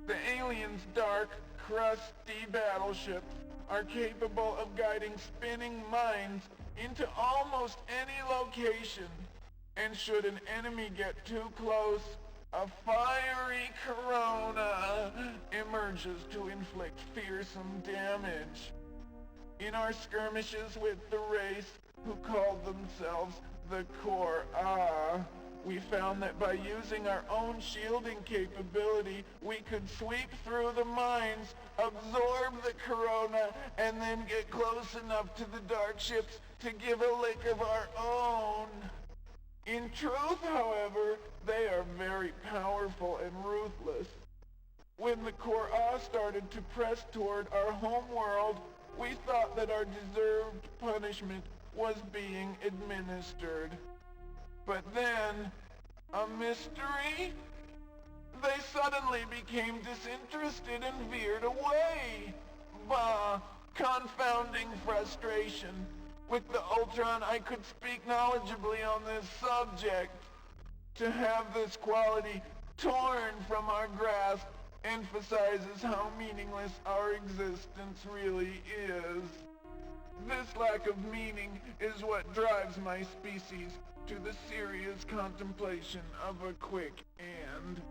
The aliens' dark, crusty battleships are capable of guiding spinning mines into almost any location. And should an enemy get too close, a fiery corona emerges to inflict fearsome damage. In our skirmishes with the race who called themselves the Kor-Ah, we found that by using our own shielding capability, we could sweep through the mines, absorb the corona, and then get close enough to the dark ships to give a lick of our own. In truth, however, they are very powerful and ruthless. When the Kor-Ah started to press toward our home world, we thought that our deserved punishment was being administered. But then, a mystery? They suddenly became disinterested and veered away. Bah, confounding frustration. With the Ultron, I could speak knowledgeably on this subject. To have this quality torn from our grasp emphasizes how meaningless our existence really is. This lack of meaning is what drives my species to the serious contemplation of a quick end.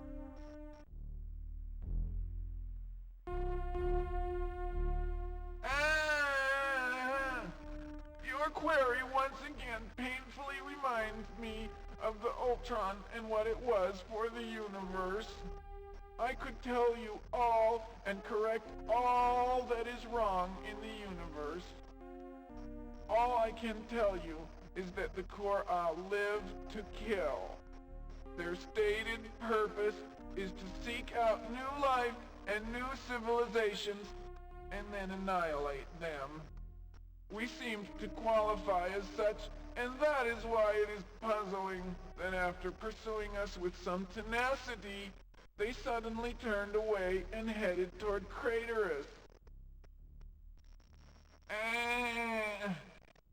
Your query once again painfully reminds me of the Ultron and what it was for the universe. I could tell you all and correct all that is wrong in the universe. All I can tell you is that the Kor-Ah live to kill. Their stated purpose is to seek out new life and new civilizations and then annihilate them. We seemed to qualify as such, and that is why it is puzzling that after pursuing us with some tenacity, they suddenly turned away and headed toward Craterus.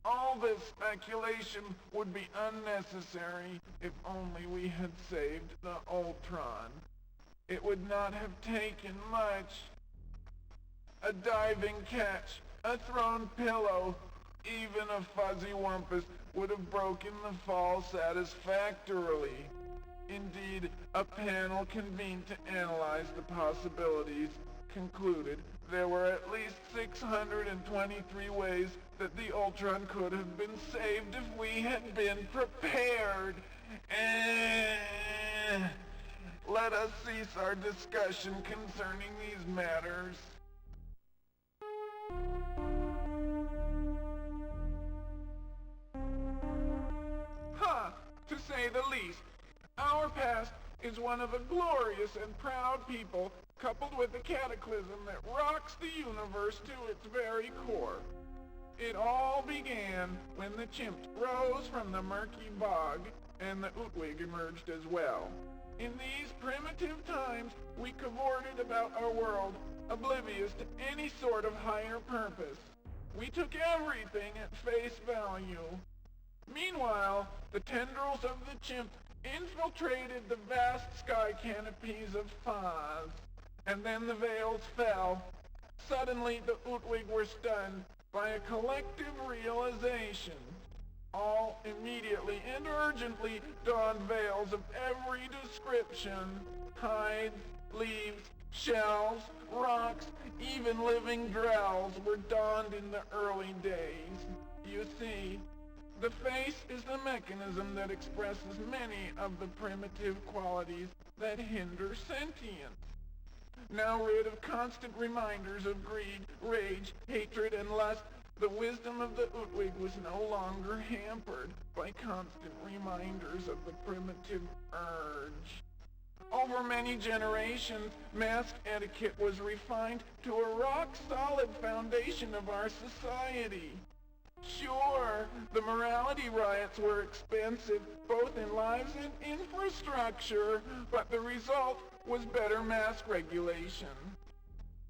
All this speculation would be unnecessary if only we had saved the Ultron. It would not have taken much. A diving catch, a thrown pillow, even a fuzzy wumpus would have broken the fall satisfactorily. Indeed, a panel convened to analyze the possibilities concluded there were at least 623 ways that the Ultron could have been saved if we had been prepared. Let us cease our discussion concerning these matters. To say the least. Our past is one of a glorious and proud people, coupled with a cataclysm that rocks the universe to its very core. It all began when the chimps rose from the murky bog, and the Utwig emerged as well. In these primitive times, we cavorted about our world, oblivious to any sort of higher purpose. We took everything at face value. Meanwhile, the tendrils of the chimp infiltrated the vast sky canopies of Faz, and then the veils fell. Suddenly, the Utwig were stunned by a collective realization. All immediately and urgently donned veils of every description: hides, leaves, shells, rocks, even living drowls were donned in the early days. You see, the face is the mechanism that expresses many of the primitive qualities that hinder sentience. Now rid of constant reminders of greed, rage, hatred, and lust, the wisdom of the Utwig was no longer hampered by constant reminders of the primitive urge. Over many generations, mask etiquette was refined to a rock-solid foundation of our society. Sure, the morality riots were expensive, both in lives and infrastructure, but the result was better mask regulation.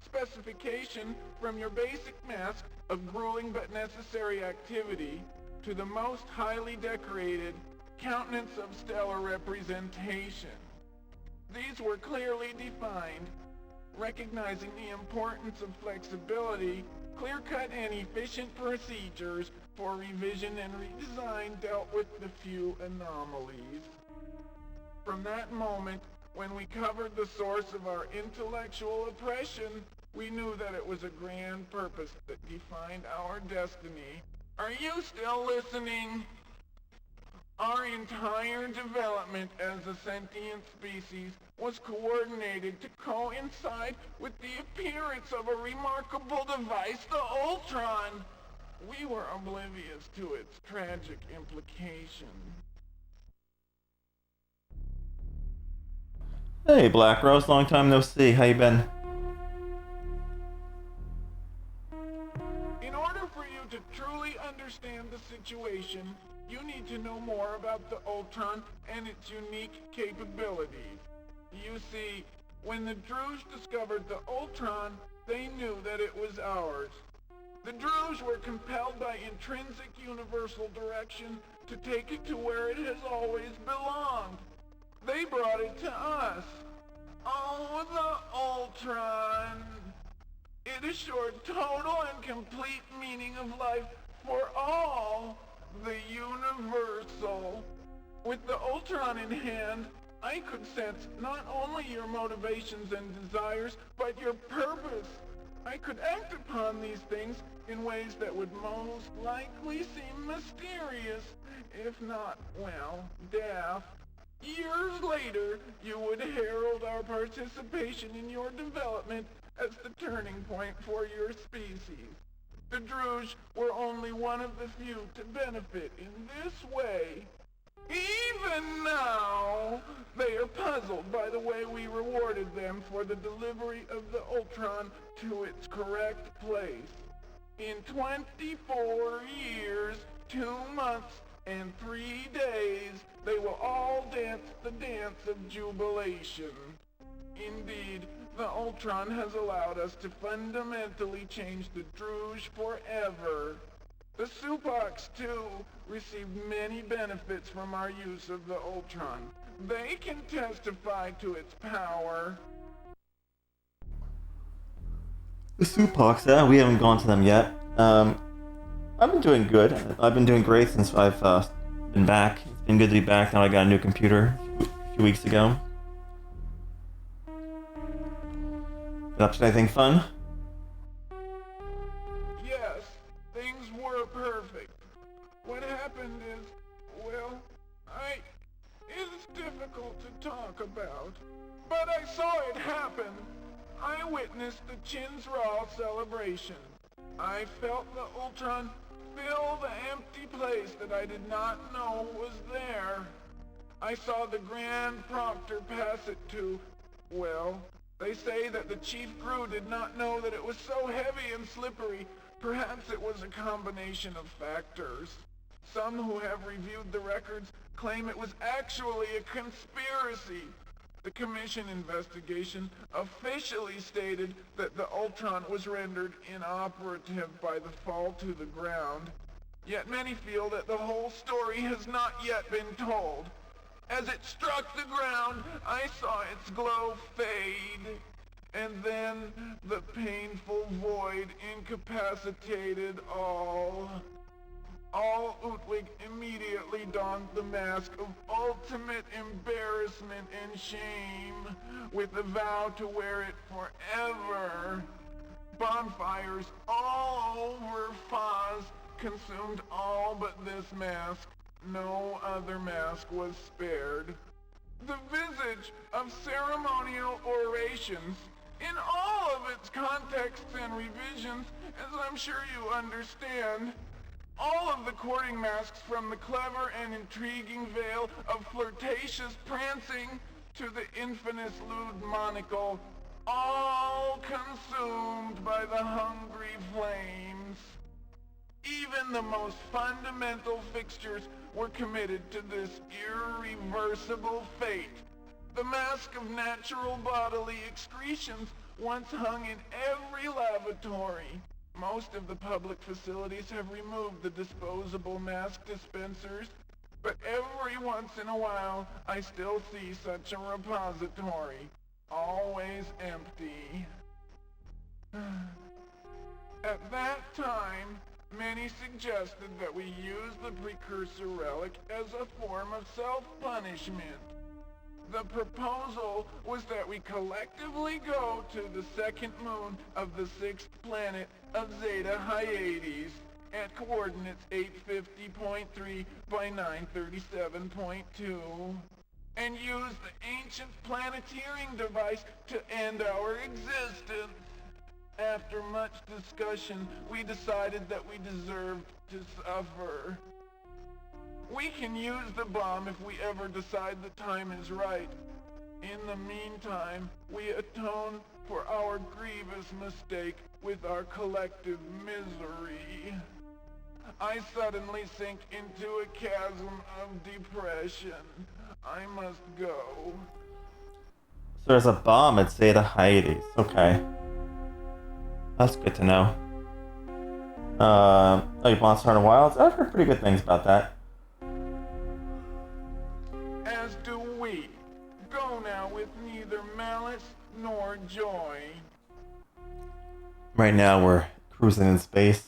Specification from your basic mask of grueling but necessary activity to the most highly decorated countenance of stellar representation. These were clearly defined, recognizing the importance of flexibility. Clear-cut and efficient procedures for revision and redesign dealt with the few anomalies. From that moment, when we covered the source of our intellectual oppression, we knew that it was a grand purpose that defined our destiny. Are you still listening? Our entire development as a sentient species was coordinated to coincide with the appearance of a remarkable device, the Ultron. We were oblivious to its tragic implications. Hey, Black Rose, long time no see. How you been? In order for you to truly understand the situation, you need to know more about the Ultron and its unique capabilities. You see, when the Druge discovered the Ultron, they knew that it was ours. The Druge were compelled by intrinsic universal direction to take it to where it has always belonged. They brought it to us. Oh, the Ultron! It assured total and complete meaning of life for all, the universal. With the Ultron in hand, I could sense not only your motivations and desires, but your purpose. I could act upon these things in ways that would most likely seem mysterious, if not, well, daft. Years later, you would herald our participation in your development as the turning point for your species. The Druge were only one of the few to benefit in this way. Even now, they are puzzled by the way we rewarded them for the delivery of the Ultron to its correct place. In 24 years, 2 months, and 3 days, they will all dance the dance of jubilation. Indeed, the Ultron has allowed us to fundamentally change the Druge forever. The Supox, too, received many benefits from our use of the Ultron. They can testify to its power. The Supox, we haven't gone to them yet. I've been doing good. I've been doing great since I've been back. It's been good to be back now. I got a new computer a few weeks ago. Been up to anything fun? Yes, things were perfect. What happened is, well, it's difficult to talk about, but I saw it happen. I witnessed the Chinsral celebration. I felt the Ultron fill the empty place that I did not know was there. I saw the Grand Proctor pass it to, well, they say that the Chief Gru did not know that it was so heavy and slippery. Perhaps it was a combination of factors. Some who have reviewed the records claim it was actually a conspiracy. The Commission investigation officially stated that the Ultron was rendered inoperative by the fall to the ground. Yet many feel that the whole story has not yet been told. As it struck the ground, I saw its glow fade, and then the painful void incapacitated all. Utwig immediately donned the mask of ultimate embarrassment and shame, with a vow to wear it forever. Bonfires all over Foz consumed all but this mask. No other mask was spared. The visage of ceremonial orations, in all of its contexts and revisions, as I'm sure you understand, all of the courting masks from the clever and intriguing veil of flirtatious prancing to the infamous lewd monocle, all consumed by the hungry flames. Even the most fundamental fixtures were committed to this irreversible fate. The mask of natural bodily excretions once hung in every lavatory. Most of the public facilities have removed the disposable mask dispensers, but every once in a while I still see such a repository, always empty. At that time, many suggested that we use the precursor relic as a form of self-punishment. The proposal was that we collectively go to the second moon of the sixth planet of Zeta Hyades at coordinates 850.3 by 937.2 and use the ancient planeteering device to end our existence. After much discussion, we decided that we deserved to suffer. We can use the bomb if we ever decide the time is right. In the meantime, we atone for our grievous mistake with our collective misery. I suddenly sink into a chasm of depression. I must go. So there's a bomb at Zeta Hyades. Okay. That's good to know. Oh, you want to start in Wilds? I've heard pretty good things about that. As do we. Go now with neither malice nor joy. Right now we're cruising in space.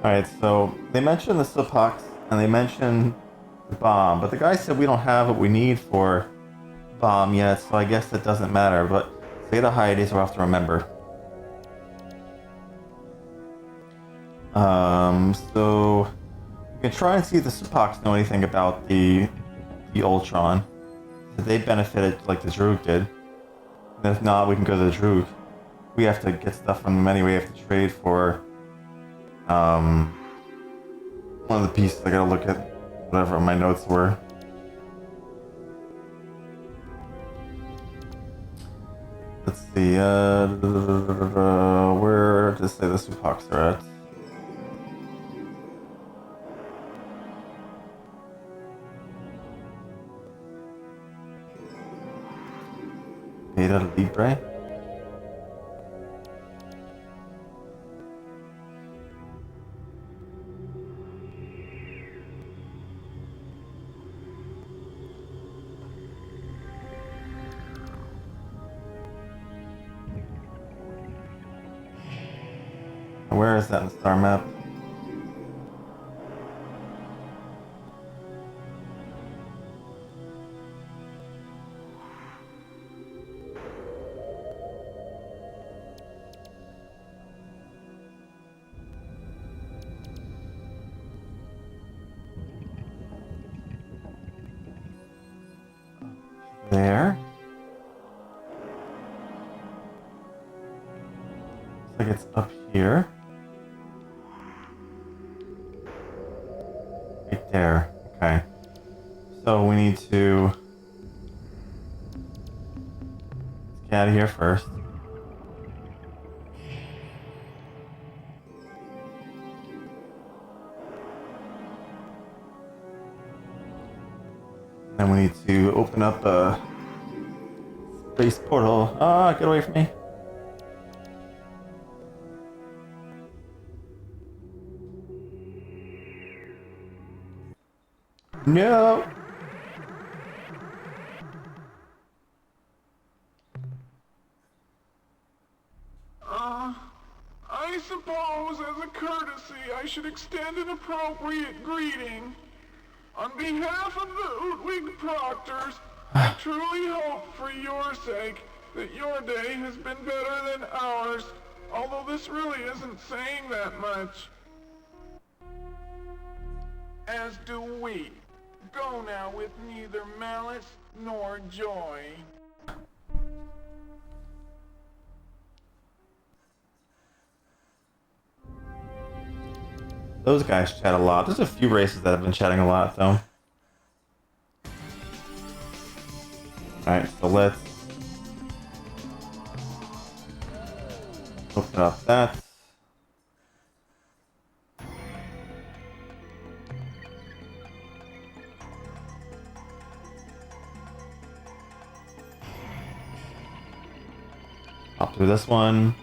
Alright, so they mentioned the Silpox and they mentioned the bomb, but the guy said we don't have what we need for bomb yet, so I guess it doesn't matter, but Zeta Hyades we'll have to remember. So we can try and see if the Silpox know anything about the Ultron. If they benefited like the Droog did. And if not, we can go to the Droog. We have to get stuff from them anyway, we have to trade for one of the pieces. I gotta look at whatever my notes were. Let's see, where does it say the Silpox are at? Beta Libre? Where is that in the star map? There. Looks like it's up here. Right there. Okay. So we need to let's get out of here first. Then we need to open up a space portal. Ah, get away from me. No. I suppose as a courtesy I should extend an appropriate greeting. On behalf of the Utwig Proctors, I truly hope for your sake that your day has been better than ours, although this really isn't saying that much. As do we. Go now with neither malice nor joy. Those guys chat a lot. There's a few races that have been chatting a lot, though. Alright, so let's open up that. I'll do this one.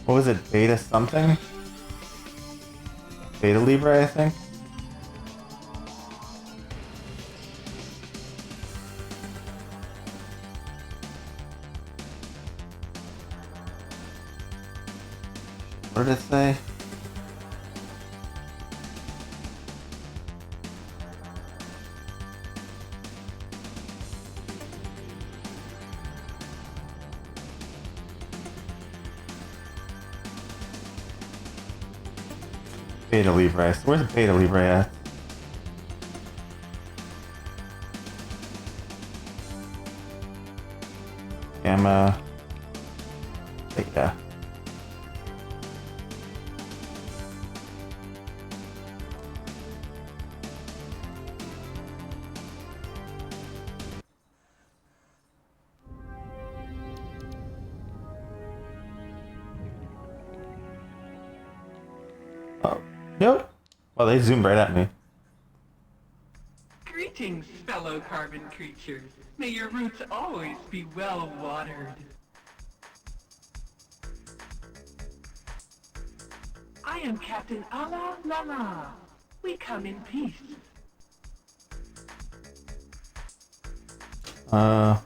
What was it? Beta something? Beta Libre, I think? What did it say? Beta Libre. So where's Beta Libre at? Gamma. Beta. Oh, nope. Well, they zoomed right at me. Greetings, fellow carbon creatures. May your roots always be well watered. I am Captain Ala Lala. We come in peace. Oh,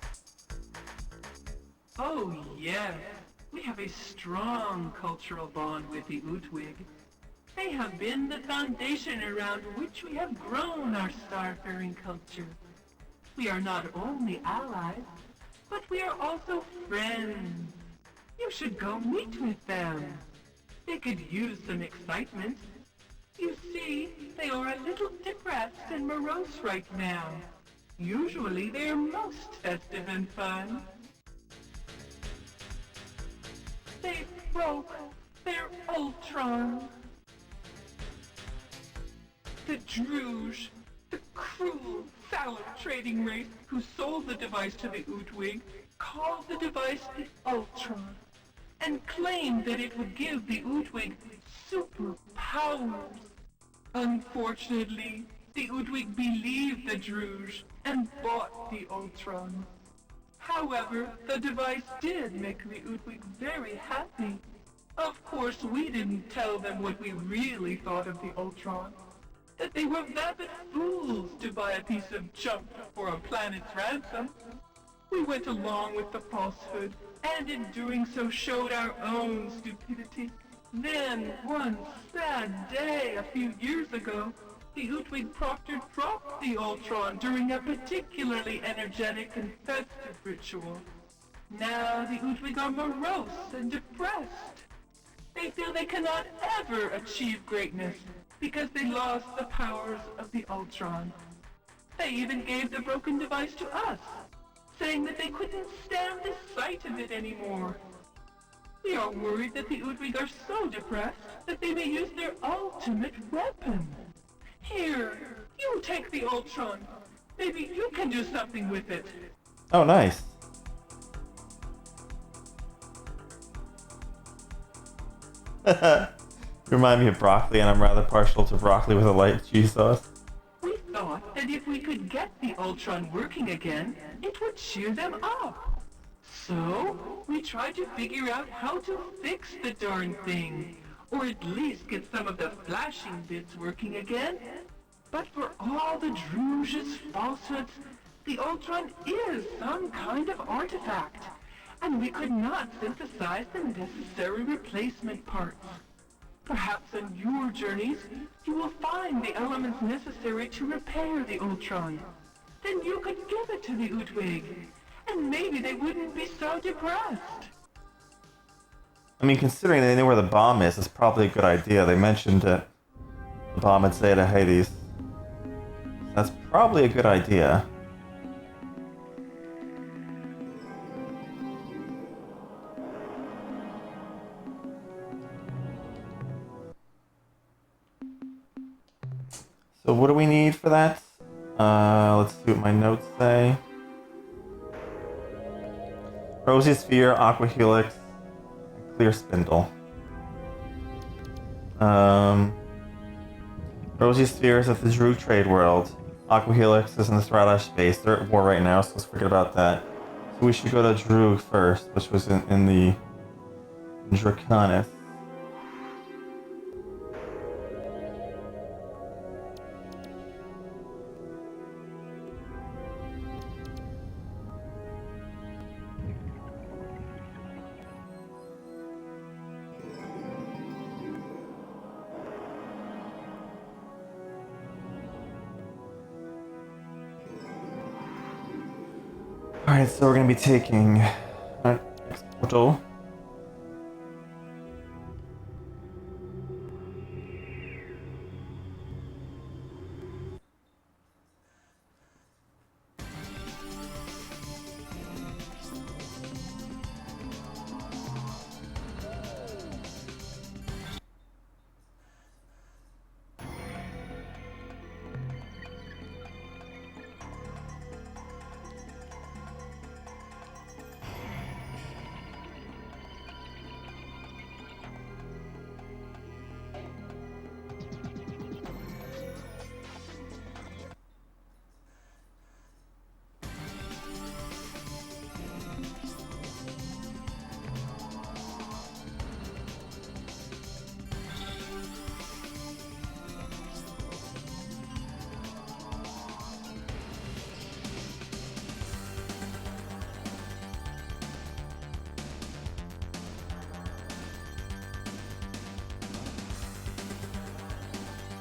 yes. We have a strong cultural bond with the Utwig. They have been the foundation around which we have grown our starfaring culture. We are not only allies, but we are also friends. You should go meet with them. They could use some excitement. You see, they are a little depressed and morose right now. Usually they are most festive and fun. They broke their Ultron. The Druge, the cruel, fallow trading race who sold the device to the Utwig, called the device the Ultron, and claimed that it would give the Utwig superpowers. Unfortunately, the Utwig believed the Druge and bought the Ultron. However, the device did make the Udwig very happy. Of course, we didn't tell them what we really thought of the Ultron. That they were vapid fools to buy a piece of junk for a planet's ransom. We went along with the falsehood, and in doing so showed our own stupidity. Then, one sad day a few years ago, the Udwig Proctor dropped the Ultron during a particularly energetic and festive ritual. Now the Udwig are morose and depressed. They feel they cannot ever achieve greatness because they lost the powers of the Ultron. They even gave the broken device to us, saying that they couldn't stand the sight of it anymore. We are worried that the Udwig are so depressed that they may use their ultimate weapon. Here, you take the Ultron. Maybe you can do something with it. Oh, nice. You remind me of broccoli, and I'm rather partial to broccoli with a light cheese sauce. We thought that if we could get the Ultron working again, it would cheer them up. So, we tried to figure out how to fix the darn thing, or at least get some of the flashing bits working again. But for all the Drooge's falsehoods, the Ultron is some kind of artifact, and we could not synthesize the necessary replacement parts. Perhaps on your journeys, you will find the elements necessary to repair the Ultron. Then you could give it to the Udwig, and maybe they wouldn't be so depressed. I mean, considering they know where the bomb is, it's probably a good idea. They mentioned it. The bomb at Zeta Hades. That's probably a good idea. So what do we need for that? Let's see what my notes say. Rosy Sphere, Aqua Helix, Clear Spindle. Rosy Sphere is at the Drew Trade World. Aqua Helix is in the Stratash space. They're at war right now, so let's forget about that. So we should go to Drew first, which was in the Draconis. Alright, so we're going to be taking our next portal.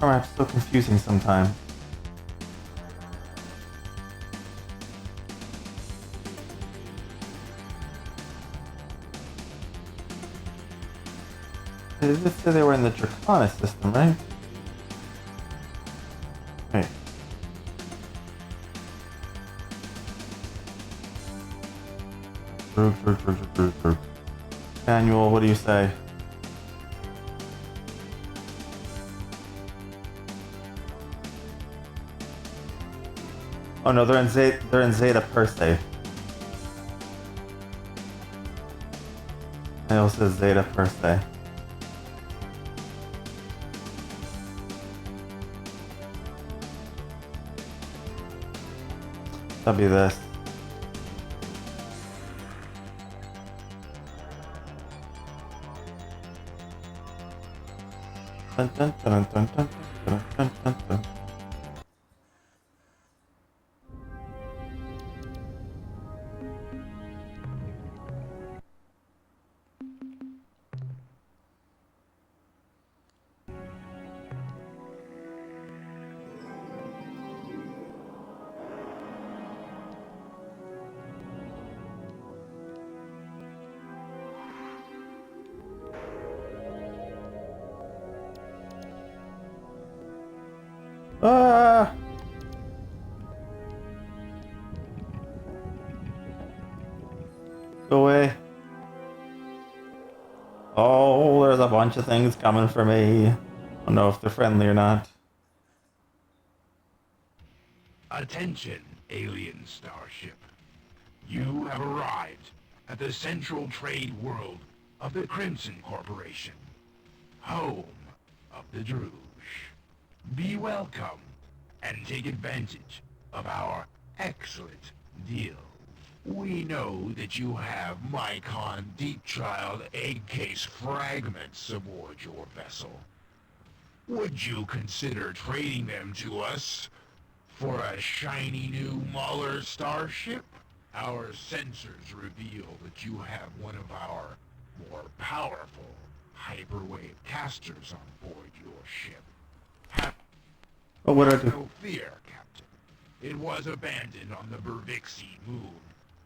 Alright, so confusing sometimes. They did say they were in the Draconis system, right? Wait. Group. Manual, what do you say? Oh no, they're in Zeta per se. It also says Zeta per se. That'll be this. Dun, dun, dun, dun, dun, dun, dun, dun, dun. Ah! Go away. Oh, there's a bunch of things coming for me. I don't know if they're friendly or not. Attention, alien starship. You have arrived at the central trade world of the Crimson Corporation, home of the Druge. Be welcome and take advantage of our excellent deal. We know that you have Mycon Deep Child egg case fragments aboard your vessel. Would you consider trading them to us for a shiny new Muller starship? Our sensors reveal that you have one of our more powerful hyperwave casters on board your ship. Oh, what do I do? No fear, Captain. It was abandoned on the Bervixi moon,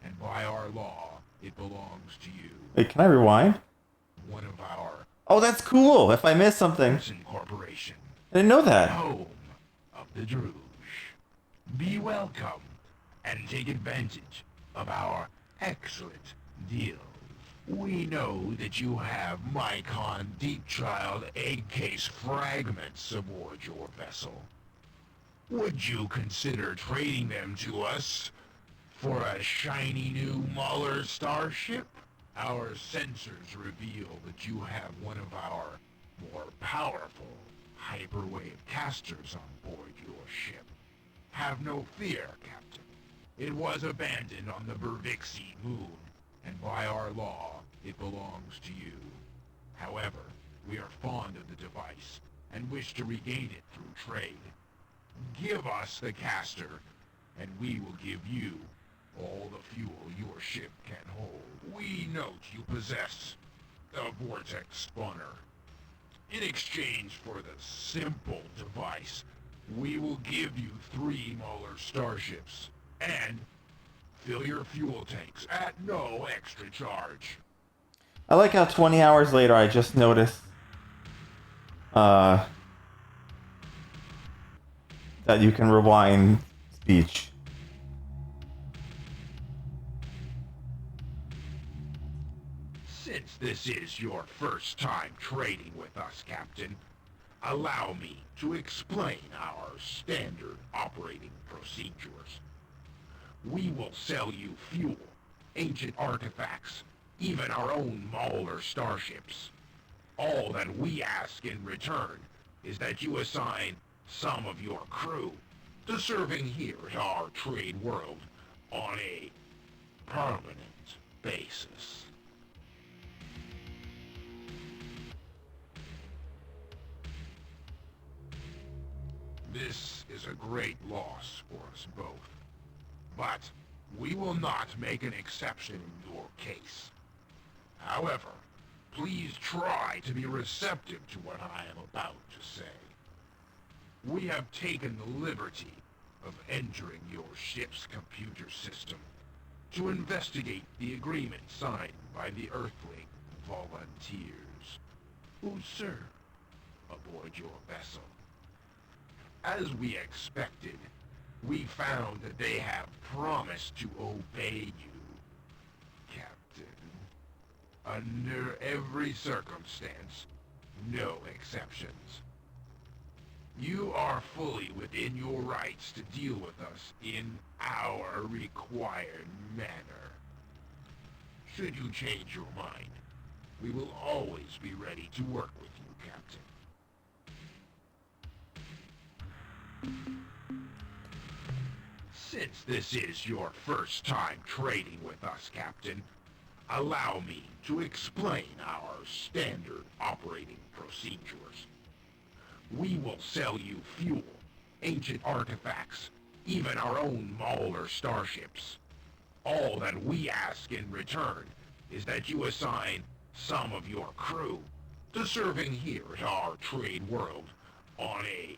and by our law, it belongs to you. Wait, can I rewind? One of our Oh, that's cool! If I miss something. Crimson Corporation. I didn't know that. Home of the Druge. Be welcome and take advantage of our excellent deal. We know that you have Mycon Deep Child egg case fragments aboard your vessel. Would you consider trading them to us for a shiny new Muller starship? Our sensors reveal that you have one of our more powerful hyperwave casters on board your ship. Have no fear, Captain. It was abandoned on the Bervixi moon, and by our law, it belongs to you. However, we are fond of the device and wish to regain it through trade. Give us the caster, and we will give you all the fuel your ship can hold. We note you possess a vortex spawner. In exchange for the simple device, we will give you 3 Muller starships, and fill your fuel tanks at no extra charge. I like how 20 hours later I just noticed that you can rewind speech. Since this is your first time trading with us, Captain, allow me to explain our standard operating procedures. We will sell you fuel, ancient artifacts, even our own Muller starships. All that we ask in return is that you assign some of your crew to serving here at our trade world on a permanent basis. This is a great loss for us both, but we will not make an exception in your case. However, please try to be receptive to what I am about to say. We have taken the liberty of entering your ship's computer system to investigate the agreement signed by the Earthling volunteers who serve aboard your vessel. As we expected, we found that they have promised to obey you, Captain. Under every circumstance, no exceptions. You are fully within your rights to deal with us in our required manner. Should you change your mind, we will always be ready to work with you, Captain. Since this is your first time trading with us, Captain, allow me to explain our standard operating procedures. We will sell you fuel, ancient artifacts, even our own Mauler starships. All that we ask in return is that you assign some of your crew to serving here at our trade world on a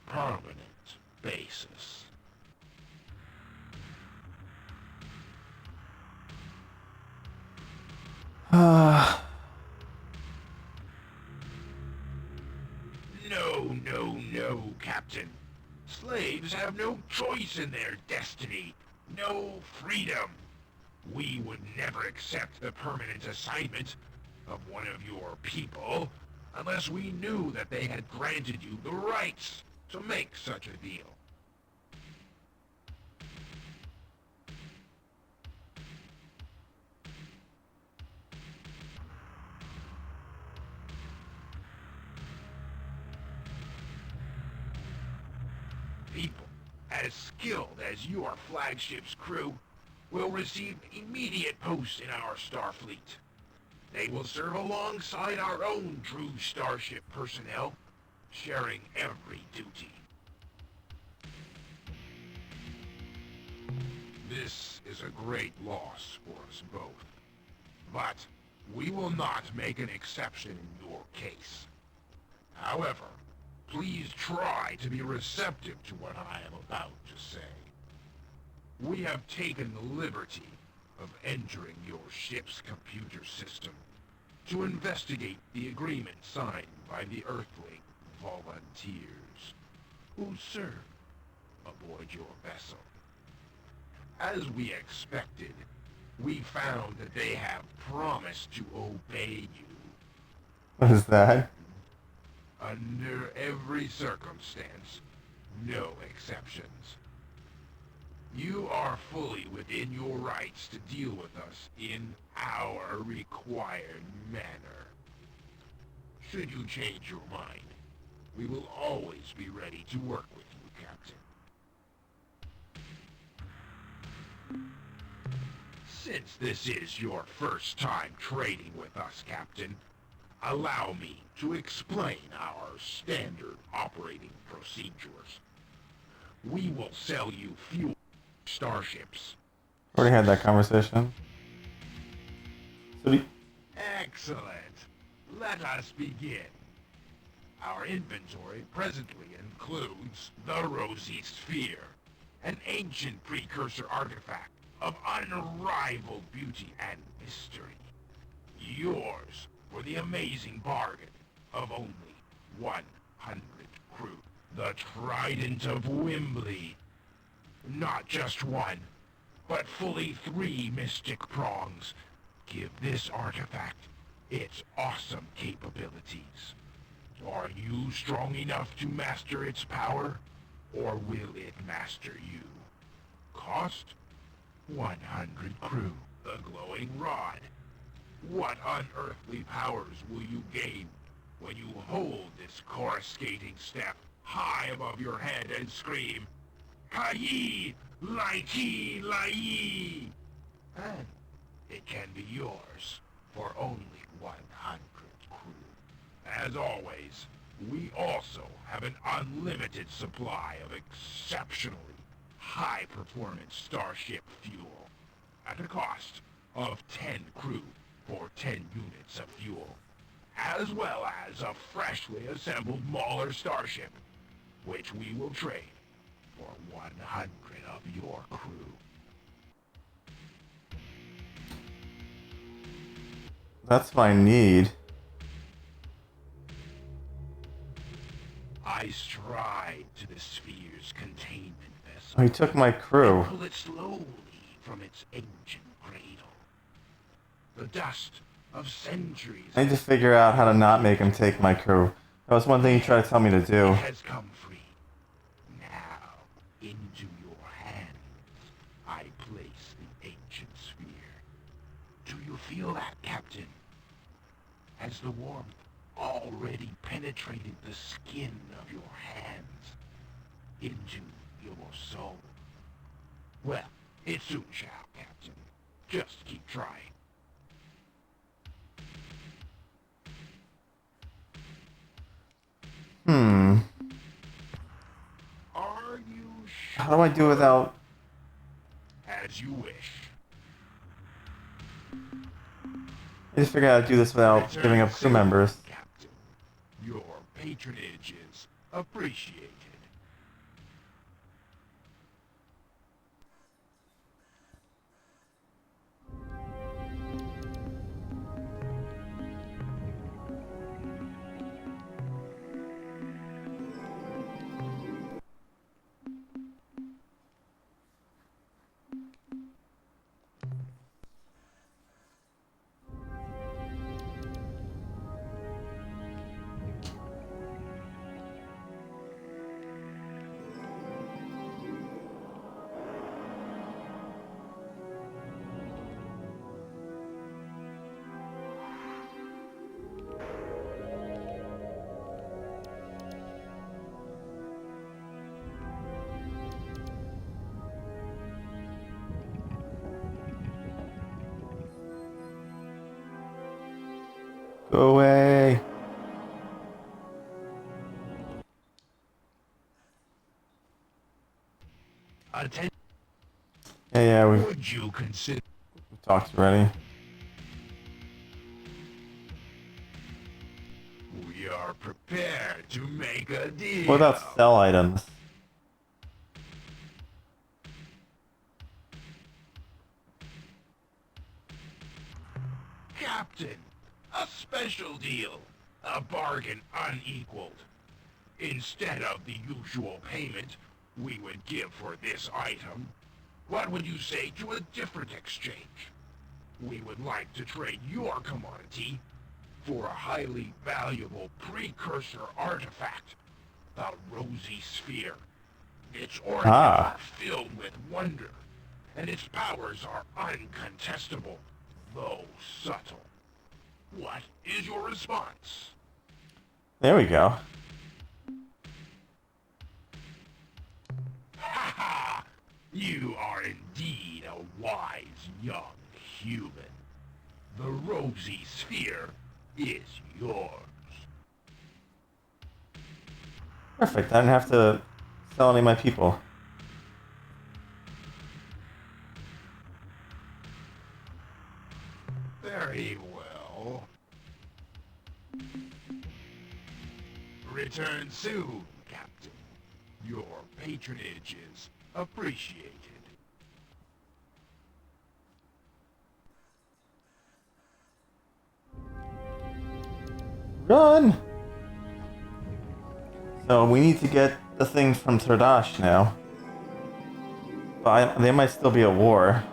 permanent basis. No, Captain. Slaves have no choice in their destiny, no freedom. We would never accept the permanent assignment of one of your people unless we knew that they had granted you the rights to make such a deal. People as skilled as your flagship's crew will receive immediate posts in our Starfleet. They will serve alongside our own true starship personnel, sharing every duty. This is a great loss for us both, but we will not make an exception in your case. However, please try to be receptive to what I am about to say. We have taken the liberty of entering your ship's computer system to investigate the agreement signed by the Earthling volunteers who serve aboard your vessel. As we expected, we found that they have promised to obey you. What is that? Under every circumstance, no exceptions. You are fully within your rights to deal with us in our required manner. Should you change your mind, we will always be ready to work with you, Captain. Since this is your first time trading with us, Captain, allow me to explain our standard operating procedures. We will sell you fuel starships. Already had that conversation. So Excellent. Let us begin. Our inventory presently includes the Rosy Sphere, an ancient precursor artifact of unrivaled beauty and mystery. Yours for the amazing bargain of only 100 crew. The Trident of Wimbley. Not just one, but fully 3 mystic prongs give this artifact its awesome capabilities. Are you strong enough to master its power, or will it master you? Cost? 100 crew. The glowing rod. What unearthly powers will you gain when you hold this coruscating step high above your head and scream, Kai Lai Lai? And it can be yours for only 100 crew. As always, we also have an unlimited supply of exceptionally high-performance starship fuel at a cost of 10 crew for 10 units of fuel, as well as a freshly assembled Mauler starship, which we will trade for 100 of your crew. that's what I need. I stride to the sphere's containment vessel. Oh, he took my crew. Pull it slowly from its ancient cradle. The dust of centuries. I need to figure out how to not make him take my crew. That was one thing he tried to tell me to do. It has come free. Now, into your hands, I place the ancient sphere. Do you feel that, Captain? Has the warmth already penetrated the skin of your hands into your soul? Well, it soon shall, Captain. Just keep trying. Hmm. Are you sure? How do I do without... As you wish. I just figured out how to do this without giving up crew members. Captain. Your patronage is appreciated. Go away. Yeah, Would you consider? we talked already. We are prepared to make a deal. What about sell items? Captain, a special deal. A bargain unequaled. Instead of the usual payment we would give for this item, what would you say to a different exchange? We would like to trade your commodity for a highly valuable precursor artifact, the Rosy Sphere. Its orbit is filled with wonder, and its powers are uncontestable, though subtle. What is your response? There we go. Ha ha! You are indeed a wise young human. The Rosy Sphere is yours. Perfect. I didn't have to sell any of my people. Very well. Return soon, Captain. Your patronage is appreciated. Run! So we need to get the thing from Tardash now. But they might still be at war.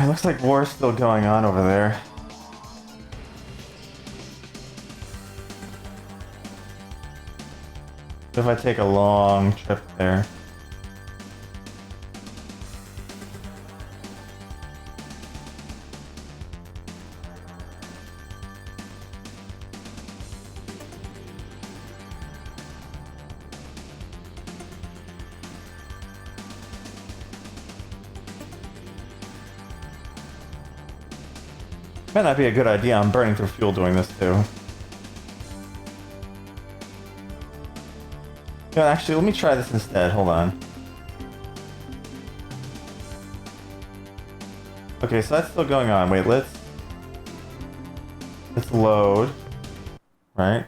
It looks like war's still going on over there. What if I take a long trip there? Might not be a good idea. I'm burning through fuel doing this too. Yeah, actually, let me try this instead. Hold on. Okay, so that's still going on. Wait, let's load. Right?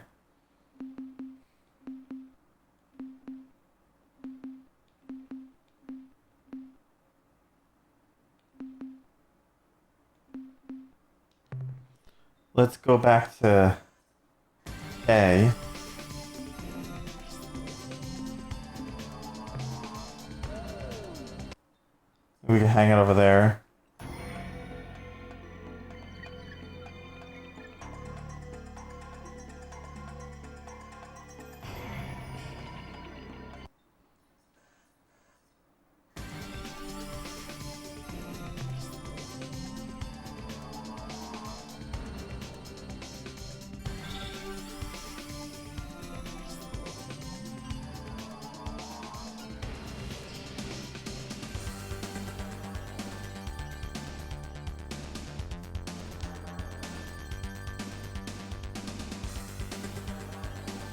Let's go back to A. We can hang it over there.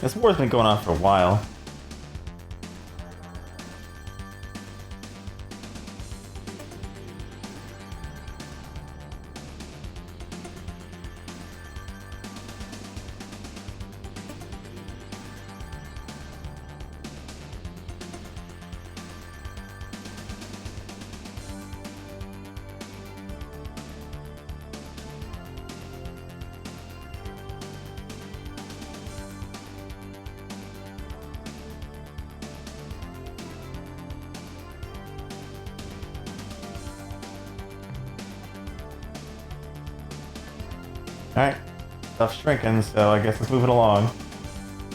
This war's been going on for a while. Alright, stuff's shrinking, so I guess let's move it along.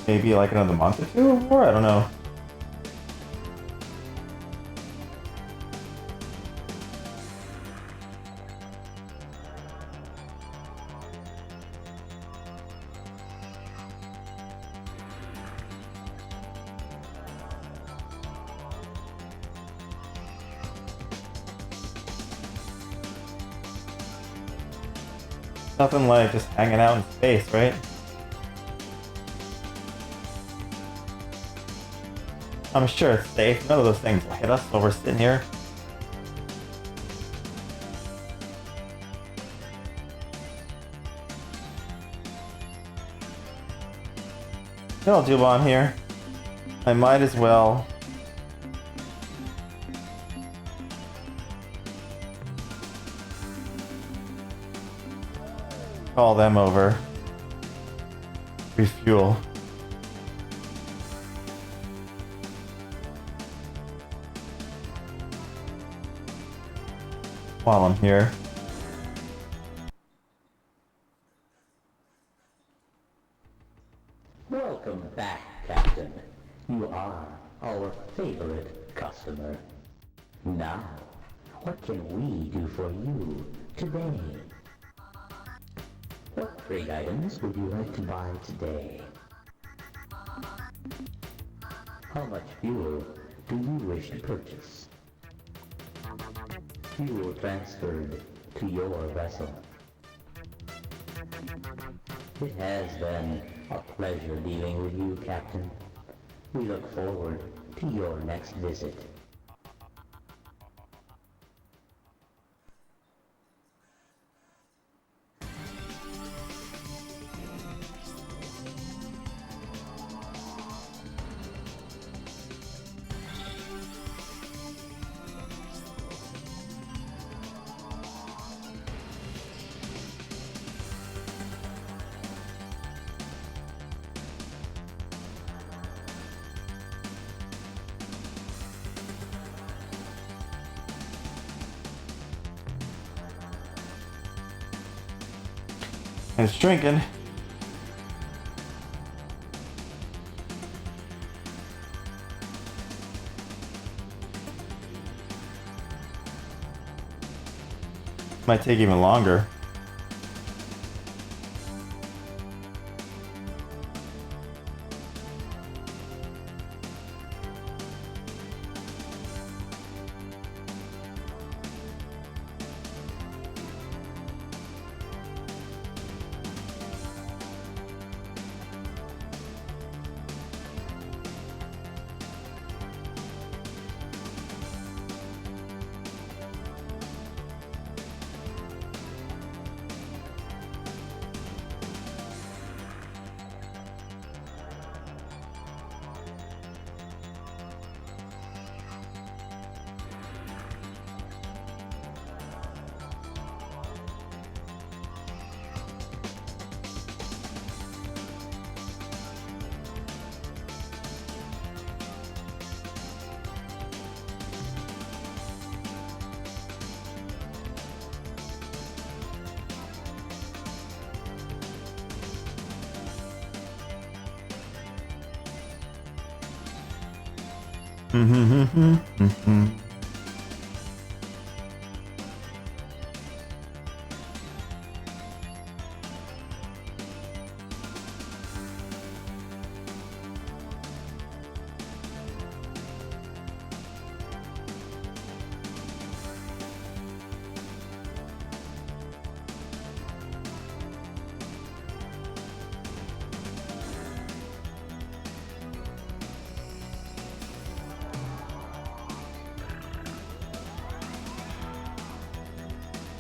Maybe like another month or two or more? I don't know. Nothing like just hanging out in space, right? I'm sure it's safe. None of those things will hit us while we're sitting here. What I'll do on here, I might as well call them over. Refuel. While I'm here. Welcome back, Captain. You are our favorite customer. Now, what can we do for you today? What trade items would you like to buy today? How much fuel do you wish to purchase? Fuel transferred to your vessel. It has been a pleasure dealing with you, Captain. We look forward to your next visit. It's drinking. Might take even longer.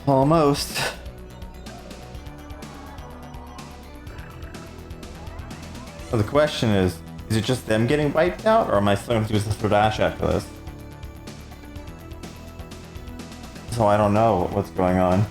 Almost. So the question is it just them getting wiped out, or am I still going to use this for dash after this? So I don't know what's going on.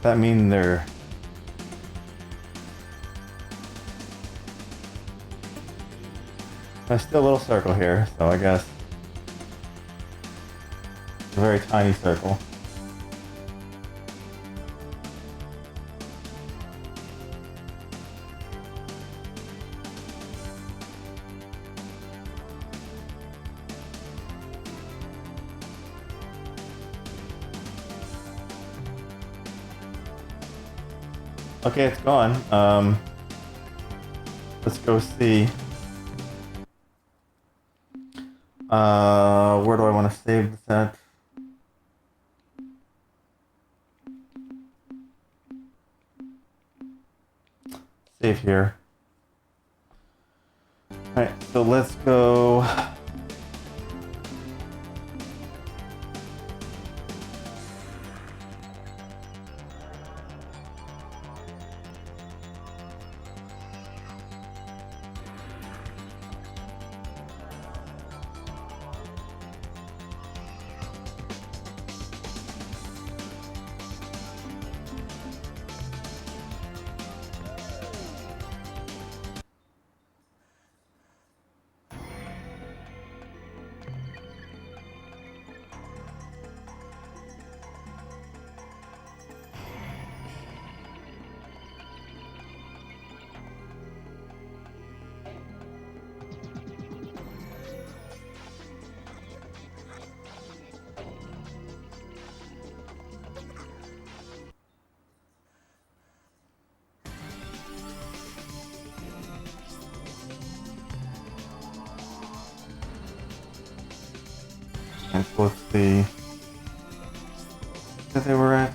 That mean they're there's still a little circle here, so I guess it's a very tiny circle. Okay, it's gone. Let's go see. Where do I want to save this at? Save here. Alright, so let's go. And let's see where they were at.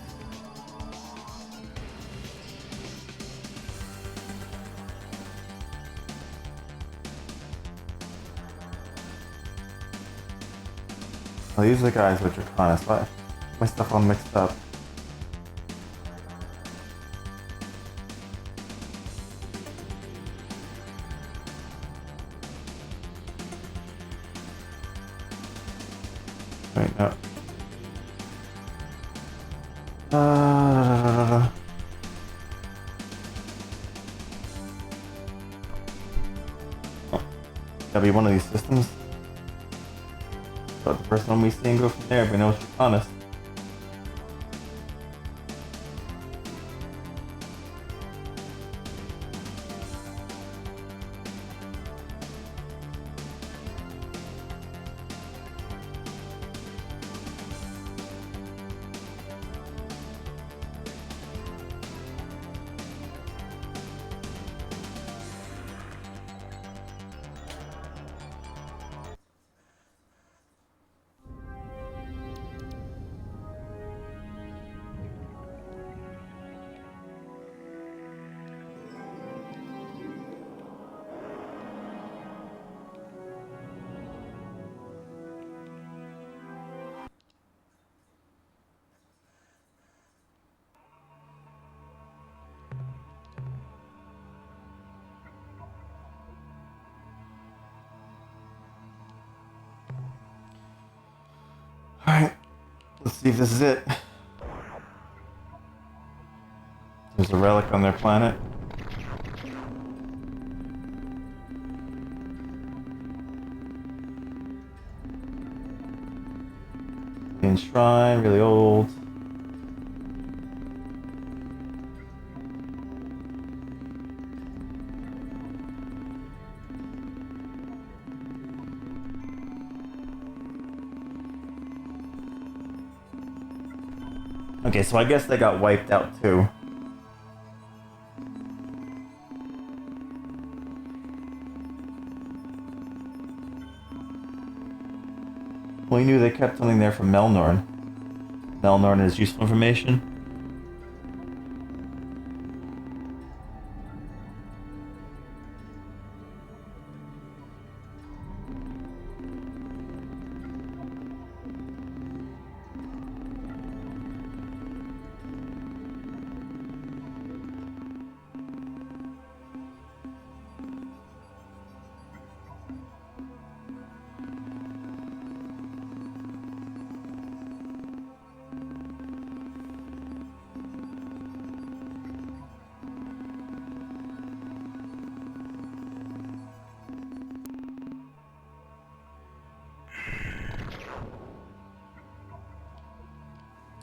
Oh, these are the guys which are honest. Why my stuff all mixed up? Wait, no. Oh, gotta be one of these systems. But the first one we see and go from there, but no, it's honest. Alright, let's see if this is it. There's a relic on their planet. Arcane Shrine, really old. Okay, so I guess they got wiped out too. We knew they kept something there from Melnorn. Melnorn is useful information.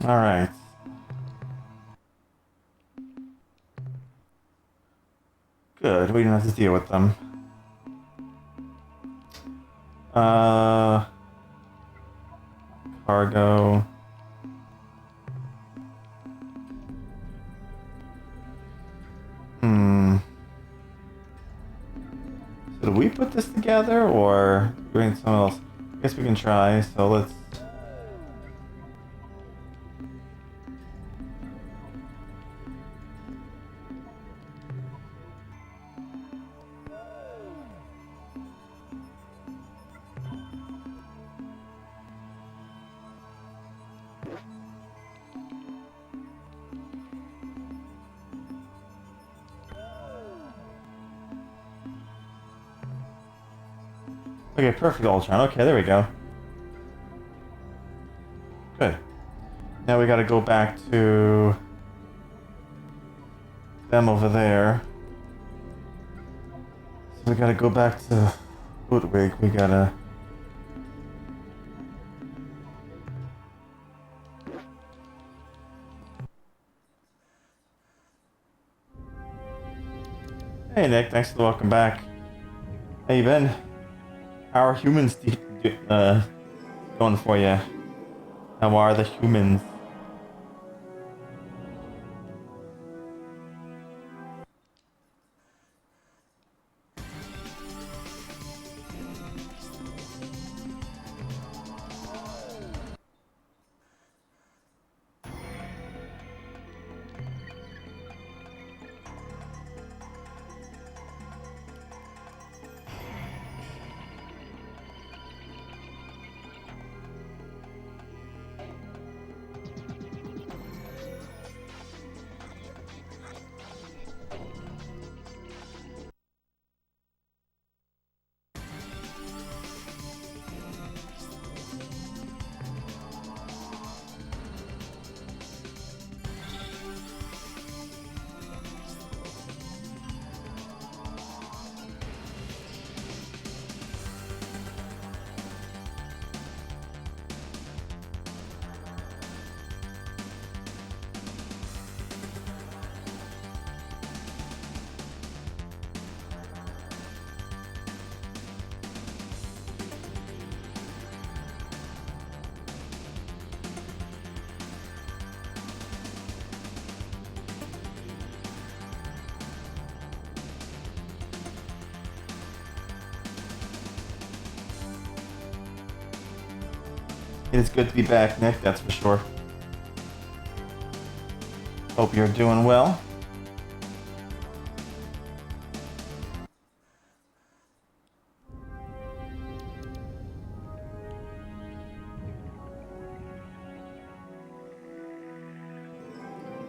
Alright. Good, we didn't have to deal with them. Cargo. So do we put this together, or bring someone else? I guess we can try, so let's... Okay, perfect, Ultron. Okay, there we go. Good. Now we gotta go back to them over there. So we gotta go back to Ludwig. We gotta... Hey Nick, thanks for the welcome back. How you been? How are humans going for you? How are the humans? It is good to be back, Nick, that's for sure. Hope you're doing well.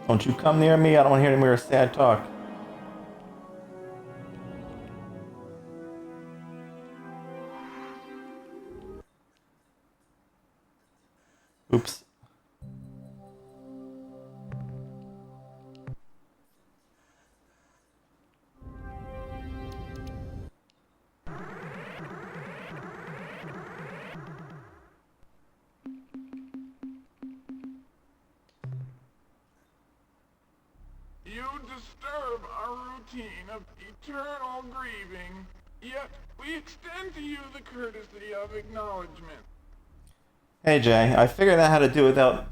Don't you come near me, I don't want to hear any more sad talk. Oops. disturb our routine of eternal grieving, yet we extend to you the courtesy of acknowledgement. Hey Jay, I figured out how to do it without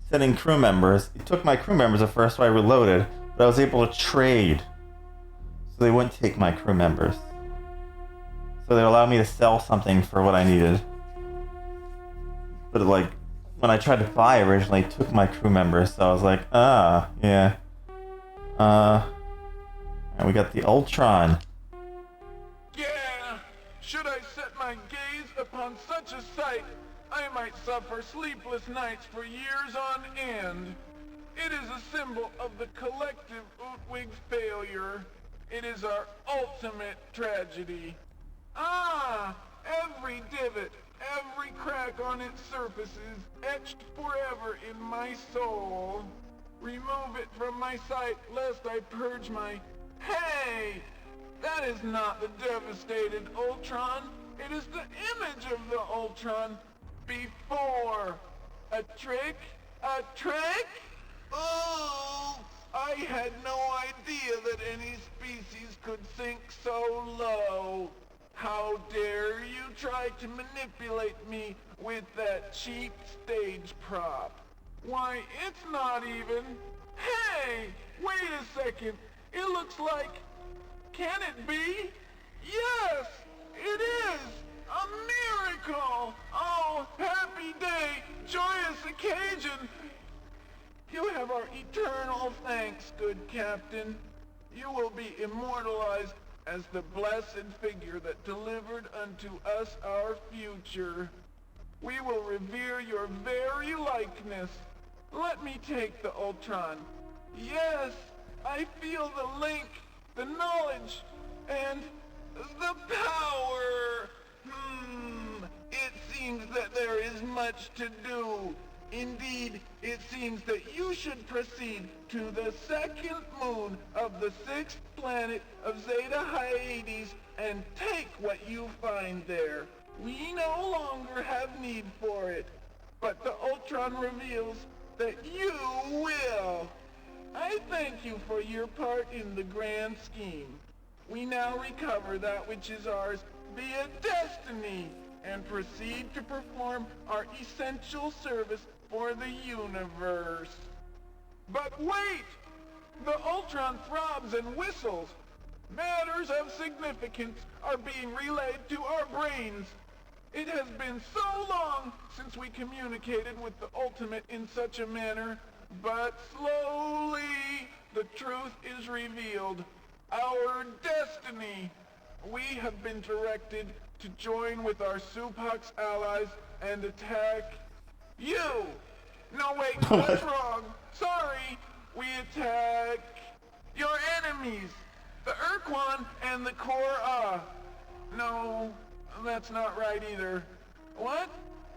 sending crew members. It took my crew members at first, so I reloaded, but I was able to trade. So they wouldn't take my crew members. So they allowed me to sell something for what I needed. But like, when I tried to buy originally, it took my crew members, so I was like, yeah. And we got the Ultron. Yeah! Should I set my gaze upon such a sight, I might suffer sleepless nights for years on end. It is a symbol of the collective Utwig's failure. It is our ultimate tragedy. Every divot, every crack on its surface is etched forever in my soul. Remove it from my sight, lest I purge my... Hey! That is not the devastated Ultron. It is the image of the Ultron before. A trick? A trick? Oh! I had no idea that any species could sink so low. How dare you try to manipulate me with that cheap stage prop? Why, it's not even... Hey! Wait a second! It looks like... Can it be? Yes! It is! A miracle! Oh, happy day! Joyous occasion! You have our eternal thanks, good Captain. You will be immortalized as the blessed figure that delivered unto us our future. We will revere your very likeness. Let me take the Ultron. Yes, I feel the link, the knowledge, and the power. It seems that there is much to do. Indeed, it seems that you should proceed to the second moon of the sixth planet of Zeta Hyades and take what you find there. We no longer have need for it, but the Ultron reveals that you will. I thank you for your part in the grand scheme. We now recover that which is ours via destiny and proceed to perform our essential service for the universe. But wait! The Ultron throbs and whistles. Matters of significance are being relayed to our brains. It has been so long since we communicated with the Ultimate in such a manner, but slowly the truth is revealed. Our destiny. We have been directed to join with our Supax allies and attack you. No, wait, that's wrong. Sorry. We attack your enemies, the Urquan and the Korra. No, that's not right either. What?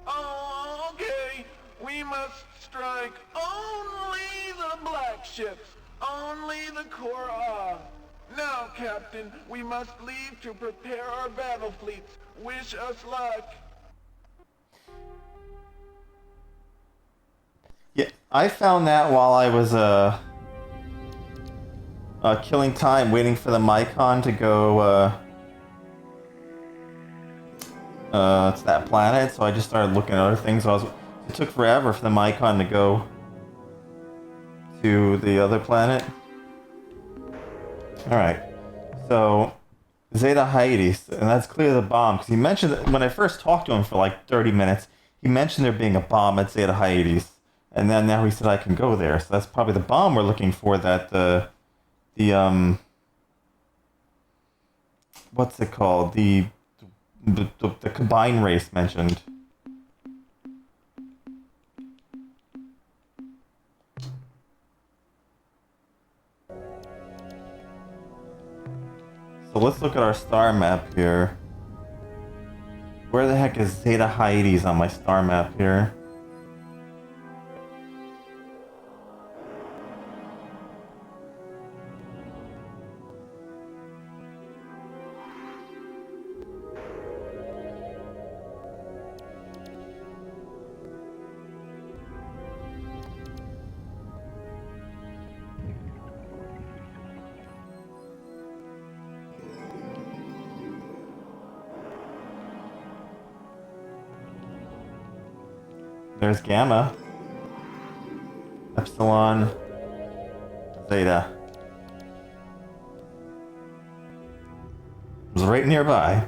Oh, okay. We must strike only the black ships, only the Korra. Now, Captain, we must leave to prepare our battle fleets. Wish us luck. Yeah, I found that while I was killing time waiting for the Mycon to go to that planet, so I just started looking at other things. It took forever for the Mycon to go to the other planet. Alright, so Zeta Hyades, and that's clearly the bomb, because he mentioned that when I first talked to him for like 30 minutes, he mentioned there being a bomb at Zeta Hyades, and then now he said I can go there, so that's probably the bomb we're looking for, that what's it called, the combined race mentioned. So let's look at our star map here. Where the heck is Zeta Hyades on my star map here? There's Gamma. Epsilon. Zeta. It was right nearby.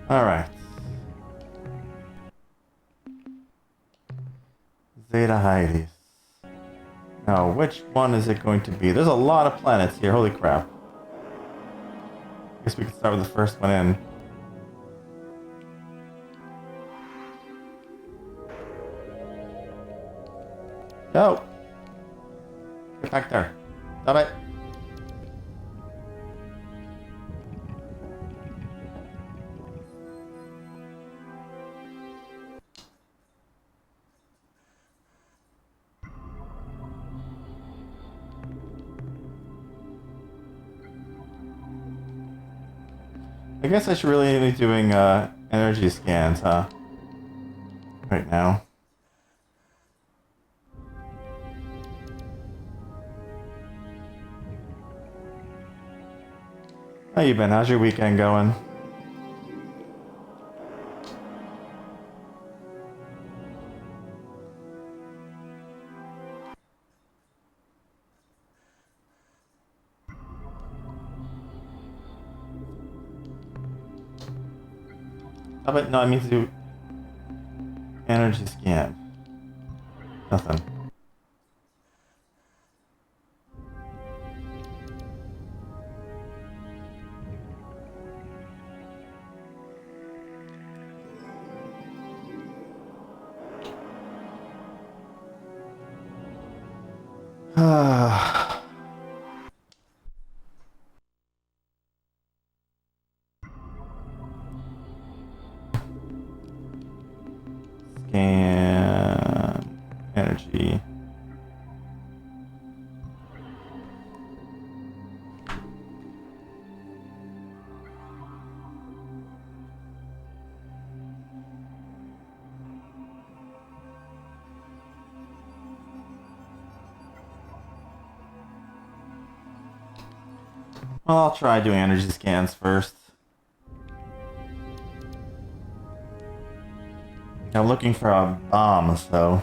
Alright. Zeta Hyades. Now, which one is it going to be? There's a lot of planets here, holy crap. Guess we could start with the first one in. Go! Get back there. Stop it. I guess I should really be doing energy scans, huh? Right now. How you been? How's your weekend going? How about, no, I mean to do energy scan. Nothing. Scan energy. Well, I'll try doing energy scans first. I'm looking for a bomb, so...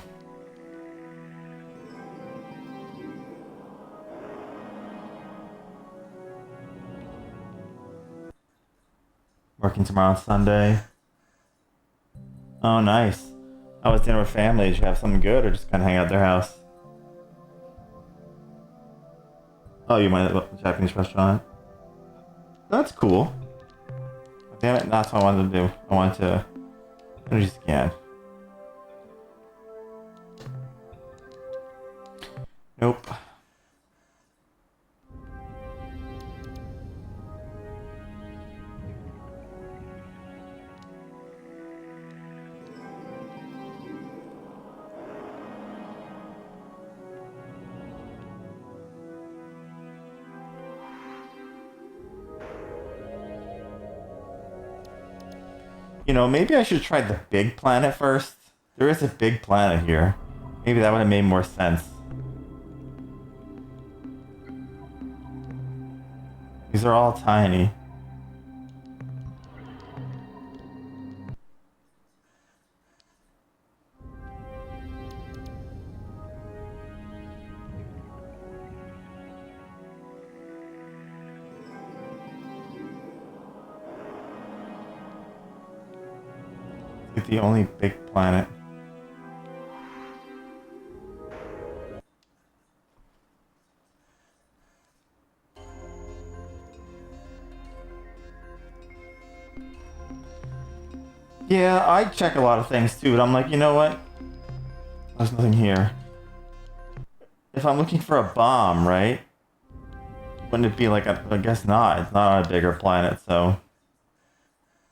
Working tomorrow on Sunday. Oh, nice. How was dinner with family? Did you have something good or just kind of hang out at their house? Oh, you went to a Japanese restaurant? That's cool. Damn it, that's what I wanted to do. I wanted to energy scan. Nope. You know, maybe I should try the big planet first. There is a big planet here. Maybe that would have made more sense. These are all tiny. It's the only big planet. Yeah, I check a lot of things too, but I'm like, you know what? There's nothing here. If I'm looking for a bomb, right? Wouldn't it be like I guess not. It's not on a bigger planet, so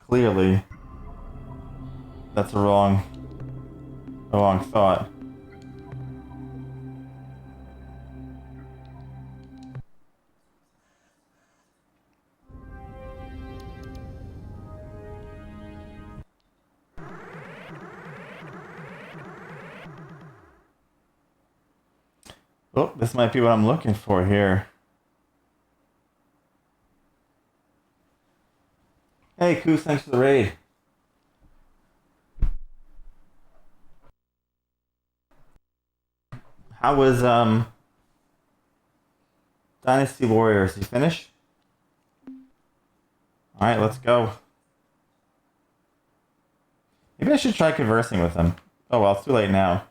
clearly that's a wrong thought. Oh, this might be what I'm looking for here. Hey, Koos, thanks for the raid. How was Dynasty Warriors? You finished? Alright, let's go. Maybe I should try conversing with him. Oh well, it's too late now.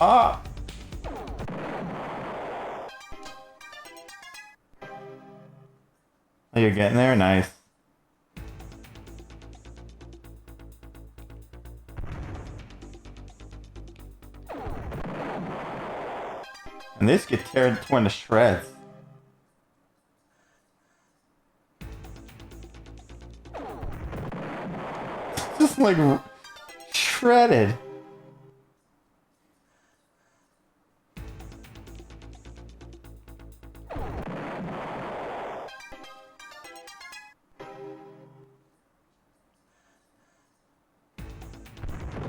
Ah! Oh, you're getting there? Nice. And these get torn to shreds. Just like shredded.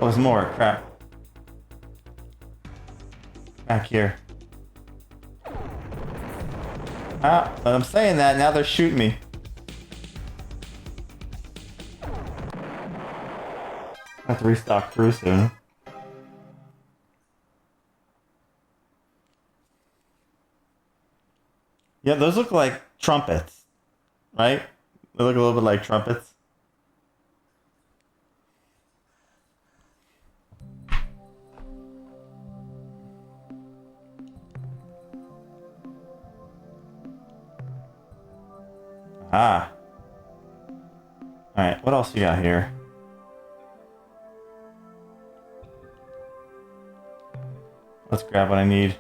Oh, there's more. Crap. Back here. Ah, I'm saying that, now they're shooting me. I have to restock crew soon. Yeah, those look like trumpets, right? They look a little bit like trumpets. Ah. Alright, what else you got here? Let's grab what I need.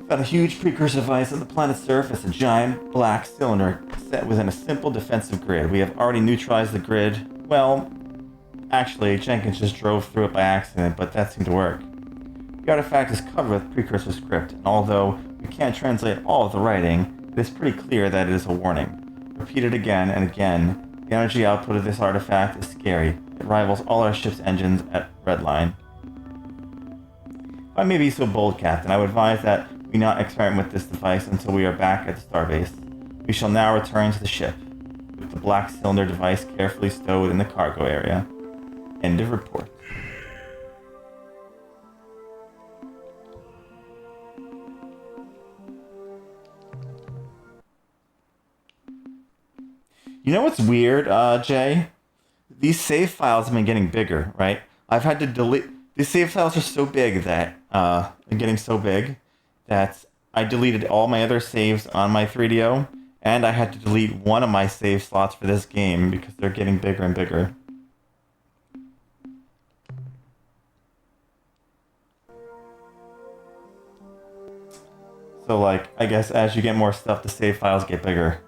Got a huge precursor device on the planet's surface, a giant black cylinder set within a simple defensive grid. We have already neutralized the grid. Well, actually, Jenkins just drove through it by accident, but that seemed to work. The artifact is covered with precursor script, and although we can't translate all of the writing, it is pretty clear that it is a warning. Repeated again and again, the energy output of this artifact is scary. It rivals all our ship's engines at Redline. If I may be so bold, Captain, I would advise that we not experiment with this device until we are back at the starbase. We shall now return to the ship, with the black cylinder device carefully stowed in the cargo area. End of report. You know what's weird, Jay? These save files have been getting bigger, right? I've had to delete... These save files are so big that... they're getting so big that I deleted all my other saves on my 3DO, and I had to delete one of my save slots for this game because they're getting bigger and bigger. So, like, I guess as you get more stuff, the save files get bigger.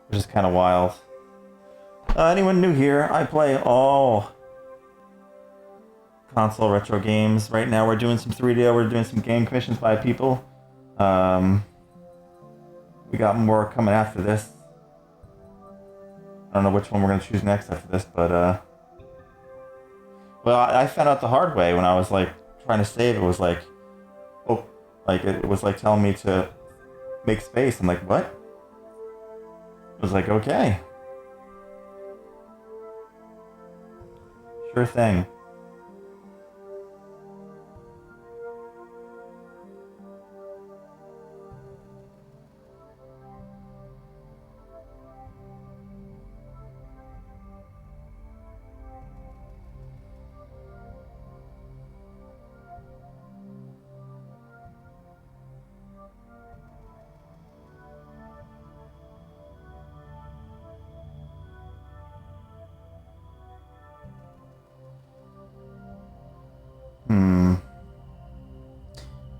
Which is kind of wild. Anyone new here? I play all console retro games. Right now we're doing some 3DO, we're doing some game commissions by people. We got more coming after this. I don't know which one we're going to choose next after this, but well, I found out the hard way when I was like trying to save. It was like, oh, like it was like telling me to make space. I'm like, what? I was like, okay. Sure thing.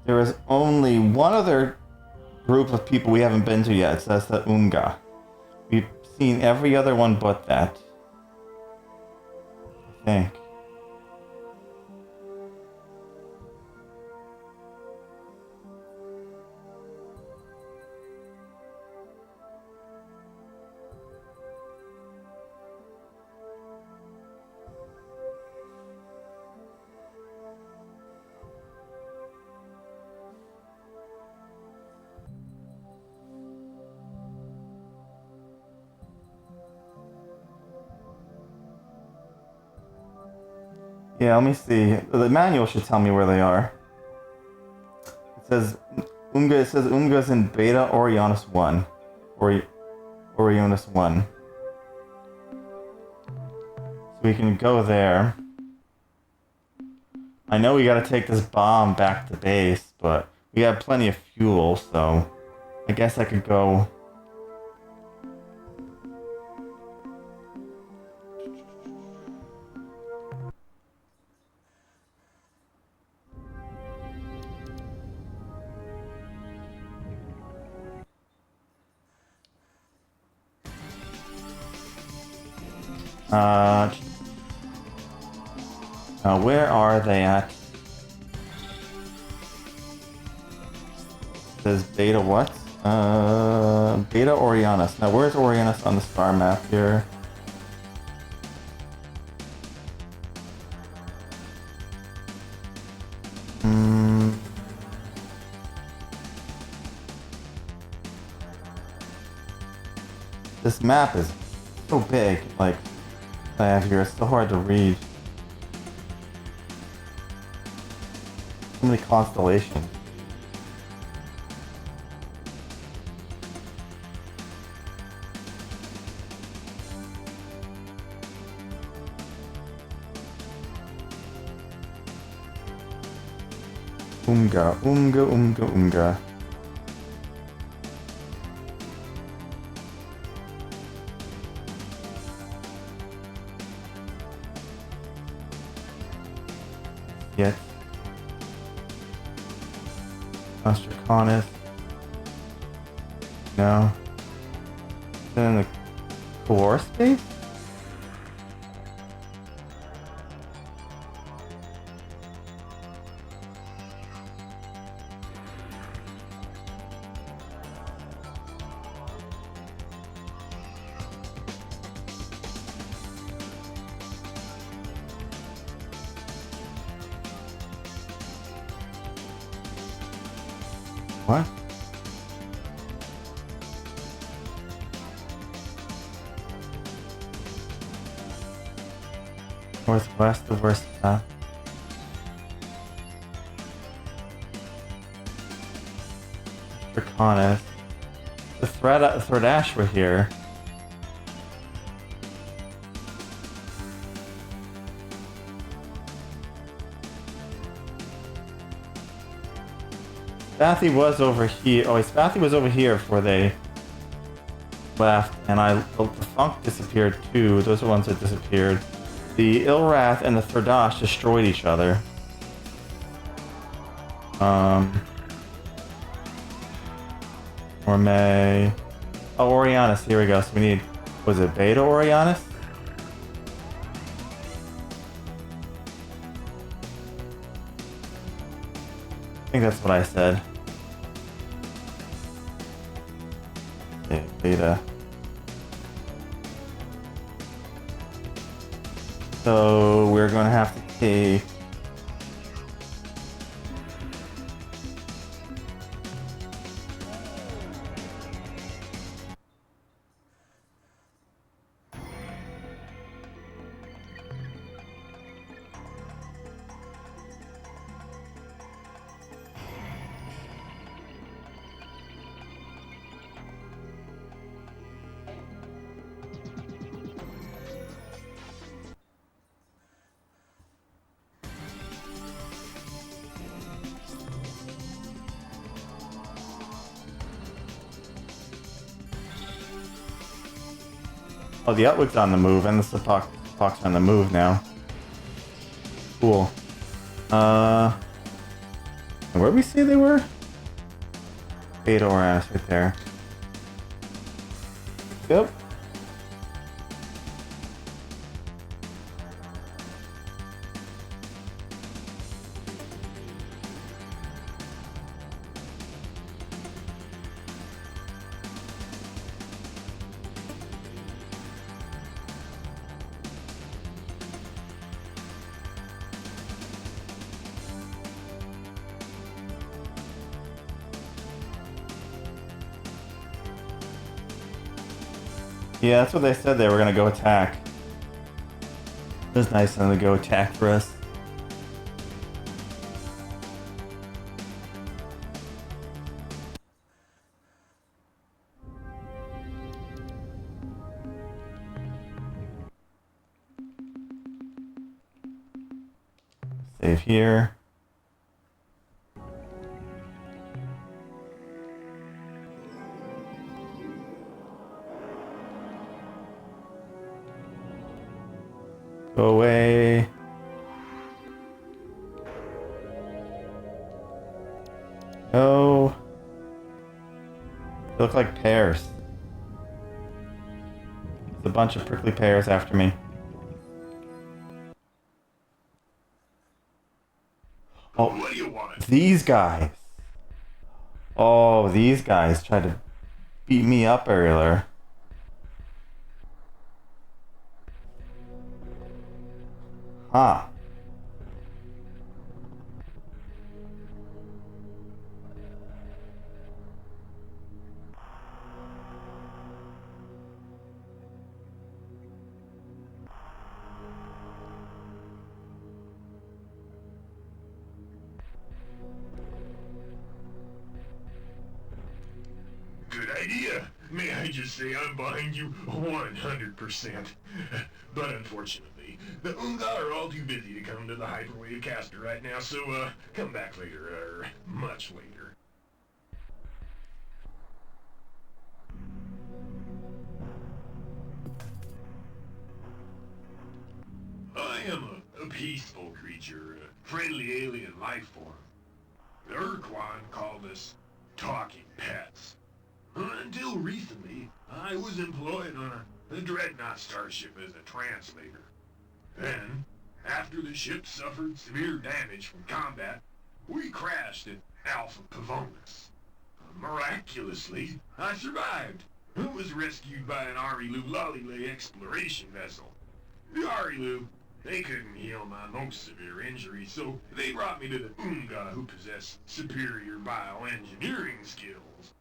There is only one other group of people we haven't been to yet. It says the Unga. We've seen every other one but that. I think. Yeah, let me see. The manual should tell me where they are. It says Unga's in Beta Orionis 1. Orionis 1. So we can go there. I know we gotta take this bomb back to base, but we have plenty of fuel, so I guess I could go. Where are they at? It says Beta what? Beta Orionis. Now where's Orionis on the star map here? This map is so big, like I have here, it's so hard to read. So many constellations. Unga. Yes. Ostraconis. No. Then the core space? What? Northwest of Versa. Draconis. The Threadash were here. Spathy was over here. Oh, Spathy was over here before they left, and the Funk disappeared too. Those are the ones that disappeared. The Ilrath and the Threadash destroyed each other. Orme. Oh, Orionis. Here we go. So we need. Was it Beta Orionis? I think that's what I said. Okay, Beta. So we're going to have to take. Oh, the Utwig's on the move, and the Sepok's on the move now. Cool. Where did we say they were? Bedoras right there. Yep. Yeah, that's what they said. They were gonna go attack. It was nice of them to go attack for us. Save here. Go away. No. They look like pears. There's a bunch of prickly pears after me. Oh, What do you want? these guys. Oh, these guys tried to beat me up earlier. Huh. Good idea. May I just say I'm behind you 100%. But unfortunately, the Unga are all too busy to come to the Hyperwave caster right now, so come back later, or much later. I am a peaceful creature, a friendly alien life form. The Urquan called us talking pets. Until recently, I was employed on a dreadnought starship as a translator. Then, after the ship suffered severe damage from combat, we crashed at Alpha Pavonis. Miraculously, I survived. I was rescued by an Arilu Lollylay exploration vessel. The Arilu, they couldn't heal my most severe injury, so they brought me to the Unga, who possess superior bioengineering skills.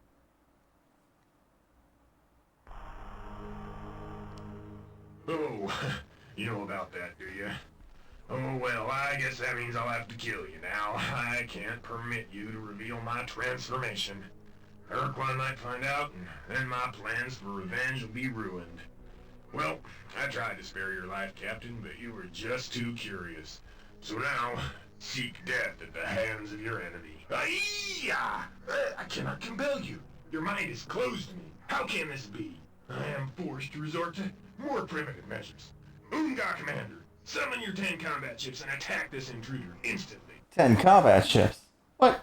Oh, you know about that, do you? Oh, well, I guess that means I'll have to kill you now. I can't permit you to reveal my transformation. Urquan might find out, and then my plans for revenge will be ruined. Well, I tried to spare your life, Captain, but you were just too curious. So now, seek death at the hands of your enemy. Aiyah! I cannot compel you. Your mind is closed to me. How can this be? I am forced to resort to more primitive measures. Unga Commander, summon your 10 combat ships and attack this intruder instantly. 10 combat ships. What?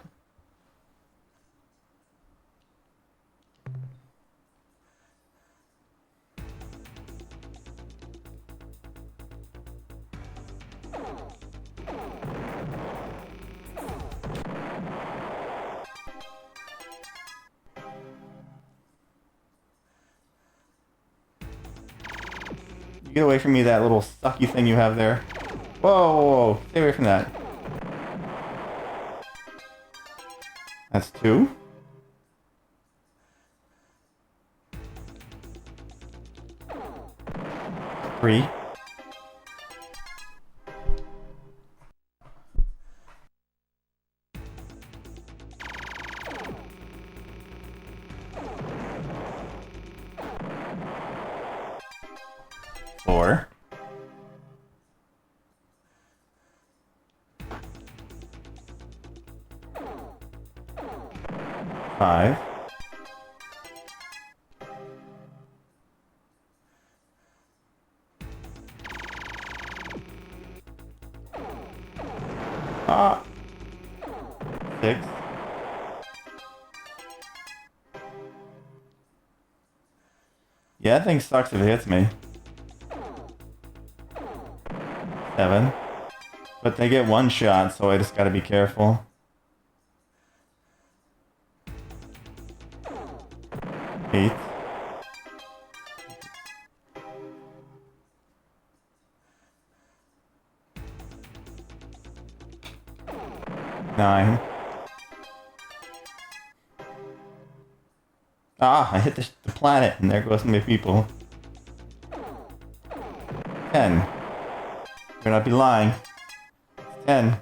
Get away from me, that little sucky thing you have there. Whoa, whoa, whoa. Stay away from that. That's 2. Three. Four. 5. 6. Ah. 6. Yeah, that thing sucks if it hits me. 7. But they get one shot, so I just gotta be careful. 8. 9. Ah, I hit the planet, and there goes my people. 10. Better not be lying. 10.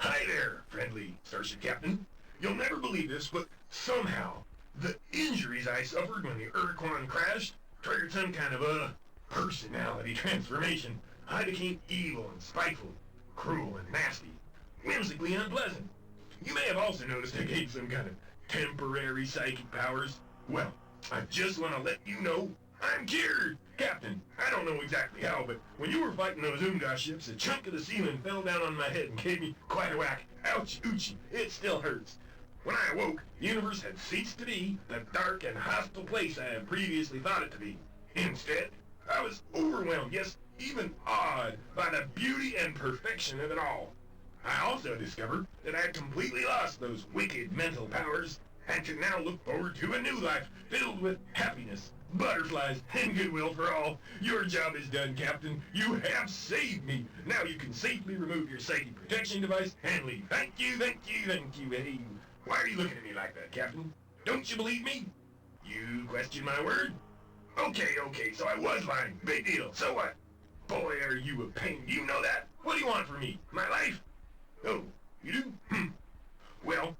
Hi there, friendly Starship Captain. You'll never believe this, but somehow, the injuries I suffered when the Urquan crashed triggered some kind of a personality transformation. I became evil and spiteful, cruel and nasty, whimsically unpleasant. You may have also noticed I gained some kind of temporary psychic powers. Well, I just want to let you know I'm cured! Captain, I don't know exactly how, but when you were fighting those Oonga ships, a chunk of the ceiling fell down on my head and gave me quite a whack. Ouch, oochie, it still hurts. When I awoke, the universe had ceased to be the dark and hostile place I had previously thought it to be. Instead, I was overwhelmed, yes, even awed by the beauty and perfection of it all. I also discovered that I had completely lost those wicked mental powers and could now look forward to a new life filled with happiness, butterflies, and goodwill for all. Your job is done, Captain. You have saved me. Now you can safely remove your psychic protection device and leave. Thank you, thank you, thank you. Hey, why are you looking at me like that, Captain? Don't you believe me? You question my word? Okay, so I was lying. Big deal. So what? Boy, are you a pain. You know that? What do you want from me? My life? Oh, you do? Well,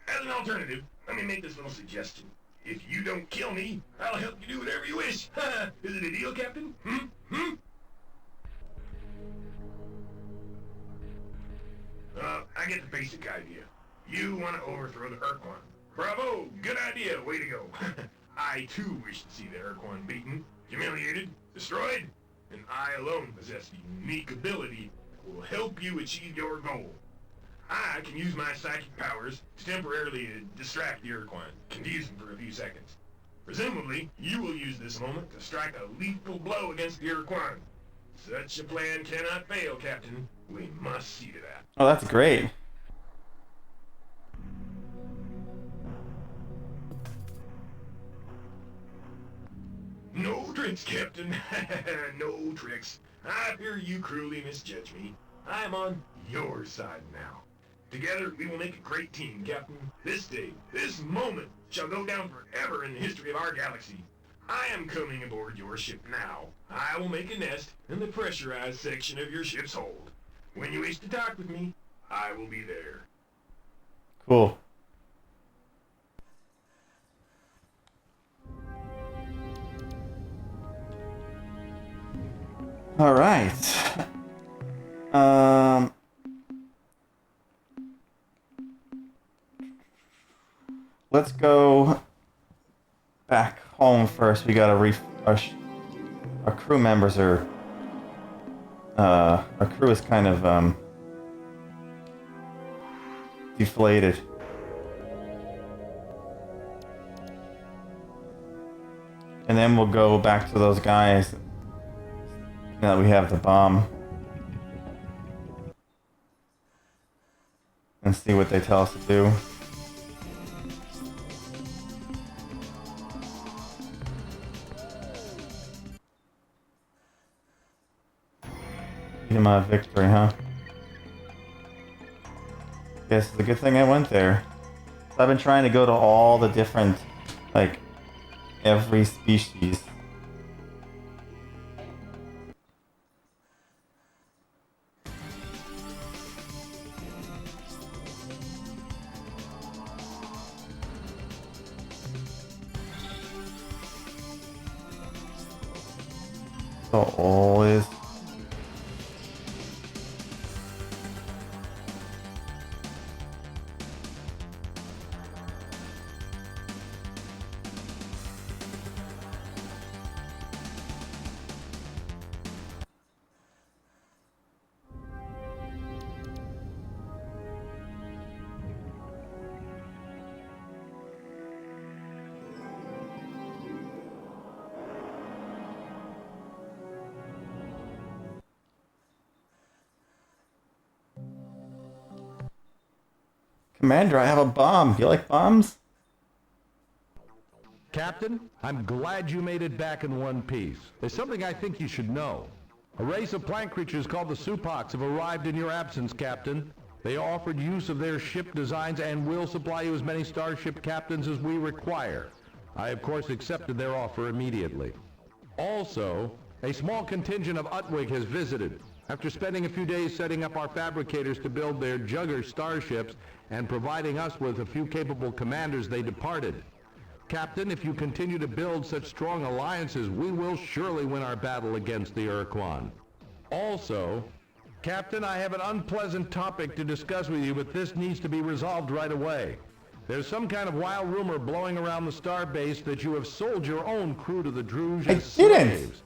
as an alternative, let me make this little suggestion. If you don't kill me, I'll help you do whatever you wish. Is it a deal, Captain? I get the basic idea. You want to overthrow the Urquan. Bravo! Good idea! Way to go. I too wish to see the Urquan beaten, humiliated, destroyed, and I alone possess the unique ability that will help you achieve your goal. I can use my psychic powers to temporarily distract the Urquan, confuse him for a few seconds. Presumably, you will use this moment to strike a lethal blow against the Urquan. Such a plan cannot fail, Captain. We must see to that. Oh, that's great. No tricks, Captain. No tricks. I fear you cruelly misjudge me. I am on your side now. Together, we will make a great team, Captain. This day, this moment, shall go down forever in the history of our galaxy. I am coming aboard your ship now. I will make a nest in the pressurized section of your ship's hold. When you wish to talk with me, I will be there. Cool. All right. Let's go back home first. We gotta our crew members are our crew is kind of deflated. And then we'll go back to those guys now that we have the bomb and see what they tell us to do. Beat him out of victory, huh? Guess it's a good thing I went there. I've been trying to go to all the different, like, every species. So always Commander, I have a bomb. You like bombs? Captain, I'm glad you made it back in one piece. There's something I think you should know. A race of plant creatures called the Supox have arrived in your absence, Captain. They offered use of their ship designs and will supply you as many starship captains as we require. I, of course, accepted their offer immediately. Also, a small contingent of Utwig has visited. After spending a few days setting up our fabricators to build their Jugger starships and providing us with a few capable commanders, they departed. Captain, if you continue to build such strong alliances, we will surely win our battle against the Urquan. Also, Captain, I have an unpleasant topic to discuss with you, but this needs to be resolved right away. There's some kind of wild rumor blowing around the starbase that you have sold your own crew to the Druge as slaves.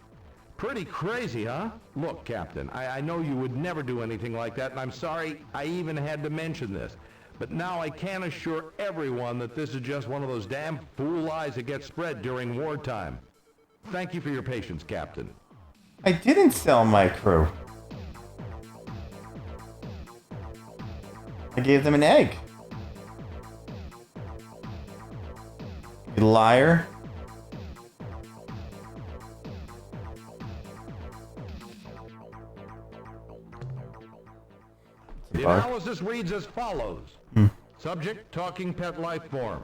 Pretty crazy, huh? Look, Captain, I know you would never do anything like that, and I'm sorry I even had to mention this. But now I can assure everyone that this is just one of those damn fool lies that get spread during wartime. Thank you for your patience, Captain. I didn't sell my crew. I gave them an egg. You liar. The analysis reads as follows. Subject, talking pet life form.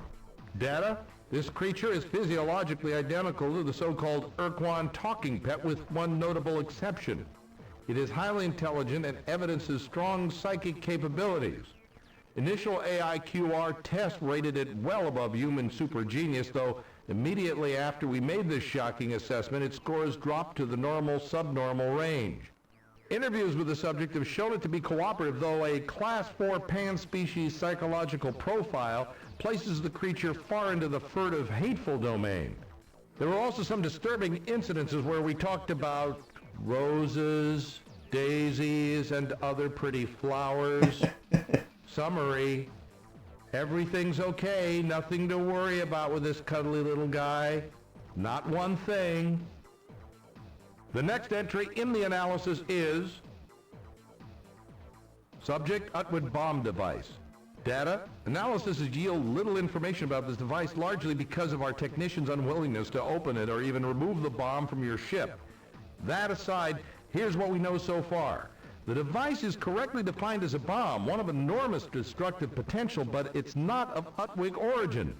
Data, this creature is physiologically identical to the so-called Urquan talking pet with one notable exception. It is highly intelligent and evidences strong psychic capabilities. Initial AIQR test rated it well above human super genius, though immediately after we made this shocking assessment, its scores dropped to the normal subnormal range. Interviews with the subject have shown it to be cooperative, though a Class 4 pan-species psychological profile places the creature far into the furtive, hateful domain. There were also some disturbing incidences where we talked about roses, daisies, and other pretty flowers. Summary, everything's okay, nothing to worry about with this cuddly little guy. Not one thing. The next entry in the analysis is subject Utwood bomb device. Data, analysis has yielded little information about this device, largely because of our technicians' unwillingness to open it or even remove the bomb from your ship. That aside, here's what we know so far. The device is correctly defined as a bomb, one of enormous destructive potential, but it's not of Utwig origin.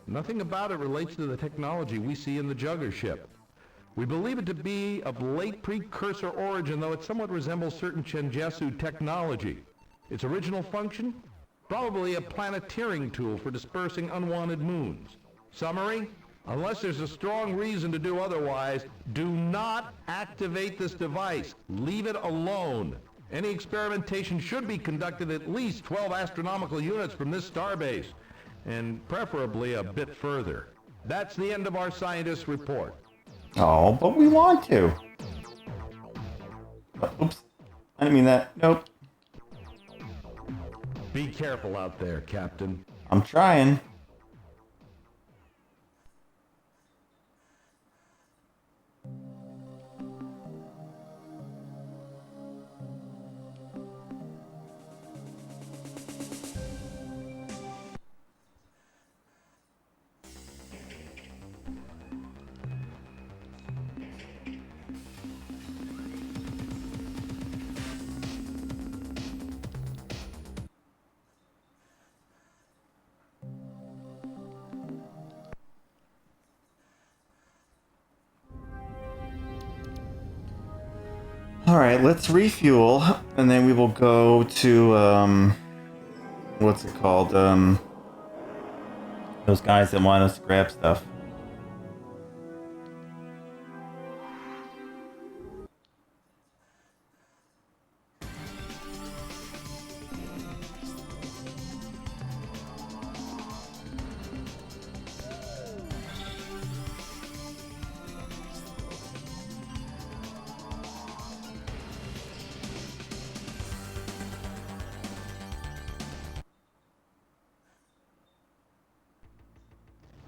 Nothing about it relates to the technology we see in the Jugger ship. We believe it to be of late precursor origin, though it somewhat resembles certain Chenjesu technology. Its original function? Probably a planeteering tool for dispersing unwanted moons. Summary? Unless there's a strong reason to do otherwise, do not activate this device. Leave it alone. Any experimentation should be conducted at least 12 astronomical units from this starbase, and preferably a bit further. That's the end of our scientist's report. Oh, but we want to. Oops. I didn't mean that. Nope. Be careful out there, Captain. I'm trying. Alright, let's refuel, and then we will go to, what's it called, those guys that want us to grab stuff.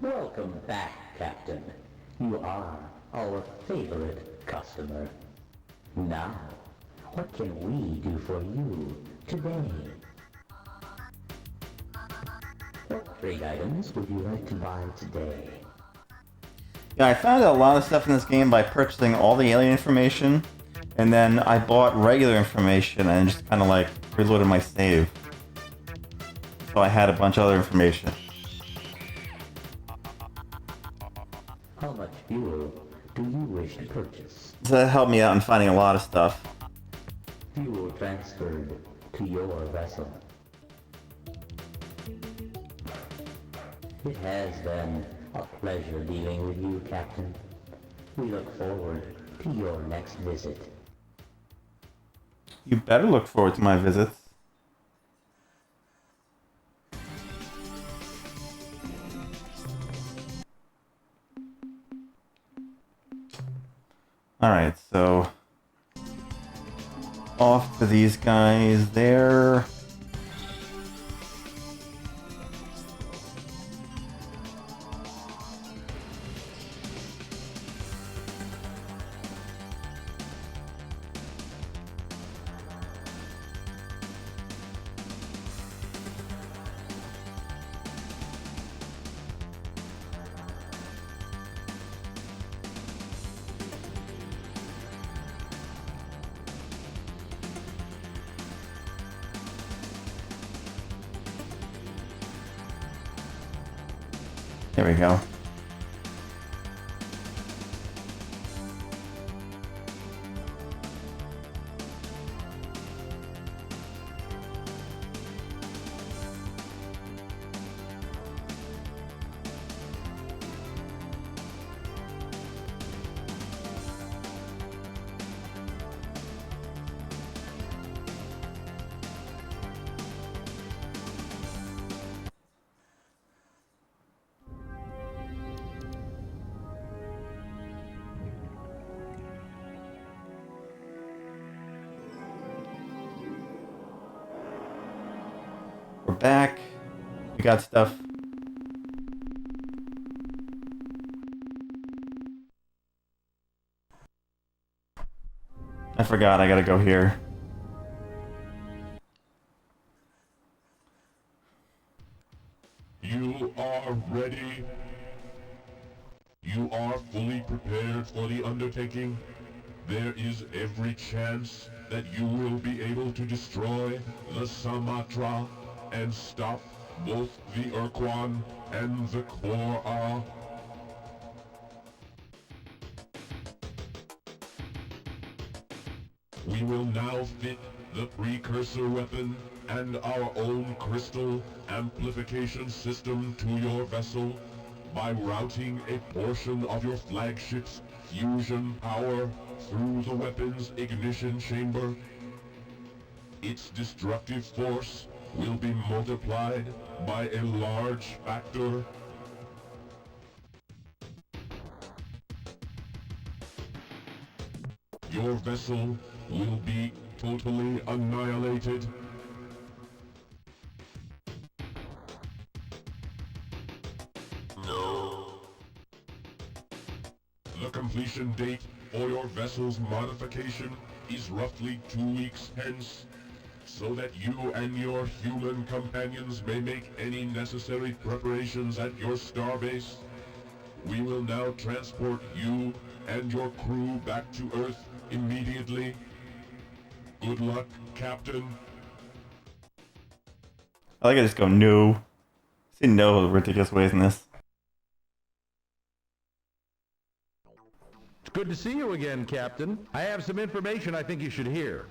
Welcome back, Captain. You are our favorite customer. Now, what can we do for you today? What trade items would you like to buy today? Yeah, I found a lot of stuff in this game by purchasing all the alien information, and then I bought regular information and just kind of like reloaded my save. So I had a bunch of other information. How much fuel do you wish to purchase? So that helped me out in finding a lot of stuff. Fuel transferred to your vessel. It has been a pleasure dealing with you, Captain. We look forward to your next visit. You better look forward to my visits. Alright, so off to these guys there. There we go. We're back. We got stuff. I forgot, I gotta go here. You are ready. You are fully prepared for the undertaking. There is every chance that you will be able to destroy the Sumatra and stop both the Urquan and the Kor'a. We will now fit the precursor weapon and our own crystal amplification system to your vessel by routing a portion of your flagship's fusion power through the weapon's ignition chamber. Its destructive force will be multiplied by a large factor. Your vessel will be totally annihilated. No. The completion date for your vessel's modification is roughly 2 weeks hence, so that you and your human companions may make any necessary preparations at your starbase. We will now transport you and your crew back to Earth immediately. Good luck, Captain. I like I just go no. Say no ridiculous ways in this. It's good to see you again, Captain. I have some information I think you should hear.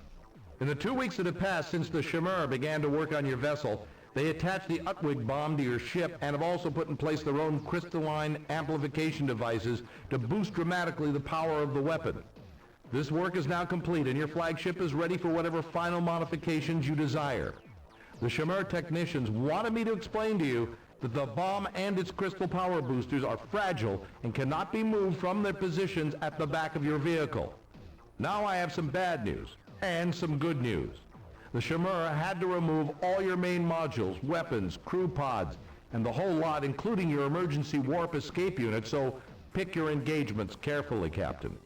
In the 2 weeks that have passed since the Shamur began to work on your vessel, they attached the Utwig bomb to your ship and have also put in place their own crystalline amplification devices to boost dramatically the power of the weapon. This work is now complete and your flagship is ready for whatever final modifications you desire. The Shamur technicians wanted me to explain to you that the bomb and its crystal power boosters are fragile and cannot be moved from their positions at the back of your vehicle. Now I have some bad news and some good news. The Shamur had to remove all your main modules, weapons, crew pods, and the whole lot, including your emergency warp escape unit, so pick your engagements carefully, Captain.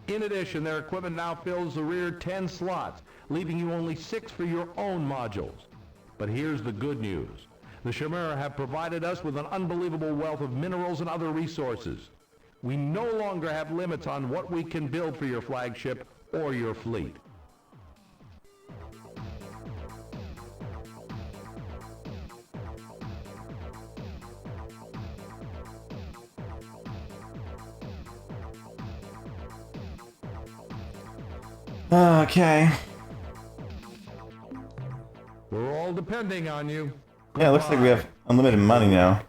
In addition, their equipment now fills the rear 10 slots, leaving you only 6 for your own modules. But here's the good news. The Chimera have provided us with an unbelievable wealth of minerals and other resources. We no longer have limits on what we can build for your flagship or your fleet. Okay. We're all depending on you. Yeah, it looks like we have unlimited money now.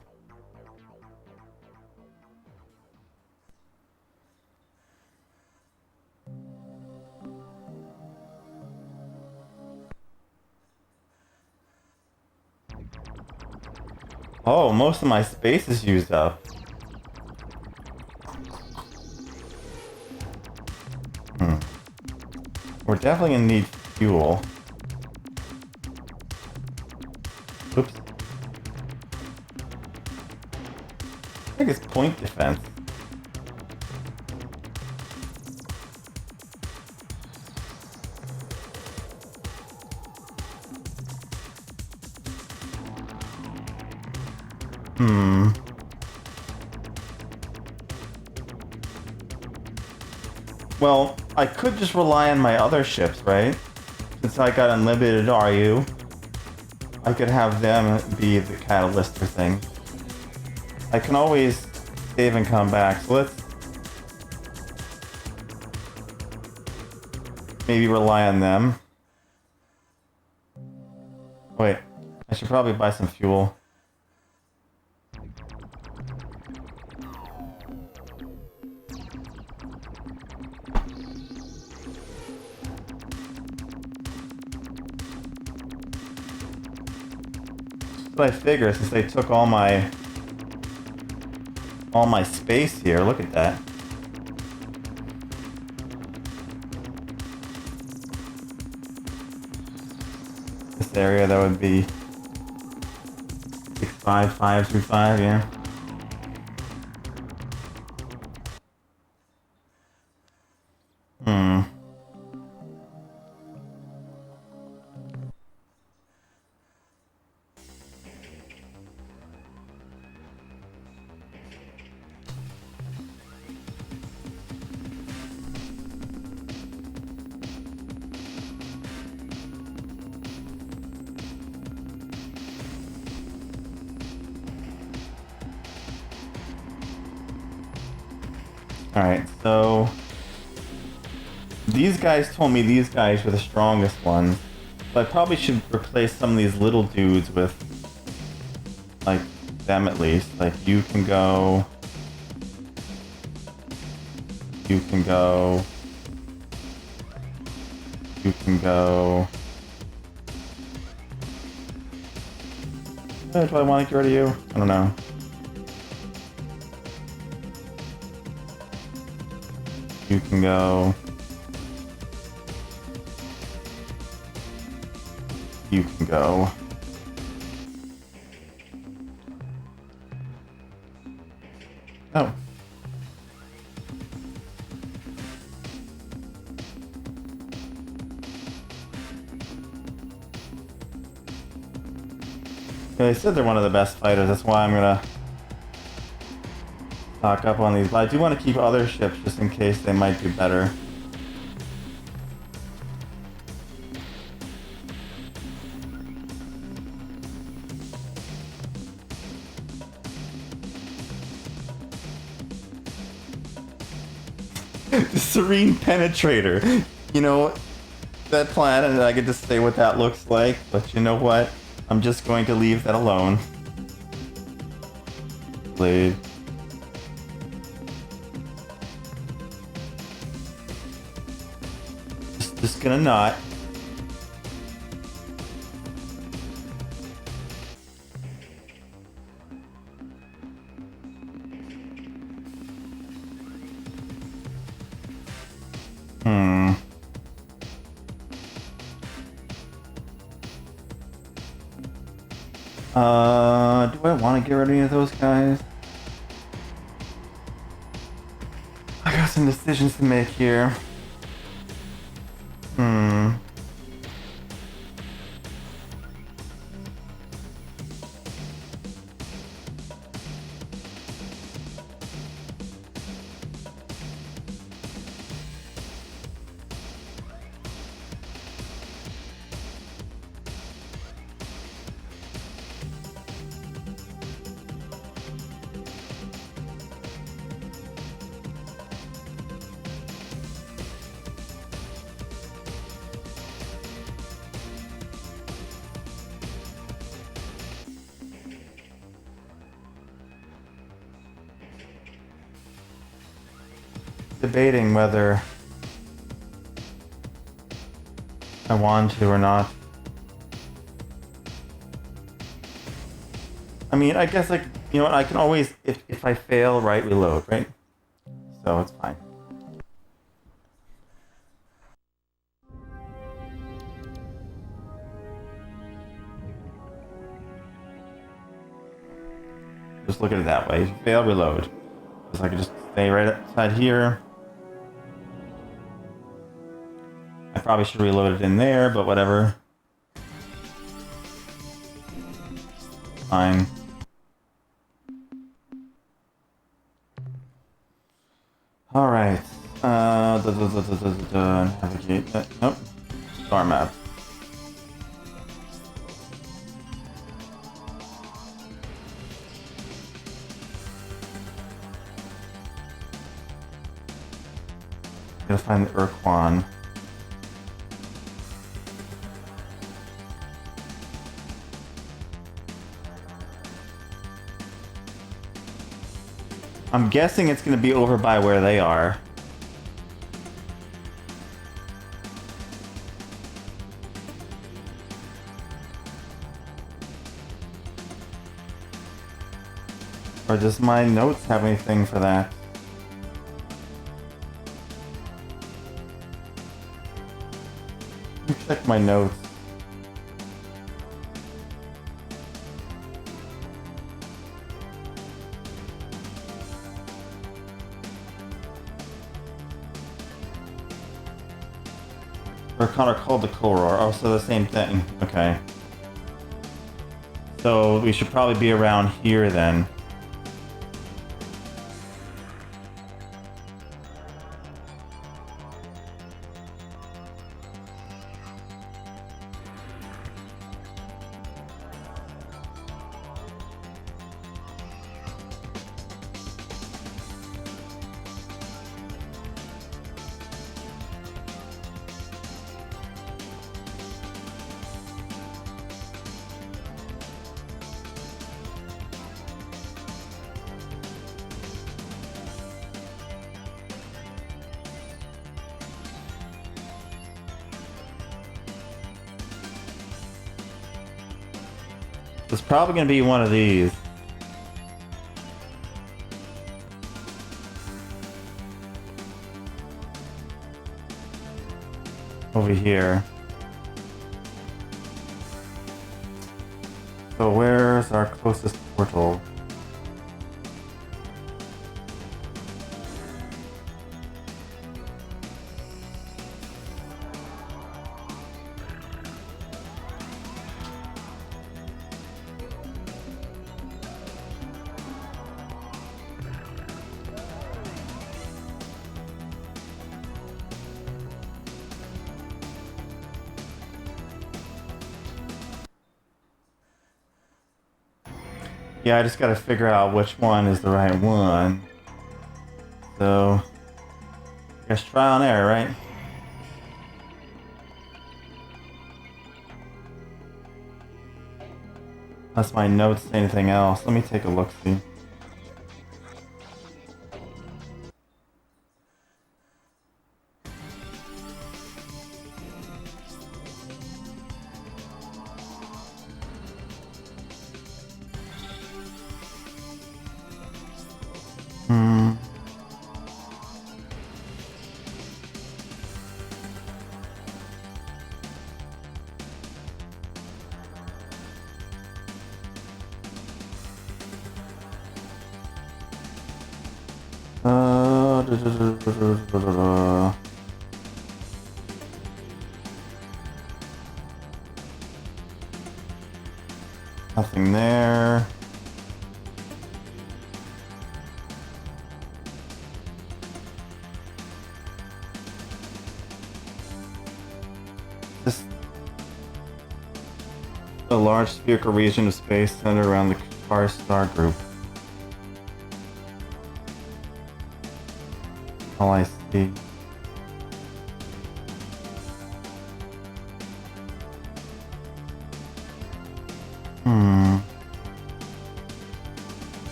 Oh, most of my space is used up. We're definitely gonna need fuel. Oops. I think it's point defense. Well, I could just rely on my other ships, right? Since I got unlimited RU, I could have them be the catalyst for things. I can always save and come back, so let's maybe rely on them. Wait, I should probably buy some fuel. But I figure since they took all my space here, look at that. This area that would be 65525, yeah. Alright, so these guys told me these guys were the strongest ones. So I probably should replace some of these little dudes with, like, them at least. Like, you can go... You can go... You can go... Do I want to get rid of you? I don't know. You can go. You can go. Oh. They said they're one of the best fighters, that's why I'm gonna stock up on these, but I do want to keep other ships just in case they might do better. The Serene Penetrator. You know, that planet, I could just say what that looks like, but you know what? I'm just going to leave that alone. Blade. Just gonna not. Do I want to get rid of any of those guys? I got some decisions to make here. Do I debating whether I want to or not. I mean, I guess, like, you know what, I can always, if I fail, right, reload, right? So it's fine. Just look at it that way. If you fail, reload. Just I can just stay right outside here. I probably should reload it in there, but whatever. Fine. Alright. Navigate. Nope. Star map. Gotta find the Urquan. I'm guessing it's gonna be over by where they are. Or does my notes have anything for that? Let me check my notes. Urquan are called the Koror. Oh, so the same thing. Okay. So we should probably be around here then. It's probably going to be one of these. Over here. So where's our closest portal? Yeah, I just gotta figure out which one is the right one. So, I guess trial and error, right? Unless my notes say anything else. Let me take a look, see. Nothing there. This a large spherical region of space centered around the Qatar star group. All I see.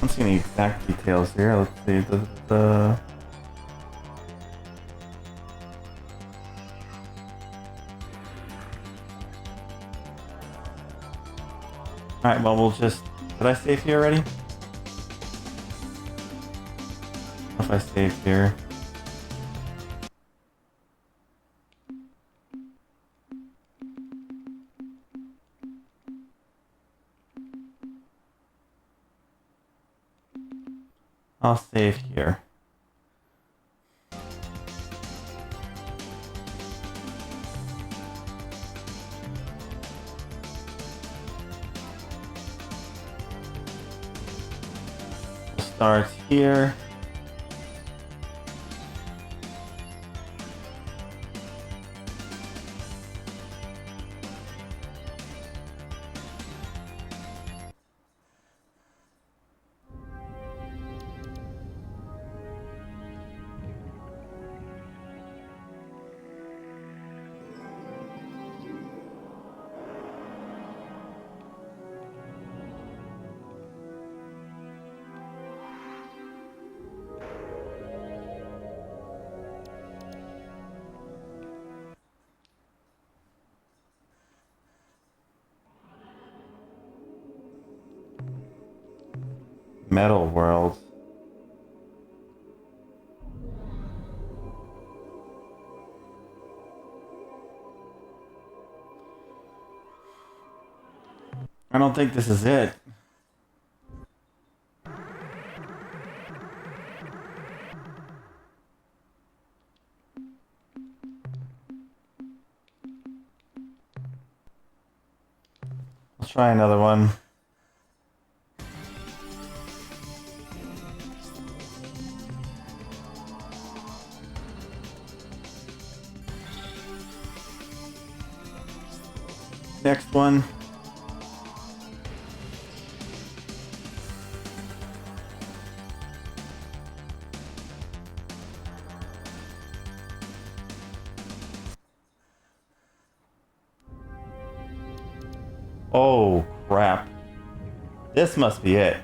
Let's see any exact details here. Let's see the Alright, well we'll just... Did I save here already? If I saved here. I'll save here. Starts here. Metal World. I don't think this is it. Let's try another one. Next one. Oh, crap. This must be it.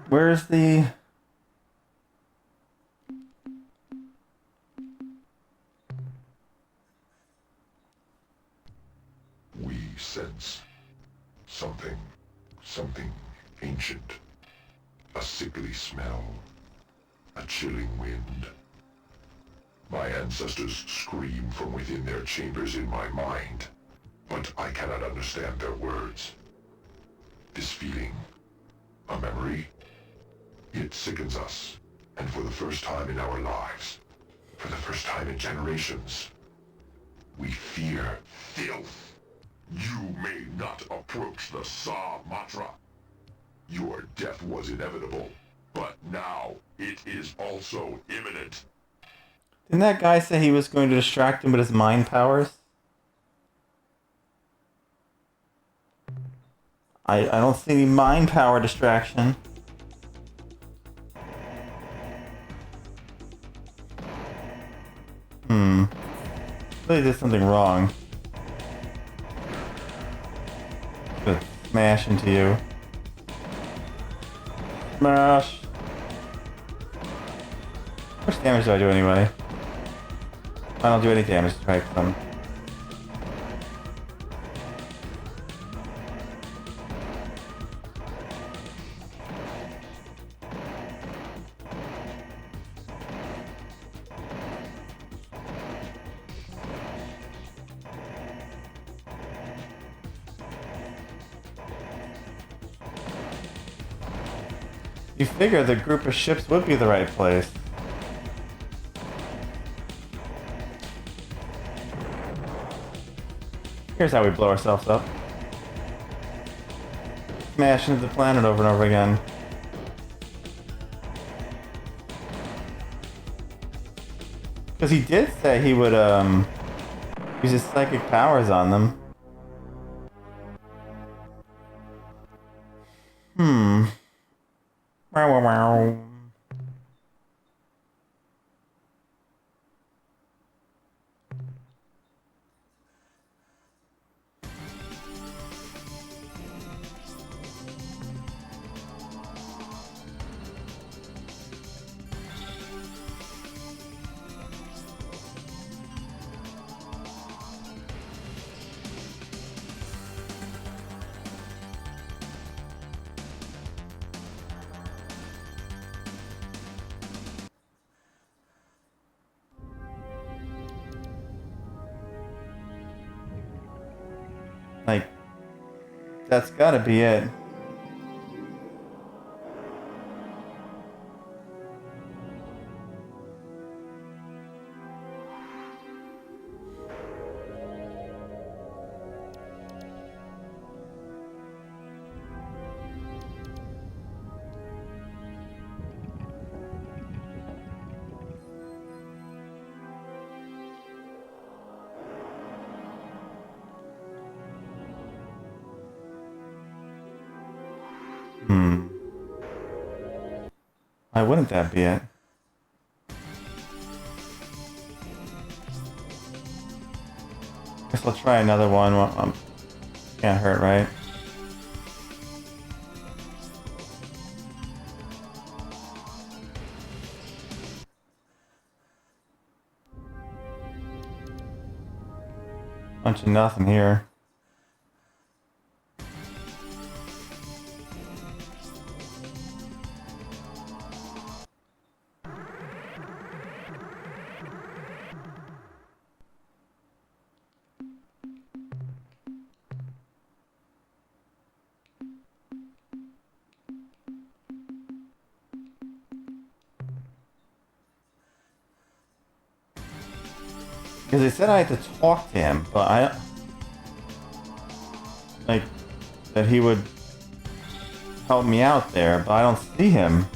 Where's the... We sense something ancient. A sickly smell, a chilling wind. My ancestors scream from within their chambers in my mind, but I cannot understand their words. This feeling, a memory, it sickens us, and for the first time in our lives, for the first time in generations, we fear filth. You may not approach the Sa Matra. Your death was inevitable, but now it is also imminent. Didn't that guy say he was going to distract him with his mind powers? I don't see any mind power distraction. They did something wrong. Gonna smash into you. Smash! How much damage do I do anyway? I don't do any damage to strike them. You figure the group of ships would be the right place. Here's how we blow ourselves up. Smash into the planet over and over again. Because he did say he would, use his psychic powers on them. Wow, wow, wow. Like, that's gotta be it. Why wouldn't that be it? Guess I'll try another one. Can't hurt, right? Bunch of nothing here. Because they said I had to talk to him, but I... Like, that he would help me out there, but I don't see him.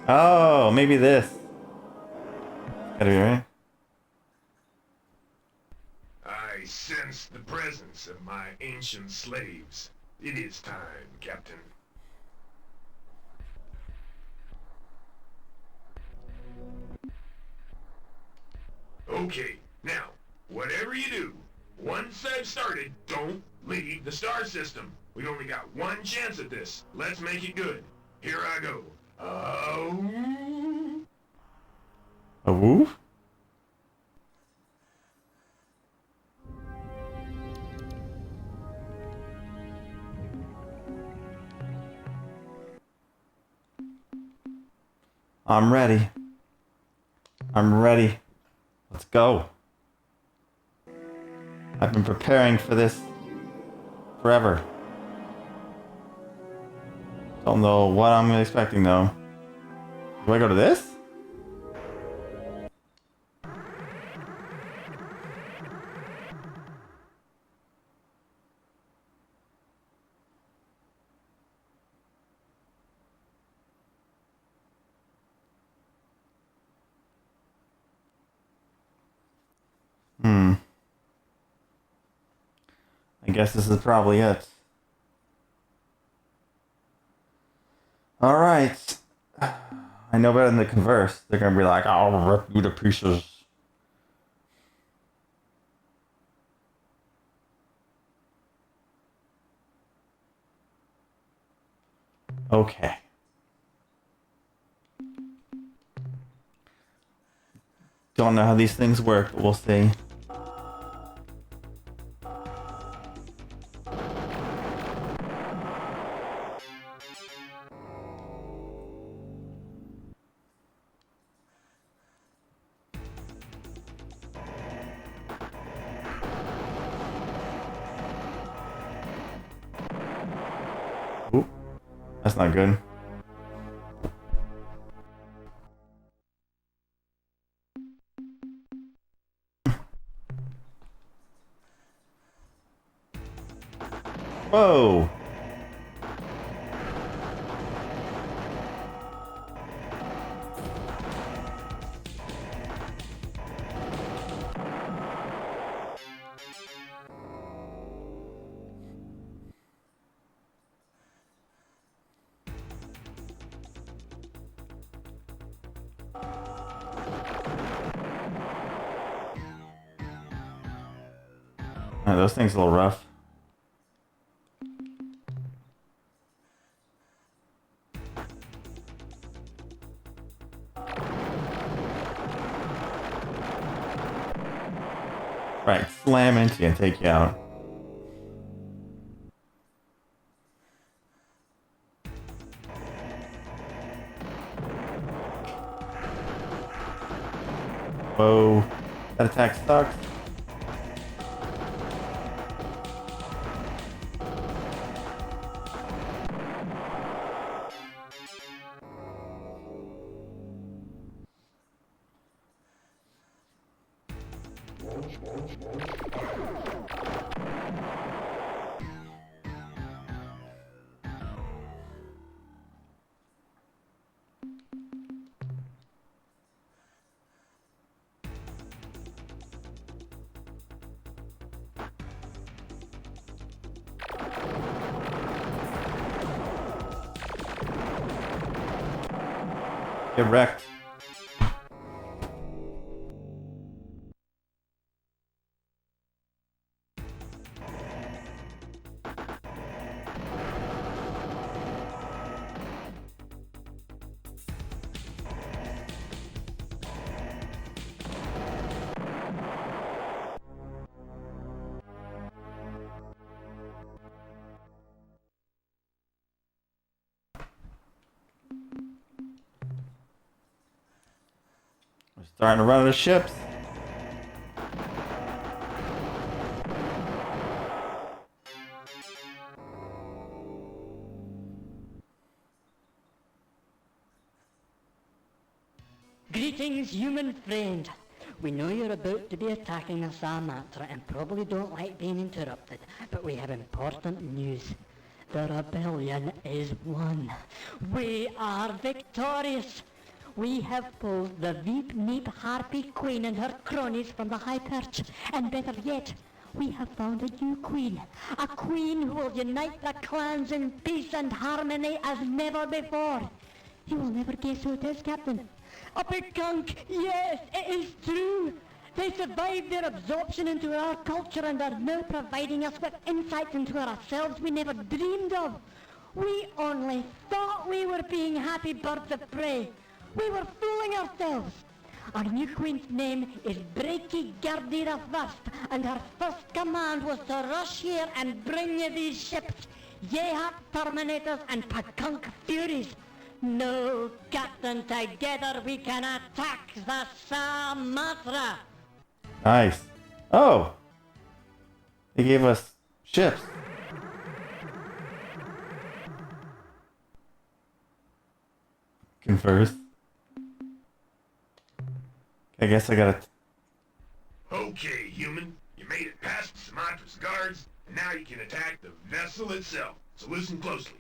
Oh, maybe this. Gotta be right. I sense the presence of my ancient slaves. It is time, Captain. Okay, now, whatever you do, once I've started, don't leave the star system. We only got one chance at this. Let's make it good. Here I go. A woo? I'm ready. I'm ready. Let's go. I've been preparing for this forever. Don't know what I'm expecting though. Do I go to this? I guess this is probably it. Alright. I know better than to converse. They're gonna be like, I'll rip you to pieces. Okay. Don't know how these things work, but we'll see. That's not good. Whoa! Those things are a little rough. Right, slam into you and take you out. Whoa, that attack sucks. Get wrecked. We're starting to run out of ships. Greetings, human friend. We know you're about to be attacking the Samatra and probably don't like being interrupted, but we have important news. The rebellion is won. We are victorious. We have pulled the Veep Neep Harpy Queen and her cronies from the high perch, and better yet, we have found a new queen. A queen who will unite the clans in peace and harmony as never before. You will never guess who it is, Captain. A big gunk! Yes, it is true! They survived their absorption into our culture and are now providing us with insights into ourselves we never dreamed of. We only thought we were being happy birds of prey. We were fooling ourselves. Our new queen's name is Breaky Gerdy the First, and her first command was to rush here and bring you these ships, Yehat Terminators and Pakunk Furies. No, Captain, together we can attack the Samatra. Nice. Oh! They gave us ships. Converse. I guess I gotta... Okay, human. You made it past the Sumatra's guards, and now you can attack the vessel itself. So listen closely.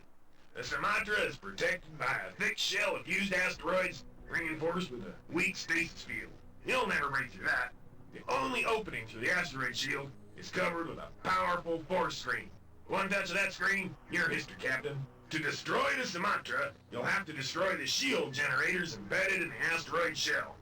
The Sumatra is protected by a thick shell of fused asteroids, reinforced with a weak stasis field. You'll never break through that. The only opening through the asteroid shield is covered with a powerful force screen. One touch of that screen, you're history, Captain. To destroy the Sumatra, you'll have to destroy the shield generators embedded in the asteroid shell.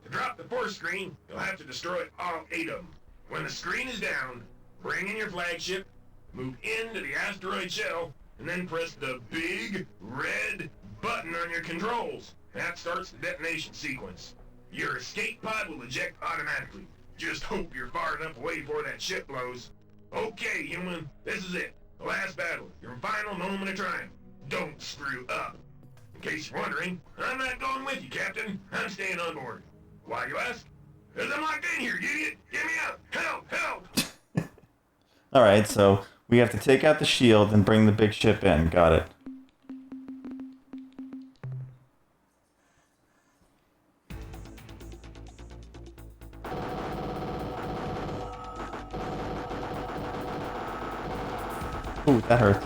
To drop the force screen, you'll have to destroy all 8 of them. When the screen is down, bring in your flagship, move into the asteroid shell, and then press the big red button on your controls. That starts the detonation sequence. Your escape pod will eject automatically. Just hope you're far enough away before that ship blows. Okay, human, this is it. The last battle, your final moment of triumph. Don't screw up. In case you're wondering, I'm not going with you, Captain. I'm staying on board. Why, you ask? Because I'm locked in here, you idiot! Get me out! Help! Help! Alright, so we have to take out the shield and bring the big ship in. Got it. Ooh, that hurts.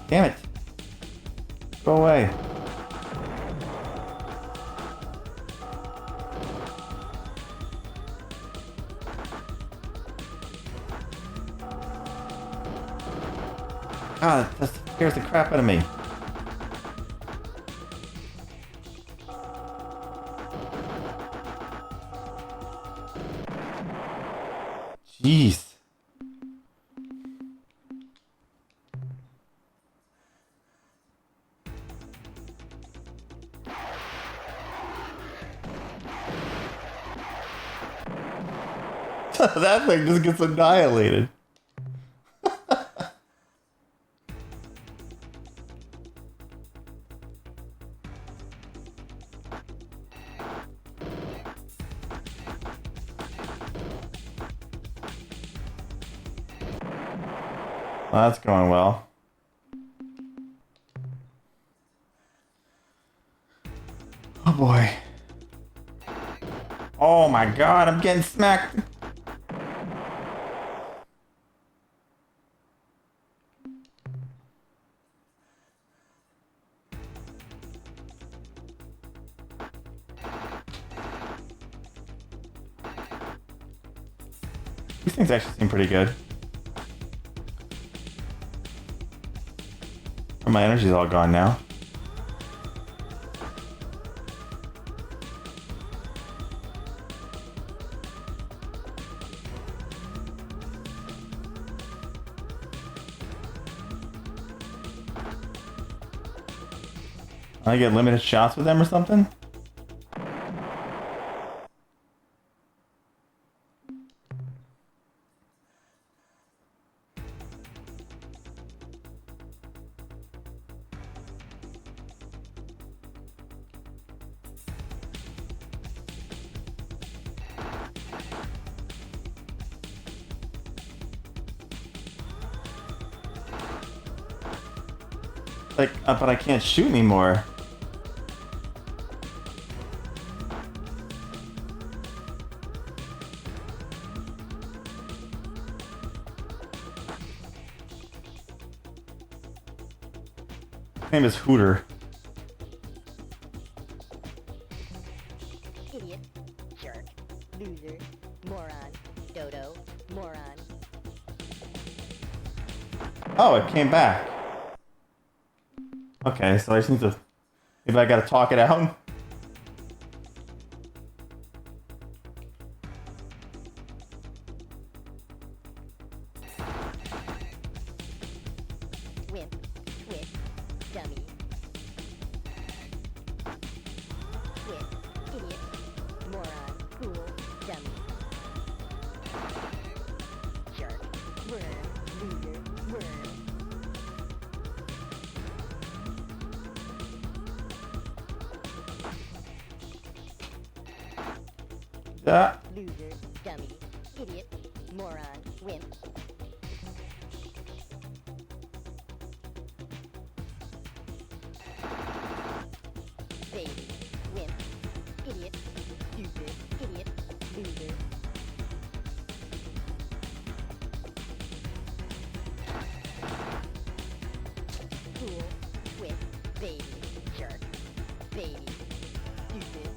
Damn it. Go away. God, that scares the crap out of me. Jeez. That thing just gets annihilated. Well, that's going well. Oh boy. Oh my god, I'm getting smacked. These things actually seem pretty good. Oh, my energy's all gone now. I get limited shots with them or something? Like, but I can't shoot anymore. His name is Hooter. Idiot, jerk, loser, moron, dodo, moron. Oh, it came back. Okay, so I just need to... Maybe I gotta talk it out? Wimp, twit, dummy. Twit, idiot, moron, fool, dummy. Jerk, worm, loser, worm. Yeah. Loser, dummy, idiot, moron, wimp. Baby, wimp, idiot, stupid, idiot, loser. Fool, wimp, baby, jerk, baby, stupid.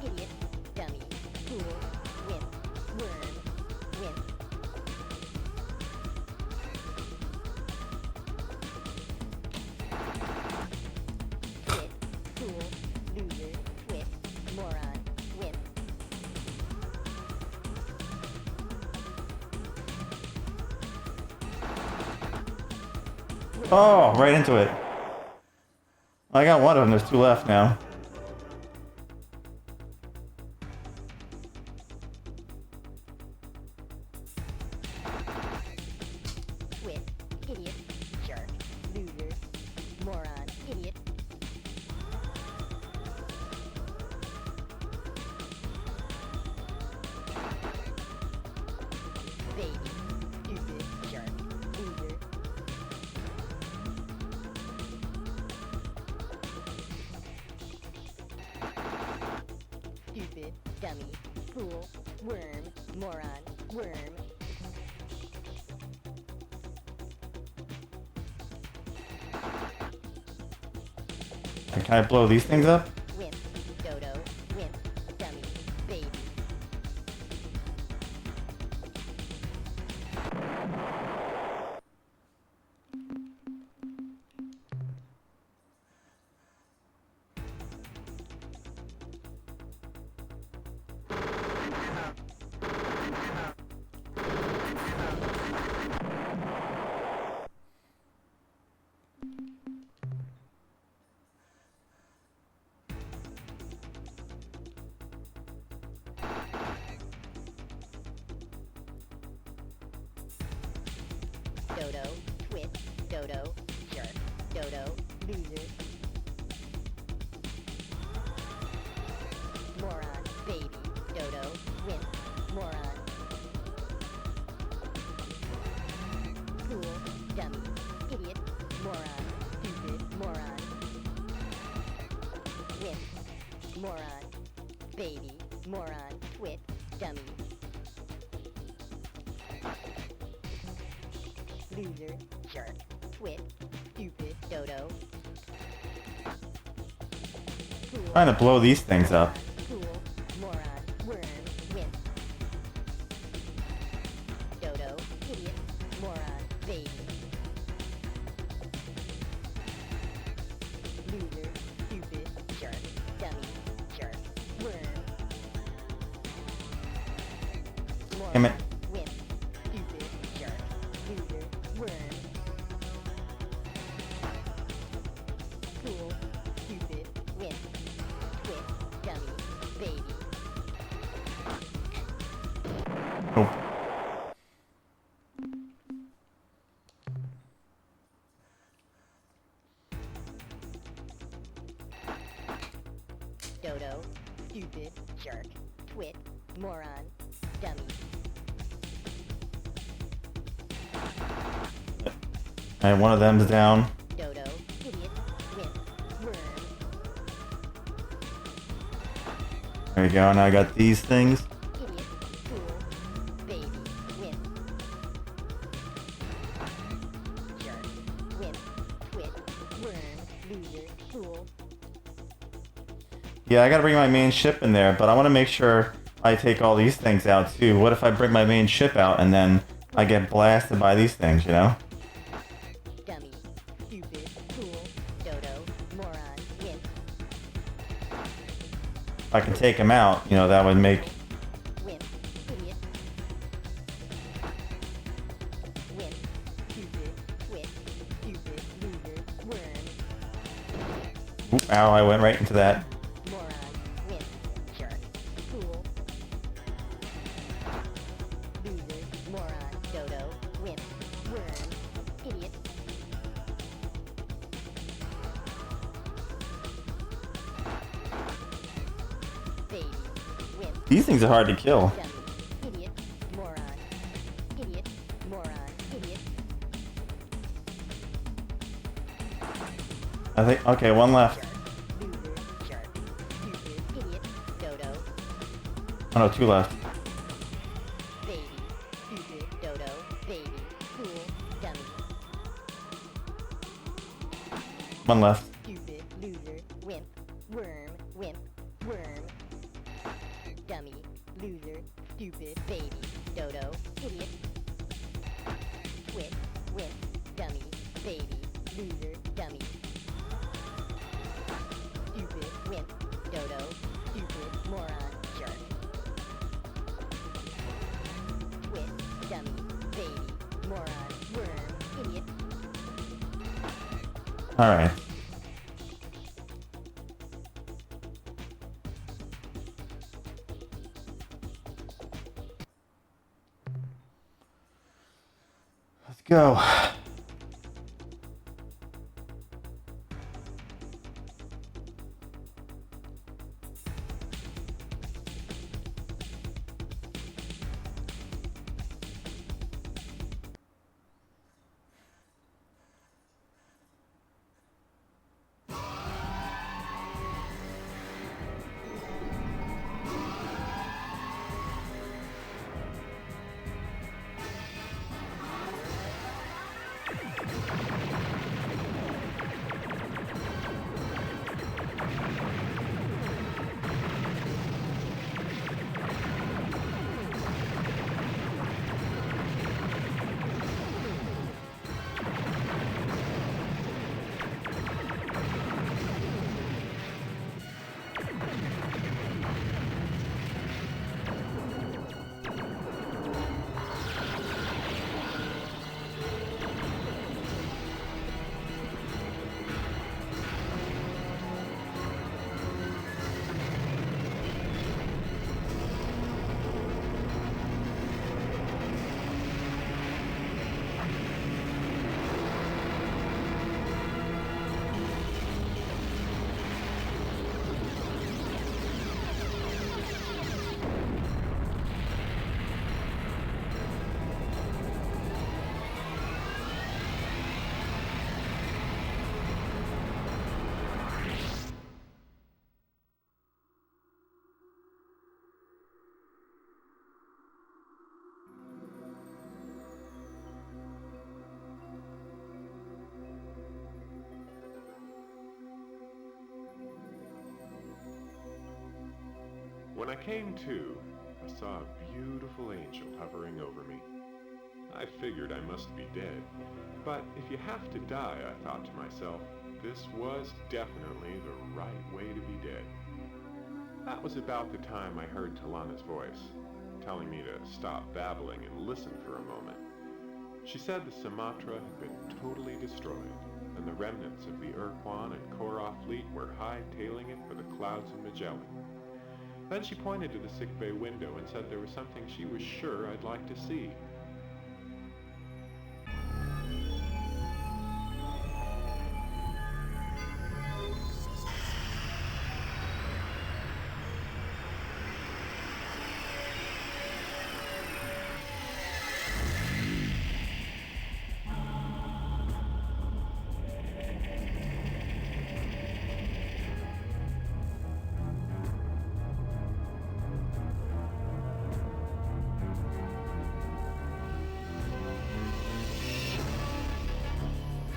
Idiot, dummy, fool, wimp, worm, wimp. Twit, fool, loser, twit, moron, wimp. Oh, right into it. I got one of them, there's two left now. dummy, fool, worm, moron, worm. Can I blow these things up? Wimp, dodo, wimp, dummy, baby. Dodo, twit, dodo, jerk, dodo, loser. Moron, baby, dodo, wimp, moron. Fool, dummy, idiot, moron, stupid, moron. Wimp, moron, baby, moron, twit, dummy. Loser, jerk, twit, stupid, dodo. Fool, Trying to blow these things up. fool, moron, worm, wimp. Dodo, idiot, moron, baby. Loser, stupid, jerk, dummy, jerk, worm. Damn it. Wimp, stupid, jerk, loser, worm. Fool, stupid, wimp, twit, dummy, baby. Nope. Dodo, stupid, jerk, twit, moron, dummy. Alright, one of them's down. Dodo, idiot, wimp, worm. There you go, now I got these things. Idiot, fool, baby, wimp. Jerk, wimp, twit, worm, loser, fool. Yeah, I gotta bring my main ship in there, but I want to make sure I take all these things out too. What if I bring my main ship out and then I get blasted by these things, you know? Dummy, stupid, fool, dodo, moron, wimp. If I can take them out, you know, that would make... Wimp, idiot. Wimp, stupid, twit, stupid, loser, worm. Oop, ow, I went right into that. Moron, wimp, jerk, fool. Loser, moron, dodo, wimp, worm, idiot. Baby, wimp, These things are hard to kill. dummy, idiot, moron, idiot, moron, idiot. I think... Okay, one left. Loser, jerk, stupid, idiot, dodo, Oh no, two left. baby, stupid, dodo, baby, fool, dummy, One left. stupid, loser, wimp, worm, wimp, worm, dummy, loser, stupid, baby, dodo, idiot, twit, wimp, dummy, baby, loser, dummy, stupid, wimp, dodo, stupid, moron, jerk, twit, dummy, baby, moron, worm, idiot. Alright. Let's go. When I came to, I saw a beautiful angel hovering over me. I figured I must be dead, but if you have to die, I thought to myself, this was definitely the right way to be dead. That was about the time I heard Talana's voice, telling me to stop babbling and listen for a moment. She said the Sumatra had been totally destroyed, and the remnants of the Urquan and Korra fleet were hightailing it for the clouds of Magellan. Then she pointed to the sickbay window and said there was something she was sure I'd like to see.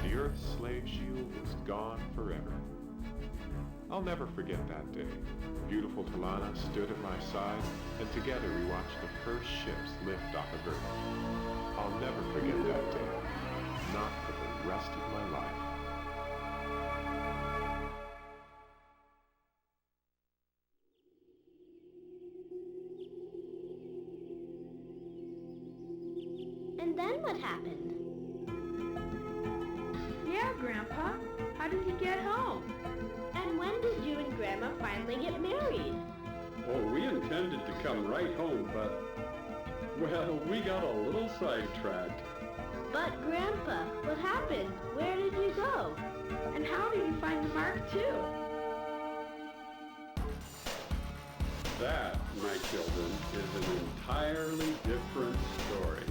The Earth's slave shield was gone forever. I'll never forget that day. Beautiful Talana stood at my side, and together we watched the first ships lift off of Earth. I'll never forget that day. Not for the rest of my life. And then what happened? Yeah, Grandpa. How did you get home? And when did you and Grandma finally get married? Oh, we intended to come right home, but, well, we got a little sidetracked. But Grandpa, what happened? Where did you go? And how did you find the Mark II? That, my children, is an entirely different story.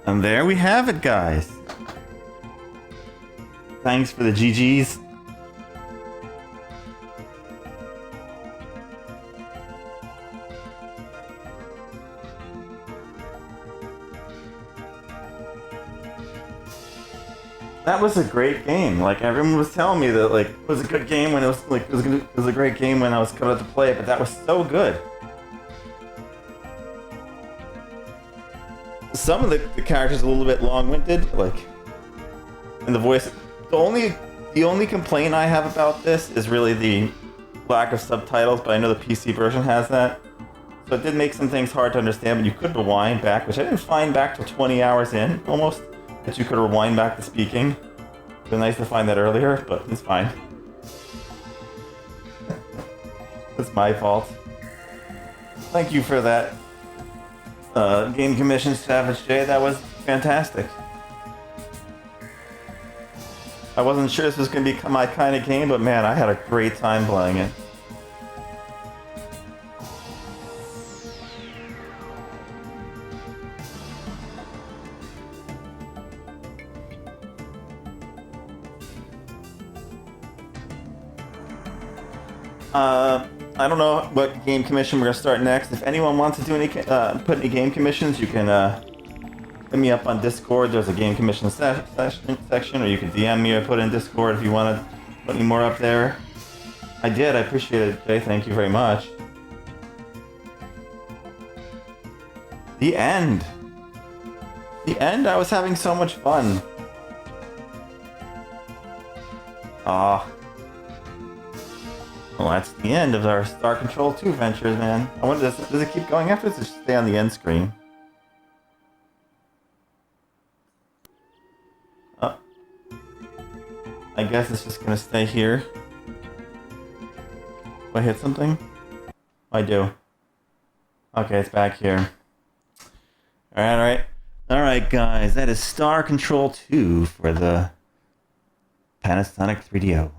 And there we have it, guys. Thanks for the GGs. That was a great game. Like, everyone was telling me that, like, it was a good game when it was like it was a great game when I was coming out to play it, but that was so good. Some of the characters are a little bit long-winded, like, and the voice. The only complaint I have about this is really the lack of subtitles, but I know the PC version has that. So it did make some things hard to understand, but you could rewind back, which I didn't find back till 20 hours in, almost, that you could rewind back to speaking. It'd been nice to find that earlier, but it's fine. It's my fault. Thank you for that. Game commission, Savage J. That was fantastic. I wasn't sure this was going to be my kind of game, but man, I had a great time playing it. I don't know what game commission we're going to start next. If anyone wants to do any put any game commissions, you can hit me up on Discord. There's a game commission section, or you can DM me or put in Discord if you want to put any more up there. I did. I appreciate it, Jay. Thank you very much. The end. The end. I was having so much fun. Well, that's the end of our Star Control 2 ventures, man. I wonder, does it keep going after this, or just stay on the end screen? Oh. I guess it's just gonna stay here. Do I hit something? I do. Okay, it's back here. Alright. Alright, guys, that is Star Control 2 for the Panasonic 3DO.